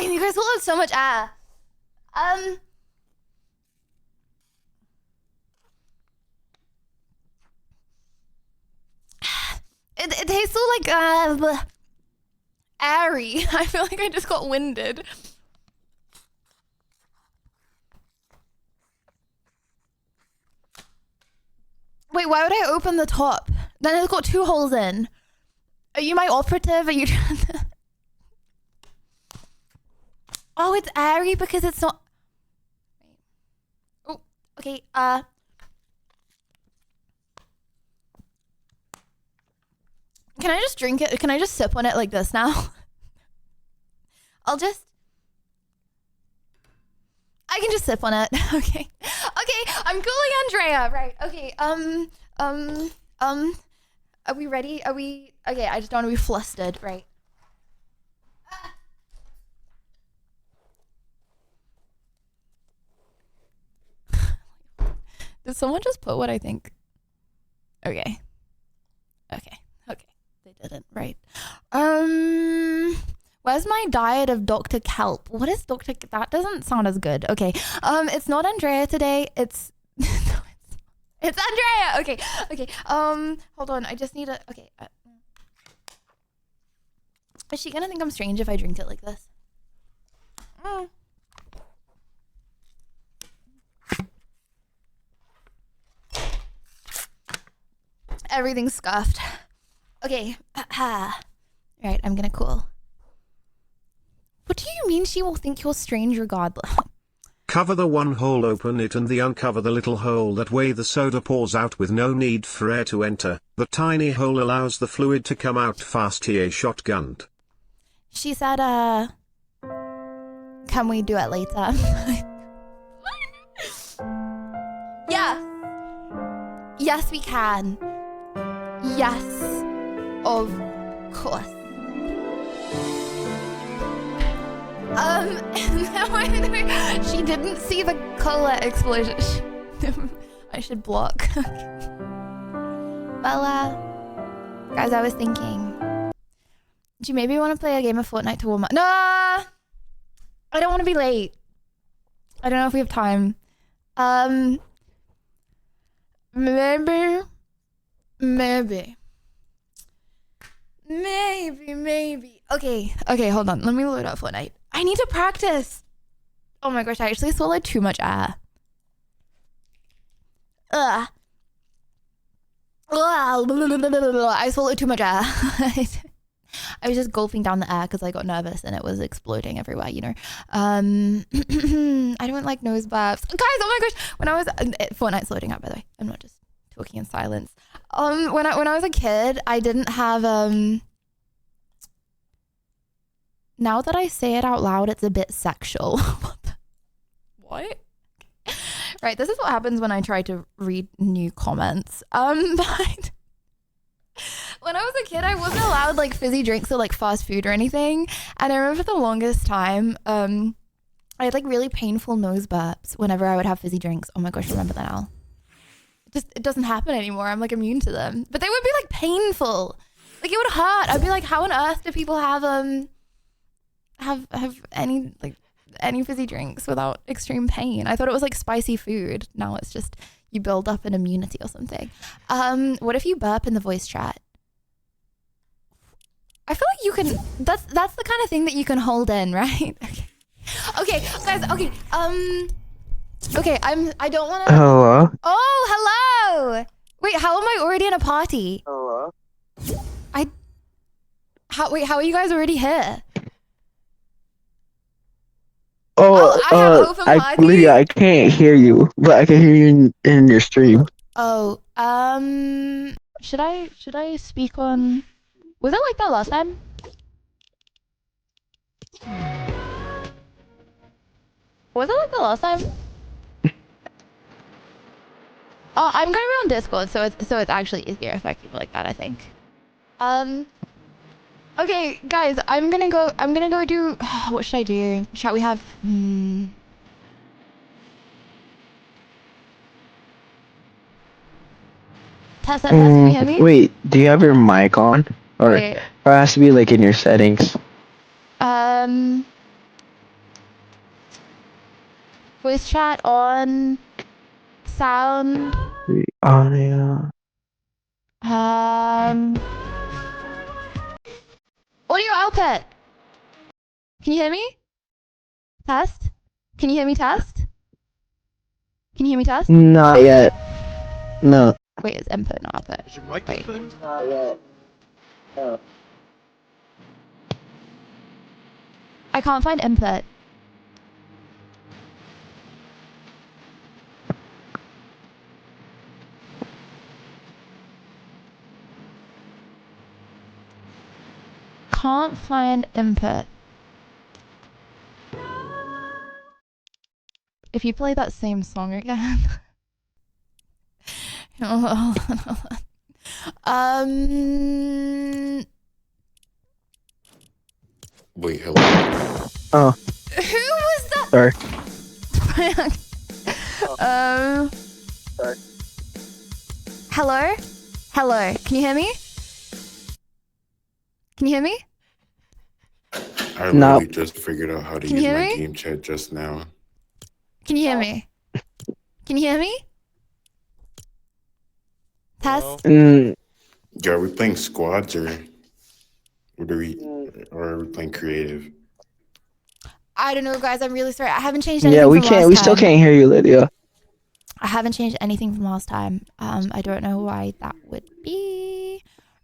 You guys will have so much air. It tastes so like airy. I feel like I just got winded. Wait, why would I open the top? Then it's got 2 holes in. Are you my operative? Are you trying to... Oh, it's airy because it's not... Oh, okay, Can I just drink it? Can I just sip on it like this now? I can just sip on it. Okay. Okay, I'm cooling Andrea. Right. Okay. Are we ready? Okay, I just don't want to be flustered, right? Did someone just put what I think? Okay. Okay. Okay. They didn't, right? Where's my diet of Dr. Kelp? What is Dr. That doesn't sound as good. Okay. It's not Andrea today. It's it's Andrea. Okay. Okay. Hold on. I just need a. Okay. Is she gonna think I'm strange if I drink it like this? Everything's scuffed. Okay. Right, I'm gonna cool. What do you mean she will think you're strange regardless? Cover the one hole, open it and uncover the little hole. That way the soda pours out with no need for air to enter. The tiny hole allows the fluid to come out fast. Here shotgunned. She said, can we do it later? Yeah. Yes, we can. Yes, of course. She didn't see the cola explosion. I should block. Well, guys, I was thinking, do you maybe want to play a game of Fortnite to warm up? No, I don't want to be late. I don't know if we have time. Maybe. Okay, hold on. Let me load up Fortnite. I need to practice. Oh my gosh, I actually swallowed too much air. I swallowed too much air. I was just gulping down the air because I got nervous and it was exploding everywhere, you know. I don't like nose burps. Guys, oh my gosh. When I was Fortnite's loading up, by the way. I'm not just talking in silence. When I was a kid, I didn't have now that I say it out loud, it's a bit sexual. What? Right, this is what happens when I try to read new comments. But when I was a kid, I wasn't allowed like fizzy drinks or like fast food or anything. And I remember for the longest time, I had like really painful nose burps whenever I would have fizzy drinks. Oh my gosh, I remember that now. It doesn't happen anymore. I'm like immune to them. But they would be like painful. Like it would hurt. I'd be like, how on earth do people have any fizzy drinks without extreme pain? I thought it was like spicy food. Now it's just you build up an immunity or something. What if you burp in the voice chat? I feel like you can. That's the kind of thing that you can hold in, right? Okay, guys. Okay. Okay. I don't want to. Hello. Oh, hello. Wait, how am I already in a party? Hello. How are you guys already here? Lydia, I can't hear you, but I can hear you in your stream. Oh, should I speak on? Was it like that last time? Was it like that last time? Oh, I'm gonna be on Discord, so it's actually easier if I keep it like that, I think. Okay, guys, I'm gonna go do. What should I do? Shall we have? Tessa, can you hear me? Wait, do you have your mic on, or Wait. it has to be like in your settings? Voice chat on. Sound. Audio. Audio output. Can you hear me? Test? Can you hear me, test? Can you hear me, test? Not yet. No. Wait, it's input, not output. Is your microphone? Not yet. No. I can't find input. Can't find input. If you play that same song again. Hold on. Wait, hello. Oh. Who was that? Sorry. Sorry. Hello? Hello. Can you hear me? Can you hear me? I I No. literally just figured out how to Can use you hear my me? game chat just now. Can you hear me? Can you hear me? Test. Yeah, are we playing squads or are we playing creative? I don't know, guys. I'm really sorry. I haven't changed anything Yeah, we from can't. last We still time. can't hear you, Lydia. I haven't changed anything from last time. I don't know why that would be.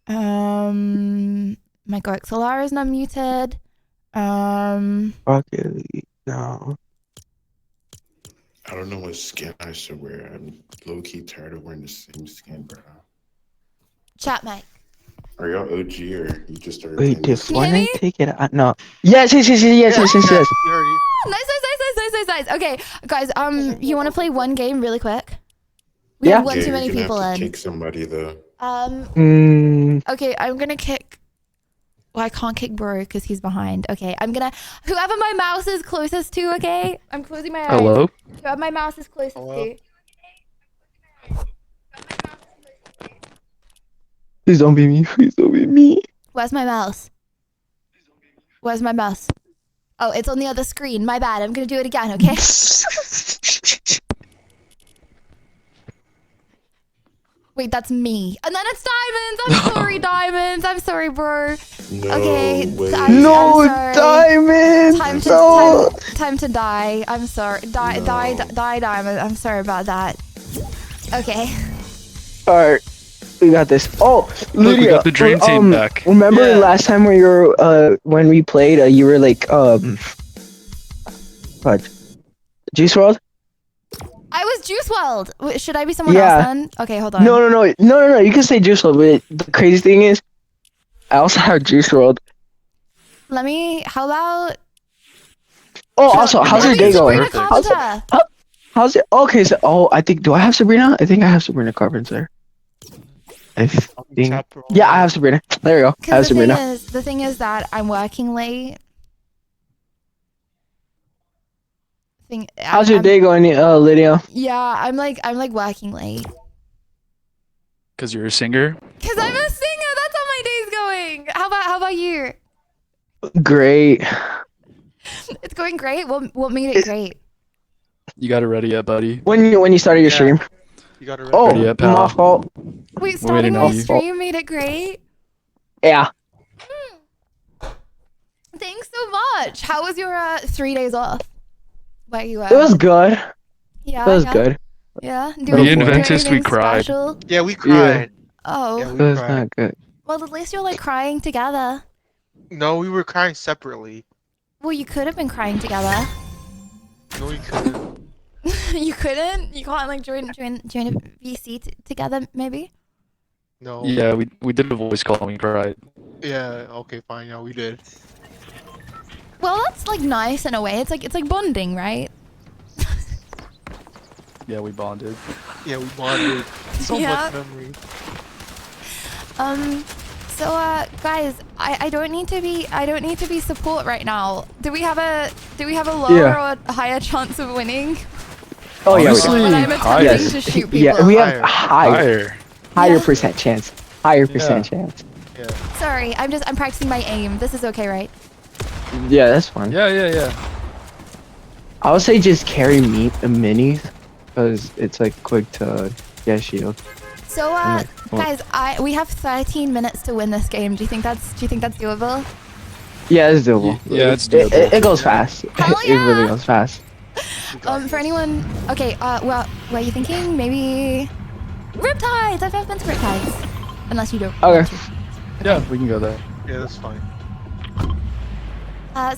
My Goxelar is not muted. Okay, no. I don't know what skin I should wear. I'm low key tired of wearing the same skin, bro. Chat mic. Are y'all OG or you just started Wait, playing did this? Fortnite take it out? No. Yes. Yes. Nice. Okay, guys. You want to play one game really quick? We Yeah. have one too you're many gonna people have to in. kick somebody though. Okay, I'm gonna kick. Well, I can't kick Bro because he's behind. Okay, I'm gonna. Whoever my mouse is closest to. Okay, I'm closing my eyes. Hello? Whoever my mouse is closest to. Please don't be me. Please don't be me. Where's my mouse? Where's my mouse? Oh, it's on the other screen. My bad. I'm gonna do it again. Okay. Wait, that's me. And then it's Diamonds. I'm sorry, Diamonds. I'm sorry, bro. No Okay. way. I'm sorry. Diamonds. Time to die. I'm sorry. Die, Diamond. I'm sorry about that. Okay. All right. We got this. Oh, Lydia. we got the dream team back. Remember last time when we played, you were like, what? Juice WRLD? I was Juice WRLD. Wait, should I be someone else then? Okay, hold on. No. You can say Juice WRLD, but the crazy thing is, I also have Juice WRLD. Let me. How about? Oh, also, how's your day going? Carpenter. How's it? Okay, so do I have Sabrina? I think I have Sabrina Carpenter. I think. Yeah, I have Sabrina. There we go. I have Sabrina. The thing is that I'm working late. How's your day going, Lydia? Yeah, I'm like working late. Because you're a singer? Cause I'm a singer. That's how my day's going. How about you? Great. It's going great. What made it great? You got it ready yet, buddy? When you started your stream? You got it ready. Oh, Ready yet, pal? my fault. Wait, starting my stream made it great. Yeah. Thanks so much. How was your 3 days off? Where you at? It was good. Yeah. It was good. Yeah. Me and Ventus, we cried. Special? Yeah, we cried. Oh. Yeah, It was not good. Well, at least you're like crying together. No, we were crying separately. Well, you could have been crying together. No, we couldn't. You couldn't? You can't like join a VC together, maybe? No. Yeah, we did a voice call and we cried. Yeah, okay, fine. Yeah, we did. Well, that's like nice in a way. It's like bonding, right? Yeah, we bonded. Yeah, we bonded. So much memory. So guys, I don't need to be support right now. Do we have a lower or a higher chance of winning? Oh yeah. Honestly, when I'm attempting to shoot people. Yeah, we have higher percent chance. Higher percent chance. Yeah. Sorry, I'm practicing my aim. This is okay, right? Yeah, that's fine. Yeah. I would say just carry minis, because it's like quick to get shield. So guys, we have 13 minutes to win this game. Do you think that's doable? Yeah, it's doable. Yeah, it's doable. It goes fast. It really goes fast. For anyone, okay. Well, what are you thinking? Maybe Riptides. I've been to Riptides, unless you don't. Okay. Yeah, we can go there. Yeah, that's fine.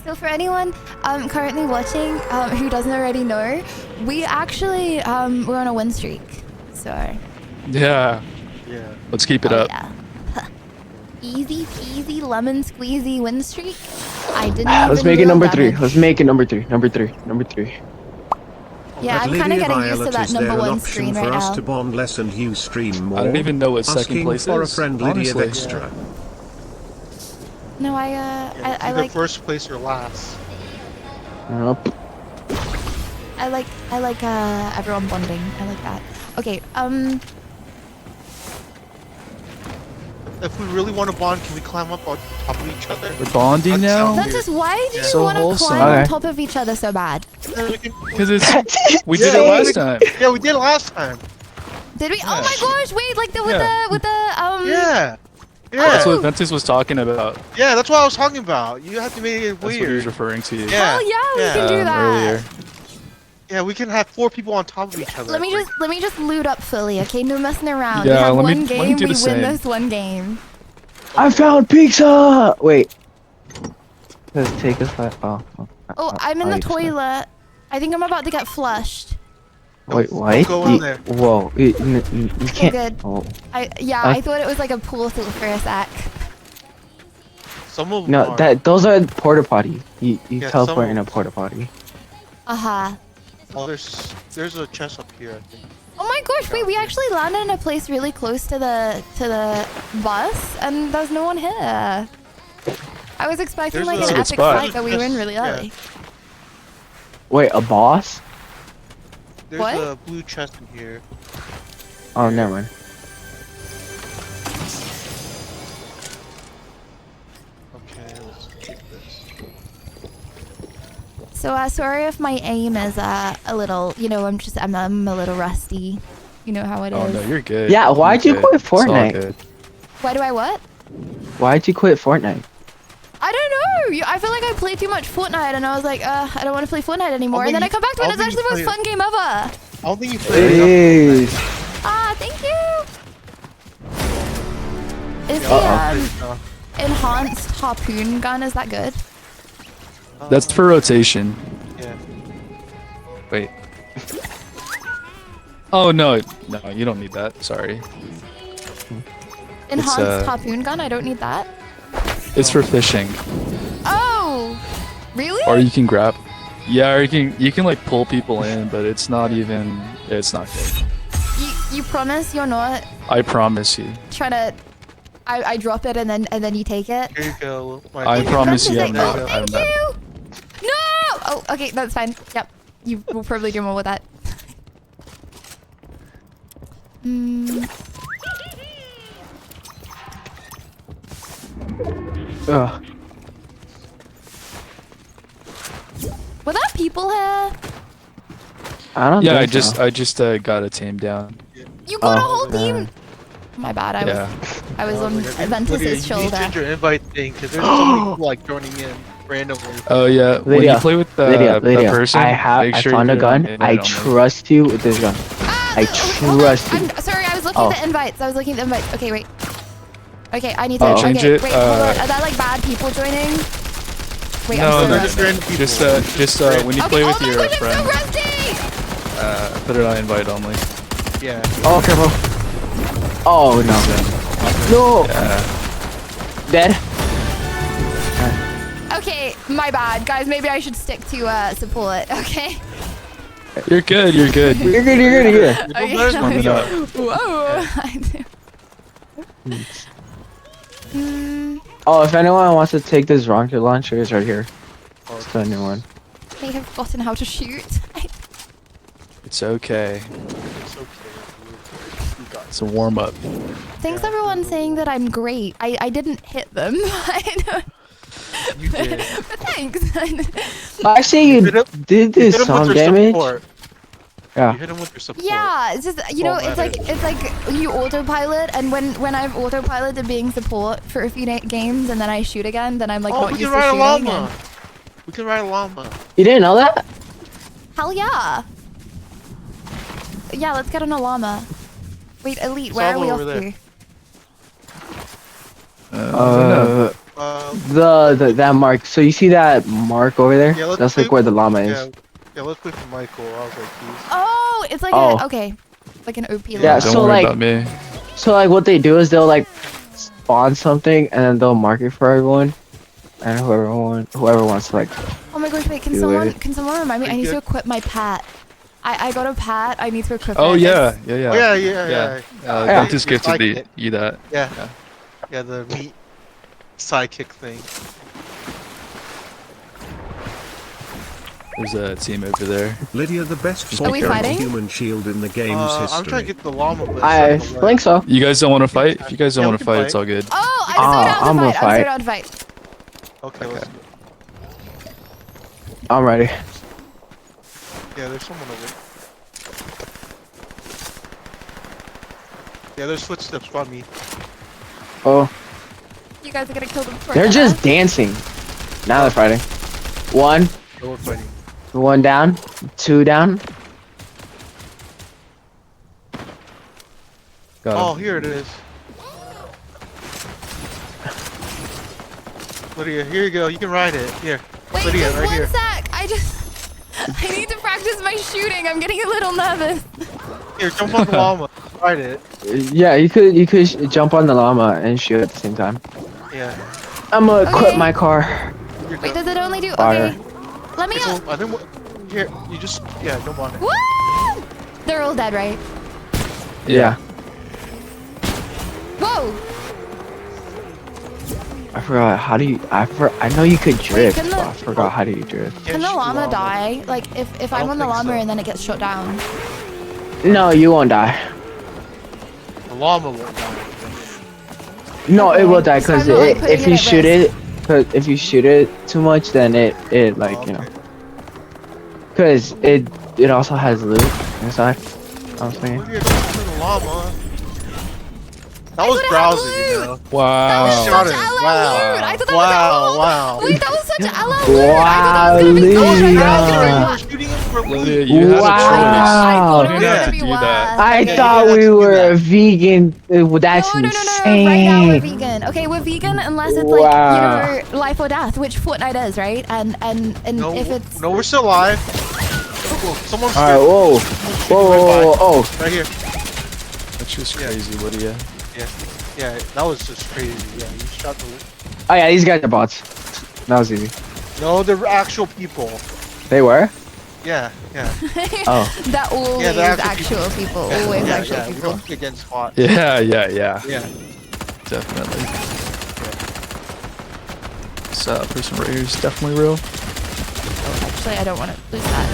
So for anyone currently watching who doesn't already know, we actually we're on a win streak. So. Yeah. Let's keep it up. Yeah. Easy peasy lemon squeezy win streak. I didn't. Let's make it number 3. Let's make it number 3. Number 3. Yeah, I'm kind of getting used to that number 1 screen right for us now. to bond less and you stream more? I don't even know what second Asking place for is, a friend Lydia honestly. Extra. No, I Either like first place or last. Nope. I like everyone bonding. I like that. Okay, if we really want to bond, can we climb up on top of each other? We're bonding now? Ventus, why do you So want to wholesome. climb on Okay. top of each other so bad? Because we did it last time. Yeah, we did it last time. Did we? Oh my gosh! Wait, like with the Yeah. That's what Ventus was talking about. Yeah, that's what I was talking about. You have to make it That's what he was weird. referring to. Yeah. Oh yeah, we can do that. Earlier. Yeah, we can have 4 people on top of each other. Let me just loot up fully, okay? No messing around. Yeah, we have let me- one let me game, do we the win same. this one game. I found pizza. Wait. Let's take us like. Oh. Oh, I'm in the I just- toilet. I think I'm about to get flushed. Wait, what? go in there. Whoa, you can't. good. Oh. I thought it was like a pool for a sec. Some of them No, are. those are porta potty. You Yeah, teleport some- in a porta potty. Oh, there's a chest up here, I think. Oh my gosh! Wait, we actually landed in a place really close to the bus, and there's no one here. I was expecting There's like a an good epic spot. fight, but we were in really Yeah. early. Wait, a boss? There's What? a blue chest in here. Oh, never mind. Okay, let's take this. So sorry if my aim is a little, you know, I'm a little rusty. You know how it is. Oh no, you're good. Yeah, why'd you You're quit good. It's all Fortnite? good. Why do I what? Why'd you quit Fortnite? I don't know. I feel like I played too much Fortnite, and I was like, I don't want to play Fortnite anymore. And then I come back to it, and it's actually the most fun game ever. I don't think you It played is. Ah, thank you. Is Uh-oh. the enhanced harpoon gun, is that good? That's for rotation. Yeah. Wait. Oh no, you don't need that. Sorry. Enhanced harpoon gun, I don't need that. It's for fishing, Oh, really? or you can grab. Yeah, or you can like pull people in, but it's not even. It's not good. You promise you're not I promise you. trying to? I drop it and then you take it. Here you go. I promise you. I'm Like, not. oh, I'm thank not. you. No. Oh, okay, that's fine. Yep. You will probably do more with that. Ugh. Were there people here? I don't Yeah, think I just got a tame down. You got a Oh, whole team. My bad. I was on Lydia, Ventus's you need to shoulder. change your invite thing, because there's so many people like joining in randomly. Oh yeah, when Lydia, you play with Lydia, the person, make I sure found you a gun. invite I only. trust you with this gun. I trust you. I'm sorry. I was looking at the invites. Okay, wait. Okay, I need to. Uh-oh. Change Okay, it, wait. Hold on. Are that like bad people joining? Wait, No, I'm no, so just rusty. random people. just when you play with oh my your gosh, friend, I'm so rusty! put it on invite only. Yeah. Oh, careful. Oh no. No. Dead. Okay, my bad, guys. Maybe I should stick to support. Okay. You're good. You're good. You're good. You're good. You're good. Okay. Just warm it up. Whoa. Oh, if anyone wants to take this rocket launcher, it's right here. It's a new one. They have forgotten how to shoot. It's okay. It's okay. It's a warm up. Thanks everyone saying that I'm great. I didn't hit them. You did. But thanks. I say you did do some damage. Yeah. You hit him with your support. Yeah, it's just it's like you autopilot, and when I've autopiloted being support for a few games, and then I shoot again, then I'm like Oh, not we used can to ride a shooting. llama. And... We can ride a llama. You didn't know that? Hell yeah! Yeah, let's get on a llama. Wait, Elite, where are we off to? That mark. So you see that mark over there? Yeah, let's That's like wait- where the llama is. Yeah, let's wait for Michael. I was like, please. Oh, it's like Oh. okay, like an OP. Yeah, llama. Don't so worry like, about me. so like what they do is they'll like spawn something and then they'll mark it for everyone, and whoever wants to like. Oh my gosh, wait, can Do someone remind me? I need to equip my pat. I got a pat. I need to equip Oh it. yeah. Yeah. Ventus gifted Sidekick. you that. Yeah, the meat sidekick thing. There's a team over there. Lydia, the best Are we fighting? human shield in the game's history. I'm trying to get the llama. But I think so. You guys don't want to fight? If you guys don't Yeah, want we to can fight, it's fight. all good. Oh, I'm so down to I'm gonna fight. I'm so fight. down to fight. Okay, let's go. I'm ready. Yeah, there's someone over. Yeah, there's footsteps by me. Oh, You guys are gonna kill them for they're just dancing. Now they're fighting. One. Yeah, we're fighting. One down. Two down. Got Oh, him. here it is. Lydia, here you go. You can ride it. Here. Wait, Lydia, just right one here. sec. I need to practice my shooting. I'm getting a little nervous. Here, jump on the llama. Ride it. Yeah, you could jump on the llama and shoot at the same time. Yeah. I'm gonna equip Okay. my car. Wait, does it only do? Fire. Okay. Let me So, up. I think here, you just, yeah, jump on it. Woo! They're all dead, right? Yeah. Whoa! I forgot how do you. I know you could drift, can the- but I forgot how do you drift. Can the llama die? Like, if I'm on the llama and then it gets shot down. No, you won't die. The llama won't die. No, it will die So because I'm not, like, putting if it you at shoot risk. it, cause if you shoot it too much, then it like you know. Cause it also has loot inside. I'm saying. Lydia, don't shoot the llama. That was browsing, you know. Wow. We shot it. LL Wow. loot. I thought that Wow, was wow. Wait, that was such LL loot. Wow, I thought that was gonna be Lydia. We're shooting him for Lydia, loot. you had Wow. a choice. You didn't Yeah. have to do that. I Yeah, thought you we had to do were that. a vegan. That's No. insane. Right now we're vegan. Okay, we're vegan unless it's like Wow. you know life or death, which Fortnite is, right? And No, if it's no, we're still alive. Whoa, someone's All right. Whoa. Whoa. right here. That's just crazy, Lydia. Yeah, that was just crazy. Yeah, you shot the. Oh yeah, these guys are bots. That was easy. No, they're actual people. They were. Yeah. Oh. that always Yeah, they're actual people. Yeah, Always yeah, actual yeah. We people. don't pick against bots. Yeah. Yeah. Definitely. This person right here is definitely real. Oh, actually, I don't want to lose that.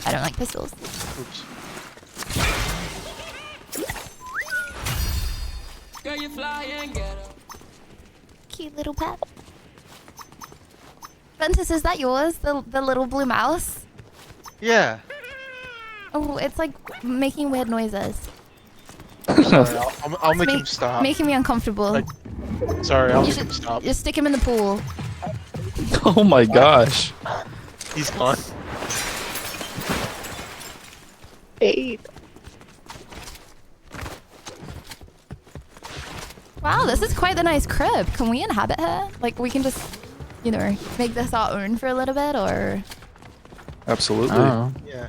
I don't like pistols. Oops. Cute little pet. Ventus, is that yours? The little blue mouse? Yeah. Oh, it's like making weird noises. Sorry, I'll make him stop. Making me uncomfortable. Like, sorry, I'll You make should him stop. just stick him in the pool. Oh my gosh. He's gone. Wow, this is quite the nice crib. Can we inhabit here? Like, we can just, you know, make this our own for a little bit, or? Absolutely. Oh. Yeah.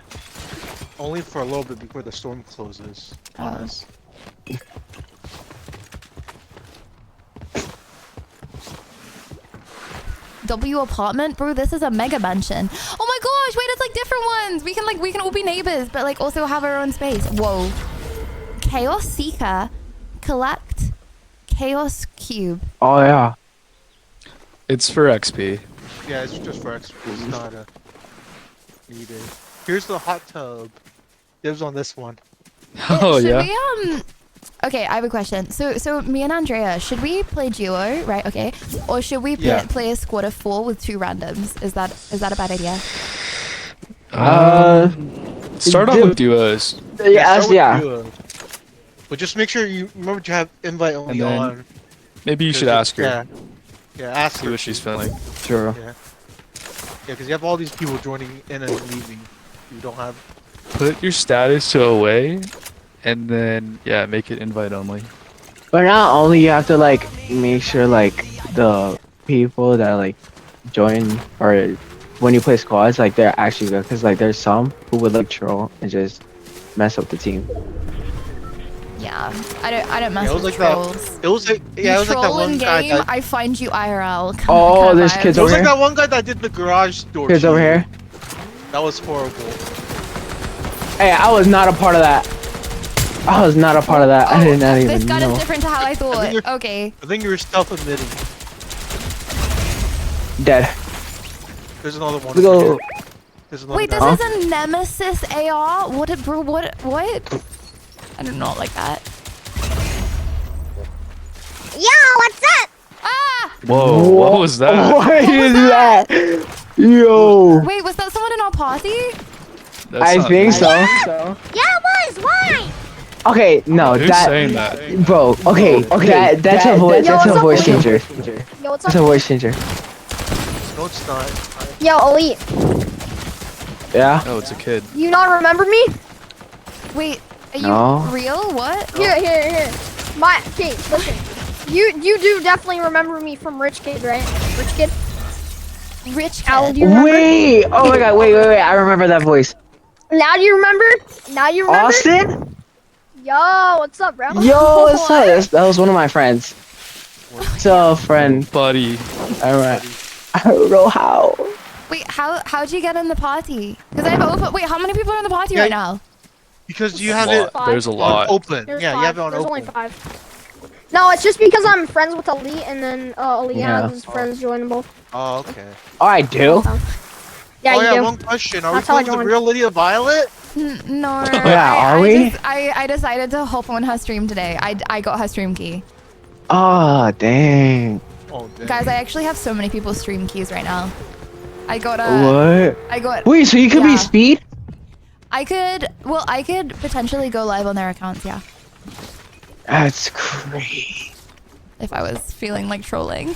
Only for a little bit before the storm closes on us. W apartment, bro. This is a mega mansion. Oh my gosh! Wait, it's like different ones. We can all be neighbors, but like also have our own space. Whoa. Chaos Seeker, collect Chaos Cube. Oh yeah. It's for XP. Yeah, it's just for XP. It's not a needed. Here's the hot tub. Dibs on this one. Oh Should yeah. we Okay, I have a question. So me and Andrea, should we play duo, right? Okay, or should we play a squad of 4 with 2 randoms? Is that a bad idea? Start off with duos. Yeah. But just make sure you remember to have invite only And then on. maybe you should ask her. Yeah, ask See her. what she's feeling. Sure. Yeah, because you have all these people joining in and leaving. You don't have. Put your status to away, and then make it invite only. But not only you have to like make sure like the people that like join or when you play squads like they're actually good because like there's some who would like troll and just mess up the team. Yeah, I don't mess Yeah, it was with like trolls. that. It was like it was like that Troll one in guy. game, That, I find you IRL. Oh, there's kids it over was like here. that one guy that did the garage door. Kids over cheat. here. That was horrible. Hey, I was not a part of that. I was not a part of that. I did not even This gun know. is different to how I thought. you're- Okay. I think you were self-admitting. Dead. There's another one. We go. There's another Wait, guy. this is a Nemesis AR? What, bro, what? I do not like that. Yo, what's up? Ah! Whoa, what was that? What is that? Yo. Wait, was that someone in our party? I think so. Yeah, it was. Why? Okay, no, Who's saying that? Bro, okay, that's a voice. That's a voice changer. Yo, what's That's a up? voice changer. No, it's not. Yo, Elite. Yeah. Oh, it's a kid. You not remember me? Wait, are you No. real? What? Here. Okay, listen. You do definitely remember me from Rich Kid, right? Rich Kid. Rich Al, do you remember? Wait. Oh my God. Wait. I remember that voice. Now do you remember? Now you remember? Austin. Yo, what's up, bro? Yo, what's up? That was one of my friends. It's a friend. Buddy. Alright. I don't know how. Wait, how'd you get in the party? Because I have open. Wait, how many people are in the party right now? Because you have it There's a lot. on open. There's Yeah, five. you have it on There's open. only 5. No, it's just because I'm friends with Elite, and then Elite Yeah. has his friends join both. Oh, okay. Oh, I do. Yeah, oh, you yeah, do. one question. Are That's we how I going to the joined. real Lydia Violet? No. Yeah, are we? I decided to hop on her stream today. I got her stream key. Oh, dang. Oh, dang. Guys, I actually have so many people's stream keys right now. I got What? I got. Wait, so you could be yeah. Speed? I could potentially go live on their accounts, yeah. That's crazy. If I was feeling like trolling.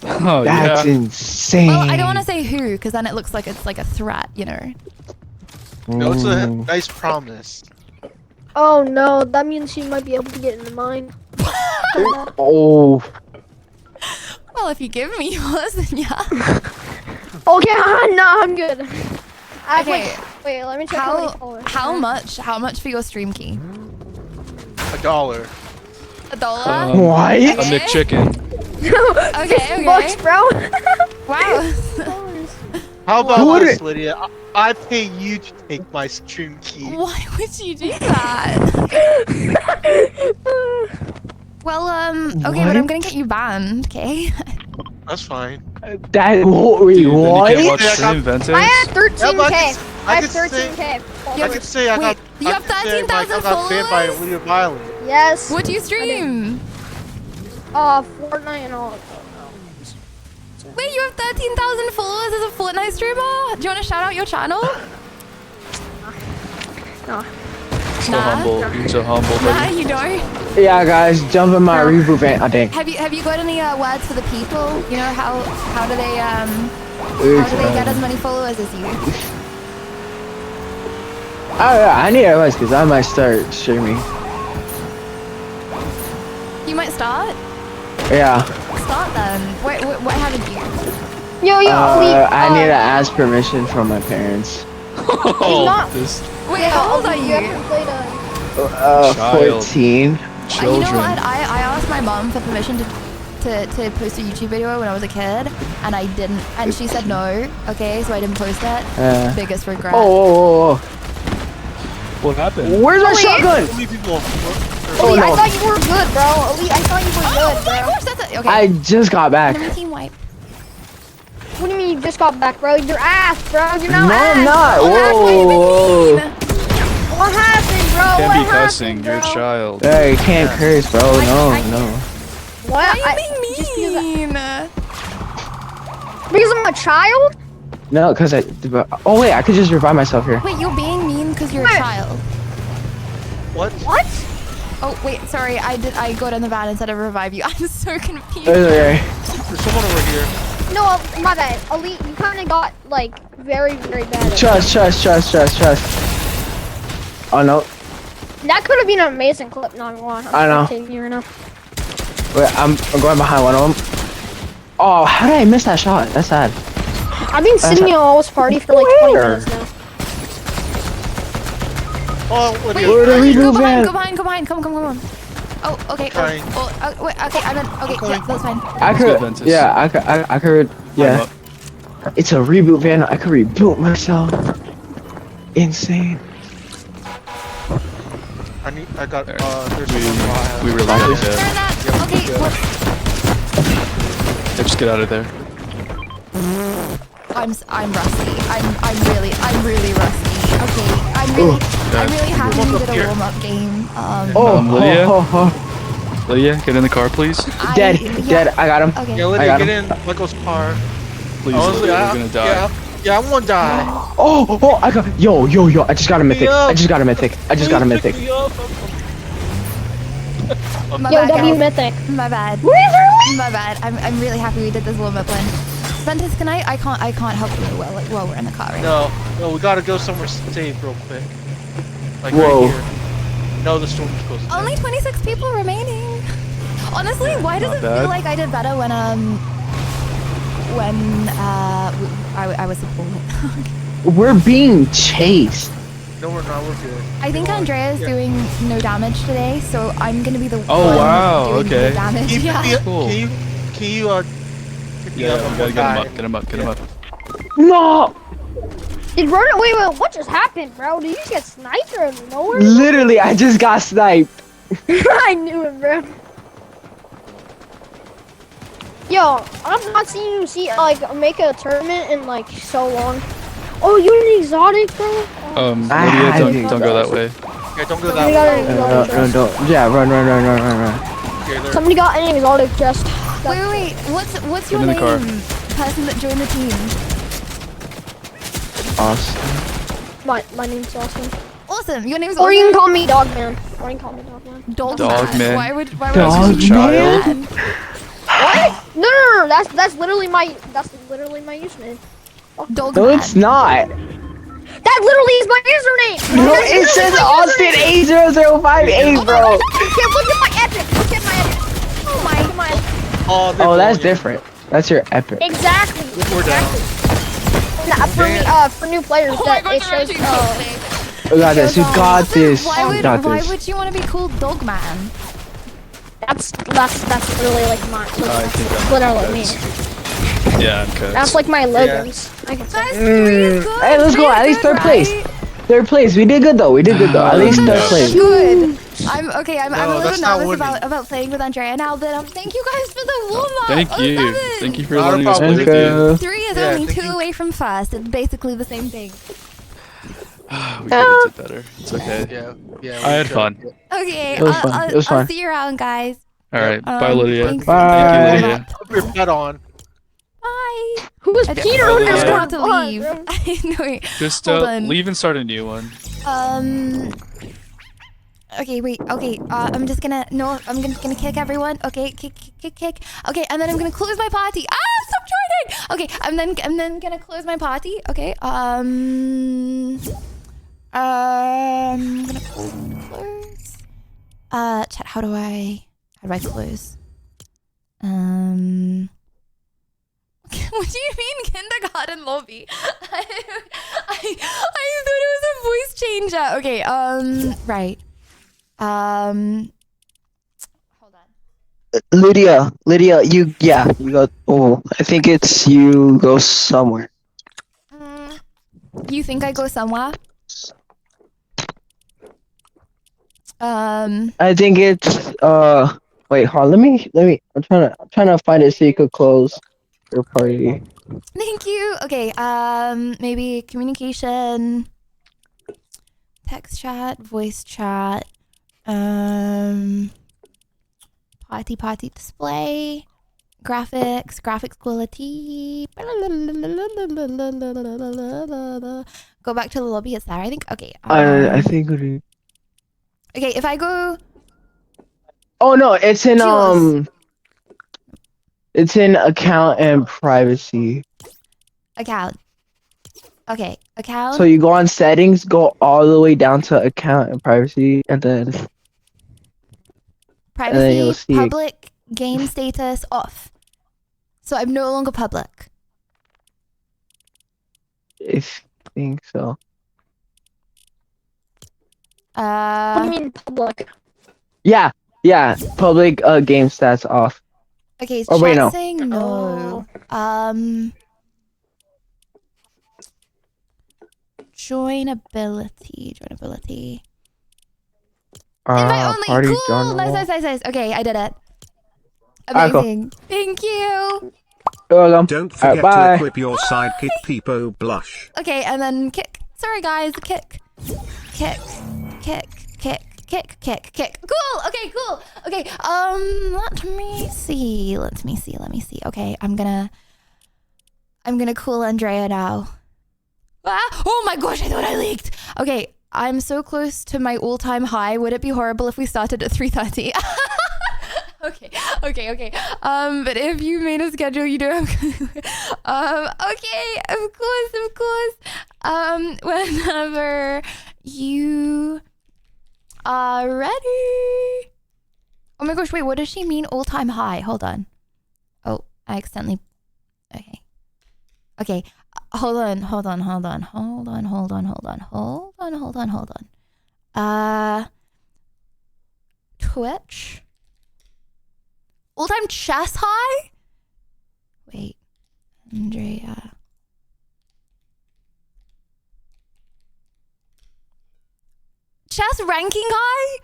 Oh, That's yeah. insane. Well, I don't want to say who, because then it looks like it's like a threat, you know. No, it's a nice promise. Oh no, that means she might be able to get into mine. Oh. Well, if you give me yours, then yeah. Okay, no, I'm good. Okay. Wait, let me check how many followers. How much for your stream key? $1. $1? What? A McChicken. Okay. Bucks, bro. Wow. How about Who would this, it- Lydia? I pay you to take my stream key. Why would you do that? Well, okay, but I'm gonna get you banned, okay? That's fine. That wait, Dude, then you what? can't watch stream Ventus? I have 13k. I I have could say- 13k. I could say I got. you have 13,000 I got banned by followers? Lydia Violet. Yes. What do you stream? Fortnite and all. Wait, you have 13,000 followers as a Fortnite streamer? Do you want to shout out your channel? No. So humble. You're so humble, Nah, buddy. you don't. Yeah, guys, jump in my reboot van. I think. Have you got any words for the people? You know how do they get as many followers as you? Oh yeah, I need advice because I might start streaming. You might start. Yeah. Start then. What haven't you? Yo, I need to ask permission from my parents. Oh, wait, how old are You you? haven't played Child. 14. You know what? I asked my mom for permission to post a YouTube video when I was a kid, and I didn't. And she said no. Okay, so I didn't post it. Biggest regret. Oh. What happened? Where's my shotgun? Elite, I thought you were good, bro. Elite, I thought you were good, bro. Oh my gosh, that's it. Okay. I just got back. Enemy team wipe. What do you mean you just got back, bro? You're ass, bro. You're not No, ass. I'm not. Whoa. What happened, bro? Can't what be cussing. happened, You're a bro? child. Hey, you can't curse, bro. No. What? Why are you being mean? Because I'm a child? No, because oh wait, I could just revive myself here. Wait, you're being mean because you're a child. What? What? Oh wait, sorry. I got in the van instead of revive you. I'm so confused. Okay. There's someone over here. No, my bad. Elite, you kind of got, like, very, very bad. Trust. Oh no. That could have been an amazing clip, not gonna lie. I know. Taking you right now. Wait, I'm going behind one of them. Oh, how did I miss that shot? That's sad. I've been sitting in all this party for like 20 minutes now. Oh, Wait, Where the reboot van? go behind. Come on. Oh, okay. Trying. Wait, okay. I meant. Okay, yeah, that's fine. I could. Yeah, I could. Yeah. It's a reboot van. I could reboot myself. Insane. I got. There's We really got Turn it. that. Okay. Yeah, just get out of there. I'm rusty. I'm really rusty. Okay, I'm really happy we did a warm-up game. Lydia, get in the car, please. Dead. I got him. Okay. Yeah, Litty, get in Michael's car. Please, Honestly, Lydia, we're gonna die. Yeah, I'm gonna die. Oh, I got. Yo, I just got a mythic. I just got a mythic. My Yo, bad, W guys. mythic. My bad. My bad. I'm really happy we did this warm-up one. Ventus, can I can't help you while we're in the car right now. No, we gotta go somewhere safe real quick. Like Whoa. right here. No, the storm's close. Only 26 people remaining. Honestly, why does it feel like I did better when I was supporting? We're being chased. No, we're not. We're good. I think Andrea's doing no damage today, so I'm gonna be the Oh, one wow, doing okay. the damage. Can you, Yeah. Cool. Can you pick me Yeah, up? we gotta get him up. No. Wait, what just happened, bro? Did you just get sniped out of nowhere? Literally, I just got sniped. I knew it, bro. Yo, I've not seen you make a tournament in like so long. Oh, you're an exotic, bro? Lydia, don't go that way. Yeah, don't go Somebody that got way. an exotic chest. No, yeah, run. Somebody got an exotic chest. Wait. What's your in the name? car. Person that joined the team. Austin. My name's Austin. Awesome. Your name's Or you can Austin? call me Dogman. Dogman. Why would Dog you choose child? that? What? No. That's literally my username. Dogman. No, it's not. That literally is my username. No, it says Austin 80058, bro. Okay, look at my epic. Oh my. Oh, That's different. That's your epic. Exactly. We're down. For new players, that it shows. We got this. We got this. Why We got this. would you want to be called Dogman? That's literally like my. I think that Literally me. Yeah, okay. That's like my logos. I can say. Hey, let's go. At least third place. Third place. We did good though. At least third place. Good. I'm a little that's not nervous winning. about playing with Andrea now, but thank you guys for the warm-up. Thank you. 11. Thank you for Not a letting us play problem. with you. 3 is Yeah, only thank 2 you. away from first. It's basically the same thing. We could have did better. It's okay. Yeah. I had fun. Okay, It was fun. It was I'll fun. see you around, guys. All right. Bye, Lydia. Thanks. Bye. Thank you, Lydia. Put your bet on. Bye. Who was I don't- Peter? I on don't this have one? to leave. No, wait. Just Hold on. leave and start a new one. Okay, wait. Okay, I'm just gonna gonna kick everyone. Okay, kick. Okay, and then I'm gonna close my party. Stop joining. Okay, I'm then gonna close my party. Okay, I'm gonna close. Chat. How do I close? What do you mean kindergarten lobby? I thought it was a voice changer. Okay, right. Hold on. Lydia, you go. Oh, I think it's you go somewhere. You think I go somewhere? I think it's Wait, hold on. Let me. I'm trying to find it so you could close your party. Thank you. Okay. Maybe communication, text chat, voice chat, party display, graphics quality. Go back to the lobby. It's there, I think. Okay. I think. Okay. If I go. Oh no! It's in Kilos. It's in account and privacy. Account. Okay. Account. So you go on settings, go all the way down to account and privacy, and then Privacy, you'll see public, game status off. So I'm no longer public. if you think so. What do you mean public? Yeah. Public game stats off. Okay, Oh, wait, chat no. saying no. Joinability. Invite only. Party Cool. journal. Nice. Okay, I did it. Alright, cool. Amazing. Thank you. You're welcome. Don't Alright, forget bye. to equip your sidekick Peepo Blush. Okay, and then kick. Sorry, guys. Kick. Kick. Kick. Kick. Kick. Kick. Kick. Cool. Okay, cool. Okay, let me see. Let me see. Okay, I'm gonna cool Andrea now. Ah, oh my gosh, I thought I leaked. Okay, I'm so close to my all-time high. Would it be horrible if we started at 3:30? Okay. But if you made a schedule, you don't have okay, of course. Whenever you are ready. Oh my gosh, wait, what does she mean all-time high? Hold on. Oh, I accidentally. Okay. Hold on. Twitch. All-time chess high? Wait. Andrea. Chess ranking high?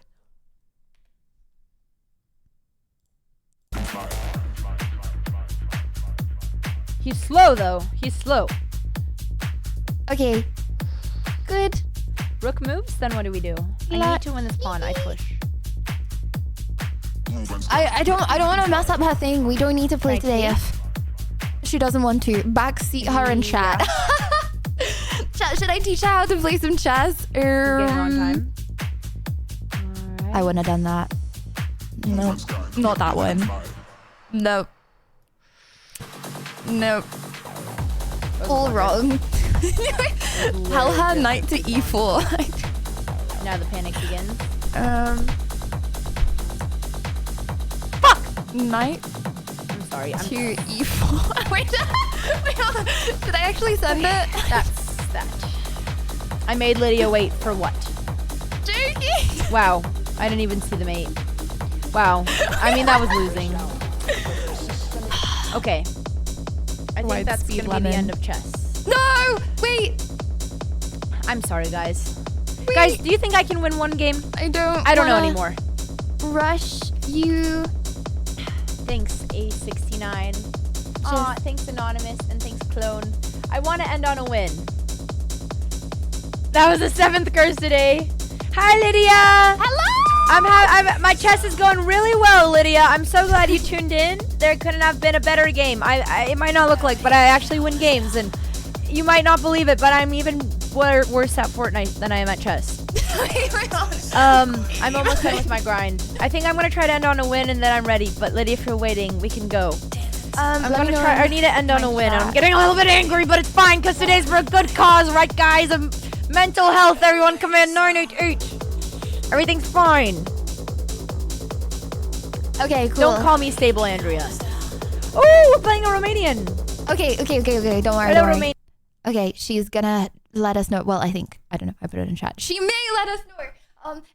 He's slow though. He's slow. Okay. Good. Rook moves, then what do we do? I need to win this pawn. I push. I don't want to mess up her thing. We don't need to play today if she doesn't want to. Backseat her in chat. Chat, should I teach her how to play some chess? Time. I wouldn't have done that. No, not that one. Nope. All wrong. Tell her knight to e4. Now the panic begins. Fuck! Knight. I'm sorry. To e4. Wait, hold on. Did I actually send it? That's that. I made Lydia wait for what? Joking! Wow. I didn't even see the mate. Wow. I mean, that was losing. Okay. I think that's going to be the end of chess. No! Wait! I'm sorry, guys. Guys, do you think I can win one game? I don't know anymore. Rush you. Thanks, A69. Aw, thanks, Anonymous, and thanks, Clone. I want to end on a win. That was the 7th curse today. Hi, Lydia! Hello! My chess is going really well, Lydia. I'm so glad you tuned in. There couldn't have been a better game. It might not look like, but I actually win games, and you might not believe it, but I'm even worse at Fortnite than I am at chess. I'm almost done with my grind. I think I'm gonna try to end on a win, and then I'm ready. But Lydia, if you're waiting, we can go. I'm gonna try. I need to end on a win. I'm getting a little bit angry, but it's fine because today's for a good cause, right, guys? Mental health. Everyone, command 988. Everything's fine. Okay, cool. Don't call me stable, Andrea. Oh, we're playing a Romanian. Okay. Don't worry. Hello, Romania. Okay, she's gonna let us know. Well, I don't know. I put it in chat. She may let us know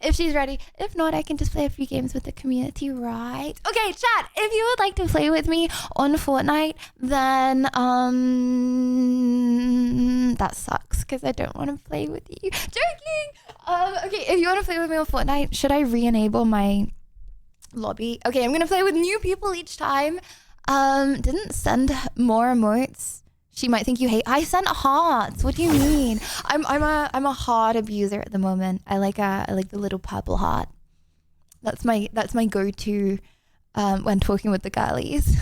if she's ready. If not, I can just play a few games with the community, right? Okay, chat. If you would like to play with me on Fortnite, then that sucks because I don't want to play with you. Joking. Okay, if you want to play with me on Fortnite, should I re-enable my lobby? Okay, I'm gonna play with new people each time. Didn't send more emotes. She might think you hate. I sent hearts. What do you mean? I'm a heart abuser at the moment. I like the little purple heart. That's my go-to when talking with the girlies.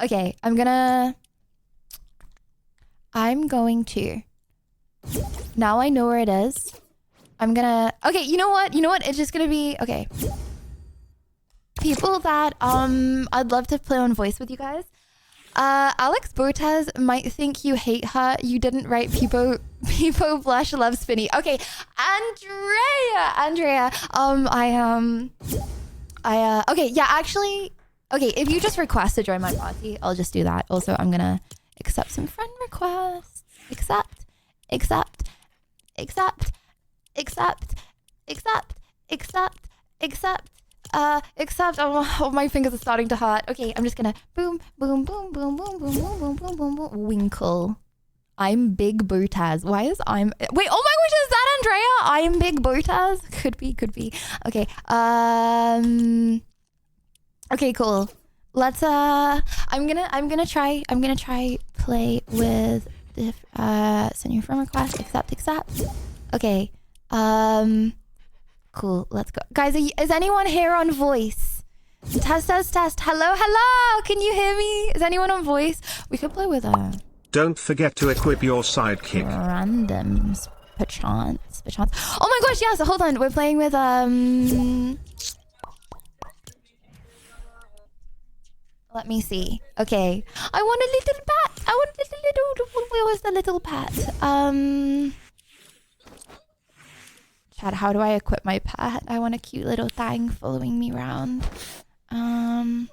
Okay, I'm going to. Now I know where it is. Okay, you know what? It's just gonna be okay. People that I'd love to play on voice with you guys. Alex Botez might think you hate her. You didn't write Peepo Blush Love Spinny. Okay, Andrea. Okay, yeah, actually, okay, if you just request to join my party, I'll just do that. Also, I'm gonna accept some friend requests. Accept. Oh, my fingers are starting to hurt. Okay, I'm just gonna boom. Winkle. I'm Big Botaz. Wait, oh my gosh, is that Andrea? I am Big Botaz? Could be. Okay, okay, cool. let's I'm gonna try play with the send your friend request, accept. Okay. Cool, let's go. Guys, is anyone here on voice? Test. Hello. Can you hear me? Is anyone on voice? We could play with Don't forget to equip your sidekick. randoms, perchance. Oh my gosh, yes. Hold on. We're playing with let me see. Okay. I want a little bat. Where was the little bat? Chad, how do I equip my pet? I want a cute little thing following me around. Pat!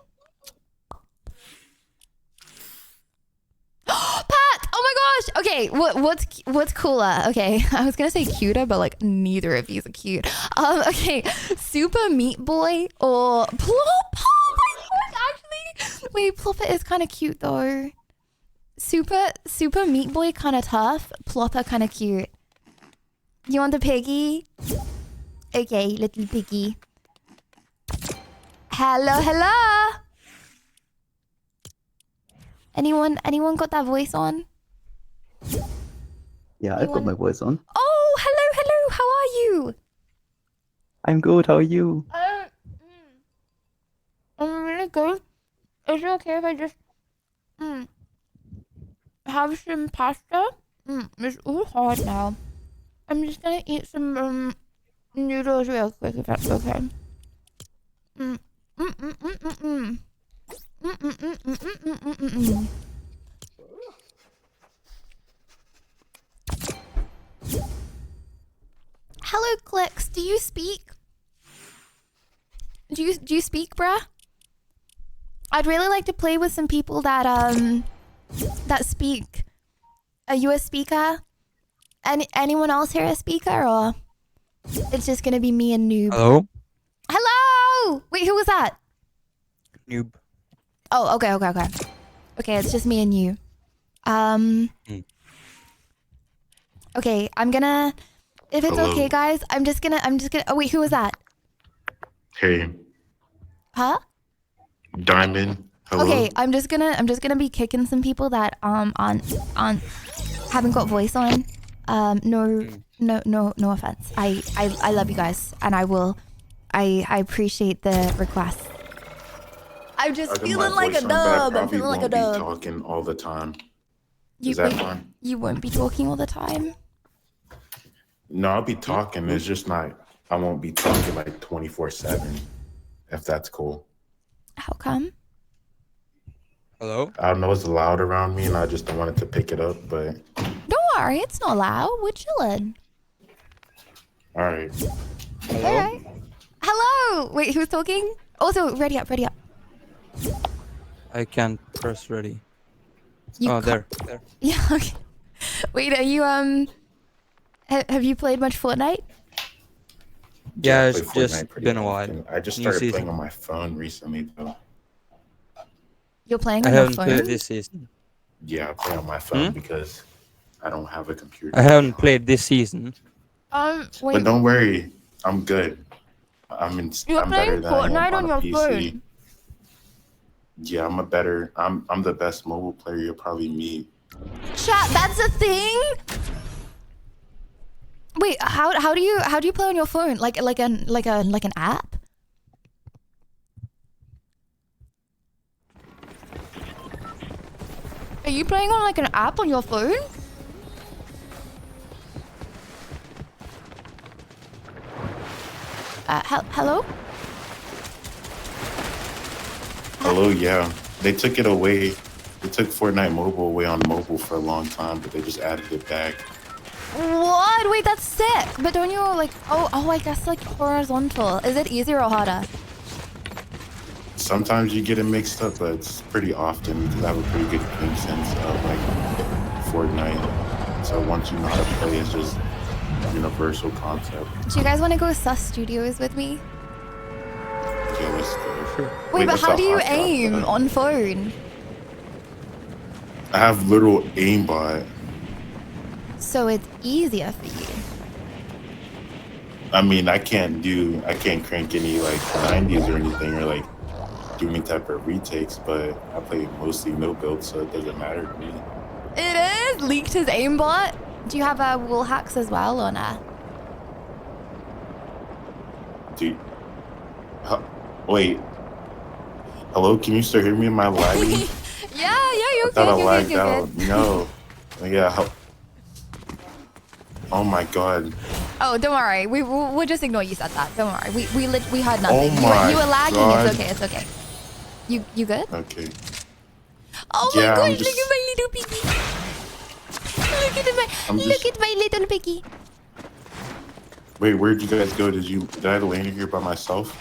Oh my gosh! Okay, what's cooler? Okay, I was gonna say cuter, but like neither of these are cute. Okay, Super Meat Boy or Plop? Oh my gosh, actually, wait, Plopper is kind of cute though. Super Meat Boy kind of tough. Plopper kind of cute. You want the piggy? Okay, little piggy. Hello. Anyone got that voice on? Yeah, I've got my voice on. Oh, hello. How are you? I'm good. How are you? I'm really good. Is it okay if I just have some pasta? It's all hard now. I'm just gonna eat some noodles real quick if that's okay. Hello, Clicks. Do you speak? Do you speak, bruh? I'd really like to play with some people that speak. Are you a speaker? Anyone else here a speaker, or it's just gonna be me and Noob? Hello. Wait, who was that? Noob. Oh, okay. Okay, it's just me and you. Okay, I'm gonna. If it's Hello. okay, guys, I'm just gonna. Oh wait, who was that? Hey, Huh? Diamond. Hello. Okay, I'm just gonna be kicking some people that haven't got voice on. No offense. I love you guys, and I appreciate the request. I'm just I got feeling my like a voice on, but I dub. I'm probably feeling like a won't be dub. talking all the time. You, Is that wait, fine? you won't be talking all the time. No, I'll be talking. It's just not. I won't be talking like 24/7. If that's cool. How come? Hello. I don't know. It's loud around me, and I just don't want it to pick it up. But Don't worry, it's not loud. We're chilling. all right. All right. Hello. Wait, who's talking? Also, ready up. I can't press ready. You oh, there. Yeah. Okay. Wait, are you have you played much Fortnite? Yeah, I it's play Fortnite just pretty been a often. while. I just New started season. playing on my phone recently, though. You're playing I on your haven't phone? played this season. Yeah, I play on my phone because I don't have a computer. I haven't played this season. Wait. But don't worry, I'm good. I'm You're I'm playing better than I Fortnite am on on a your PC. phone? Yeah, I'm the best mobile player you'll probably meet. Chat, that's a thing? Wait, how do you play on your phone? Like an app? Are you playing on like an app on your phone? Hello? Hello, yeah. They took it away. They took Fortnite Mobile away on mobile for a long time, but they just added it back. What? Wait, that's sick. But don't you like? Oh, I guess like horizontal. Is it easier or harder? Sometimes you get it mixed up, but it's pretty often because I have a pretty good game sense of like Fortnite. So once you know how to play, it's just universal concept. Do you guys want to go sus studios with me? Okay, let's go. Wait, but that's how a do you hot drop, aim though. on phone? I have literal aimbot. So it's easier for you. I mean, I can't crank any like 90s or anything or like do any type of retakes, but I play mostly no build, so it doesn't matter to me. It is leaked his aimbot. Do you have wall hacks as well or nah? Dude, wait. Hello, can you still hear me? Am I lagging? Yeah, you I okay? thought I You're lagged good, you're out. good. No. Yeah. Oh my god. Oh, don't worry. We'll just ignore you said that. Don't worry. We heard nothing. Oh my you were lagging. God. It's okay. It's okay. You good? Okay. Oh Yeah, my gosh! I'm Look just- at my little piggy. Look at my little piggy. Wait, where'd you guys go? Did I land here by myself?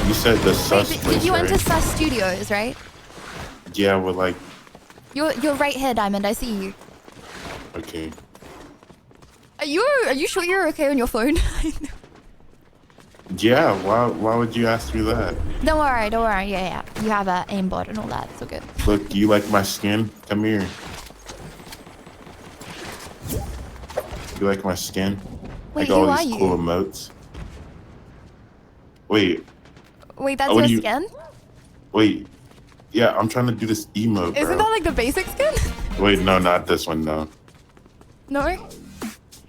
You said the sus Wait, place, you went to right? Sus Studios, right? Yeah, we're like, You're right here, Diamond. I see you. okay. Are you sure you're okay on your phone? Yeah, why would you ask me that? Don't worry. Yeah. You have a aimbot and all that. It's all good. Look, do you like my skin? Come here. You like my skin? Wait, I got who all are these you? cool emotes. Wait, Wait, that's what your do you- skin? wait. Yeah, I'm trying to do this emote, Isn't bro. that like the basic skin? Wait, no, not this one, no. No.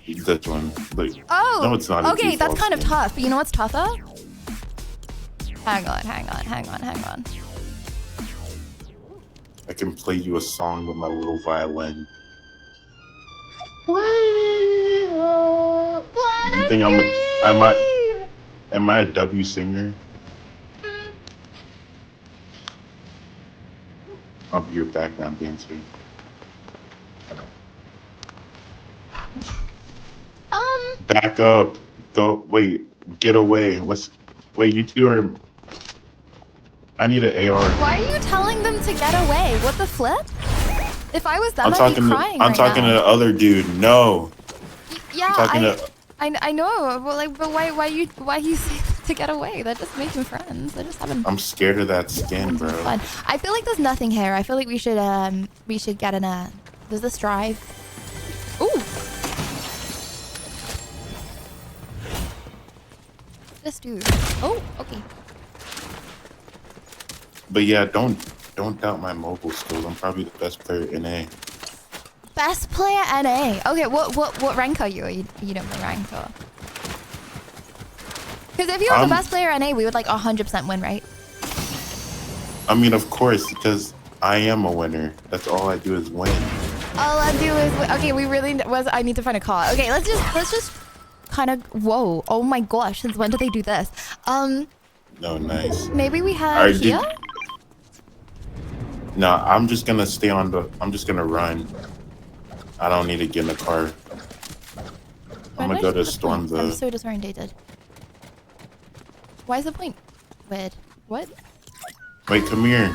This one. Like, Oh. no, it's not. a Okay, that's default kind of skin. tough. But you know what's tougher? Hang on. I can play you a song with my little violin. You think am I a W singer? I'll be your background dancer. Back up. Go. Wait. Get away. Wait, you two are. I need an AR. Why are you telling them to get away? What the flip? If I was them, I'm I'd talking. be crying I'm right talking now. to the other dude. No. Yeah, talking to- I know. But why you say to get away? They're just making friends. They're just having I'm scared of that skin, bro. fun. I feel like there's nothing here. I feel like we should get in a. Does this drive? Ooh. Just do. Oh, okay. But yeah, don't doubt my mobile skills. I'm probably the best player in A. Best player NA. Okay, what rank are you? You don't know rank or? Because if you were the best player NA, we would like 100% win, right? I mean, of course, because I am a winner. That's all I do is win. All I do is okay. We really was. I need to find a car. Okay, let's just kind of. Whoa! Oh my gosh! Since when did they do this? No, nice. Maybe we have Alright, here. No, I'm just gonna stay on the. I'm just gonna run. I don't need to get in the car. I'm gonna go to storm I'm the. so disorientated. Why is the point? Weird. What? Wait, come here.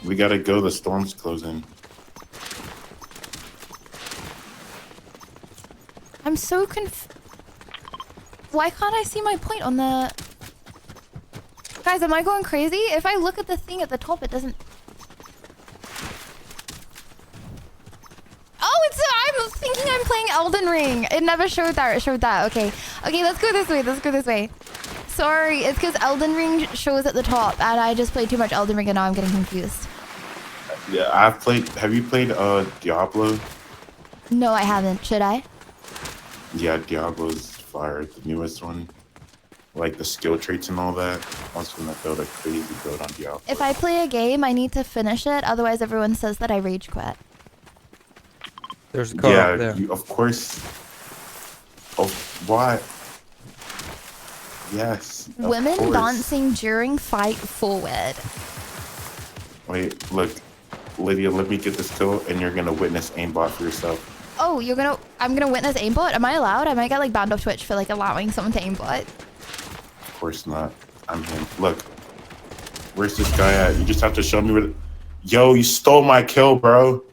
We gotta go. The storm's closing. I'm so Why can't I see my point on the? Guys, am I going crazy? If I look at the thing at the top, it doesn't. Oh, I'm thinking I'm playing Elden Ring. It never showed that. It showed that. Okay. Okay, let's go this way. Sorry, it's because Elden Ring shows at the top, and I just played too much Elden Ring, and now I'm getting confused. Yeah, I've played. Have you played Diablo? No, I haven't. Should I? Yeah, Diablo's fire. The newest one. Like the skill traits and all that. I was gonna build a crazy build on Diablo. If I play a game, I need to finish it. Otherwise, everyone says that I rage quit. There's a car Yeah, up there. of course. Oh, what? Yes. of Women course. dancing during fight forward. Wait, look, Lydia, let me get this kill, and you're gonna witness aimbot for yourself. Oh, I'm gonna witness aimbot? Am I allowed? I might get like banned off Twitch for like allowing someone to aimbot. Of course not. I'm him. Look, where's this guy at? You just have to show me where. Yo, you stole my kill, bro.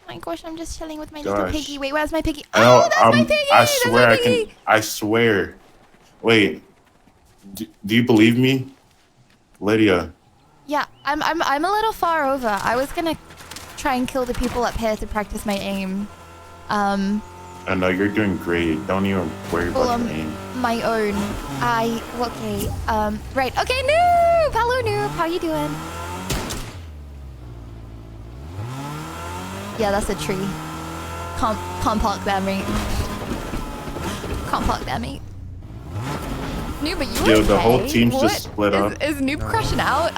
Oh my gosh, I'm just chilling with my little Gosh. piggy. Wait, where's my piggy? I know, Oh, that's my piggy! I That's swear my I can. piggy! I swear. Wait. Do you believe me, Lydia? Yeah, I'm a little far over. I was gonna try and kill the people up here to practice my aim. I know you're doing great. Don't even worry about your aim. My own. Okay. Right. Okay, Noob! Hello, Noob. How you doing? Yeah, that's a tree. Can't park there, mate. Can't park there, mate. Noob, are you Yo, okay? the whole team's What? just split up. Is Noob crashing out?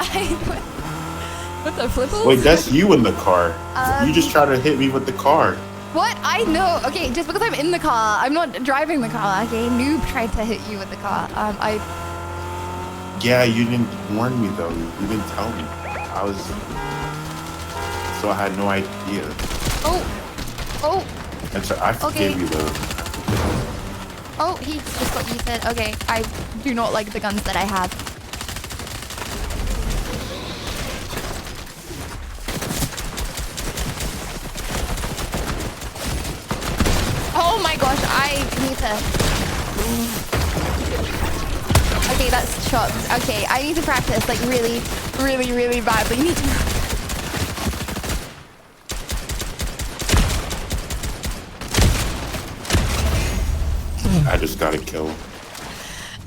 What the flipples? Wait, that's you in the car. You just Um, tried to hit me with the car. What? I know. Okay, just because I'm in the car, I'm not driving the car. Okay, Noob tried to hit you with the car. Yeah, you didn't warn me though. You didn't tell me. So I had no idea. Oh. And so I forgave Okay. you though. Oh, he just got yeeted. Okay, I do not like the guns that I have. Oh my gosh, I need to... Okay, that's chopped. Okay, I need to practice like really, really, really badly. Need to... I just got a kill.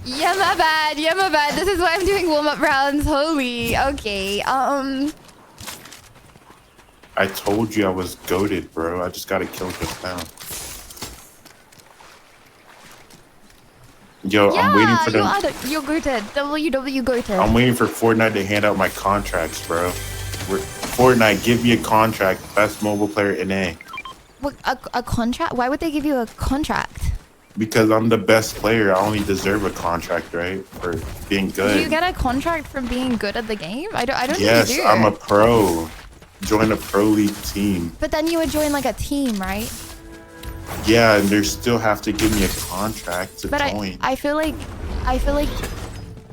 Yeah, my bad. Yeah, my bad. This is why I'm doing warm-up rounds. Holy. Okay. I told you I was goated, bro. I just got a kill just now. Yo, I'm waiting for them. You're goated. WW goated. I'm waiting for Fortnite to hand out my contracts, bro. Fortnite, give me a contract. Best mobile player in A. What, a contract? Why would they give you a contract? Because I'm the best player. I only deserve a contract, right? For being good. Do you get a contract for being good at the game? I don't Yes, think you do. I'm a pro. Join a pro league team. But then you would join like a team, right? Yeah, and they still have to give me a contract to But join. I feel like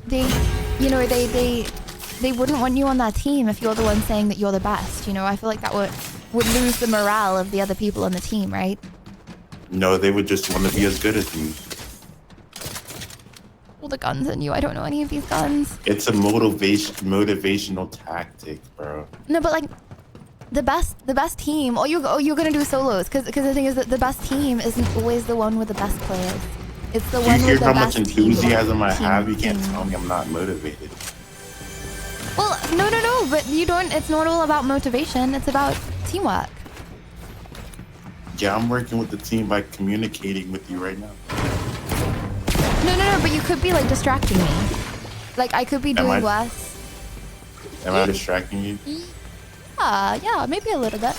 they, you know, they wouldn't want you on that team if you're the one saying that you're the best. You know, I feel like that would lose the morale of the other people on the team, right? No, they would just want to be as good as me. All the guns in you. I don't know any of these guns. It's a motivational tactic, bro. No, but like the best team. Or you're gonna do solos because the thing is that the best team isn't always the one with the best players. It's the Do one you with hear the how much best enthusiasm I team have? You can't tell me I'm not motivated. Well, no, but you don't. It's not all about motivation. It's about teamwork. Yeah, I'm working with the team by communicating with you right now. No, but you could be like distracting me. Like I could be doing worse. Am I distracting you? Yeah, maybe a little bit.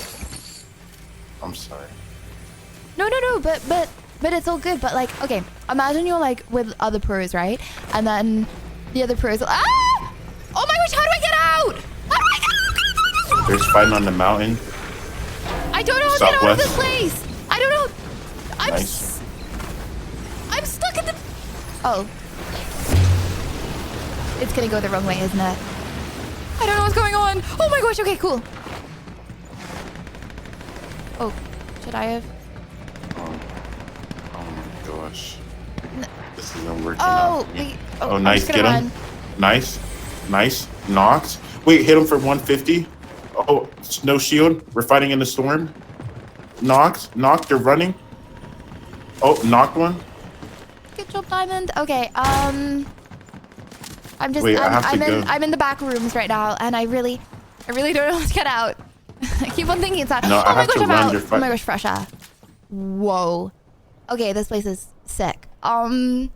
I'm sorry. No, but it's all good. But like, okay, imagine you're like with other pros, right? And then the other pros. Ah! Oh my gosh! How do I get out? How do I get out? There's fighting on the mountain. I don't know how to get out of this Southwest. place. I don't know. Nice. I'm stuck in the. Oh. It's gonna go the wrong way, isn't it? I don't know what's going on. Oh my gosh. Okay, cool. Oh, should I have? Oh my gosh. This isn't working Oh, out for me. wait. Oh, I'm nice. just gonna Get him. Nice. Knocked. Wait, hit him for 150. Oh, no shield. We're fighting in the storm. Knocked. They're running. Oh, knocked one. Good job, Diamond. Okay, I'm just Wait, I have to go. I'm in the back rooms right now, and I really don't know how to get out. I keep on thinking it's out. No, Oh I my have gosh, to I'm run. out. They're Oh my gosh, fresh air. Whoa. Okay, this place is sick. I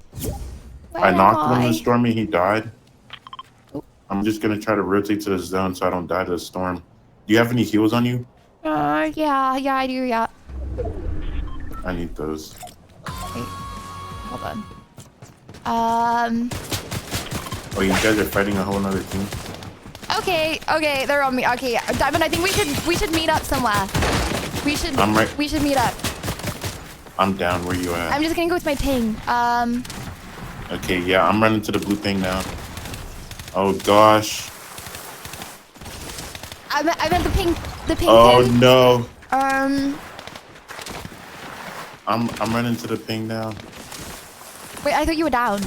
knocked him in the storm and he died. I'm just gonna try to rotate to the zone so I don't die to the storm. Do you have any heals on you? Yeah, I do, yeah. I need those. Wait, hold on. Oh, you guys are fighting a whole nother team? Okay, they're on me. Okay, Diamond, I think we should meet up somewhere. We should meet up. I'm down. Where you at? I'm just gonna go with my ping. Okay, yeah, I'm running to the blue thing now. Oh gosh. I meant the ping Oh ping. no. I'm running to the ping now. Wait, I thought you were down.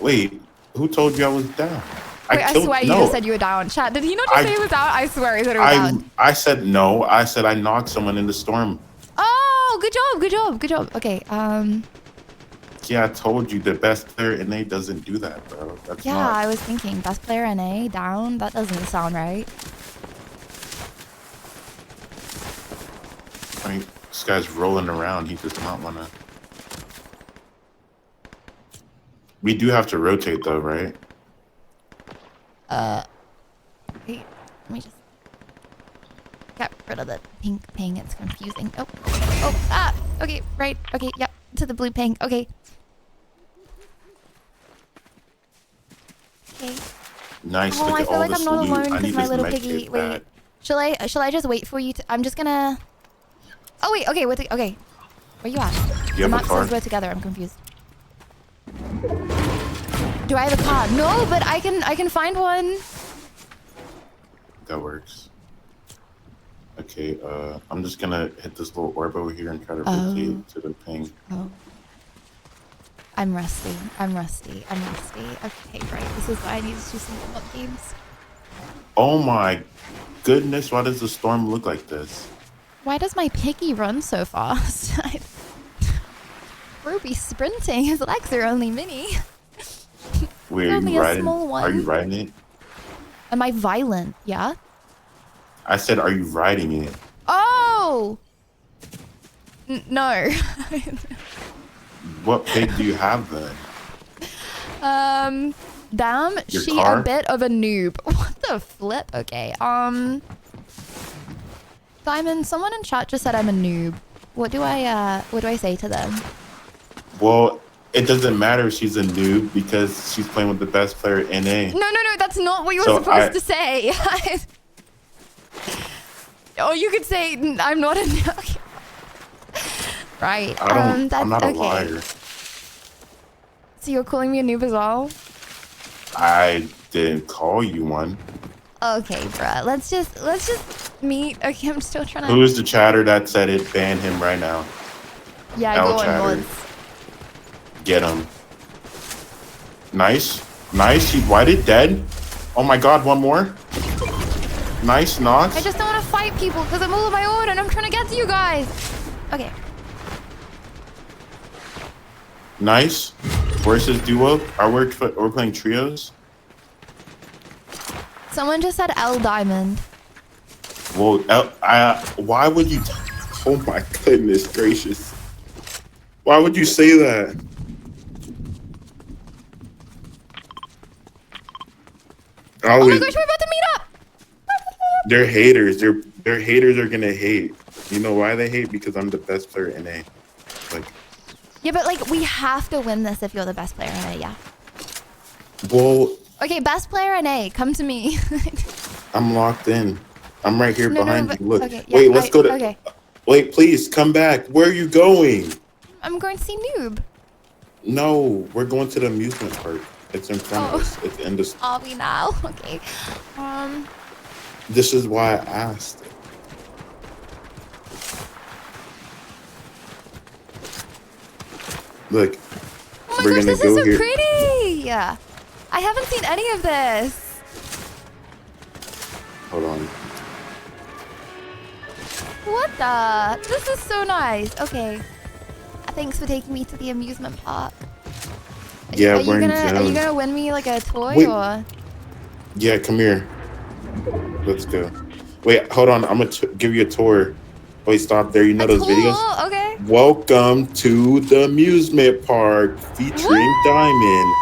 Wait, who told you I was down? Wait, I swear you just said you were down. Chat, did he not just say he was down? I swear he said he was down. I said no. I said I knocked someone in the storm. Oh Good job. Okay, Yeah, I told you the best player in A doesn't do that, bro. That's yeah, not. I was thinking best player in A down. That doesn't sound right. I mean, this guy's rolling around. He does not want to. We do have to rotate though, right? Wait, let me just get rid of the pink ping. It's confusing. Okay, right. Okay, yep, to the blue ping. Okay. Okay. Nice. Oh, Look I at feel all like this I'm not loot. alone I because need my this little med piggy. kit Wait, bad. shall I just wait for you to? I'm just gonna. Oh wait, okay, okay. Where you at? You have the a map car? says we're together. I'm confused. Do I have a car? No, but I can find one. That works. Okay, I'm just gonna hit this little orb over here and try to rotate to the ping. Oh. I'm rusty. Okay, right. This is why I need to do some warm-up games. Oh my goodness, why does the storm look like this? Why does my piggy run so fast? Ruby sprinting. His legs are only mini. Wait, are only you a riding? small one. Are you riding it? Am I violent? Yeah. I said, are you riding it? Oh. No. What pig do you have then? Damn, Your she car? a bit of a noob. What the flip? Okay. Diamond, someone in chat just said I'm a noob. What do I say to them? Well, it doesn't matter if she's a noob because she's playing with the best player in A. No, that's not what you were So supposed to say. Or you could say I'm not a noob. Right. That's I'm not a okay. liar. So you're calling me a noob as well? I didn't call you one. Okay, bruh. Let's just meet. Okay, I'm still trying to. Who is the chatter that said it? Ban him right now. Yeah, L go on chatter. mods. Get him. Nice. He whited dead. Oh my god, one more. Nice knocks. I just don't want to fight people because I'm all on my own and I'm trying to get to you guys. Okay. Nice. Where's his duo? We're playing trios? Someone just said L Diamond. Well, why would you... Oh my goodness gracious. Why would you say that? Oh my gosh, we're about to meet up! They're haters. Their haters are gonna hate. You know why they hate? Because I'm the best player in A. Like, Yeah, but like we have to win this if you're the best player in A, yeah. well, Okay, best player in A, come to me. I'm locked in. I'm right here behind but- you. Look. okay, yeah, Wait, let's go to... Okay, Wait, please, come back. Where are you going? I'm going to see Noob. No, we're going to the amusement park. It's in front of us. It's in the... Are we now? Okay. This is why I asked. Look, Oh my we're gosh, gonna this is go so here. pretty! I haven't seen any of this. Hold on. What the? This is so nice. Okay. Thanks for taking me to the amusement park. Yeah, Are we're you in gonna zone. win me like a toy Wait. or? Yeah, come here. Let's go. Wait, hold on. I'm gonna give you a tour. Wait, stop there. You know those videos? Cool, okay. Welcome to the amusement park featuring Diamond.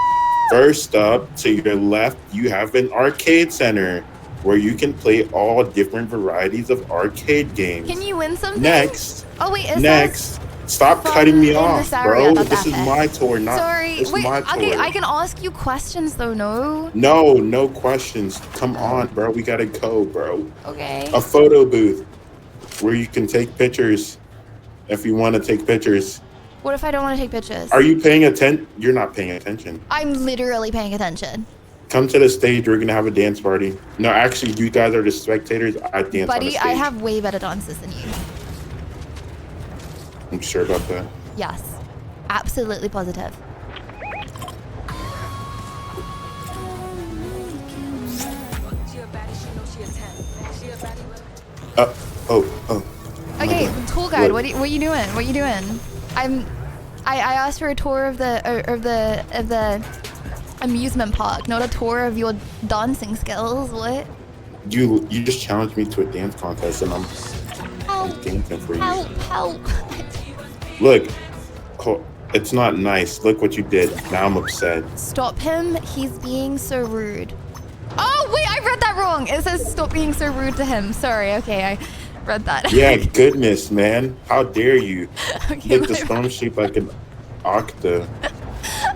First up, to your left, you have an arcade center where you can play all different varieties of arcade games. Can you win something? Next. Oh wait, is Next. Stop cutting me in off, this area? bro. Not This that is fair. my tour, not Sorry. it's Wait. my tour. Okay, I can ask you questions though. No. No questions. Come on, bro. We gotta go, bro. Okay. A photo booth where you can take pictures if you want to take pictures. What if I don't want to take pictures? Are you paying attention? You're not paying attention. I'm literally paying attention. Come to the stage. We're gonna have a dance party. No, actually, you guys are the spectators. I dance on the Buddy, stage. I have way better dances than you. I'm sure about that. Yes. Absolutely positive. Oh. Okay, my God. tour guide. good. What are you doing? What are you doing? I asked for a tour of the amusement park, not a tour of your dancing skills. What? You just challenged me to a dance contest, and I'm dancing for you. Help! Look, it's not nice. Look what you did. Now I'm upset. Stop him. He's being so rude. Oh, wait, I read that wrong. It says stop being so rude to him. Sorry, okay, I read that. Yeah, goodness, man. How dare you? Okay, Look, the storm shaped like an octa.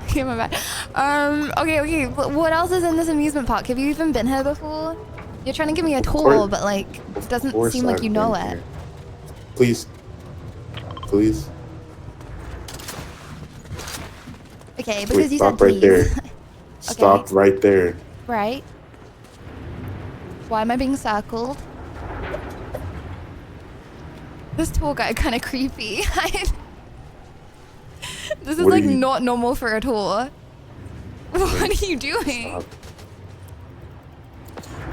Okay, my bad. Okay. What else is in this amusement park? Have you even been here before? You're trying to give me a tour, but like, it doesn't seem like you know it. Please. Please. Okay, because you stop said right there. please. Stop right there. Right. Why am I being circled? This tour guy kind of creepy. This is What are like you- not normal for a tour. What are you doing? Stop.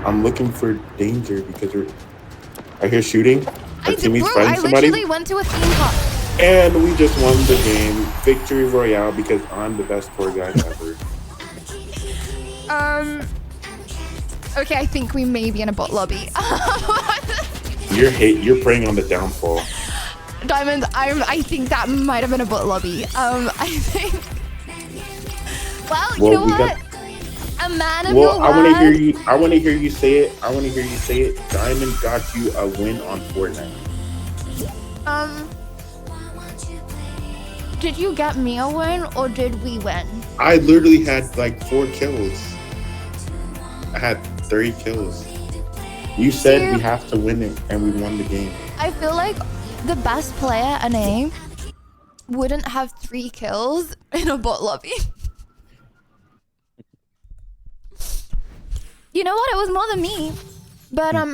I'm looking for danger because I hear shooting. Our teammates Bro, fighting I somebody. literally went to a theme park. And we just won the game. Victory Royale because I'm the best tour guide ever. Okay, I think we may be in a bot lobby. You're preying on the downfall. Diamond, I think that might have been a bot lobby. I think. Well, you know what? A man of your word. I want to hear you say it. Diamond got you a win on Fortnite. Did you get me a win or did we win? I literally had like 4 kills. I had 3 kills. You said we have to win it, and we won the game. I feel like the best player in A wouldn't have 3 kills in a bot lobby. You know what? It was more than me. But I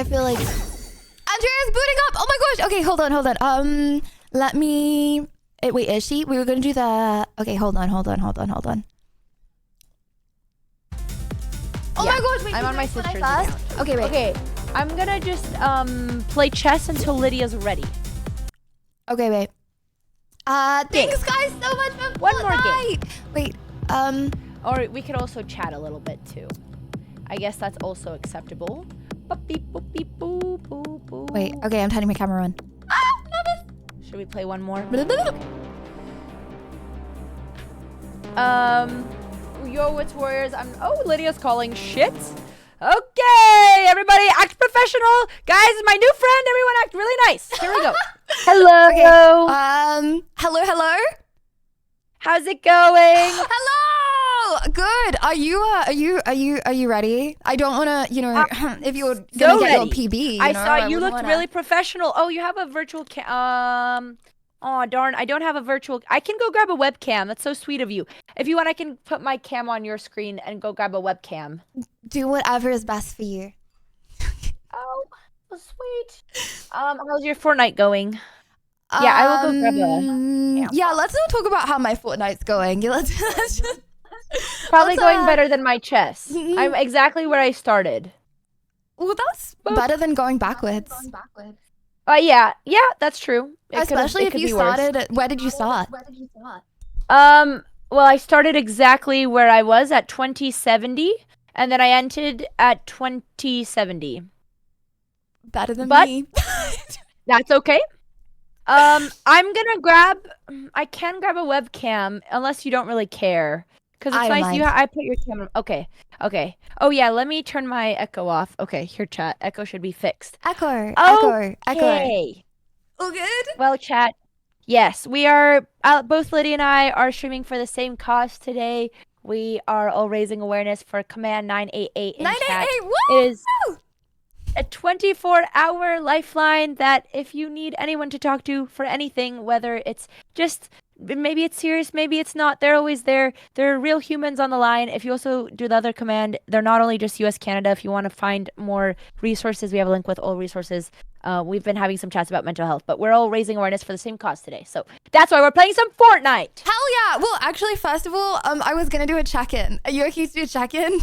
feel like Andrea's booting up. Oh my gosh. Okay, hold on. Let me wait, is she? We were gonna do the okay, hold on. Oh my gosh, wait, I'm on my sister's fast? account. Okay, wait. Okay, I'm gonna just play chess until Lydia's ready. Okay, wait. Thanks guys so much for one more game. Wait, or we could also chat a little bit too. I guess that's also acceptable. Wait, okay, I'm turning my camera on. Should we play one more? Yo, what's Warriors? Lydia's calling shit. Okay, everybody act professional. Guys, my new friend, everyone act really nice. Here we go. Hello. Okay. Hello. How's it going? Hello. Good. Are you ready? I don't want to, if you're gonna So get your ready. PB. I saw you wouldn't looked wanna- really professional. Oh, you have a virtual Oh, darn. I don't have a virtual... I can go grab a webcam. That's so sweet of you. If you want, I can put my cam on your screen and go grab a webcam. Do whatever is best for you. Oh, sweet. How's your Fortnite going? Yeah, I will go grab a... Yeah, let's not talk about how my Fortnite's going. Let's just... Probably going better than my chess. I'm exactly where I started. Well, that's better than going backwards. Yeah, that's true. Especially if you started. Where did you start? Well, I started exactly where I was at 2070, and then I ended at 2070. Better than me. That's okay. I'm gonna grab. I can grab a webcam unless you don't really care, because it's nice. I put your camera. Okay. Oh yeah, let me turn my echo off. Okay, here, chat. Echo should be fixed. Echo. Oh, good. Well, chat. Yes, we are. Both Liddy and I are streaming for the same cause today. We are all raising awareness for Command 988 in chat. It is a 24-hour lifeline that if you need anyone to talk to for anything, whether it's just maybe it's serious, maybe it's not, they're always there. There are real humans on the line. If you also do the other command, they're not only just US Canada. If you want to find more resources, we have a link with all resources. We've been having some chats about mental health, but we're all raising awareness for the same cause today. So that's why we're playing some Fortnite. Hell yeah. Well, actually, first of all, I was going to do a check-in. Are you okay to do a check-in?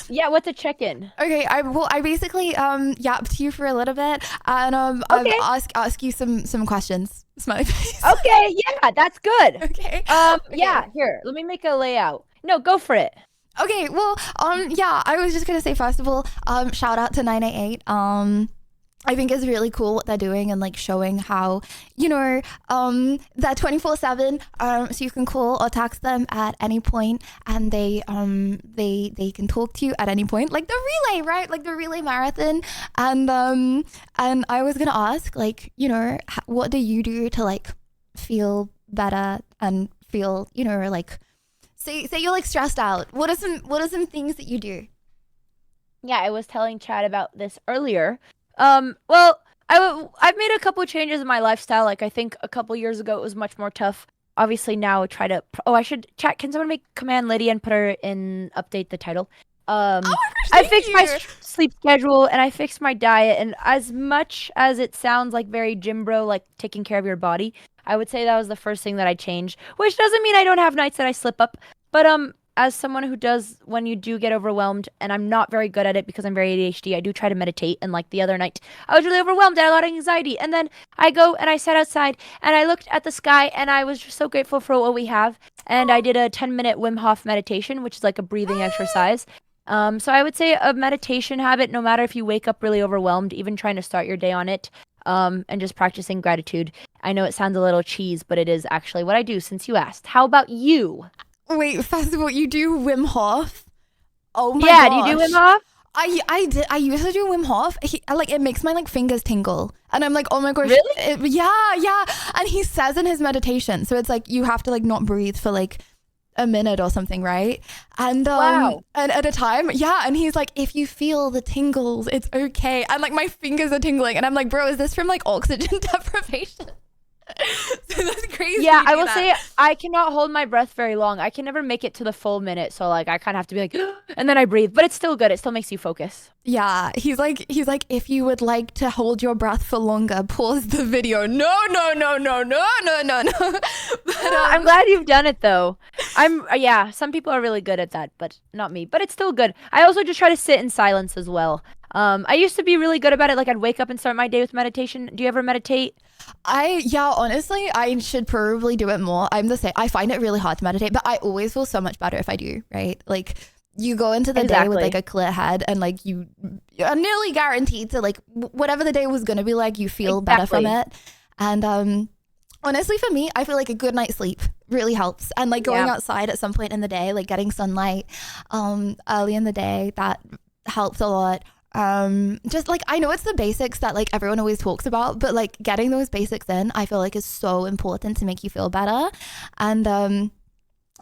Yeah, what's a check-in? Okay, I basically yapped to you for a little bit and Okay. ask you some questions. Smiley face. Okay, yeah, that's good. Okay. Yeah, here, let me make a layout. No, go for it. Okay, well, yeah, I was just gonna say first of all, shout out to 988. I think it's really cool what they're doing and like showing how, you know, they're 24/7. So you can call or text them at any point, and they can talk to you at any point, like the relay, right? Like the relay marathon. And I was gonna ask, like, you know, what do you do to like feel better and feel, you know, like, say you're like stressed out. What are some things that you do? Yeah, I was telling Chad about this earlier. Well, I've made a couple changes in my lifestyle. Like, I think a couple years ago it was much more tough. Obviously now I should chat. Can someone make command Litty and put her in, update the title? I fixed my sleep schedule and I fixed my diet. And as much as it sounds like very gym bro, like taking care of your body, I would say that was the first thing that I changed, which doesn't mean I don't have nights that I slip up. But, as someone who does, when you do get overwhelmed, and I'm not very good at it because I'm very ADHD, I do try to meditate. And like the other night, I was really overwhelmed, I had a lot of anxiety. And then I go and I sat outside and I looked at the sky and I was just so grateful for what we have. And I did a 10-minute Wim Hof meditation, which is like a breathing exercise. So I would say a meditation habit, no matter if you wake up really overwhelmed, even trying to start your day on it, and just practicing gratitude. I know it sounds a little cheese, but it is actually what I do since you asked. How about you? Wait, first of all, you do Wim Hof? Oh my Yeah, gosh. do you do Wim Hof? I used to do Wim Hof. Like it makes my like fingers tingle, and I'm like, oh my gosh, really? Yeah. And he says in his meditation, so it's like you have to like not breathe for like a minute or something, right? And wow. And at a time, yeah. And he's like, if you feel the tingles, it's okay. And like my fingers are tingling, and I'm like, bro, is this from like oxygen deprivation? So that's crazy. Yeah, I will say I cannot hold my breath very long. I can never make it to the full minute, so like I kind of have to be like, and then I breathe. But it's still good. It still makes you focus. Yeah, he's like, if you would like to hold your breath for longer, pause the video. No. But, I'm glad you've done it though. Yeah, some people are really good at that, but not me. But it's still good. I also just try to sit in silence as well. I used to be really good about it. Like I'd wake up and start my day with meditation. Do you ever meditate? Honestly, I should probably do it more. I'm the same. I find it really hard to meditate, but I always feel so much better if I do, right? Like you go into the day with like a clear head and like you are nearly guaranteed to like whatever the day was going to be like, you feel better from it. And honestly, for me, I feel like a good night's sleep really helps. And like going outside at some point in the day, like getting sunlight early in the day, that helps a lot. Just like I know it's the basics that like everyone always talks about, but like getting those basics in, I feel like is so important to make you feel better. And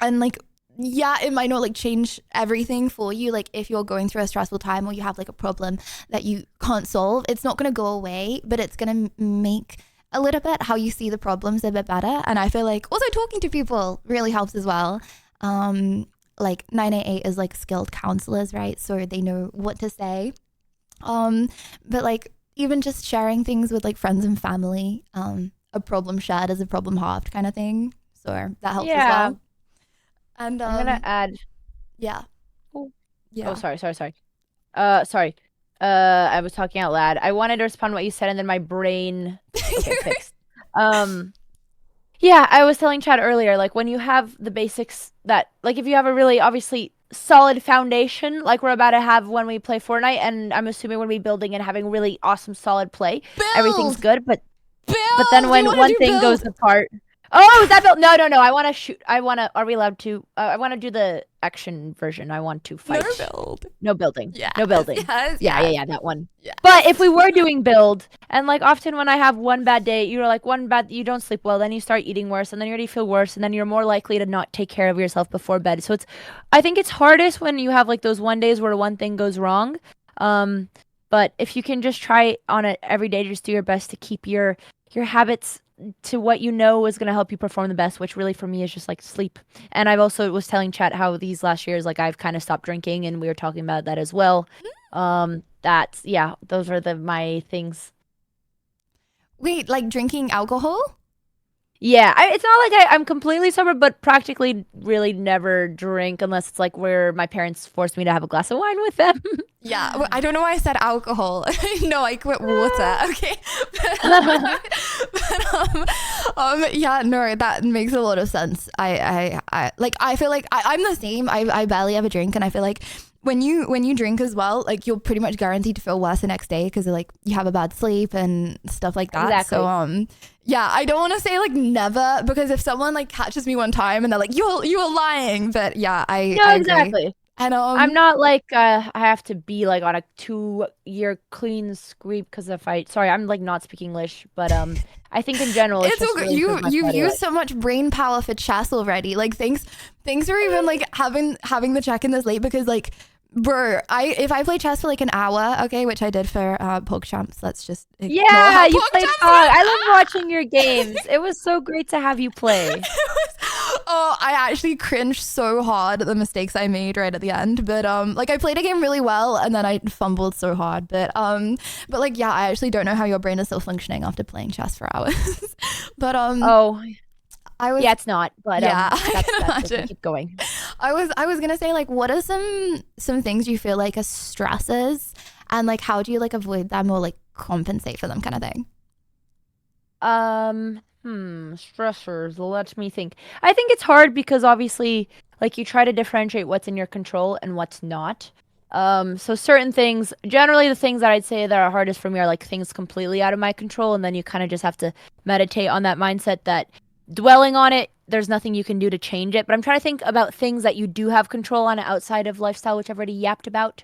like yeah, it might not like change everything for you. Like if you're going through a stressful time or you have like a problem that you can't solve, it's not going to go away, but it's going to make a little bit how you see the problems a bit better. And I feel like also talking to people really helps as well. Like 988 is like skilled counselors, right? So they know what to say. But like even just sharing things with like friends and family, a problem shared is a problem halved kind of thing. So that helps as well. And I'm gonna add. Yeah. Yeah. Oh, sorry. Sorry. I was talking out loud. I wanted to respond to what you said, and then my brain fixed. Yeah, I was telling Chad earlier, like when you have the basics that, like if you have a really obviously solid foundation, like we're about to have when we play Fortnite, and I'm assuming when we building and having really awesome solid play, everything's good. But then when one thing goes apart. Oh, is that build? No. I want to shoot. Are we allowed to? I want to do the action version. I want to fight. No building. Yeah. No building. Yes, Yeah, that one. Yeah. But if we were doing build, and like often when I have one bad day, you don't sleep well, then you start eating worse, and then you already feel worse, and then you're more likely to not take care of yourself before bed. So I think it's hardest when you have like those one days where one thing goes wrong. But if you can just try on it every day, just do your best to keep your habits to what you know is going to help you perform the best, which really for me is just like sleep. And I've also was telling Chat how these last years, like I've kind of stopped drinking, and we were talking about that as well. Those are my things. Wait, like drinking alcohol? Yeah, it's not like I'm completely sober, but practically really never drink unless it's like where my parents force me to have a glass of wine with them. Yeah, I don't know why I said alcohol. No, I quit water. Okay. Yeah, no, that makes a lot of sense. I feel like I'm the same. I barely ever drink, and I feel like when you drink as well, like you're pretty much guaranteed to feel worse the next day because like you have a bad sleep and stuff like that. Exactly. So yeah, I don't want to say like never, because if someone like catches me one time and they're like you're lying, but yeah, I agree. Exactly. And I'm not like I have to be like on a 2-year clean sweep because if sorry, I'm like not speaking English, but I think in general it's just okay. really You've used so much brain power for chess already. Like thanks for even like having the check in this late, because like bro, if I play chess for like an hour, okay, which I did for Poke Champs, let's just ignore how you Poke played Champs Pog. I love watching your games. It was so great to have you play. Oh, I actually cringed so hard at the mistakes I made right at the end. But like I played a game really well and then I fumbled so hard. But like yeah, I actually don't know how your brain is still functioning after playing chess for hours. But yeah, it's not. But yeah, that's, I can that's imagine. keep going. I was gonna say, like, what are some things you feel like are stresses, and like how do you like avoid them or like compensate for them, kind of thing? Stressors. Let me think. I think it's hard because obviously, like, you try to differentiate what's in your control and what's not. So certain things, generally the things that I'd say that are hardest for me are like things completely out of my control, and then you kind of just have to meditate on that mindset that dwelling on it, there's nothing you can do to change it. But I'm trying to think about things that you do have control on outside of lifestyle, which I've already yapped about.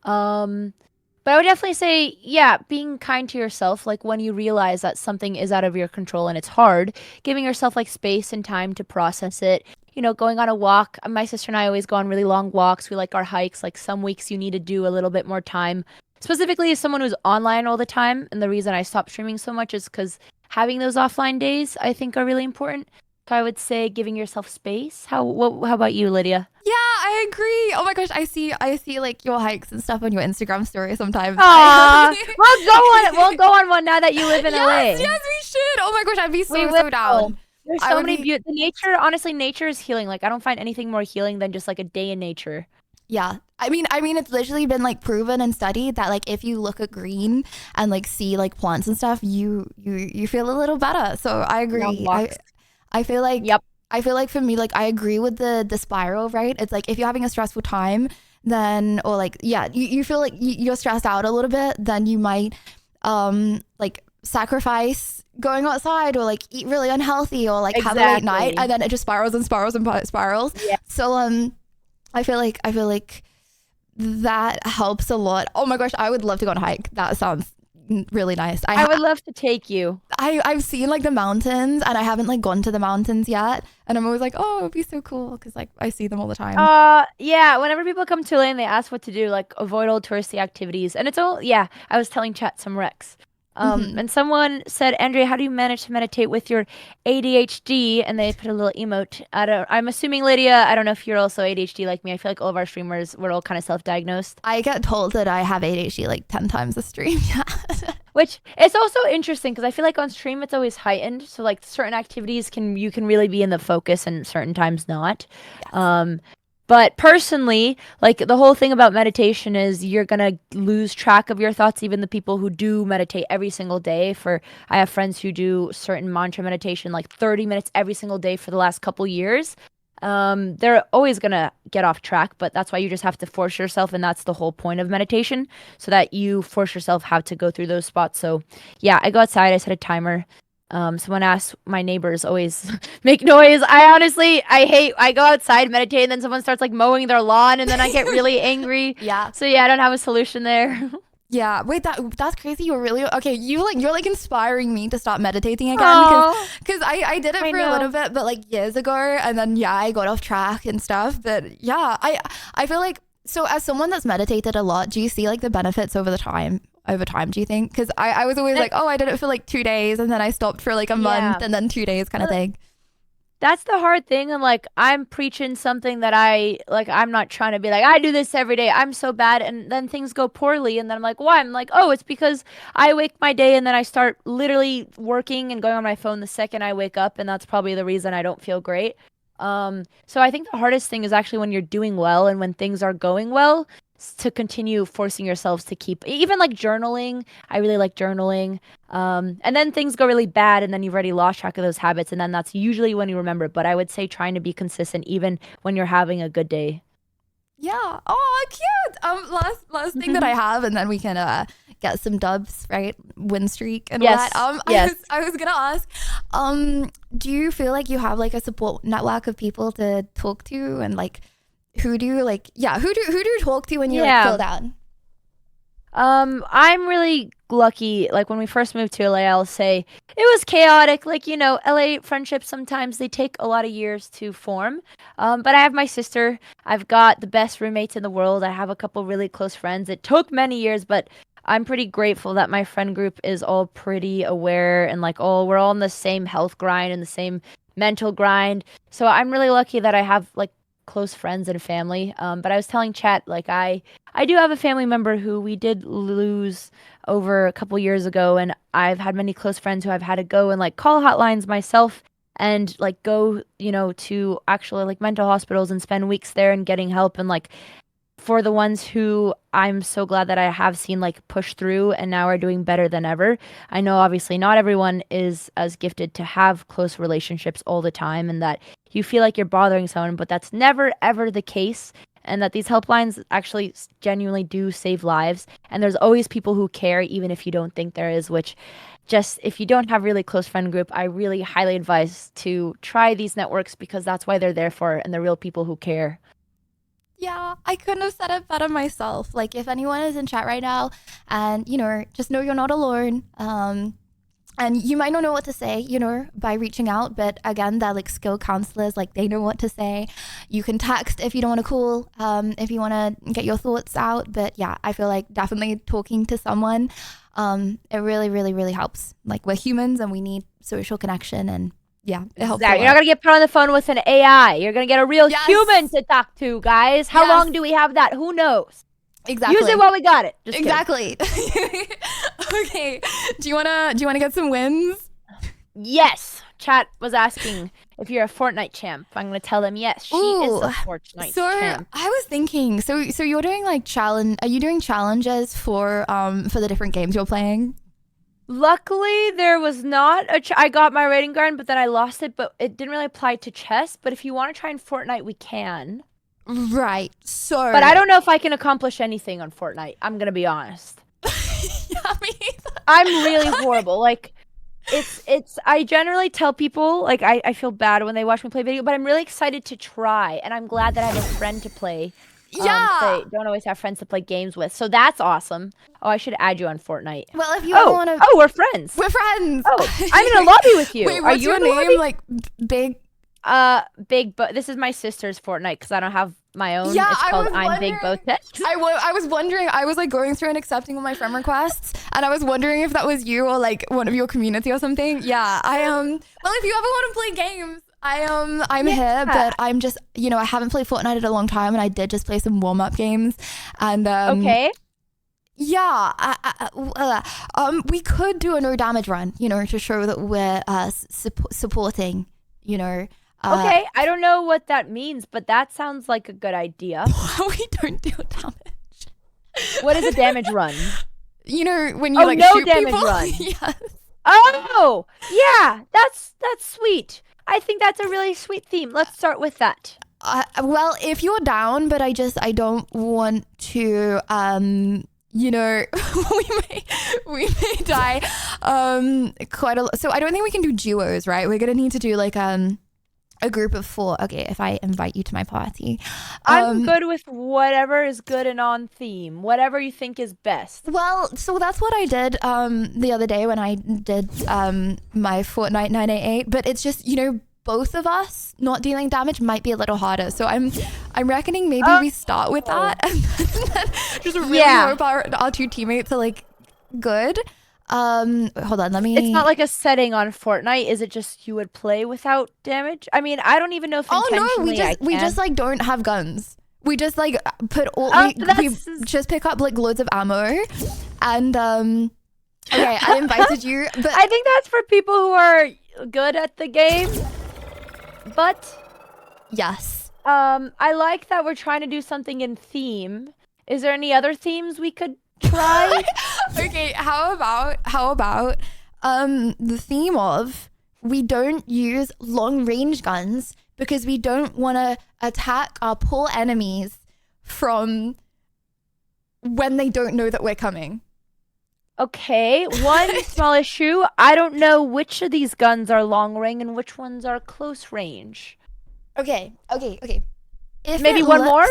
But I would definitely say, yeah, being kind to yourself, like when you realize that something is out of your control and it's hard, giving yourself like space and time to process it. You know, going on a walk. My sister and I always go on really long walks. We like our hikes. Like some weeks you need to do a little bit more time. Specifically as someone who's online all the time. And the reason I stopped streaming so much is because having those offline days I think are really important. So I would say giving yourself space. How about you, Lydia? Yeah, I agree. Oh my gosh, I see like your hikes and stuff on your Instagram story sometimes. Aww, we'll go on one now that you live in LA. Yes, we should. Oh my gosh, I'd be so down. There's so many the nature, honestly, nature is healing. Like I don't find anything more healing than just like a day in nature. Yeah. I mean, it's literally been like proven and studied that like if you look at green and like see like plants and stuff, you feel a little better. So I agree. I feel like I feel like for me, like I agree with the spiral, right? It's like if you're having a stressful time, then or like you feel like you're stressed out a little bit, then you might like sacrifice going outside or like eat really unhealthy or like have a late night, and then it just spirals and spirals and spirals. Yeah. So I feel like that helps a lot. Oh my gosh, I would love to go on a hike. That sounds really nice. I would love to take you. I've seen like the mountains and I haven't like gone to the mountains yet, and I'm always like, oh, it would be so cool because like I see them all the time. Yeah, whenever people come to LA and they ask what to do, like avoid all touristy activities, and it's all I was telling chat some recs. And someone said, Andrea, how do you manage to meditate with your ADHD? And they put a little emote. I'm assuming, Lydia, I don't know if you're also ADHD like me. I feel like all of our streamers, we're all kind of self-diagnosed. I get told that I have ADHD like 10 times a stream. Which it's also interesting because I feel like on stream it's always heightened. So like certain activities you can really be in the focus and certain times not. Yes. But personally, like the whole thing about meditation is you're going to lose track of your thoughts. Even the people who do meditate every single day, I have friends who do certain mantra meditation, like 30 minutes every single day for the last couple years. They're always going to get off track, but that's why you just have to force yourself. And that's the whole point of meditation, so that you force yourself how to go through those spots. So yeah, I go outside, I set a timer. Someone asked, my neighbors always make noise. I go outside, meditate, and then someone starts like mowing their lawn, and then I get really angry. Yeah. So yeah, I don't have a solution there. Yeah. Wait, that's crazy. You're really okay. You're like inspiring me to start meditating again because I did it for a little bit, but like years ago, and then I got off track and stuff. But yeah, I feel like, so as someone that's meditated a lot, do you see like the benefits over time, do you think? Because I was always like, oh, I did it for like 2 days and then I stopped for like a month and then 2 days kind of thing. That's the hard thing, and like I'm preaching something that I'm not trying to be like I do this every day. I'm so bad, and then things go poorly, and then I'm like, why? I'm like, oh, it's because I wake my day, and then I start literally working and going on my phone the second I wake up, and that's probably the reason I don't feel great. So I think the hardest thing is actually when you're doing well and when things are going well, to continue forcing yourselves to keep, even like journaling. I really like journaling. And then things go really bad and then you've already lost track of those habits, and then that's usually when you remember. But I would say trying to be consistent even when you're having a good day. Yeah. Oh, cute. Last thing that I have, and then we can get some dubs, right? Win streak and all that. Yes. I was gonna ask, do you feel like you have like a support network of people to talk to, and like who do you talk to when you like, feel down? I'm really lucky. Like when we first moved to LA, I'll say it was chaotic. Like, you know, LA friendships sometimes they take a lot of years to form. But I have my sister. I've got the best roommates in the world. I have a couple really close friends. It took many years, but I'm pretty grateful that my friend group is all pretty aware and like we're all in the same health grind and the same mental grind. So I'm really lucky that I have like close friends and family. But I was telling chat, like I do have a family member who we did lose over a couple years ago, and I've had many close friends who I've had to go and like call hotlines myself and like go, you know, to actually like mental hospitals and spend weeks there and getting help. And like for the ones who I'm so glad that I have seen like push through and now are doing better than ever. I know obviously not everyone is as gifted to have close relationships all the time, and that you feel like you're bothering someone, but that's never ever the case. And that these helplines actually genuinely do save lives. And there's always people who care, even if you don't think there is, which just if you don't have really close friend group, I really highly advise to try these networks, because that's why they're there for, and they're real people who care. Yeah, I couldn't have said it better myself. Like if anyone is in chat right now and, you know, just know you're not alone. And you might not know what to say, you know, by reaching out. But again, they're like skilled counselors, like they know what to say. You can text if you don't want to call, if you want to get your thoughts out. But yeah, I feel like definitely talking to someone, it really, really, really helps. Like we're humans and we need social connection, and yeah, it helps. Exactly. You're not going to get put on the phone with an AI. You're going to get a real human to talk to, guys. How long do we have that? Who knows? Exactly. Use it while we got it. Just exactly. Okay. Do you wanna get some wins? Yes. Chat was asking if you're a Fortnite champ. I'm gonna tell them yes. She is a Fortnite champ. I was thinking. So you're doing like challenge. Are you doing challenges for the different games you're playing? Luckily, there was not I got my rating grind, but then I lost it. But it didn't really apply to chess. But if you want to try in Fortnite, we can. Right. So. But I don't know if I can accomplish anything on Fortnite. I'm gonna be honest. Yeah, me either. I'm really horrible. Like, it's. I generally tell people like I feel bad when they watch me play video, but I'm really excited to try, and I'm glad that I have a friend to play. Yeah. They don't always have friends to play games with, so that's awesome. Oh, I should add you on Fortnite. Well, if you ever want to. Oh, we're friends. We're friends. Oh, I'm in a lobby with you. Wait, Are what's you your in a name? lobby? Like big. Big Bo. This is my sister's Fortnite because I don't have my own. Yeah, it's called I'm Big Bo Tech. I was wondering. I was like going through and accepting all my friend requests, and I was wondering if that was you or like one of your community or something. Yeah, I Well, if you ever want to play games, I'm here, but I'm just, you know, I haven't played Fortnite in a long time, and I did just play some warm up games, and okay. Yeah, we could do a no damage run, you know, to show that we're supporting, you know. Okay, I don't know what that means, but that sounds like a good idea. We don't do damage. What is a damage run? You know, when you like no shoot damage people? Run. Yes. Oh, yeah, that's sweet. I think that's a really sweet theme. Let's start with that. Well, if you're down, but I don't want to, you know, we may die quite a lot. So I don't think we can do duos, right? We're gonna need to do like a group of 4. Okay, if I invite you to my party. I'm good with whatever is good and on theme. Whatever you think is best. Well, so that's what I did the other day when I did my Fortnite 988. But it's just, you know, both of us not dealing damage might be a little harder. So I'm reckoning maybe we start with that and then just really hope our 2 teammates are like good. Hold on, let me. It's not like a setting on Fortnite. Is it just you would play without damage? I mean, I don't even know if intentionally we just like don't have guns. We just like put all we just pick up like loads of ammo, and okay, I invited you, but I think that's for people who are good at the game. But yes, I like that we're trying to do something in theme. Is there any other themes we could try? Okay, how about the theme of we don't use long range guns because we don't want to attack our poor enemies from when they don't know that we're coming. Okay, one small issue. I don't know which of these guns are long range and which ones are close range. Okay. If maybe one more?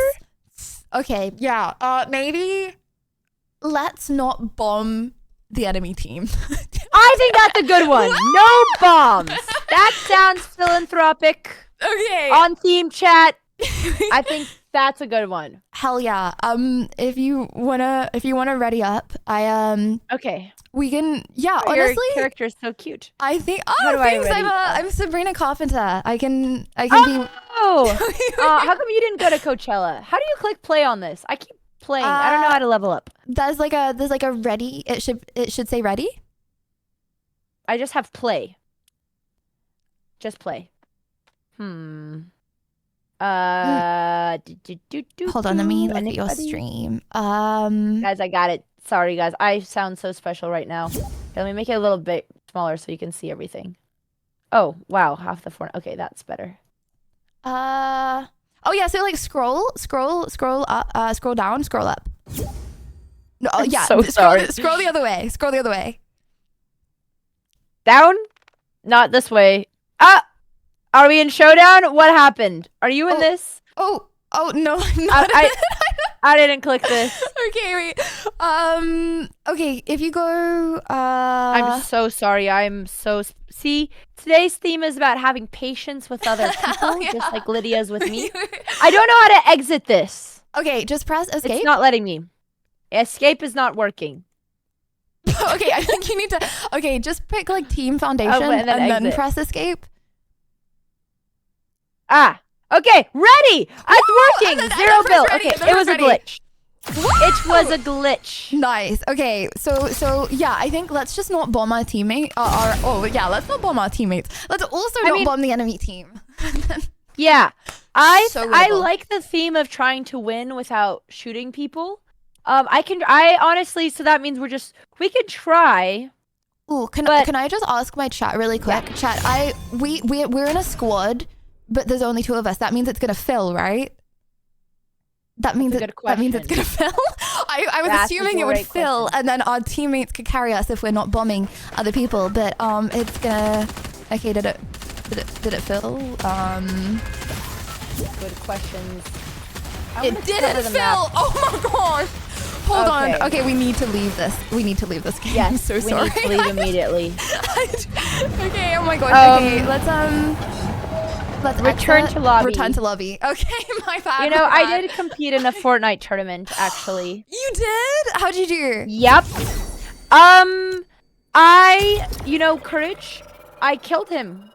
Okay, yeah. Maybe let's not bomb the enemy team. I think that's a good one. No bombs. That sounds philanthropic. Okay. On theme chat. I think that's a good one. Hell yeah. If you wanna ready up, okay. We can. Yeah. Oh, honestly, your character is so cute. I think. How do thanks. I ready I'm Sabrina Carpenter. I can be. Oh. How come you didn't go to Coachella? How do you click play on this? I keep playing. I don't know how to level up. There's like a ready. It should say ready. I just have play. Just play. Hold on, let me look at your stream. Guys, I got it. Sorry, guys. I sound so special right now. Okay, let me make it a little bit smaller so you can see everything. Oh, wow. Half the font. Okay, that's better. Oh yeah, so like scroll up, scroll down, scroll up. No, yeah. So sorry. Scroll the other way. Scroll the other way. Down? Not this way. Ah! Are we in showdown? What happened? Are you in this? Oh no, I didn't click this. Okay, wait. Okay, if you go. I'm so sorry. See, today's theme is about having patience with other people, just like Lydia's with me. I don't know how to exit this. Okay, just press escape. It's not letting me. Escape is not working. Okay, I think you need to. Okay, just pick like Team Foundation and then press escape. Ah, okay, ready. It's working. Zero bill. Okay, it was a glitch. It was a glitch. Nice. Okay, so yeah, I think let's just not bomb our teammate. Let's not bomb our teammates. Let's also not bomb the enemy team. Yeah, I like the theme of trying to win without shooting people. I honestly, so that means we could try. Ooh, can I just ask my chat really quick? Yeah. Chat, we're in a squad, but there's only 2 of us. That means it's gonna fill, right? That means it's gonna fill. I was assuming it would fill, and then our teammates could carry us if we're not bombing other people. But it's gonna. Okay, did it fill? Good questions. It didn't fill. Oh my gosh. Hold on. Okay, we need to leave this. We need to leave this game. Yes, I'm so sorry. We need to leave immediately. Okay. Oh my gosh. Okay. Let's return to lobby. Return to lobby. Okay, my bad. You know, I did compete in a Fortnite tournament, actually. You did? How'd you do? Yep. Courage. I killed him.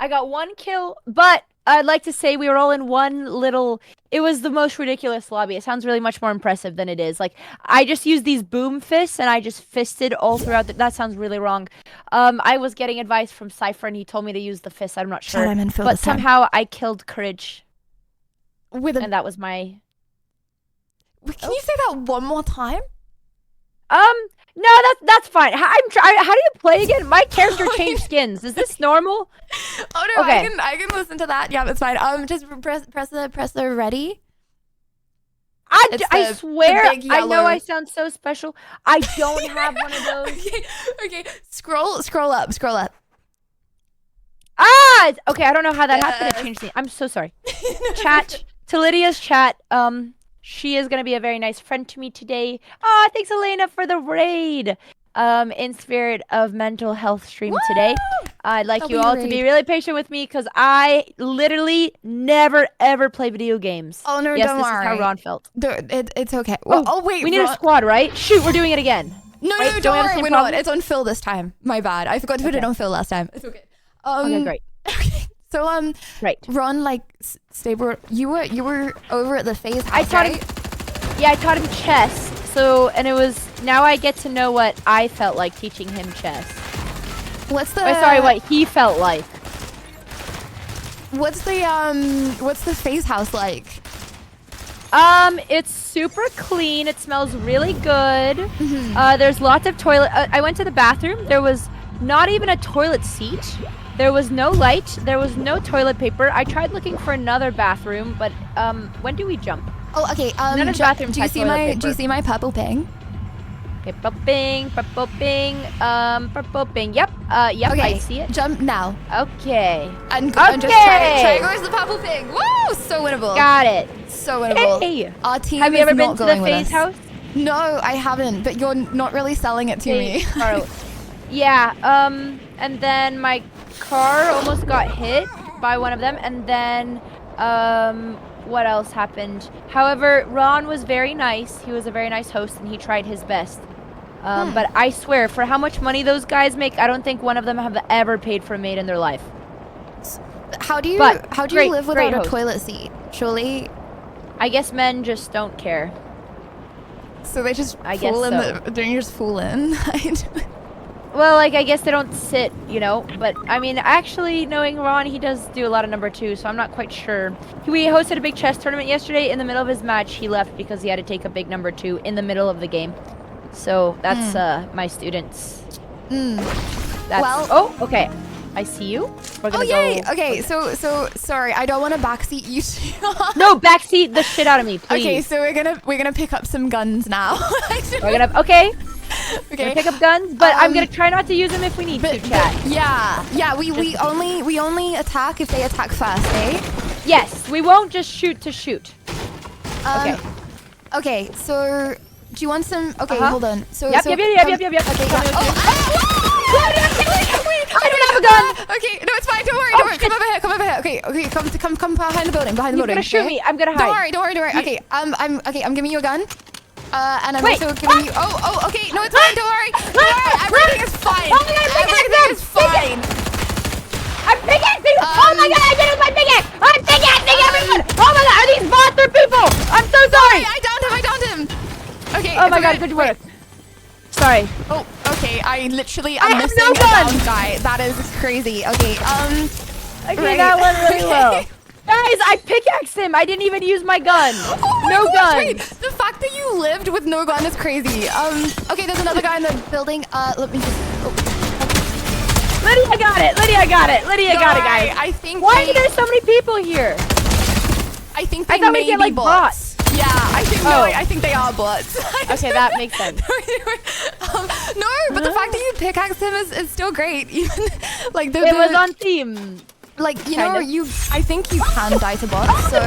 I got 1 kill, but I'd like to say we were all in one little. It was the most ridiculous lobby. It sounds really much more impressive than it is. Like, I just used these boom fists and I just fisted all throughout. That sounds really wrong. I was getting advice from Cypher and he told me to use the fist. I'm not sure. But somehow I killed Courage. And that was my. Can you say that one more time? No, that's fine. How do you play again? My character changed skins. Is this normal? Oh no, okay. I can listen to that. Yeah, it's fine. Just press the ready. I swear, I know I sound so special. I don't have one of those. Okay. Scroll up. Okay, I don't know how that happened. It changed me. I'm so sorry. Chat to Lydia's chat. She is going to be a very nice friend to me today. Thanks, Elena, for the raid. In spirit of mental health stream today. I'd like you all to be really patient with me because I literally never, ever play video games. Oh, no, yes, don't this worry. is how Ron felt. It's okay. Well, wait. We need a squad, right? Shoot, we're doing it again. No, Wait, no, don't we don't have the worry, same we're problem? not. It's on Phil this time. My bad. I forgot to put it on Phil last time. It's okay. Okay, great. So right. Ron, like stable. You were over at the phase house, I taught right? him. Yeah, I taught him chess. So and it was now I get to know what I felt like teaching him chess. What's the? Oh, sorry, what he felt like. What's the phase house like? It's super clean. It smells really good. There's lots of toilet. I went to the bathroom. There was not even a toilet seat. There was no light. There was no toilet paper. I tried looking for another bathroom, but when do we jump? Oh, okay. None of the bathrooms do you had see toilet my paper. Do you see my purple ping? Okay, purple ping, purple ping, purple ping. Yep, yep, Okay, I see it. Jump now. Okay. And just try goes the purple ping. Woo! So winnable. Got it. So winnable. Hey. Our team Have you is ever been not to the going with phase us. house? No, I haven't. But you're not really selling it to me. Yeah. And then my car almost got hit by one of them, and then what else happened? However, Ron was very nice. He was a very nice host, and he tried his best. But I swear, for how much money those guys make, I don't think one of them have ever paid for a maid in their life. How do you great- live great without a host. toilet seat? Surely. I guess men just don't care. So they just I guess fool in so. don't you just fool in? Well, like, I guess they don't sit, you know, but I mean, actually, knowing Ron, he does do a lot of number 2, so I'm not quite sure. We hosted a big chess tournament yesterday. In the middle of his match, he left because he had to take a big number 2 in the middle of the game. So that's my students. That's, Well- oh, okay. I see you. We're gonna yay! go. Okay, so sorry, I don't want to backseat you two. No, backseat the shit out of me, please. Okay, so we're gonna pick up some guns now. We're gonna, okay. Okay. Gonna pick up guns, but I'm gonna try not to use them if we need to, chat. Yeah, we only attack if they attack first, eh? Yes, we won't just shoot to shoot. Okay. Okay, so do you want some? Okay, hold on. So Yep. Okay, wait, I don't have a gun. Okay, no, it's fine. Don't worry. Come over here. Okay, come behind the building. You're gonna shoot me. I'm gonna hide. Don't worry. Okay, I'm giving you a gun. And I'm Wait, also giving you. Oh, okay. No, it's fine. Don't worry. Everything is fine. Oh my God, Everything is fine. I'm pickaxing! Oh my God, I did it with my pickaxe! I'm pickaxing everyone! Oh my God, are these bots or people? I'm so sorry! I downed him. Okay. Oh my God, good work. Sorry. Oh, okay. I'm have missing no a gun. down guy. That is crazy. Okay. Okay, that went really well. Guys, I pickaxed him. I didn't even use my gun. Oh my no gosh, gun. wait, the fact that you lived with no gun is crazy. Okay, there's another guy in the building. Let me just. Litty, I got it. Litty, I got it, guys. I think. Why are there so many people here? I think they I thought may we get be like bots. Yeah, I think they are bots. Okay, that makes sense. No, but the fact that you pickaxed him is still great. Even like It was on theme. Like you Kinda. know, I think you can die to bots. So.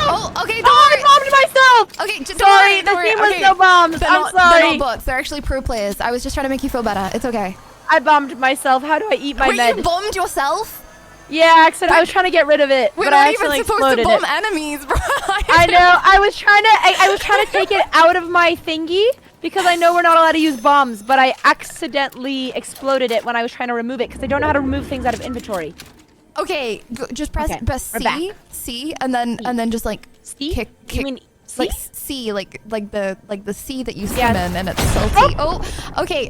Oh, okay. Don't I worry. bombed myself. Okay, just sorry. Don't The worry. team was Okay. no bombs. They're I'm not, sorry. They're not bots. They're actually pro players. I was just trying to make you feel better. It's okay. I bombed myself. How do I eat my Wait, med? you bombed yourself? Yeah, I was trying to get rid of it, We're but not I even accidentally supposed to exploded bomb it. enemies, bro. I know. I was trying to take it out of my thingy because I know we're not allowed to use bombs, but I accidentally exploded it when I was trying to remove it because I don't know how to remove things out of inventory. Okay, just press Okay, press we're C, and then just like kick. You mean like C? like the sea that you swim Yeah. in, and it's salty. Oh, okay.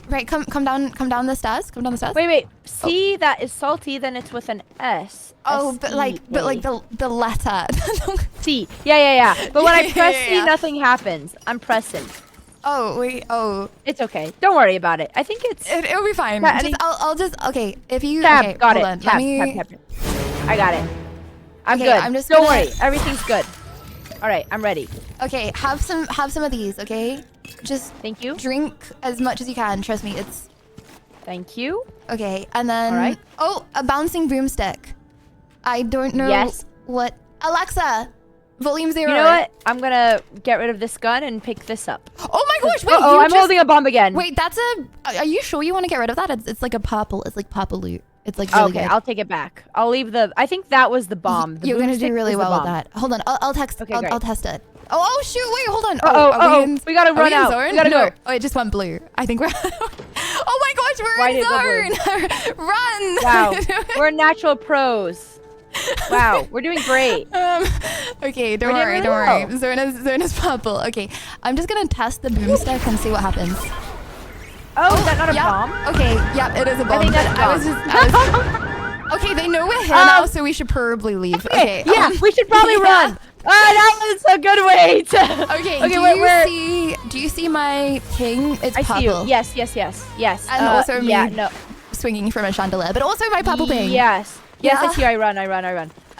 Right, come down the stairs. Come down the stairs. Wait. C that is salty, then it's with an S. Oh, but like the letter. C. Yeah. But when I press C, Yeah. nothing happens. I'm pressing. Oh wait. Oh, It's okay. Don't worry about it. I think it'll be fine. Yeah, I'll just okay. If you tab. okay, Got hold it. on. Tab. Let me. I got it. I'm Okay, good. I'm just Don't gonna- worry. Everything's good. All right, I'm ready. Okay, have some of these. Okay, just thank you. Drink as much as you can. Trust me, it's. Thank you. Okay, and then. All right. Oh, a bouncing broomstick. I don't know. Yes. What? Alexa, volume 0. You know what? I'm gonna get rid of this gun and pick this up. Oh my gosh! Wait, I'm holding a bomb again. Wait, that's a. Are you sure you want to get rid of that? It's like a purple. It's like purple loot. It's like really Okay, good. I'll take it back. I'll leave the. I think that was the bomb. The You're gonna boomstick do really was the well with bomb. that. Hold on, I'll text. Okay, I'll great. test it. Oh shoot! Wait, hold on. We gotta are run we in out. zone? We gotta No. go. Oh, it just went blue. I think we're. Oh my gosh, we're Why in did it go zone. Run! Wow, we're natural pros. Wow, we're doing great. Okay, don't We're worry, doing don't really worry. Zone is purple. Okay, I'm just gonna test the boomstick and see what happens. Oh, is that not a yeah. bomb? Okay, yeah, it is a bomb. I think that's a bomb. Okay, they know we're here now, so we should probably leave. Okay, yeah, we should probably run. Oh, that was a good way to. Okay, do you see my ping? It's I purple. see you. Yes. And also me no. swinging from a chandelier, but also my purple ping. Yes. Yes, Yeah. I see you. I run. I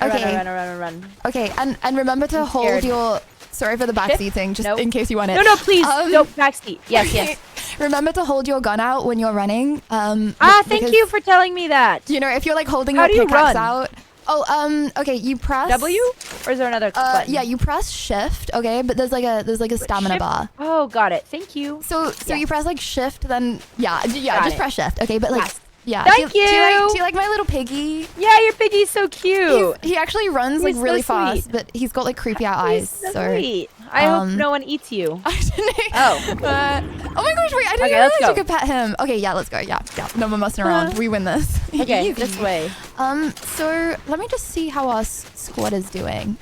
Okay. run. Okay, and remember to hold scared. your. Sorry for the backseat thing, just Nope. in case you want it. No, please. No, backseat. Yes, okay. yes. Remember to hold your gun out when you're running. Thank because, you for telling me that. You know, if you're like holding How your do you pickaxe run? out. Oh, okay, you press W, or is there another button? Yeah, you press shift, okay, but there's like a stamina Shift? bar. Oh, got it. Thank you. So you press like shift, then Got just it. press shift, okay, but like Yes. yeah. Thank Do you you. like my little piggy? Yeah, your piggy's so cute. He actually runs He's like really so fast, sweet. but he's got like creepy out He's eyes. so sweet. I hope no one eats you. I didn't. Oh. Oh my gosh! Wait, I didn't Okay, realize let's go. you could pet him. Okay, yeah, let's go. Yeah. No more messing around. We win this. Okay, Easy. this way. So let me just see how our squad is doing.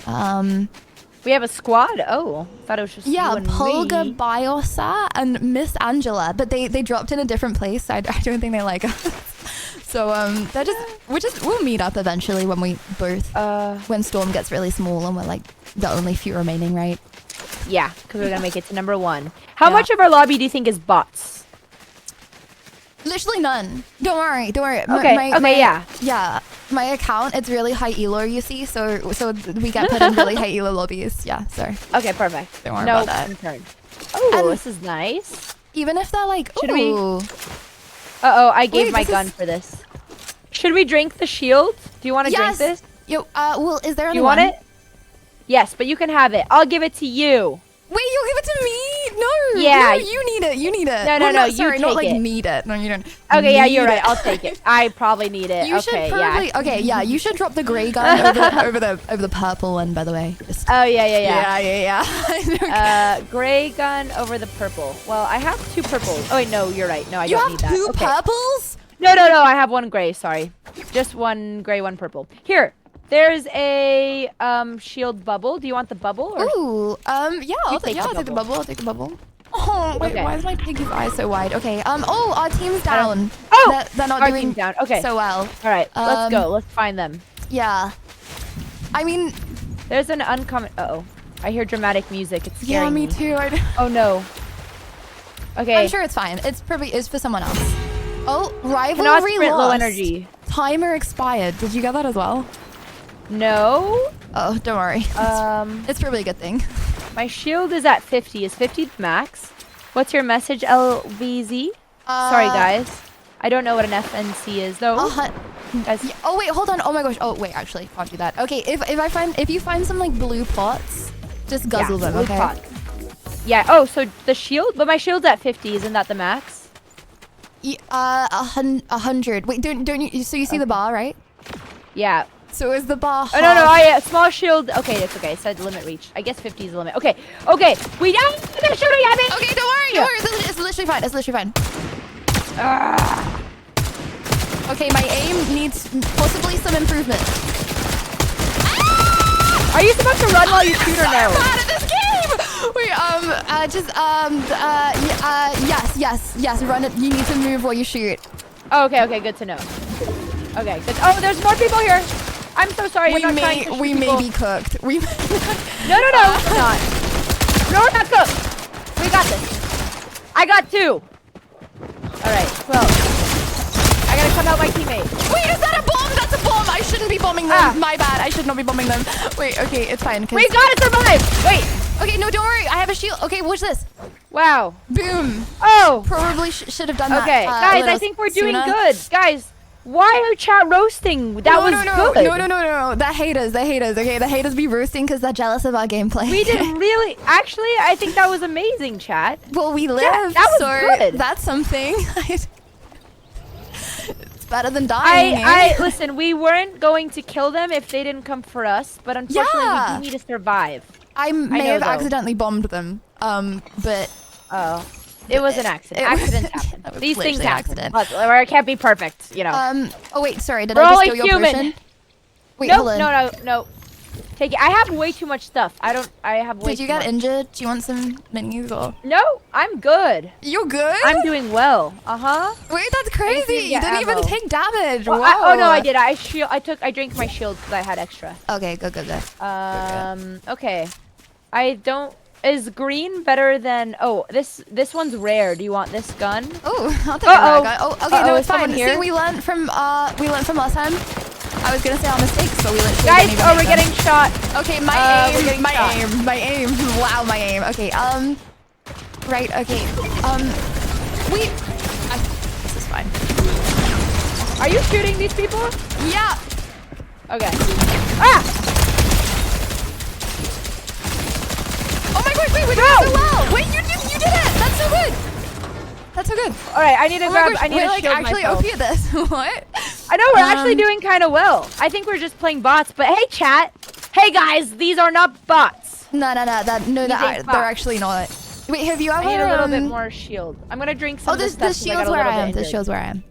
We have a squad. Oh, thought it was just Yeah, you and Polga, me. Biosa, and Miss Angela, but they dropped in a different place. So I don't think they like us. So we'll meet up eventually when we both when Storm gets really small and we're like the only few remaining, right? Yeah, because we're gonna make it to number 1. How much of our lobby do you think is bots? Literally none. Don't worry. Okay, yeah. Yeah, my account, it's really high elo, you see, so we get put in really high elo lobbies. Yeah, sorry. Okay, perfect. Don't worry no about that. concern. Oh, And this is nice. Even if they're like, Should we- ooh. Uh-oh, I gave Wait, my this gun is- for this. Should we drink the shield? Do you want to drink this? Yo, well, is there Do only you want one? it? Yes, but you can have it. I'll give it to you. Wait, you'll give it to me? No. Yeah. No, you need it. You need it. No, Well, no, not, sorry, you not take like it. need it. No, you don't. Okay, yeah, need you're right. it. I'll take it. I probably need it. You okay, should probably. yeah. Okay, yeah, you should drop the gray gun over the purple one. By the way. Just, Oh yeah. yeah. Gray gun over the purple. Well, I have 2 purples. Oh wait, no, you're right. No, I You don't have need that. 2 Okay. purples? No, I have 1 gray. Sorry, just 1 gray, 1 purple. Here, there's a shield bubble. Do you want the bubble? Or? Ooh. Yeah. I'll take take the the bubble. I'll take the bubble. Oh wait, Okay. why is my piggy's eyes so wide? Okay. Oh, our team's I don't- down. Oh, they're not our doing team's down. Okay. so well. All right, let's go. Let's find them. Yeah. I mean, There's an uncommon. Uh-oh. I hear dramatic music. It's yeah, scaring me too. Oh no. Okay. I'm sure it's fine. It's probably is for someone else. Oh, Cannot rivalry sprint low lost. energy. Timer expired. Did you get that as well? No. Oh, don't worry. It's probably a good thing. My shield is at 50. Is 50 max? What's your message, LVZ? Sorry, guys. I don't know what an FNC is, though. Guys. Yeah, oh wait, hold on. Oh my gosh. Oh wait, actually, can't do that. Okay, if you find some like blue pots, just guzzle them. blue Okay. pot. Yeah. Oh, so the shield, but my shield's at 50. Isn't that the max? 100. Wait, don't you? So you see the bar, right? Yeah. So is the bar? Oh no, I small shield. Okay, it's okay. It said limit reach. I guess 50 is the limit. Okay. We down. They're shooting at me. Okay, don't worry. Don't worry. It's literally fine. It's literally fine. Okay, my aim needs possibly some improvement. Are you supposed to run while you shoot or no? I'm bad at this game. Wait, yes. Run it. You need to move while you shoot. Oh, okay, good to know. Okay, good. Oh, there's more people here. I'm so sorry. We I'm not trying may to shoot we people. may be cooked. We No, we're not. No, we're not cooked. We got this. I got 2. All right, well, I gotta come out my teammate. Wait, is that a bomb? That's a bomb. I shouldn't be bombing them. My bad. I should not be bombing them. Wait, okay, it's fine. We gotta survive. Wait. Okay, no, don't worry. I have a shield. Okay, watch this. Wow. Boom. Oh. Probably should have done that. Okay, a guys, little I think we're doing sooner. good. Guys, why are chat roasting? That was good. No. The haters. Okay, the haters be roasting because they're jealous of our gameplay. We did really. Actually, I think that was amazing, chat. Well, we live. Yeah, that was so good. That's something. It's better than dying. Listen, we weren't going to kill them if they didn't come for us, but unfortunately we do need to survive. I may have accidentally bombed them. But it was an accident. Accidents happen. These things happen. Accident. Or it can't be perfect, you know. Oh wait, sorry. Did I just steal your potion? Wait, nope, hold on. no. Take it. I have way too much stuff. I have way Did you too get much. injured? Do you want some minis or? No, I'm good. You're good? I'm doing well. Wait, that's crazy. You didn't even take damage. Well, Wow. oh no, I did. I drank my shield because I had extra. Okay, good. Okay. I don't. Is green better than? Oh, this one's rare. Do you want this gun? Oh, I'll take a rare gun. Oh, okay, no, it's fine. Here? See, we learned from last time. I was gonna say our mistakes, but we literally Guys, didn't even we're getting shot. Okay, my aim. Wow, my aim. Okay, right. Okay, this is fine. Are you shooting these people? Yeah. Okay. Ah! Oh my gosh, wait, we're doing so well. Wait, you did it. That's so good. That's so good. All right, I need to grab. Gosh, I need we're to like shield actually myself. OP at this. What? I know we're actually doing kind of well. I think we're just playing bots, but hey, chat. Hey guys, these are not bots. No, they're actually not. Wait, have you ever? I need a little bit more shield. I'm gonna drink some. Oh, this shield's where I am. This shield's where I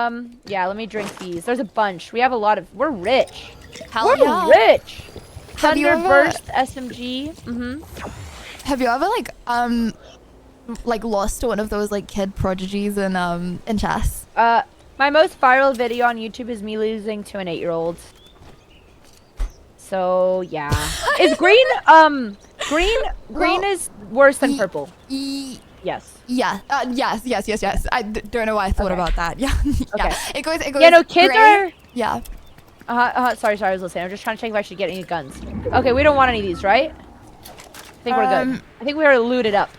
am. Yeah, let me drink these. There's a bunch. We have a lot of. We're rich. Hell yeah. We're rich. Have you ever- Thunderburst SMG. Have you ever like lost to one of those like kid prodigies in chess? My most viral video on YouTube is me losing to an 8-year-old. So yeah, is green green is worse than purple? Yes. Yeah. Yes. I don't know why I thought about that. Yeah. Okay. Yeah. It goes. Yeah, no, kids gray. are. Yeah. Sorry, I was listening. I'm just trying to check if I should get any guns. Okay, we don't want any of these, right? I think we're good. I think we are looted up.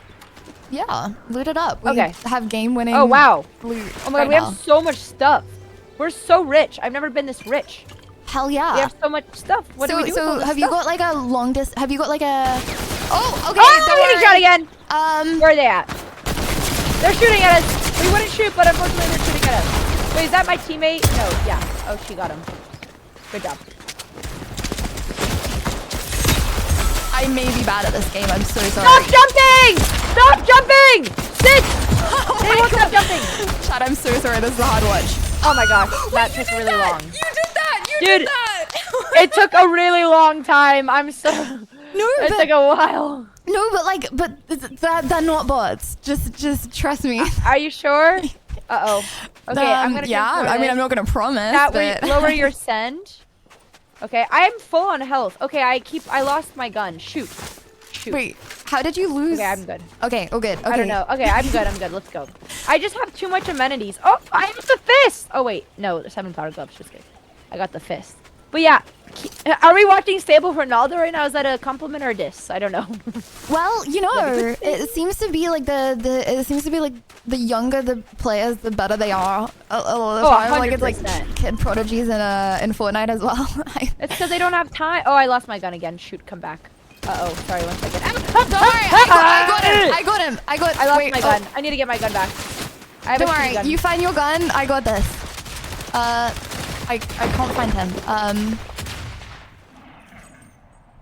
Yeah, loot it up. We Okay. have game winning. Oh wow. Loot Oh my god, we have so much stuff. We're so rich. I've never been this rich. Hell yeah. We have so much stuff. What do we do with all this have you stuff? got like a long distance? Have you got like a? Oh, okay. Oh, don't I'm getting worry. shot again. Where are they at? They're shooting at us. We wouldn't shoot, but unfortunately they're shooting at us. Wait, is that my teammate? No, yeah. Oh, she got him. Good job. I may be bad at this game. I'm so sorry. Stop jumping! Stop jumping! Sit! They won't stop jumping. Chad, I'm so sorry. This is a hard watch. Oh my gosh, that took really long. You did that. Dude, it took a really long time. I'm so. No, it took a while. No, but they're not bots. Just trust me. Are you sure? Uh-oh. Okay, I'm gonna. Yeah, I mean, I'm not gonna promise. That but... lower your send. Okay, I am full on health. Okay, I lost my gun. Shoot. Wait, how did you lose? Okay, I'm good. Okay, oh good. Okay. I don't know. Okay, I'm good. Let's go. I just have too much amenities. Oh, I have the fist. Oh wait, no, 7 power gloves. Just kidding. I got the fist. But yeah, are we watching Stable Ronaldo right now? Is that a compliment or a diss? I don't know. Well, you know, it seems to be like the younger the players, the better they are. A lot of the time. Like it's like kid prodigies in Fortnite as well. It's because they don't have time. Oh, I lost my gun again. Shoot, come back. Uh-oh, sorry, 1 second. Don't worry, I got him. I lost my gun. I need to get my gun back. Don't worry, you find your gun. I got this. I can't find him.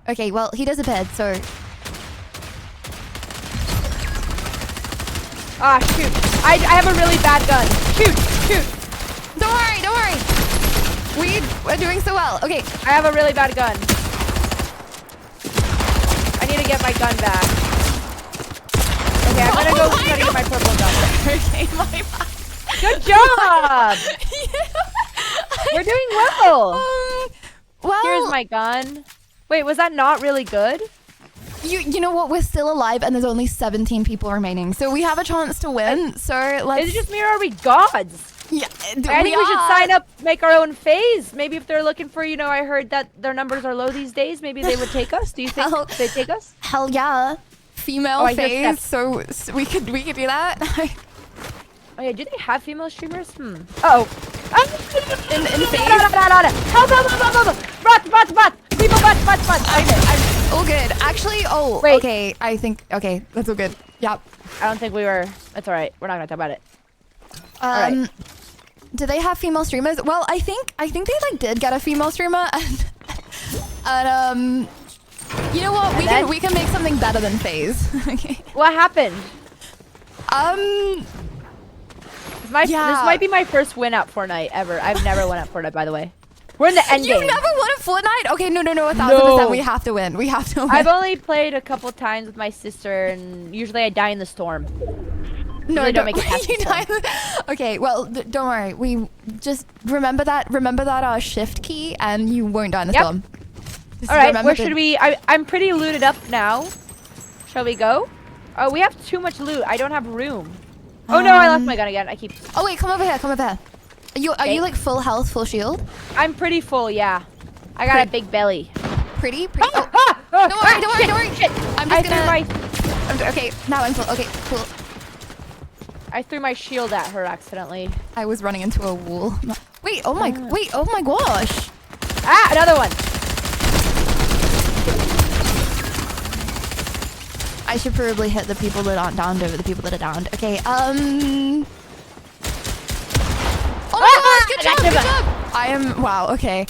Okay, well, he disappeared, so... Ah, shoot. I have a really bad gun. Shoot. Don't worry. We're doing so well. Okay. I have a really bad gun. I need to get my gun back. Okay, I'm gonna go try to get my purple gun. Okay, my bad. Good job! We're doing well. Well... Here's my gun. Wait, was that not really good? You know what? We're still alive, and there's only 17 people remaining, so we have a chance to win. So let's. Is it just me, or are we gods? Yeah, I think we should sign up, make our own phase. Maybe if they're looking for, you know, I heard that their numbers are low these days. Maybe they would take us. Do you think they'd take us? Hell yeah, female phase. So we could do that. Oh yeah, do they have female streamers? Oh. In phase. Help! Bots! People, bots! I'm all good. Actually, wait. Okay. I think that's all good. Yep. I don't think we were. That's all right. We're not gonna talk about it. Alright. Do they have female streamers? Well, I think they like did get a female streamer, and you know what? We can make something better than FaZe. Okay. What happened? This might be my first win at Fortnite ever. I've never won at Fortnite, by the way. We're in the end game. You never won at Fortnite? Okay, no, 1000%. We have to win. We have to win. I've only played a couple times with my sister, and usually I die in the storm. No, don't make it past the storm. Okay, well, don't worry. We just remember that shift key, and you won't die in the storm. All right, where should we? I'm pretty looted up now. Shall we go? Oh, we have too much loot. I don't have room. Oh no, I lost my gun again. Oh wait, come over here. Are you like full health, full shield? I'm pretty full, yeah. I got a big belly. Pretty? Don't worry. Shit. I'm just gonna... Okay, now I'm full. Okay, cool. I threw my shield at her accidentally. I was running into a wall. Wait, oh my gosh. Ah, another one. I should probably hit the people that aren't downed over the people that are downed. Okay, Oh my gosh, good job. I am, wow, okay.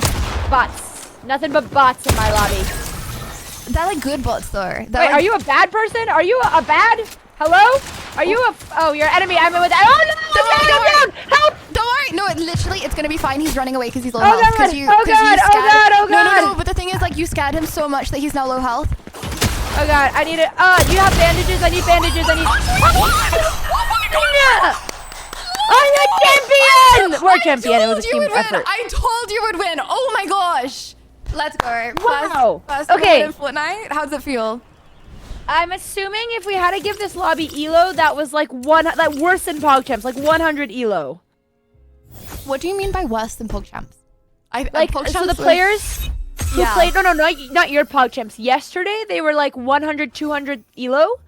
Bots. Nothing but bots in my lobby. They're like good bots though. Wait, are you a bad person? Are you a bad? Hello? Are you a, you're an enemy. I'm with that. Oh no, I'm down. Help! Don't worry. No, literally, it's gonna be fine. He's running away because he's low health. Oh god. No, but the thing is, like, you scared him so much that he's now low health. Oh god, I need it. Do you have bandages? I need bandages. Oh my god! I'm a champion! We're champion. It was a team effort. I told you would win. Oh my gosh. Let's go. Wow. Okay. Fortnite. How does it feel? I'm assuming if we had to give this lobby elo, that was like worse than PogChamps, like 100 elo. What do you mean by worse than PogChamps? So the players who played, not your PogChamps. Yesterday, they were like 100, 200 elo.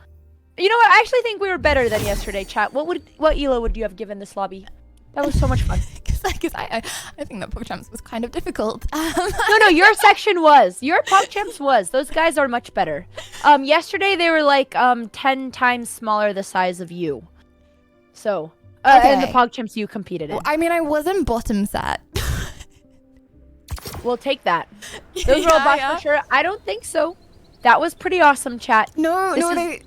You know what? I actually think we were better than yesterday, chat. What elo would you have given this lobby? That was so much fun. Because I think that PogChamps was kind of difficult. No, your section was. Your PogChamps was. Those guys are much better. Yesterday they were like 10 times smaller the size of you. So, and the PogChamps you competed in. Well, I mean, I wasn't bottom set. We'll take that. Those were all bots for sure. I don't think so. That was pretty awesome, chat. No,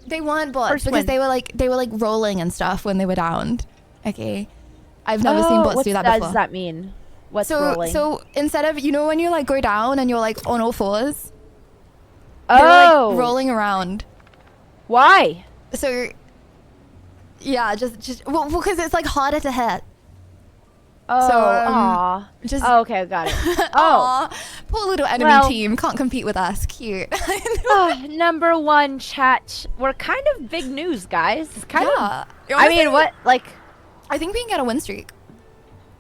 they weren't bots because they were like rolling and stuff when they were downed. Okay. I've never seen bots do that before. What does that mean? What's rolling? So instead of, you know, when you like go down and you're like on all fours? Oh. They're like rolling around. Why? So, yeah, just well, because it's like harder to hit. Oh, so, okay, got it. Oh, poor little enemy team can't compete with us. Cute. Number one, chat. We're kind of big news, guys. It's kind of. Honestly, I mean, what like? I think we can get a win streak.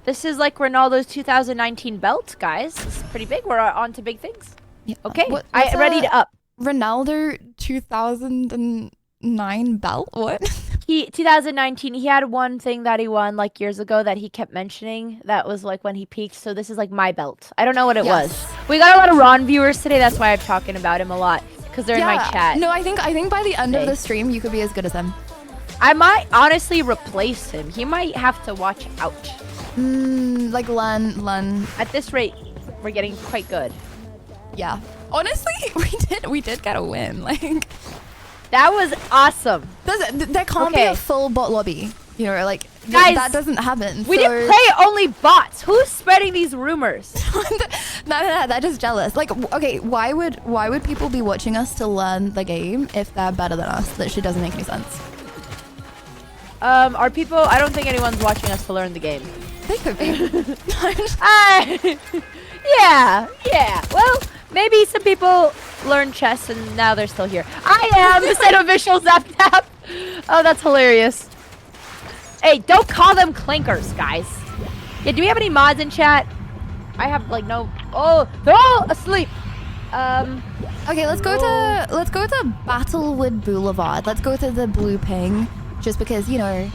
This is like Ronaldo's 2019 belt, guys. It's pretty big. We're on to big things. Yeah. Okay, I'm ready to up. Ronaldo 2009 belt? What? 2019, he had one thing that he won like years ago that he kept mentioning. That was like when he peaked. So this is like my belt. I don't know what it was. We got a lot of Ron viewers today. That's why I'm talking about him a lot because they're in my chat. No, I think by the end of the stream, you could be as good as him. I might honestly replace him. He might have to watch out. Like Lun. At this rate, we're getting quite good. Yeah. Honestly, we did get a win. Like, that was awesome. There can't be a full bot lobby. You know, like, guys, that doesn't happen. We didn't play only bots. Who's spreading these rumors? No, they're just jealous. Like, okay, why would people be watching us to learn the game if they're better than us? That shit doesn't make any sense. Are people? I don't think anyone's watching us to learn the game. They could be. Yeah. Well, maybe some people learned chess and now they're still here. I am said official Zap Tap. Oh, that's hilarious. Hey, don't call them clankers, guys. Yeah, do we have any mods in chat? I have like no. Oh, they're all asleep. Okay, let's go to Battlewood Boulevard. Let's go to the blue ping, just because, you know,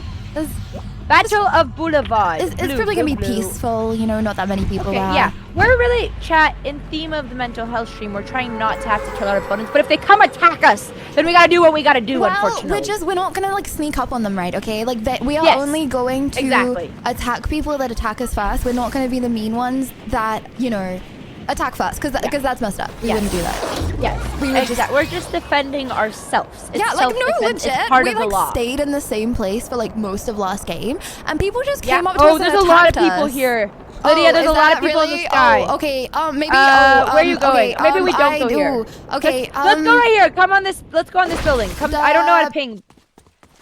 Battle of Boulevard. It's probably gonna be peaceful, you know, not that many people Okay, there. yeah. We're really, chat, in theme of the mental health stream, we're trying not to have to kill our opponents, but if they come attack us, then we gotta do what we gotta do, unfortunately. We're not gonna like sneak up on them, right? Okay, like we are Yes, only going to exactly. attack people that attack us first. We're not gonna be the mean ones that, you know, attack first, because that's messed up. We wouldn't do that. Yes, we would we're just defending ourselves. It's yeah, like no, self-defense. legit. It's part we of the like law. stayed in the same place for like most of last game, and people just came up to us. Oh, there's a lot of people here. Lydia, there's a lot of people in the sky. Oh, okay. Maybe. Where are you going? Okay, Maybe we don't go here. Okay. Let's go right here. Come on this. Let's go on this building. Come. I don't know how to ping.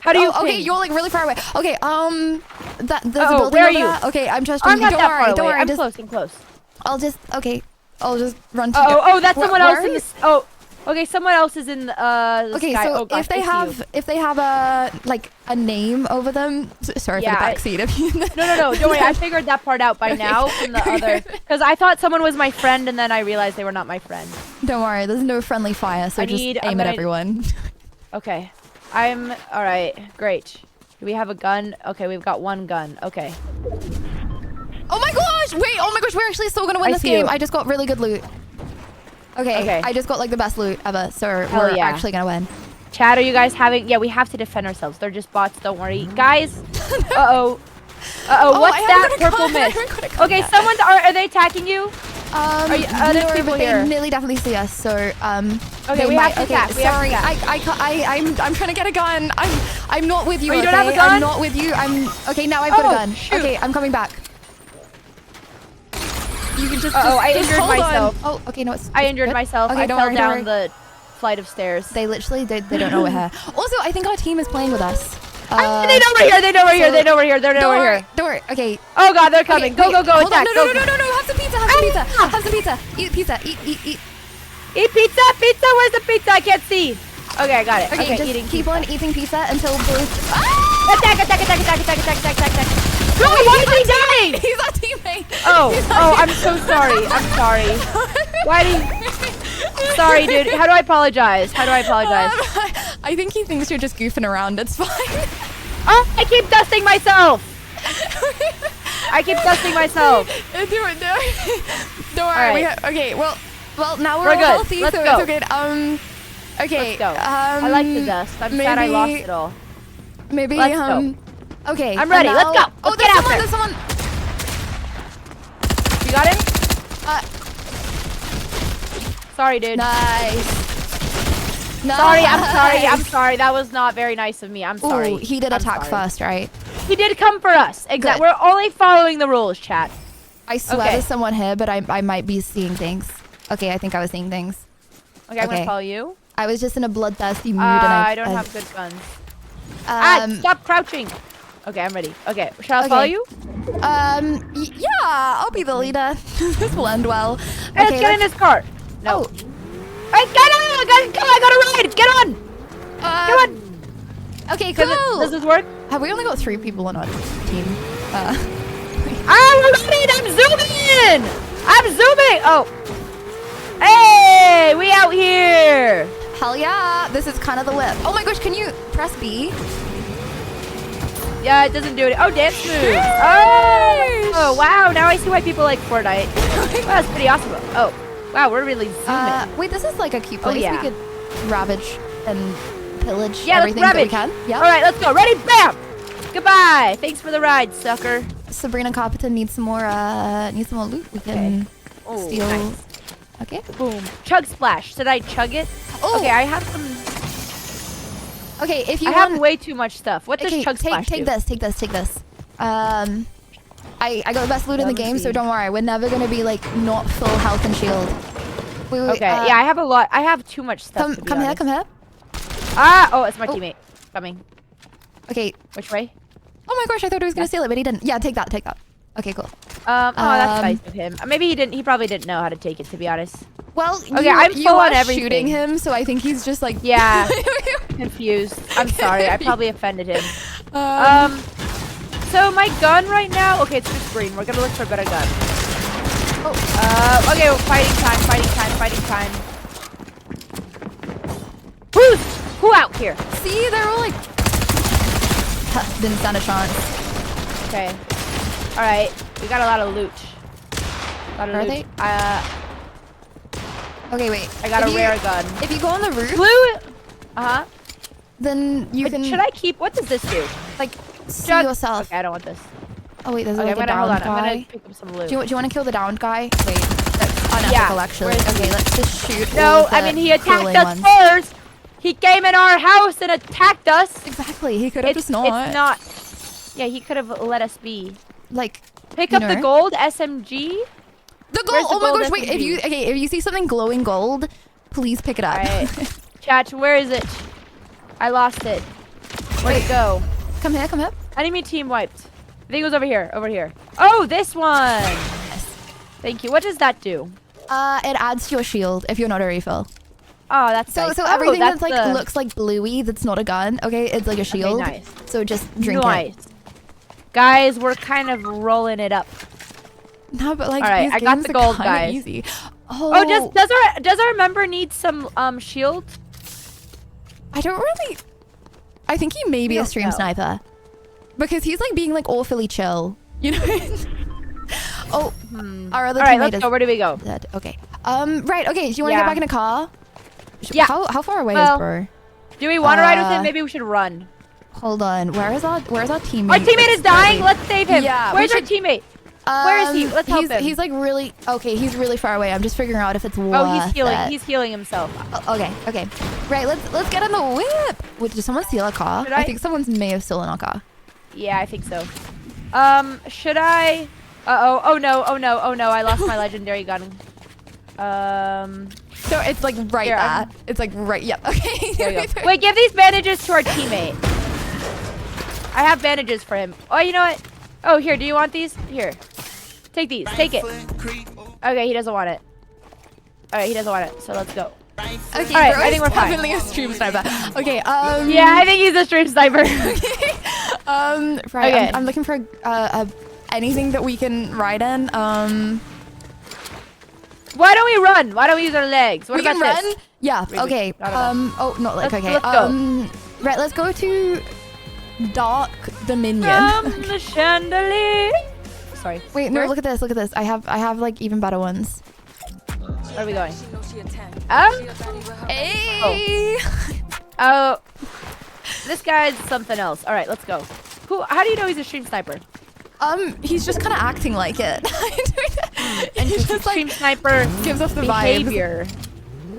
How do you ping? Okay, you're like really far away. Okay. There's a building where are over you? there. Okay, I'm just. I'm not don't that worry. far Don't away. worry. I'm just, close. I'm close. I'll just run to you. Oh, that's someone Where else are in you? this. Oh, okay. Someone else is in the Okay, sky. so Oh, gosh, if they have a like a name over them, sorry Yeah, for the backseat of you. No. Don't worry. I figured that part out by now from the other. Because I thought someone was my friend, and then I realized they were not my friend. Don't worry. There's no friendly fire, so just aim at everyone. Okay. All right. Great. Do we have a gun? Okay, we've got one gun. Okay. Oh my gosh! Wait, oh my gosh, we're actually still gonna win this game. I just got really good loot. Okay, I just got like the best loot ever, so we're actually gonna win. Chat, are you guys having... Yeah, we have to defend ourselves. They're just bots, don't worry. Guys! Uh-oh. What's that purple mist? Okay, are they attacking you? Are there people here? They nearly definitely see us, so okay, we have to attack. Sorry, I'm trying to get a gun. I'm not with you. Oh, you don't have a gun? I'm not with you. Okay, now I've got a gun. Shoot. Okay, I'm coming back. You can just. I injured myself. Oh, okay, no, it's. I injured myself. Okay, I don't fell worry, down the flight of stairs. They literally they don't know we're here. Also, I think our team is playing with us. They know we're here. They know we're here. They know we're here. They know we're here. Don't worry. Okay. Oh God, they're coming. Okay, go, No. attack. Have some pizza. Have some pizza. Eat pizza. Eat. Eat pizza. Pizza. Where's the pizza? I can't see. Okay, I got it. Okay, just eating keep on eating pizza until both. Attack. No, why is he dying? He's our teammate. Oh, I'm so sorry. I'm sorry. Why do you... Sorry, dude. How do I apologize? I think he thinks you're just goofing around. It's fine. Oh, I keep dusting myself. Don't worry. Right. Okay, well, now we're all good. healthy, Let's so go. it's okay. Okay. Let's go. I like the dust. I'm sad I lost it all. Maybe, Let's go. Okay. I'm ready. Let's go. Let's get out there. There's someone. You got him? Sorry, dude. Nice. Sorry, I'm sorry. That was not very nice of me. I'm sorry. Ooh, he did attack first, right? He did come for us. Exactly. We're only following the rules, chat. I swear there's someone here, but I might be seeing things. Okay, I think I was seeing things. Okay, I'm gonna follow you. I was just in a bloodthirsty mood, and I don't have good guns. Stop crouching. Okay, I'm ready. Okay, shall I follow you? Yeah, I'll be the leader. This will end well. Hey, let's get in this car. No. Hey, get on! I got a ride! Get on! Come on! Okay, cool. Does this work? Have we only got 3 people on our team? I'm zooming! Oh. Hey, we out here! Hell yeah! This is kind of the whip. Oh my gosh, can you press B? Yeah, it doesn't do it. Oh, dance moves. Oh, wow. Now I see why people like Fortnite. Wow, that's pretty awesome. Oh, wow. We're really zooming. Wait, this is like a cute place. Oh, yeah. We could ravage and pillage Yeah, everything let's that we ravage. can. Yeah. All right, let's go. Ready? Bam! Goodbye. Thanks for the ride, sucker. Sabrina Carpenter needs some more loot. We can steal. Nice. Okay. Boom. Chug splash. Should I chug it? Oh. Okay, I have some. Okay, if you I have way too much stuff. What does chug splash do? Take this. I got the best loot in the game, so don't worry. We're never gonna be like not full health and shield. Okay. Yeah, I have a lot. I have too much stuff. Come here. Ah! Oh, it's my teammate coming. Okay. Which way? Oh my gosh, I thought he was gonna steal it, but he didn't. Yeah, take that. Okay, cool. Oh, that's nice of him. Maybe he didn't. He probably didn't know how to take it, to be honest. Well, okay, I'm full on everything. Shooting him, so I think he's just like yeah, confused. I'm sorry. I probably offended him. So my gun right now. Okay, it's just green. We're gonna look for a better gun. Oh. Okay, well, fighting time. Who out here? See, they're all like didn't stand a chance. Okay. All right. We got a lot of loot. Are they? Okay, wait. I got a rare gun. If you go on the roof, then you can. Should I keep? What does this do? Like, see yourself. Okay, I don't want this. Oh wait, there's Okay, like a downed hold on. guy. I'm gonna pick up some loot. Do you want to kill the downed guy? Wait, that's unethical actually. Okay, let's just shoot. No, all of I the mean he attacked cooling us ones. first. He came in our house and attacked us. Exactly. He could have just not. It's not. Yeah, he could have let us be. Like, pick up the gold SMG. The gold. Oh my gosh! Wait, if you see something glowing gold, please pick it up. Right. Chat, where is it? I lost it. Where'd it go? Come here, come here. Enemy team wiped. I think it was over here. Over here. Oh, this one. Yes. Thank you. What does that do? It adds to your shield if you're not a refill. Oh, that's so. nice. So everything that's that's like looks like bluey, that's not a gun. Okay, it's like a shield. Okay, nice. So just drink nice. it. Guys, we're kind of rolling it up. No, but like, all right, these I got games the are gold, kinda guys. Easy. Oh, does our member need some shield? I don't really. I think he may be a stream sniper, because he's like being like awfully chill. You know. Oh, our other all right, teammate let's is go. Where do we go? dead. Okay. Right. Okay. Do you want to get back in a car? Yeah. How far away is bro? Do we want to ride with him? Maybe we should run. Hold on. Where's our teammate? Our teammate is dying. Let's save him. Yeah. Where's our teammate? Where is he? Let's help him. He's like really okay. He's really far away. I'm just figuring out if it's worth Oh, he's healing. it. He's healing himself. Okay. Okay. Right. Let's get on the whip. Wait, did someone steal a car? I think someone may have stolen our car. Yeah, I think so. Should I? Oh no! I lost my legendary gun. So it's like right here, there. It's like right. Yep. Okay. There we go. Wait, give these bandages to our teammate. I have bandages for him. Oh, you know what? Oh, here. Do you want these? Here. Take these. Take it. Okay, he doesn't want it. All right, he doesn't want it. So let's go. Okay, all right, bro, I think we're fine. definitely a stream sniper. Okay. Yeah, I think he's a stream sniper. Right. Okay. I'm looking for anything that we can ride in. Why don't we run? Why don't we use our legs? What we about can run. this? Yeah. Maybe. Okay. Oh, not like okay. Let's go. Right. Let's go to Dark Dominion. From the chandelier. Sorry. Wait. No. Look at this. Look at this. I have like even better ones. Where are we going? Hey. Oh. This guy's something else. All right, let's go. How do you know he's a stream sniper? He's just kind of acting like it. And He's just like stream sniper gives us the behavior.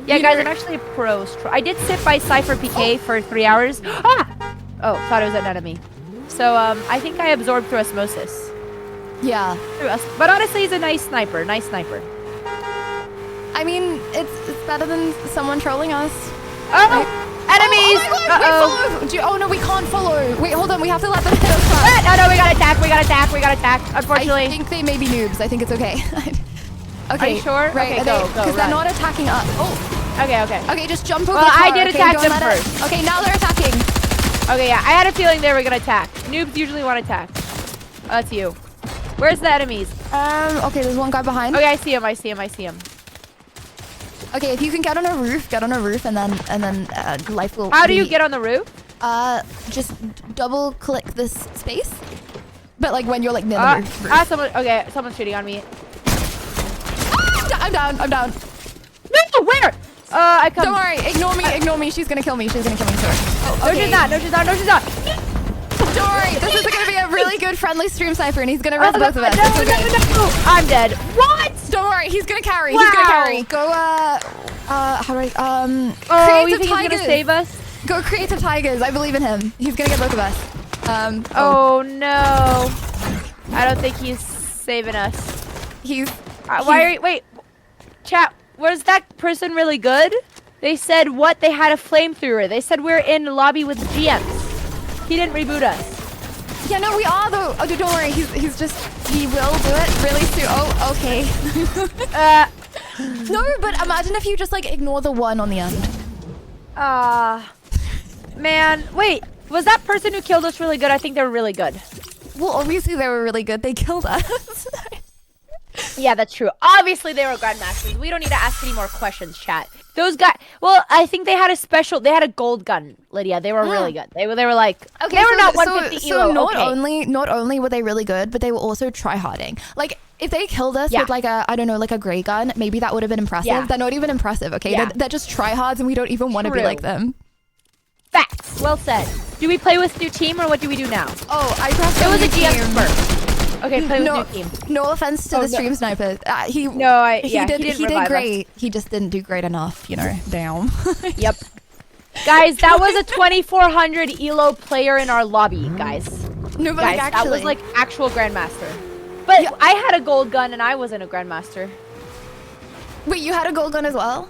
Yeah, guys, I'm actually a pro. I did sit by Cypher PK for 3 hours. Ah! Oh, thought it was an enemy. So I think I absorbed through osmosis. Yeah. But honestly, he's a nice sniper. Nice sniper. I mean, it's better than someone trolling us. Oh! Right? Enemies! Oh my god, wait, follow! Oh no, we can't follow. Wait, hold on, we have to let them hit us first. No, we gotta attack, unfortunately. I think they may be noobs, I think it's okay. Okay. Are you sure? Right, Okay, go, because they're not attacking us. Oh. Okay. Okay, just jump over Well, the car. I did attack them let first. Okay, now they're attacking. Okay, yeah, I had a feeling they were gonna attack. Noobs usually want to attack. Oh, that's you. Where's the enemies? Okay, there's one guy behind. Okay, I see him. Okay, if you can get on a roof, and then life will. How do you get on the roof? Just double click this space. But like when you're like near the roof. Someone's shooting on me. I'm down. No, where? I come. Don't worry, ignore me. She's gonna kill me. Sorry. Oh, okay. No, she's not. Don't worry, this is gonna be a really good friendly stream sniper, and he's gonna res both of us. No, I'm dead. What? Don't worry, he's gonna carry. Wow. He's gonna carry. Go. How do I? Oh, you think he's gonna save us? Go creative tigers. I believe in him. He's gonna get both of us. Oh no. I don't think he's saving us. Wait. Chat, was that person really good? They said what? They had a flamethrower. They said we're in the lobby with GMs. He didn't reboot us. Yeah, no, we are though. Oh, don't worry. He will do it really soon. Oh, okay. No, but imagine if you just like ignore the one on the end. Man, wait. Was that person who killed us really good? I think they were really good. Well, obviously they were really good. They killed us. Yeah, that's true. Obviously they were grandmasters. We don't need to ask any more questions, chat. Those guys. Well, I think they had a special. They had a gold gun, Lydia. They were really good. They were like. Okay, they were so, not 150 so elo. not only were they really good, but they were also tryharding. Like if they killed us with like a, I don't know, like a gray gun, maybe that would have been impressive. Yeah. They're not even impressive. Okay, Yeah. they're just tryhards, and we don't even want to be like them. Facts. Well said. Do we play with new team or what do we do now? Oh, I pressed. It was a new GM team. first. Okay, play with new team. No offense to the stream sniper. He didn't did revive great. He just didn't do great enough, you know. Damn. Yep. Guys, that was a 2400 elo player in our lobby, guys. No, but guys, like actually, that was like actual grandmaster. But I had a gold gun and I wasn't a grandmaster. Wait, you had a gold gun as well?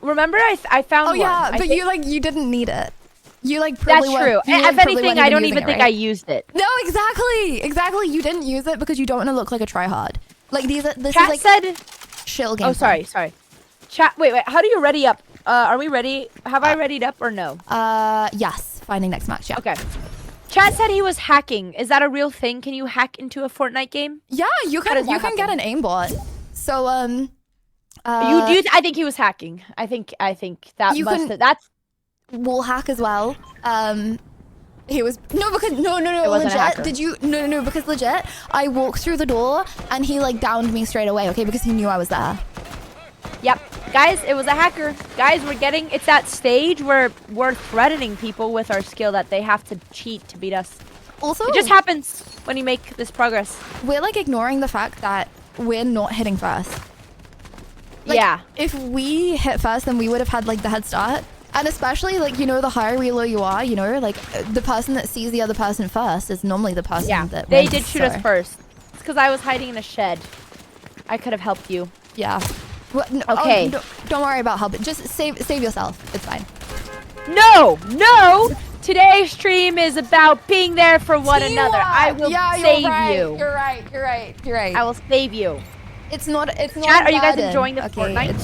Remember, I found one. Oh yeah, but you didn't need it. You like probably That's true. If anything, I don't even think I used it. No, exactly. You didn't use it because you don't want to look like a tryhard. Like this Chat is like said. Chill game. Oh, sorry. Chat. Wait. How do you ready up? Are we ready? Have I readied up or no? Yes. Finding next match. Yeah. Okay. Chat said he was hacking. Is that a real thing? Can you hack into a Fortnite game? Yeah, you can. You can get an aimbot. So you do. I think he was hacking. I think that you must. can, That's wall hack as well. He was no wasn't a hacker. legit. Did you no because legit I walked through the door and he like downed me straight away. Okay, because he knew I was there. Yep, guys, it was a hacker. Guys, it's that stage where we're threatening people with our skill that they have to cheat to beat us. Also, it just happens when you make this progress. We're like ignoring the fact that we're not hitting first. Like, yeah. If we hit first, then we would have had like the head start. And especially like, you know, the higher elo you are, you know, like the person that sees the other person first is normally the person that they wins, did shoot us first. It's because I was hiding in a shed. I could have helped you. Yeah. Well, no, okay. Don't worry about helping. Just save yourself. It's fine. No. Today's stream is about being there for one another. I will save you. You're right. I will save you. It's not. Chat, are you guys enjoying the Fortnite?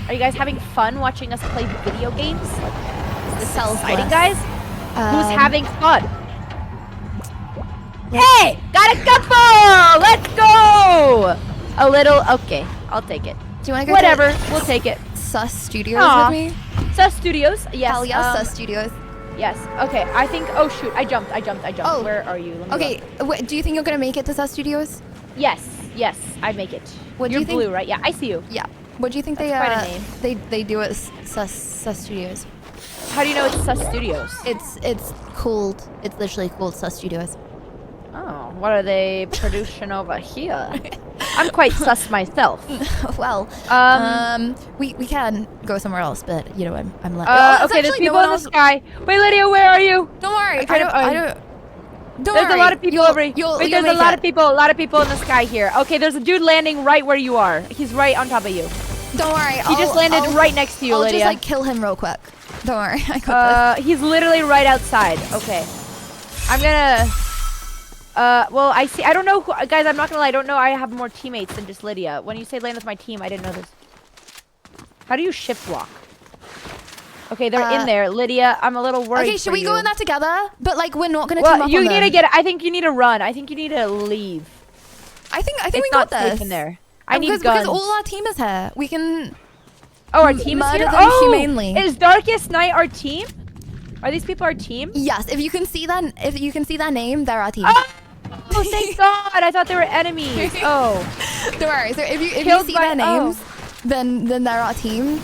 Are you guys having fun watching us play video games? This is exciting, guys. Who's having fun? Hey, got a couple. Let's go. A little. Okay, I'll take it. Do you want to go? Whatever. We'll take it. Sus Studios with me. Sus Studios. Yes. Hell yeah, Sus Studios. Yes. Okay. I think. Oh shoot! I jumped. Oh. Where are you? Okay. Wait, do you think you're gonna make it to Sus Studios? Yes. I make it. What do You're you think? blue, right? Yeah, I see you. Yeah. What do you think That's they do at Sus Studios? How do you know it's Sus Studios? It's called. It's literally called Sus Studios. Oh, what are they producing over here? I'm quite sus myself. Well, we can go somewhere else, but you know I'm like. Okay, there's people in the sky. Wait, Lydia, where are you? Don't worry. Don't there's worry. A lot of people over here. Wait, there's a lot of people in the sky here. Okay, there's a dude landing right where you are. He's right on top of you. Don't worry. He just landed right next to you, Lydia. I'll just like kill him real quick. Don't worry. I got this. He's literally right outside. Okay. I'm gonna. Well, I see. I don't know who, guys. I'm not gonna lie. I don't know. I have more teammates than just Lydia. When you say land with my team, I didn't know this. How do you shift walk? Okay, they're in there. Lydia, I'm a little worried. Okay, should we go in that together? But like, we're not gonna team up you on need them. to get. I think you need to run. I think you need to leave. I think it's we got not safe this. in there. I need guns. Because all our team is here. We can. Oh, our team is here. Them humanely. Is Darkest Night our team? Are these people our team? Yes. If you can see that name, they're our team. Oh, thank God! I thought they were enemies. Oh, don't worry. So if you see their names, then they're our team.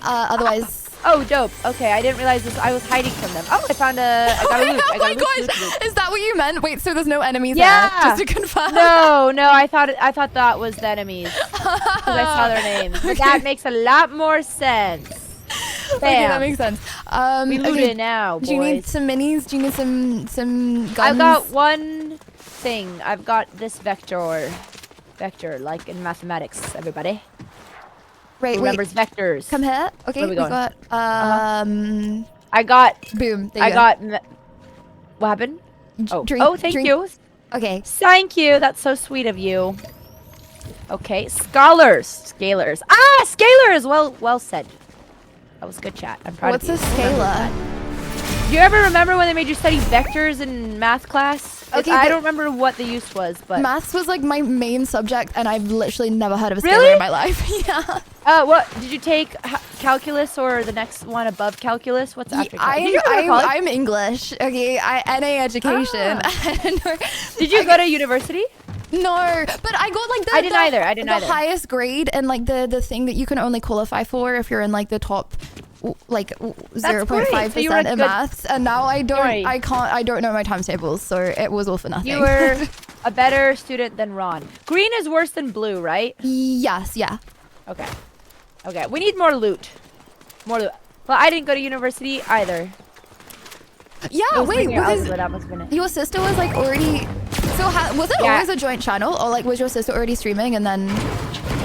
Otherwise. Oh, dope. Okay, I didn't realize this. I was hiding from them. Oh, I got a loot. Oh my gosh, is that what you meant? Wait, so there's no enemies there? Just to confirm. No, I thought that was the enemies because I saw their names. But that makes a lot more sense. Bam. Okay, that makes sense. We looted now, boys. Do you need some minis? Do you need some guns? I've got one thing. I've got this vector, like in mathematics, everybody. Right, remembers vectors. Come here. Okay, where we going? got I got boom. I got what happened? Thank you. Okay. Thank you. That's so sweet of you. Okay, scalars. Ah, scalars. Well said. That was good chat. I'm proud of you. What's a scalar? Do you ever remember when they made you study vectors in math class? Okay, I don't remember what the use was, but maths was like my main subject, and I've literally never heard of a scalar Really? in my life. Yeah. What did you take? Calculus or the next one above calculus? What's after calculus? Did you go to college? I'm English. Okay, NA education. Did you go to university? No, but I got like I didn't either. the highest grade and like the thing that you can only qualify for if you're in like the top like 0.5% in maths, and now I don't know my times tables, so it was all for nothing. You were a better student than Ron. Green is worse than blue, right? Yes, yeah. Okay. Okay, we need more loot. More loot. Well, I didn't go to university either. Yeah, wait, because that must have been it. your sister was like already. So was it always a joint channel, or like was your sister already streaming and then?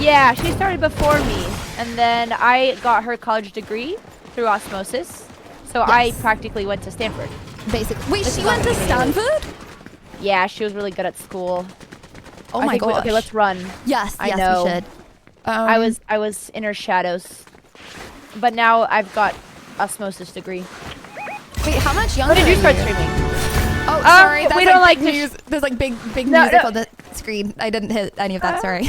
Yeah, she started before me, and then I got her college degree through osmosis. So I practically went to Stanford. Basically, wait, she went to Stanford? Yeah, she was really good at school. Oh my gosh. Okay, let's run. Yes, I know. We should. I was in her shadows, but now I've got osmosis degree. Wait, how much younger? When did you start are streaming? Oh, sorry. We don't like to news. There's like big music on the screen. I didn't hit any of that. Sorry.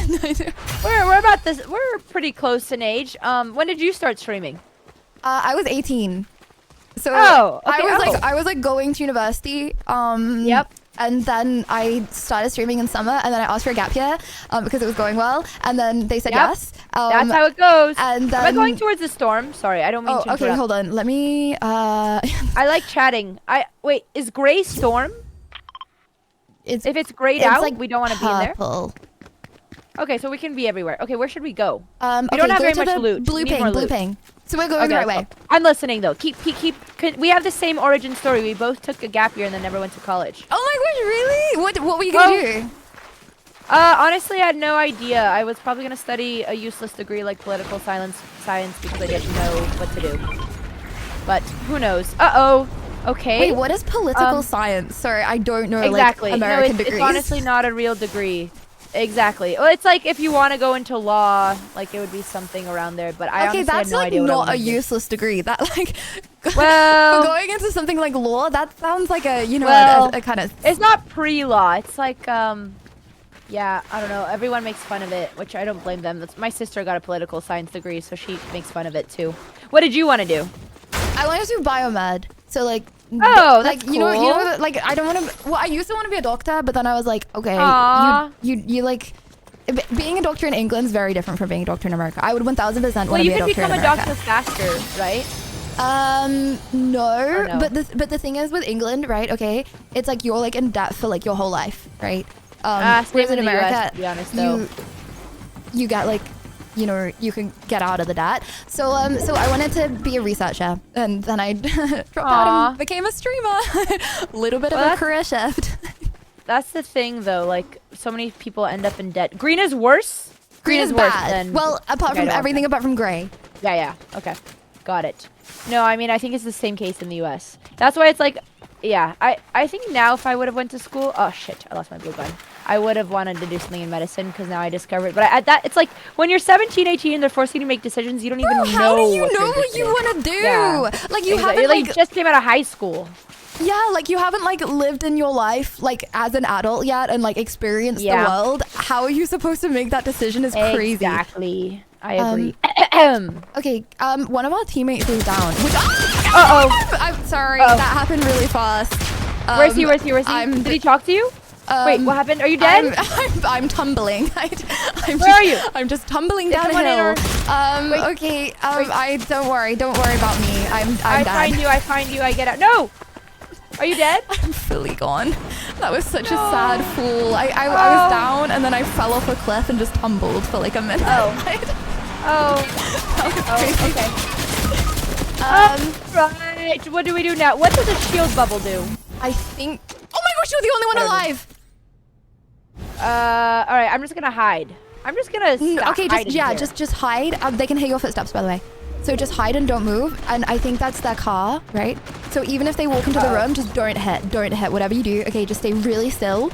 We're about this. We're pretty close in age. When did you start streaming? I was 18. So okay, I was like going to university. Yep. And then I started streaming in summer, and then I asked for a gap year because it was going well, and then they said yes. That's how it goes. And then, am I going towards the storm? Sorry, I don't mean to interrupt. Okay, hold on. Let me. I like chatting. Wait. Is gray storm? If it's grayed out, like we don't want to be in there. Purple. Okay, so we can be everywhere. Okay, where should we go? We don't have very much loot. Blue ping. So we're going the right way. I'm listening though. Keep. We have the same origin story. We both took a gap year and then never went to college. Oh my gosh, really? What were you gonna do? Honestly, I had no idea. I was probably gonna study a useless degree like political science because I didn't know what to do. But who knows? Okay. Wait, what is political science? Sorry, I don't know. Exactly. Like, American degrees. It's honestly not a real degree. Exactly. Well, it's like if you want to go into law, like it would be something around there. But I honestly that's had no like idea not a useless degree. That like, well, for going into something like law, that sounds like a a kind of. It's not pre-law. It's like yeah, I don't know. Everyone makes fun of it, which I don't blame them. My sister got a political science degree, so she makes fun of it too. What did you want to do? I wanted to do biomed. So like. Oh, that's like cool. you know, like I don't want to. Well, I used to want to be a doctor, but then I was like, okay, you like being a doctor in England is very different from being a doctor in America. I would 1000% want to be a doctor in America. Well, you can become a doctor faster, right? No. But the thing is with England, right? Okay, it's like you're like in debt for like your whole life, right? Whereas in America, US, to be honest, though. you get like. You know, you can get out of the debt. So I wanted to be a researcher, and then I dropped out and became a streamer. Little bit of a career shift. That's the thing, though. Like, so many people end up in debt. Green is worse? Green is worse bad. than... Well, apart from everything apart from gray. Yeah. Okay. Got it. No, I mean, I think it's the same case in the US. That's why it's like... Yeah, I think now if I would have went to school... Oh, shit. I lost my blue gun. I would have wanted to do something in medicine because now I discovered. But at that, it's like when you're 17, 18, and they're forcing you to make decisions, you don't even know. How do you know what you want to do? Yeah. Like you haven't like you just came out of high school. Yeah, like you haven't like lived in your life like as an adult yet and like experienced the world. How are you supposed to make that decision is crazy. Exactly. I agree. Okay, one of our teammates is down. Which, I'm sorry, that happened really fast. Where's he? Did he talk to you? Wait, what happened? Are you dead? I'm tumbling. Where are you? I'm just tumbling down a hill. Okay. Don't worry about me. I'm dead. I find you. I get out. No. Are you dead? I'm fully gone. That was such a sad fall. I was down and then I fell off a cliff and just tumbled for like a minute. Okay. Right. What do we do now? What does a shield bubble do? I think. Oh my gosh, you're the only one alive. All right. I'm just gonna hide. I'm just gonna. Just hide. They can hear your footsteps, by the way. So just hide and don't move. And I think that's their car, right? So even if they walk into the room, just don't hit. Whatever you do, okay, just stay really still.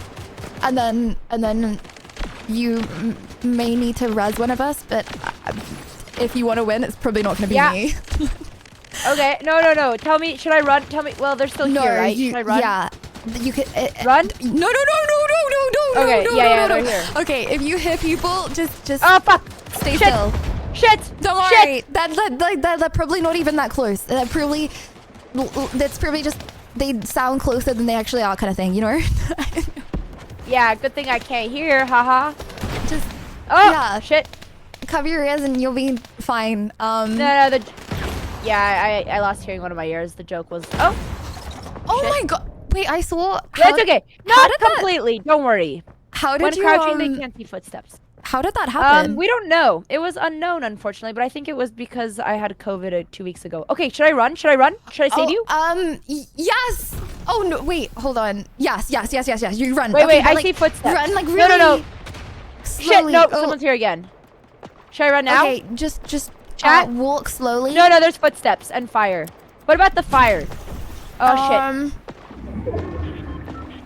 And then you may need to res one of us, but if you want to win, it's probably not going to be me. Okay, no. Tell me, should I run? Tell me. Well, they're still here, right? Should I run? Yeah. you could run. No. Okay, no, yeah, no. right here. Okay, if you hit people, just. Oh fuck! Stay Shit. still. Shit! Don't worry. That probably not even that close. That's probably just they sound closer than they actually are, kind of thing. You know? Yeah. Good thing I can't hear. Haha. Just. Oh yeah. Shit. Cover your ears and you'll be fine. No. Yeah, I lost hearing one of my ears. The joke was. Oh shit. My god. Wait, I saw. That's okay. Not completely. Don't worry. How did when you? Crouching, they can't see footsteps. How did that happen? We don't know. It was unknown, unfortunately, but I think it was because I had COVID 2 weeks ago. Okay, should I run? Should I save you? Yes. Oh no, wait, hold on. Yes. You run. Wait, okay, I see footsteps. Run like really. No. Slowly. Shit, no, someone's here again. Should I run now? Okay, just chat. Walk slowly. No, there's footsteps and fire. What about the fire? Oh shit.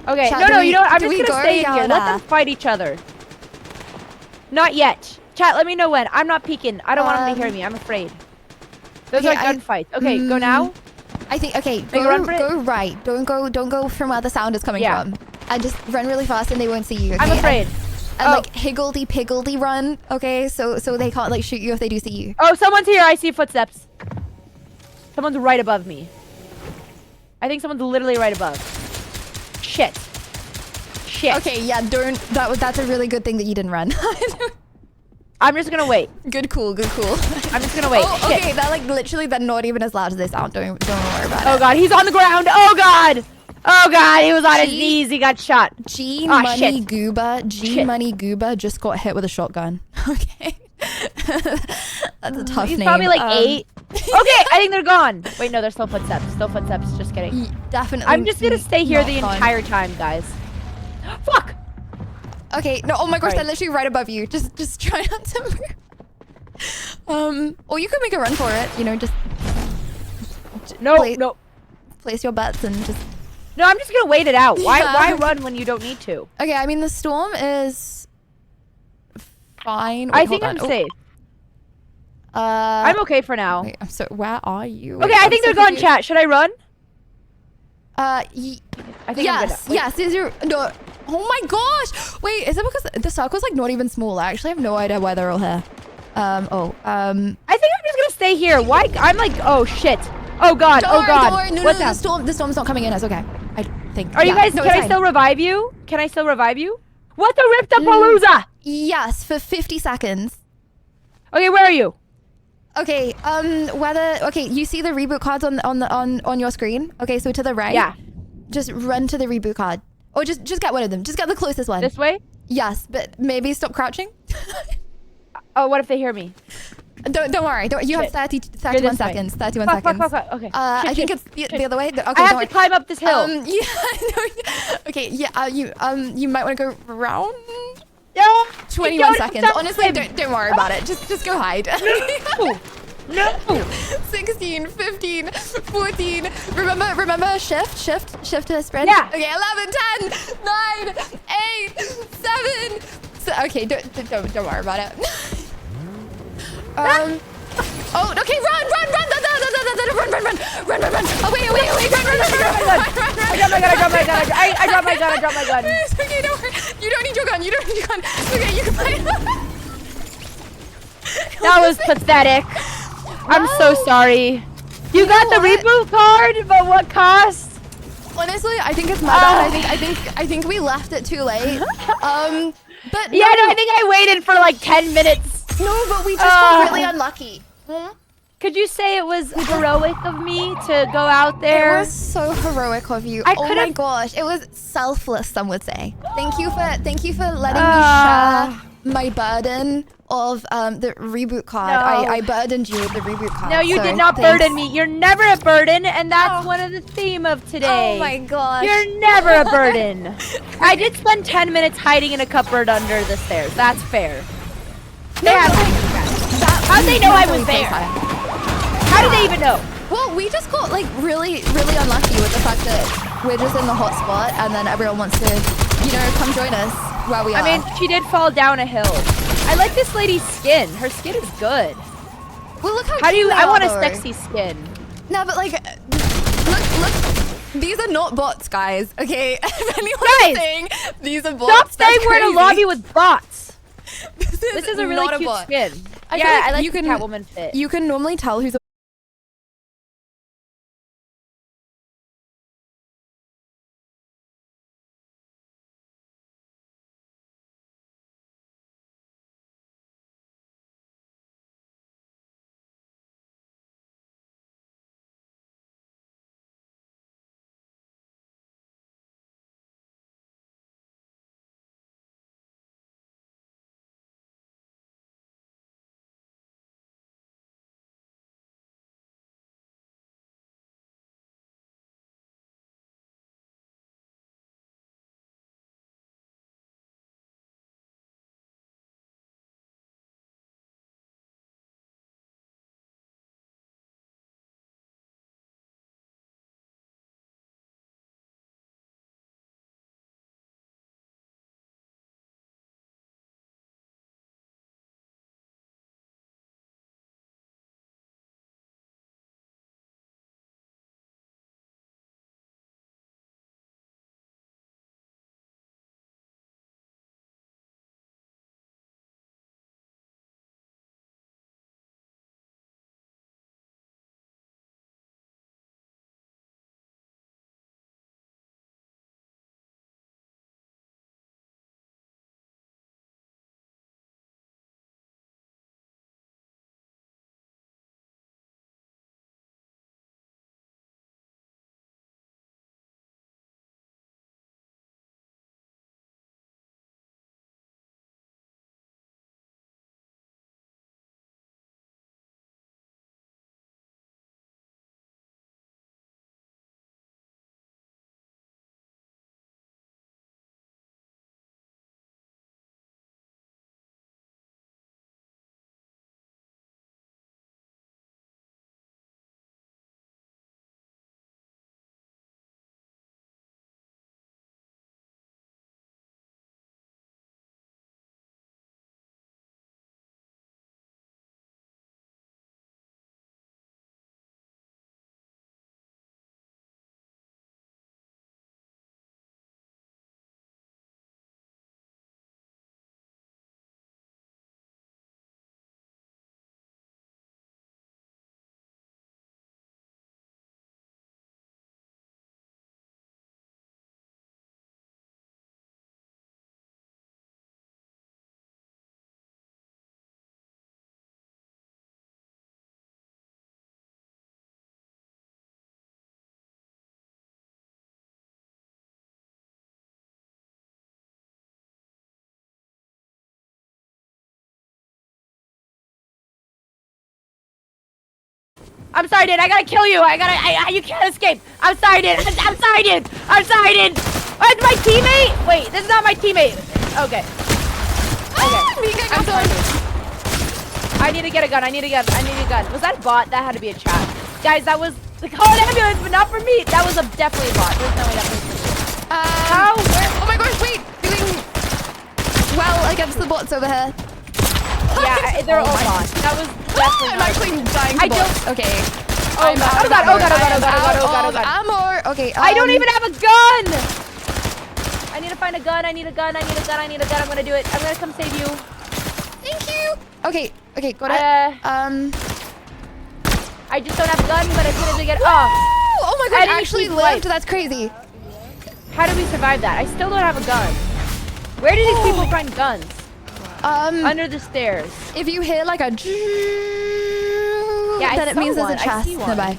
Okay, chat, no, you know what? I'm do just we gonna go stay in here. Let Yana? them fight each other. Not yet. Chat, let me know when. I'm not peeking. I don't want them to hear me. I'm afraid. Those are gunfights. Okay, go now. I think Make a run for it? go right. Don't go from where the sound is coming from. And just run really fast and they won't see you. Okay? I'm afraid. And like higgledy-piggledy run, okay? So they can't like shoot you if they do see you. Oh, someone's here. I see footsteps. Someone's right above me. I think someone's literally right above. Shit. Okay, yeah, that's a really good thing that you didn't run. I'm just gonna wait. Good cool. I'm just gonna wait. Oh, Shit. okay, that like literally they're not even as loud as they sound. Don't worry about it. Oh god, he's on the ground. Oh god, he was on his knees. He got shot. G Money Gooba just got hit with a shotgun. Okay. That's a tough He's name. probably like 8. Okay, I think they're gone. Wait, no, there's still footsteps. Just kidding. Definitely. I'm just gonna stay here the fun. entire time, guys. Fuck. Okay, no, oh my gosh, Sorry. they're literally right above you. Just try not to move. Or you could make a run for it, you know, just... No. Place your bets and just... No, I'm just gonna wait it out. Why run when you don't need to? Okay, I mean, the storm is... fine. I think I'm safe. I'm okay for now. Wait, I'm sorry, where are you? Okay, I think they're gone, chat. Should I run? I think yes. Is your no? Oh my gosh! Wait, is it because the circle's like not even small? I actually have no idea why they're all here. I think I'm just gonna stay here. Why? I'm like, oh shit. Oh god. Don't worry. No, What's the storm's not coming in. It's okay. I think. Are you guys? No, can I still revive you? What the Riptapalooza? Yes, for 50 seconds. Okay, where are you? Okay, okay, you see the reboot cards on your screen? Okay, so to the right. Yeah. Just run to the reboot card. Or just get one of them. Just get the closest one. This way? Yes, but maybe stop crouching. Oh, what if they hear me? Don't worry. You have 31 seconds. 31 seconds. Fuck. Okay. I think it's the other way. Okay, I have to climb up this hill. Yeah. Okay. Yeah. You might want to go around. No. 21 seconds. Honestly, don't worry about it. Just go hide. No. 16, 15, 14. Remember shift to sprint. Yeah. Okay. 11, 10, 9, 8, 7. Okay. Don't worry about it. Oh, okay, run! Run! Oh, wait, run! I dropped my gun. It's okay, don't worry. You don't need your gun. Okay, you can play it. That was pathetic. I'm so sorry. You got the reboot card, but what cost? Honestly, I think it's my bad. I think we left it too late. But yeah, no, I think I waited for like 10 minutes. No, but we just got really unlucky. Could you say it was heroic of me to go out there? It was so heroic of you. Oh my gosh, it was selfless. Some would say. Thank you for letting me share my burden of the reboot card. No. I burdened you with the reboot card. No, you did not burden me. You're never a burden, and that's one of the theme of today. Oh my gosh. You're never a burden. I did spend 10 minutes hiding in a cupboard under the stairs. That's fair. How'd they know I was there? How did they even know? Well, we just got like really unlucky with the fact that we're just in the hot spot and then everyone wants to, come join us where we are. I mean, she did fall down a hill. I like this lady's skin. Her skin is good. Well, look how do you? cute I want a they are, sexy skin. No, but like, look. These are not bots, guys. Okay, if anyone's saying these are bots, Stop saying that's we're in a crazy. lobby with bots. This is a really not cute bot. skin. I Yeah, feel like I like you the can Catwoman fit. You can normally tell who's a I'm sorry, dude. I gotta kill you. You can't escape. I'm sorry, dude. I'm sorry, dude. I'm sorry, dude. Where's my teammate? Wait, this is not my teammate. Okay. Okay. I'm sorry. I need to get a gun. I need a gun. Was that a bot? That had to be a chat. Guys, that was the call an ambulance, but not for me. That was definitely a bot. There's no way that was for me. How? Where? Oh my gosh, wait. Doing well against the bots over here. Yeah, they're all bots. That was definitely I'm actually dying to bots. Okay. Oh god. Ammo. Okay. I don't even have a gun. I need to find a gun. I need a gun. I'm gonna do it. I'm gonna come save you. Thank you. Okay, got it. I just don't have a gun, but as soon as we get oh my god, I actually lived. That's crazy. How did we survive that? I still don't have a gun. Where do these people find guns? Under the stairs. If you hear like a yeah, then it means there's a chest nearby.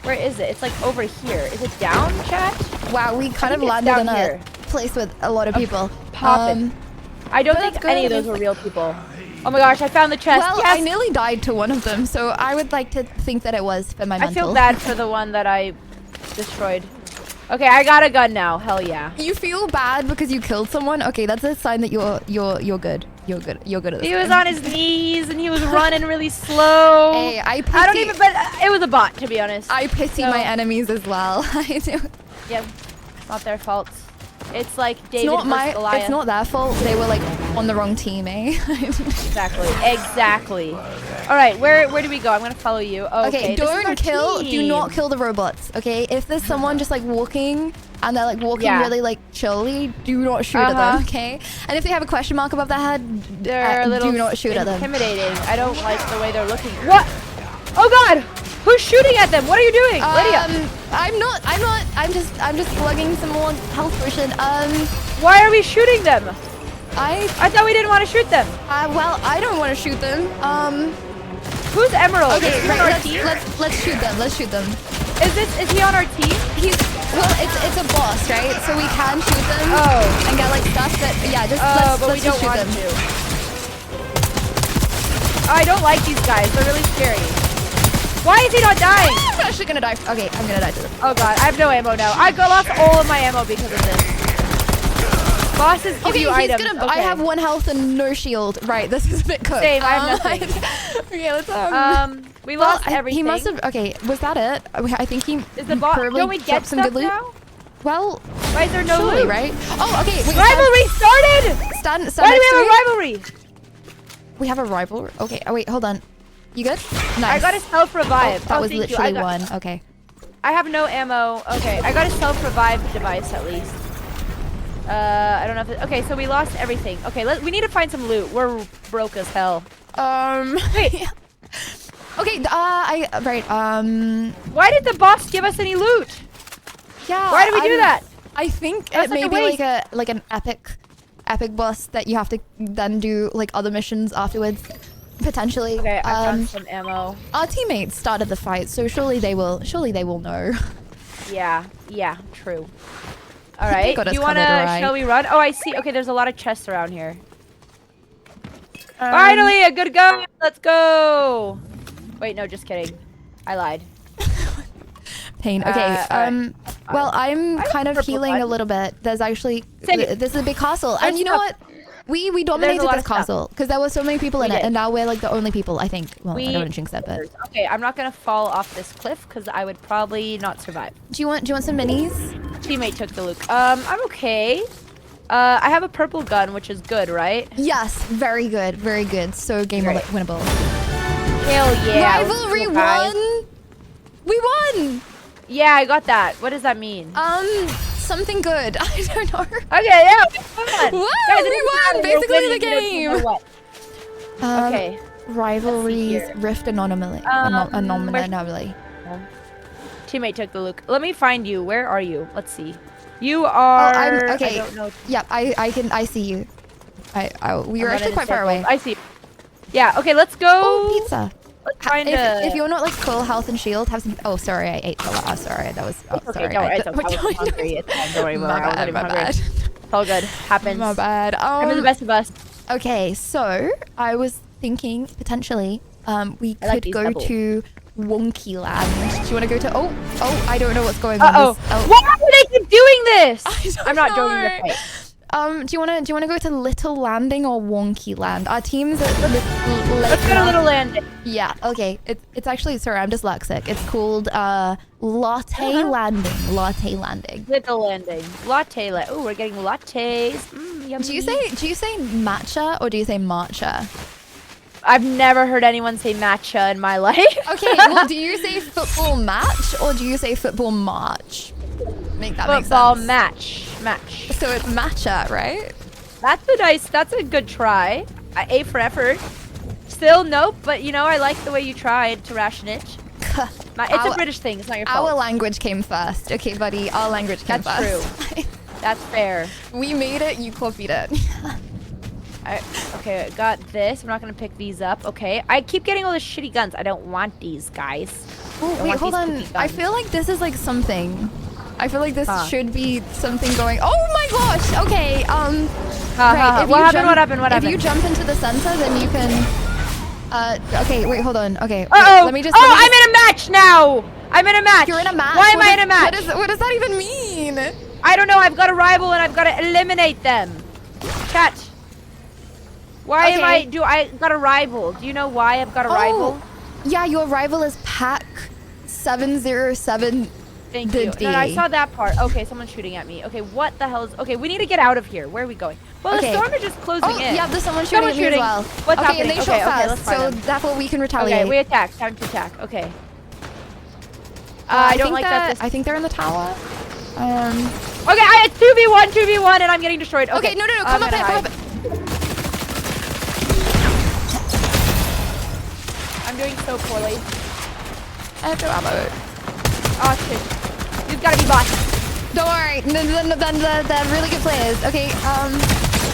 Where is it? It's like over here. Is it down, chat? Wow, we kind of landed in a place with a lot of people. Poppin'. I don't think any of those were real people. Oh my gosh, I found the chest. Well, yes! I nearly died to one of them, so I would like to think that it was for my mental. I feel bad for the one that I destroyed. Okay, I got a gun now. Hell yeah. You feel bad because you killed someone? Okay, that's a sign that you're good. You're good at this. He was on his knees and he was running really slow. Hey, I don't even, but it was a bot, to be honest. I pity my enemies as well. I do. Yeah, it's not their fault. It's like David versus Goliath. It's not their fault. They were like on the wrong team, eh? Exactly. All right, where do we go? I'm gonna follow you. Oh, okay, do not kill the robots. Okay, if there's someone just like walking and they're like walking really like chillly, do not shoot at them. Okay, and if they have a question mark above their head, they're a little do not shoot at them. Intimidating. I don't like the way they're looking. What? Oh God! Who's shooting at them? What are you doing, Lydia? I'm not. I'm just slugging some more health potion. Why are we shooting them? I thought we didn't want to shoot them. Well, I don't want to shoot them. Who's Emerald? Okay, is he on our team? let's shoot them. Let's shoot them. Is he on our team? It's a boss, right? So we can shoot them. Oh. And get like stuff. But yeah, let's just shoot them. I don't like these guys. They're really scary. Why is he not dying? I'm actually gonna die. Okay, I'm gonna die to them. Oh God, I have no ammo now. I lost all of my ammo because of this. Bosses give you items. I have 1 health and no shield. Right, this is a bit cooked. Same, I have nothing. Okay, let's we lost everything. He must have. Okay, was that it? I think he. Is the boss? Don't we get some good loot? Now? Well, why is there no loot? Right? Oh, okay. Wait, rivalry started. Stand why do we have a rivalry? We have a rivalry. Okay. Oh wait, hold on. You good? Nice. I got a self-revive. That was literally one. Okay. I have no ammo. Okay, I got a self-revive device at least. I don't know if okay, so we lost everything. Okay, we need to find some loot. We're broke as hell. Wait. Okay, why did the boss give us any loot? Yeah. Why did we do that? I think it may be like an epic boss that you have to then do like other missions afterwards. Potentially. Okay, I found some ammo. Our teammates started the fight, so surely they will know. Yeah, true. All right, do you wanna? Shall we run? Oh, I see. Okay, there's a lot of chests around here. Finally, a good go. Let's go. Wait, no, just kidding. I lied. Pain. Okay. Well, I'm kind of healing a little bit. There's actually this is a big castle, and you know what? We dominated this castle because there were so many people in it, and now we're like the only people. I think. Well, I don't want to jinx that, but okay, I'm not gonna fall off this cliff because I would probably not survive. Do you want some minis? Teammate took the loot. I'm okay. I have a purple gun, which is good, right? Yes, very good, very good. So game winnable. Hell yeah! Rivalry won. We won. Yeah, I got that. What does that mean? Something good. I don't know. Okay, yeah, we won. Whoa, we won basically the game. Okay. Rivalries, Rift Anomaly. Anomaly. Teammate took the loot. Let me find you. Where are you? Let's see. You are. Okay. I don't know. Yep, I see you. We were actually quite far away. I see. Yeah. Okay. Let's go. Oh, pizza. Let's find if you're not like full health and shield, have some. Oh, sorry, I ate a lot. Sorry, that was. Oh, sorry. I was hungry. It's fine. Don't worry about it. My bad. It's all good. Happens. My bad. I'm the best of us. Okay, so I was thinking potentially we could go to Wonky Land. Do you want to go to? Oh, I don't know what's going on. Oh. Why do they keep doing this? I'm not joining the fight. Do you wanna go to Little Landing or Wonky Land? Our teams at Let's go to Little Landing. Yeah, okay. It's actually, sorry, I'm dyslexic. It's called Latte Landing. Latte Landing. Little Landing. Latte. Oh, we're getting lattes. Yummy. Do you say matcha or do you say matcha? I've never heard anyone say matcha in my life. Okay, well, do you say football match or do you say football march? Make that make sense. Football match. So it's matcha, right? That's a good try. A for effort. Still, nope, but you know, I like the way you tried to ration it. It's a British thing, it's not your fault. Our language came first. Okay, buddy, our language came first. That's true. That's fair. We made it, you copied it. Okay, I got this. I'm not gonna pick these up. Okay, I keep getting all the shitty guns. I don't want these guys. Oh, wait, hold on. I feel like this is like something. I feel like this should be something going. Oh my gosh. Okay. Right. What happened? If you jump into the center, then you can. Okay. Wait. Hold on. Okay. Wait, I'm in a match now. I'm in a match. You're in a match. Why am I in a match? What does that even mean? I don't know. I've got a rival and I've got to eliminate them. Chat. Why am I got a rival? Do you know why I've got a rival? Yeah, your rival is Pack 707 Thank you. No, I saw that part. Okay, someone's shooting at me. Okay, what the hell is... Okay, we need to get out of here. Where are we going? Well, Okay. the storm is just closing in. Yeah, there's someone shooting at me as well. What's okay, happening? and they shot Okay, fast, let's find so them. therefore we can retaliate. Okay, we attack. Time to attack. Okay. I don't like that. I think they're in the tower. Okay, I had 2v1, and I'm getting destroyed. Okay, no, come up here, come up. I'm doing so poorly. I have no ammo. Oh shit. You've got to be bots. Don't worry, they're really good players. Okay,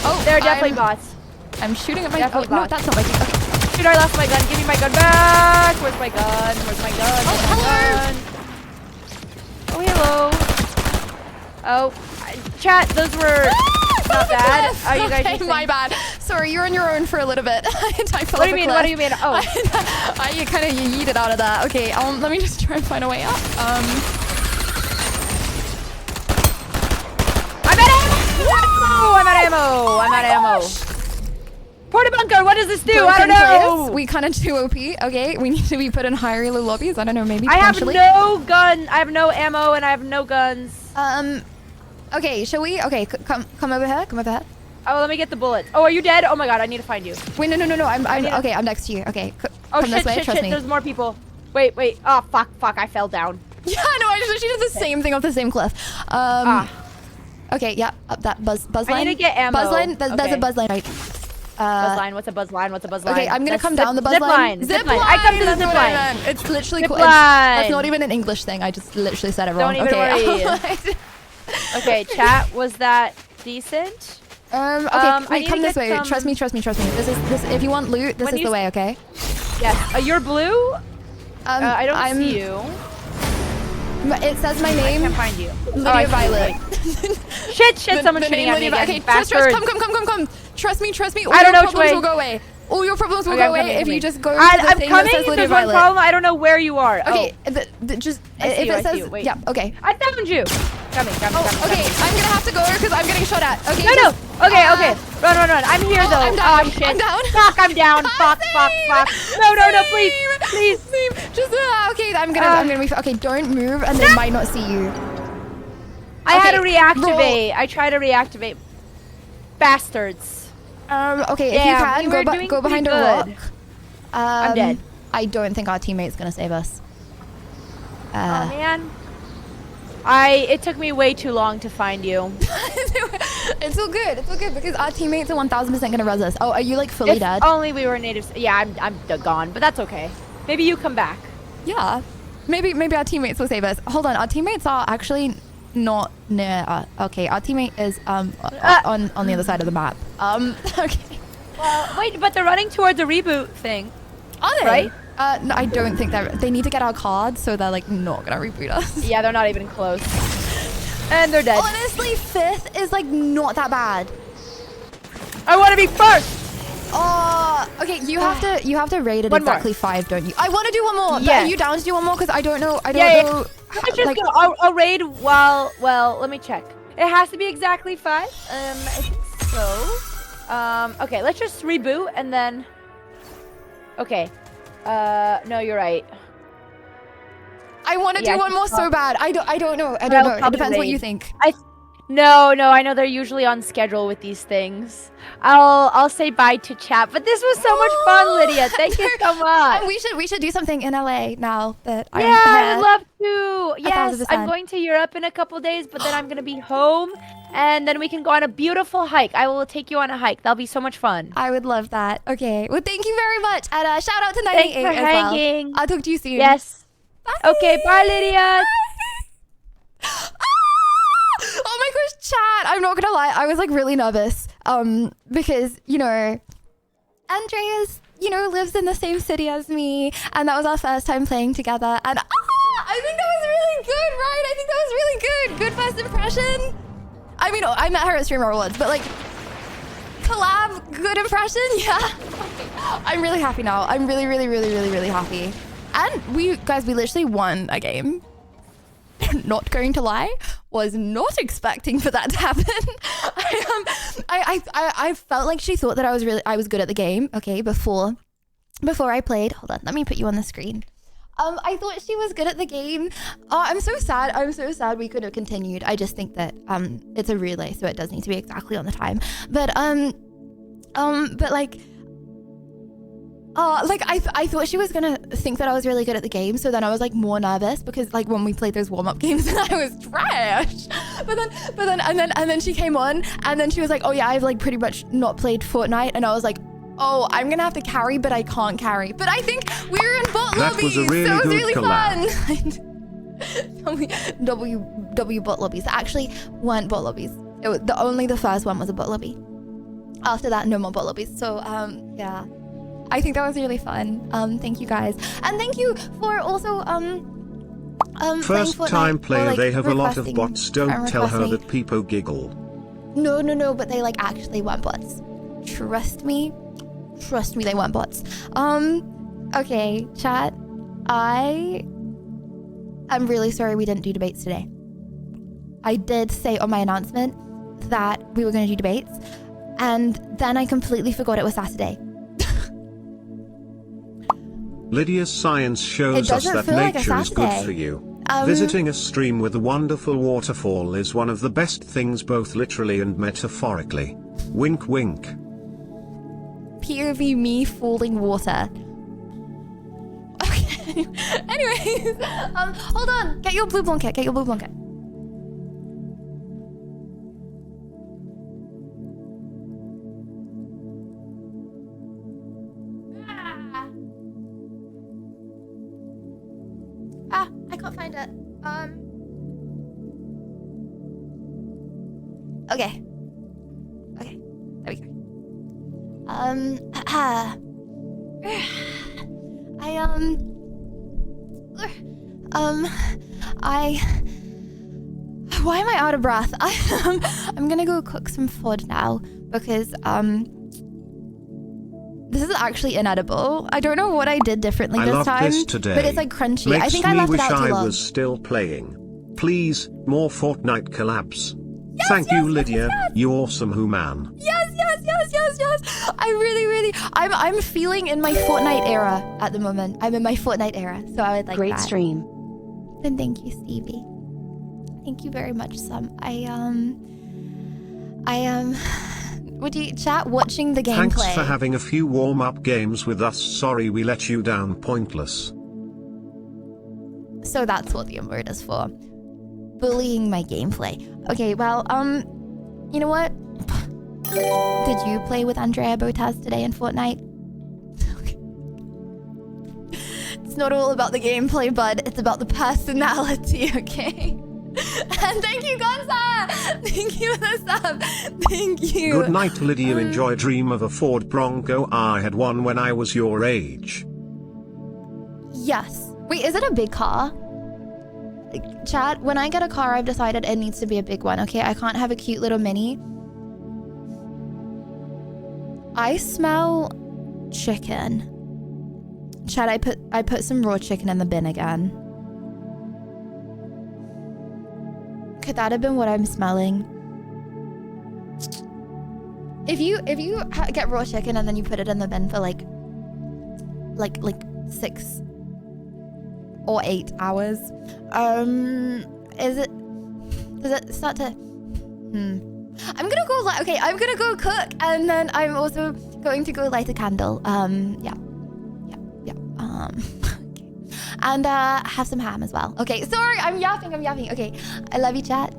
oh, They're definitely bots. I'm shooting at my... Definitely no, bots. that's not my team. Okay. Dude, I lost my gun. Give me my gun back. Where's my gun? Where's my gun? Oh, hello. Oh, hello. Oh, chat, those were not bad. Are you guys just my bad. Sorry, you're on your own for a little bit. I fell What do off you a mean? cliff. What do you mean? Oh. You kind of yeeted out of that. Okay, let me just try and find a way up. I'm at ammo! I'm at ammo! I'm at ammo! Porta bunker, what does this do? I don't know! Players. We kind of too OP. Okay, we need to be put in higher elo lobbies. I don't know, maybe I have potentially. no gun. I have no ammo and I have no guns. Okay, shall we? Okay, come over here. Come over here. Oh, let me get the bullets. Oh, are you dead? Oh my god, I need to find you. Wait, no. I'm next to you. Okay, Oh come this way. shit, Trust me. there's more people. Wait. Oh, fuck, I fell down. Yeah, no, she did the same thing off the same cliff. Okay, yeah, up that buzz line. I need to get ammo. Buzz line. There's Okay. a buzz line, right? Buzz line. What's a buzz line? What's a buzz line? Okay, I'm gonna come down the buzz zip line. Zip line. I come to the zip line. It's literally Zip cool. line. That's not even an English thing. I just literally said it wrong. Don't even okay. worry. Okay, chat, was that decent? Okay, wait, need come to this get way. some- Trust me. This is. If you want loot, this When is you the way. Okay. Yes. You're blue? I don't see you. It says my name. I can't find you. Lydia Violet. Shit, someone's shooting at me again. Okay, Bastards. come. Trust me. All I don't your know which problems way. will go away. All your problems will Okay, go I'm away coming, if coming. you just go to I'm the thing that coming. says If Lydia there's one Violet. problem, I don't know where you are. Okay, Oh. just I see if you, it I see says you. Wait. yeah, okay. I found you. Coming. Okay, I'm gonna have to go because I'm getting shot at. Okay. No. Okay. Run. I'm here though. I'm down. Oh shit. I'm down. Fuck, I'm down. Fuck. No, please. Just okay. I'm gonna. Okay, don't move, and they might not see you. I had to Okay, reactivate. roll. I tried to reactivate. Bastards. Okay, Yeah, if you we were can, doing go behind a pretty rock. good. I'm dead. I don't think our teammate's gonna save us. Oh man. It took me way too long to find you. It's all good because our teammates are 1000% gonna res us. Oh, are you like fully If dead? only we were natives. Yeah, I'm gone, but that's okay. Maybe you come back. Yeah. Maybe our teammates will save us. Hold on, our teammates are actually not near us. Okay, our teammate is on the other side of the map. Okay. Well, wait, but they're running towards a reboot thing. Are they? Right? No, I don't think they need to get our cards, so they're like not gonna reboot us. Yeah, they're not even close. And they're dead. Honestly, 5th is like not that bad. I want to be first. Oh, okay. You have to rate it One more. exactly 5, don't you? I want to do one more. Yeah. But are you down to do one more? Because I don't know. I don't Yeah. know. Let's just like, go. I'll raid while. Well, let me check. It has to be exactly 5. I think so. Okay, let's just reboot and then. Okay. No, you're right. I want to Yeah, do one more so bad. I don't know. I don't know. It probably depends what raid. you think. No, I know they're usually on schedule with these things. I'll say bye to chat, but this was so much fun, Lydia. Thank you so much. We should do something in LA now that I'm Yeah, I here. would love to. Yes, 1000%. I'm going to Europe in a couple days, but then I'm going to be home, and then we can go on a beautiful hike. I will take you on a hike. That'll be so much fun. I would love that. Okay. Well, thank you very much. And shout out to Thanks 98 for as well. hanging. I'll talk to you soon. Yes. Bye. Okay, bye, Lydia. Oh my gosh, chat. I'm not gonna lie. I was like really nervous. Because, Andreas, lives in the same city as me. And that was our first time playing together. And I think that was really good, right? I think that was really good. Good first impression. I mean, I met her at Streamer Awards, but like, collab, good impression, yeah. I'm really happy now. I'm really, really, really, really, really happy. And we literally won a game. Not going to lie, was not expecting for that to happen. I felt like she thought that I was good at the game. Okay, before I played. Hold on, let me put you on the screen. I thought she was good at the game. Oh, I'm so sad. I'm so sad we could have continued. I just think that it's a relay, so it does need to be exactly on the time. But like, I thought she was gonna think that I was really good at the game, so then I was like more nervous because like when we played those warm-up games and I was trash. But then she came on and then she was like, oh yeah, I've like pretty much not played Fortnite, and I was like, oh, I'm gonna have to carry, but I can't carry. But I think we were in bot lobbies, was a really so it was good really collab. fun. W bot lobbies actually weren't bot lobbies. It was the first one was a bot lobby. After that, no more bot lobbies. So yeah, I think that was really fun. Thank you guys, and thank you for also First time player, like, they have a lot of requesting- bots. Don't tell her requesting- that people giggle. No, but they like actually weren't bots. Trust me, they weren't bots. Okay, chat. I am really sorry we didn't do debates today. I did say on my announcement that we were going to do debates, and then I completely forgot it was Saturday. Lydia's science It shows us doesn't that feel like a nature is good Saturday. for you. Visiting a stream with a wonderful waterfall is one of the best things both literally and metaphorically. Wink wink. POV me falling water. Okay. Anyways, hold on. Get your blue blanket. Get your blue blanket. I can't find it. Okay. Okay. There we go. Why am I out of breath? I'm gonna go cook some food now because this is actually inedible. I don't know what I did differently I this love time, this today. but it's like crunchy. Makes I think I me left wish it out too I long. was still playing. Please, more Fortnite collabs. Thank you, Lydia. You awesome human. Yes. I really, I'm feeling in my Fortnite era at the moment. I'm in my Fortnite era, so I would like Great that. stream. And thank you, Stevie. Thank you very much, Sam. Would you chat watching the gameplay? Thanks for having a few warm-up games with us. Sorry we let you down. Pointless. So that's what the emote is for. Bullying my gameplay. Okay, well, you know what? Did you play with Andrea Botaz today in Fortnite? It's not all about the gameplay, bud. It's about the personality, okay? And thank you, Gonza! Thank you for the sub. Thank you. Good night, Lydia. Enjoy. Dream of a Ford Bronco. I had one when I was your age. Yes. Wait, is it a big car? Chat, when I get a car, I've decided it needs to be a big one, okay? I can't have a cute little mini. I smell chicken. Chat, I put some raw chicken in the bin again. Could that have been what I'm smelling? If you get raw chicken and then you put it in the bin for like 6 or 8 hours, does it start to? I'm gonna go I'm gonna go cook, and then I'm also going to go light a candle. Yeah. Okay. And have some ham as well. Okay, sorry, I'm yapping. Okay, I love you, chat.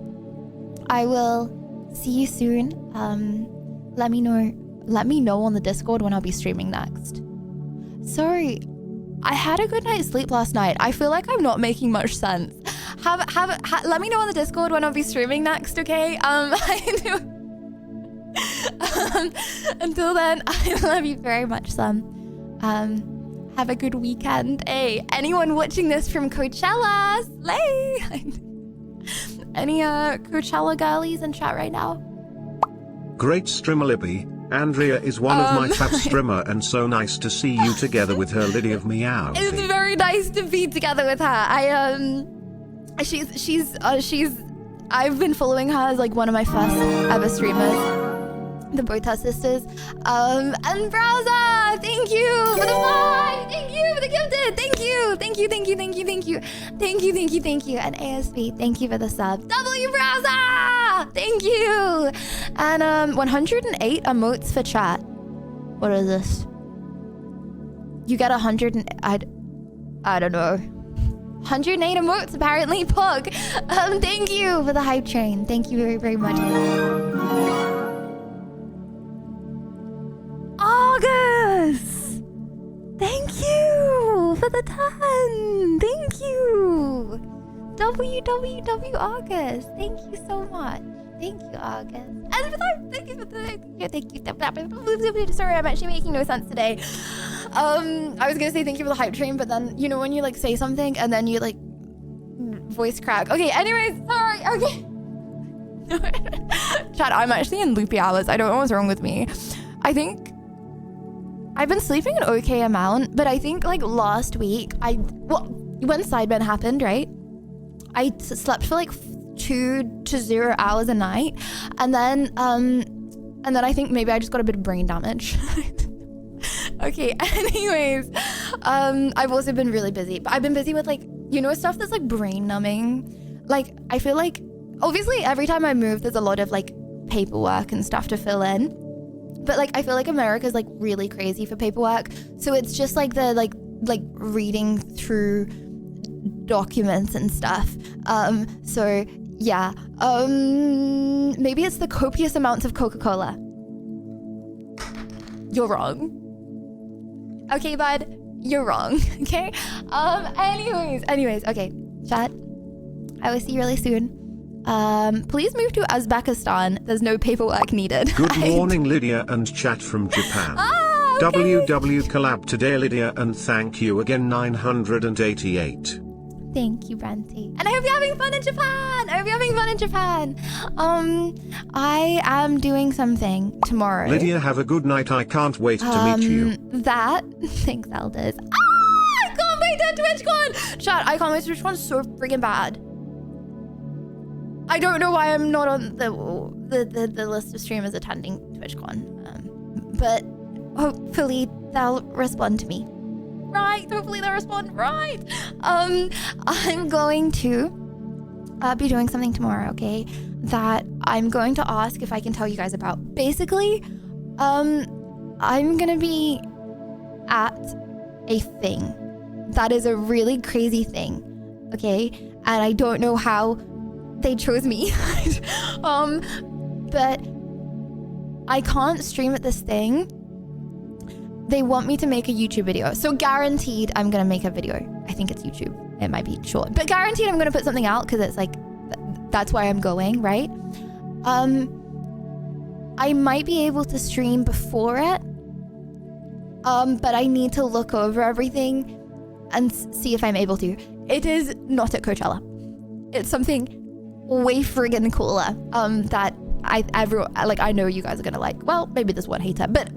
I will see you soon. Let me know on the Discord when I'll be streaming next. Sorry, I had a good night's sleep last night. I feel like I'm not making much sense. Let me know on the Discord when I'll be streaming next, okay? Until then, I love you very much, Sam. Have a good weekend. Hey, anyone watching this from Coachella, slay! Any Coachella girlies in chat right now? Great streamer, Libby. Andrea is one of my fab streamer, and so nice to see you together with her, Liddy of Meow. It's very nice to be together with her. I've been following her as like one of my first ever streamers. The Botaz sisters. And Browser, thank you for the 5. Thank you. for the gifted. Thank you. Thank you. Thank you. Thank you. Thank you. Thank you. Thank you. Thank you. And ASB, thank you for the sub. W Browser, thank you. And 108 emotes for chat. What is this? You get 100 and I don't know. 108 emotes apparently. Pug. Thank you for the hype train. Thank you very, very much. August. Thank you for the 10. Thank you. WWW August. Thank you so much. Thank you, August. And thank you for the thank you. Sorry, I'm actually making no sense today. I was gonna say thank you for the hype train, but then you know when you like say something and then you like voice crack. Okay, anyways, sorry. Okay. Chat, I'm actually in loopy hours. I don't know what's wrong with me. I think I've been sleeping an okay amount, but I think like last week when Sidemen happened, right? I slept for like 2 to 0 hours a night, and then I think maybe I just got a bit of brain damage. Okay, anyways, I've also been really busy, but I've been busy with like, you know, stuff that's like brain numbing. Like, I feel like obviously every time I move there's a lot of like paperwork and stuff to fill in, but like I feel like America's like really crazy for paperwork, so it's just like the like reading through documents and stuff. So yeah, maybe it's the copious amounts of Coca-Cola. You're wrong. Okay, bud, you're wrong. Okay. Anyways, okay, chat, I will see you really soon. Please move to Uzbekistan. There's no paperwork needed. Good morning, Lydia and chat from Japan. Okay. WW collab today, Lydia, and thank you again, 988. Thank you, Branty. And I hope you're having fun in Japan. I am doing something tomorrow. Lydia, have a good night. I can't wait to meet you. Thanks, Elders. I can't wait to TwitchCon. Chat, I can't wait to TwitchCon so freaking bad. I don't know why I'm not on the list of streamers attending TwitchCon. But hopefully they'll respond to me. Right, hopefully they'll respond. Right. I'm going to be doing something tomorrow, okay, that I'm going to ask if I can tell you guys about. Basically, I'm gonna be at a thing that is a really crazy thing, okay, and I don't know how they chose me. But I can't stream at this thing. They want me to make a YouTube video. So guaranteed I'm gonna make a video. I think it's YouTube. It might be short, but guaranteed I'm gonna put something out because it's like, that's where I'm going, right? I might be able to stream before it. But I need to look over everything and see if I'm able to. It is not at Coachella. It's something way friggin' cooler. That I know you guys are gonna like. Well, maybe there's one hater, but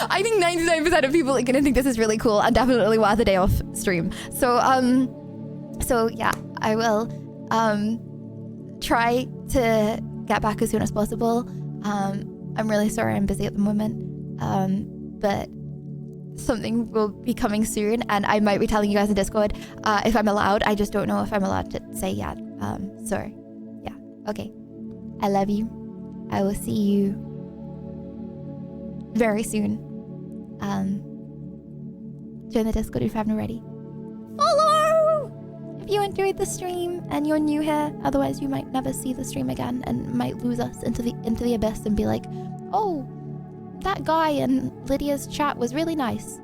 I think 99% of people are gonna think this is really cool and definitely worth a day off stream. So yeah, I will try to get back as soon as possible. I'm really sorry I'm busy at the moment, but something will be coming soon, and I might be telling you guys in Discord if I'm allowed. I just don't know if I'm allowed to say yet. So yeah, okay. I love you. I will see you very soon. Join the Discord if you haven't already. Follow if you enjoyed the stream and you're new here. Otherwise, you might never see the stream again and might lose us into the abyss and be like, oh, that guy in Lydia's chat was really nice.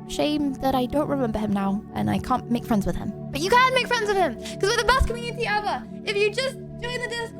Shame that I don't remember him now and I can't make friends with him. But you can make friends with him because we're the best community ever. If you just join the Discord.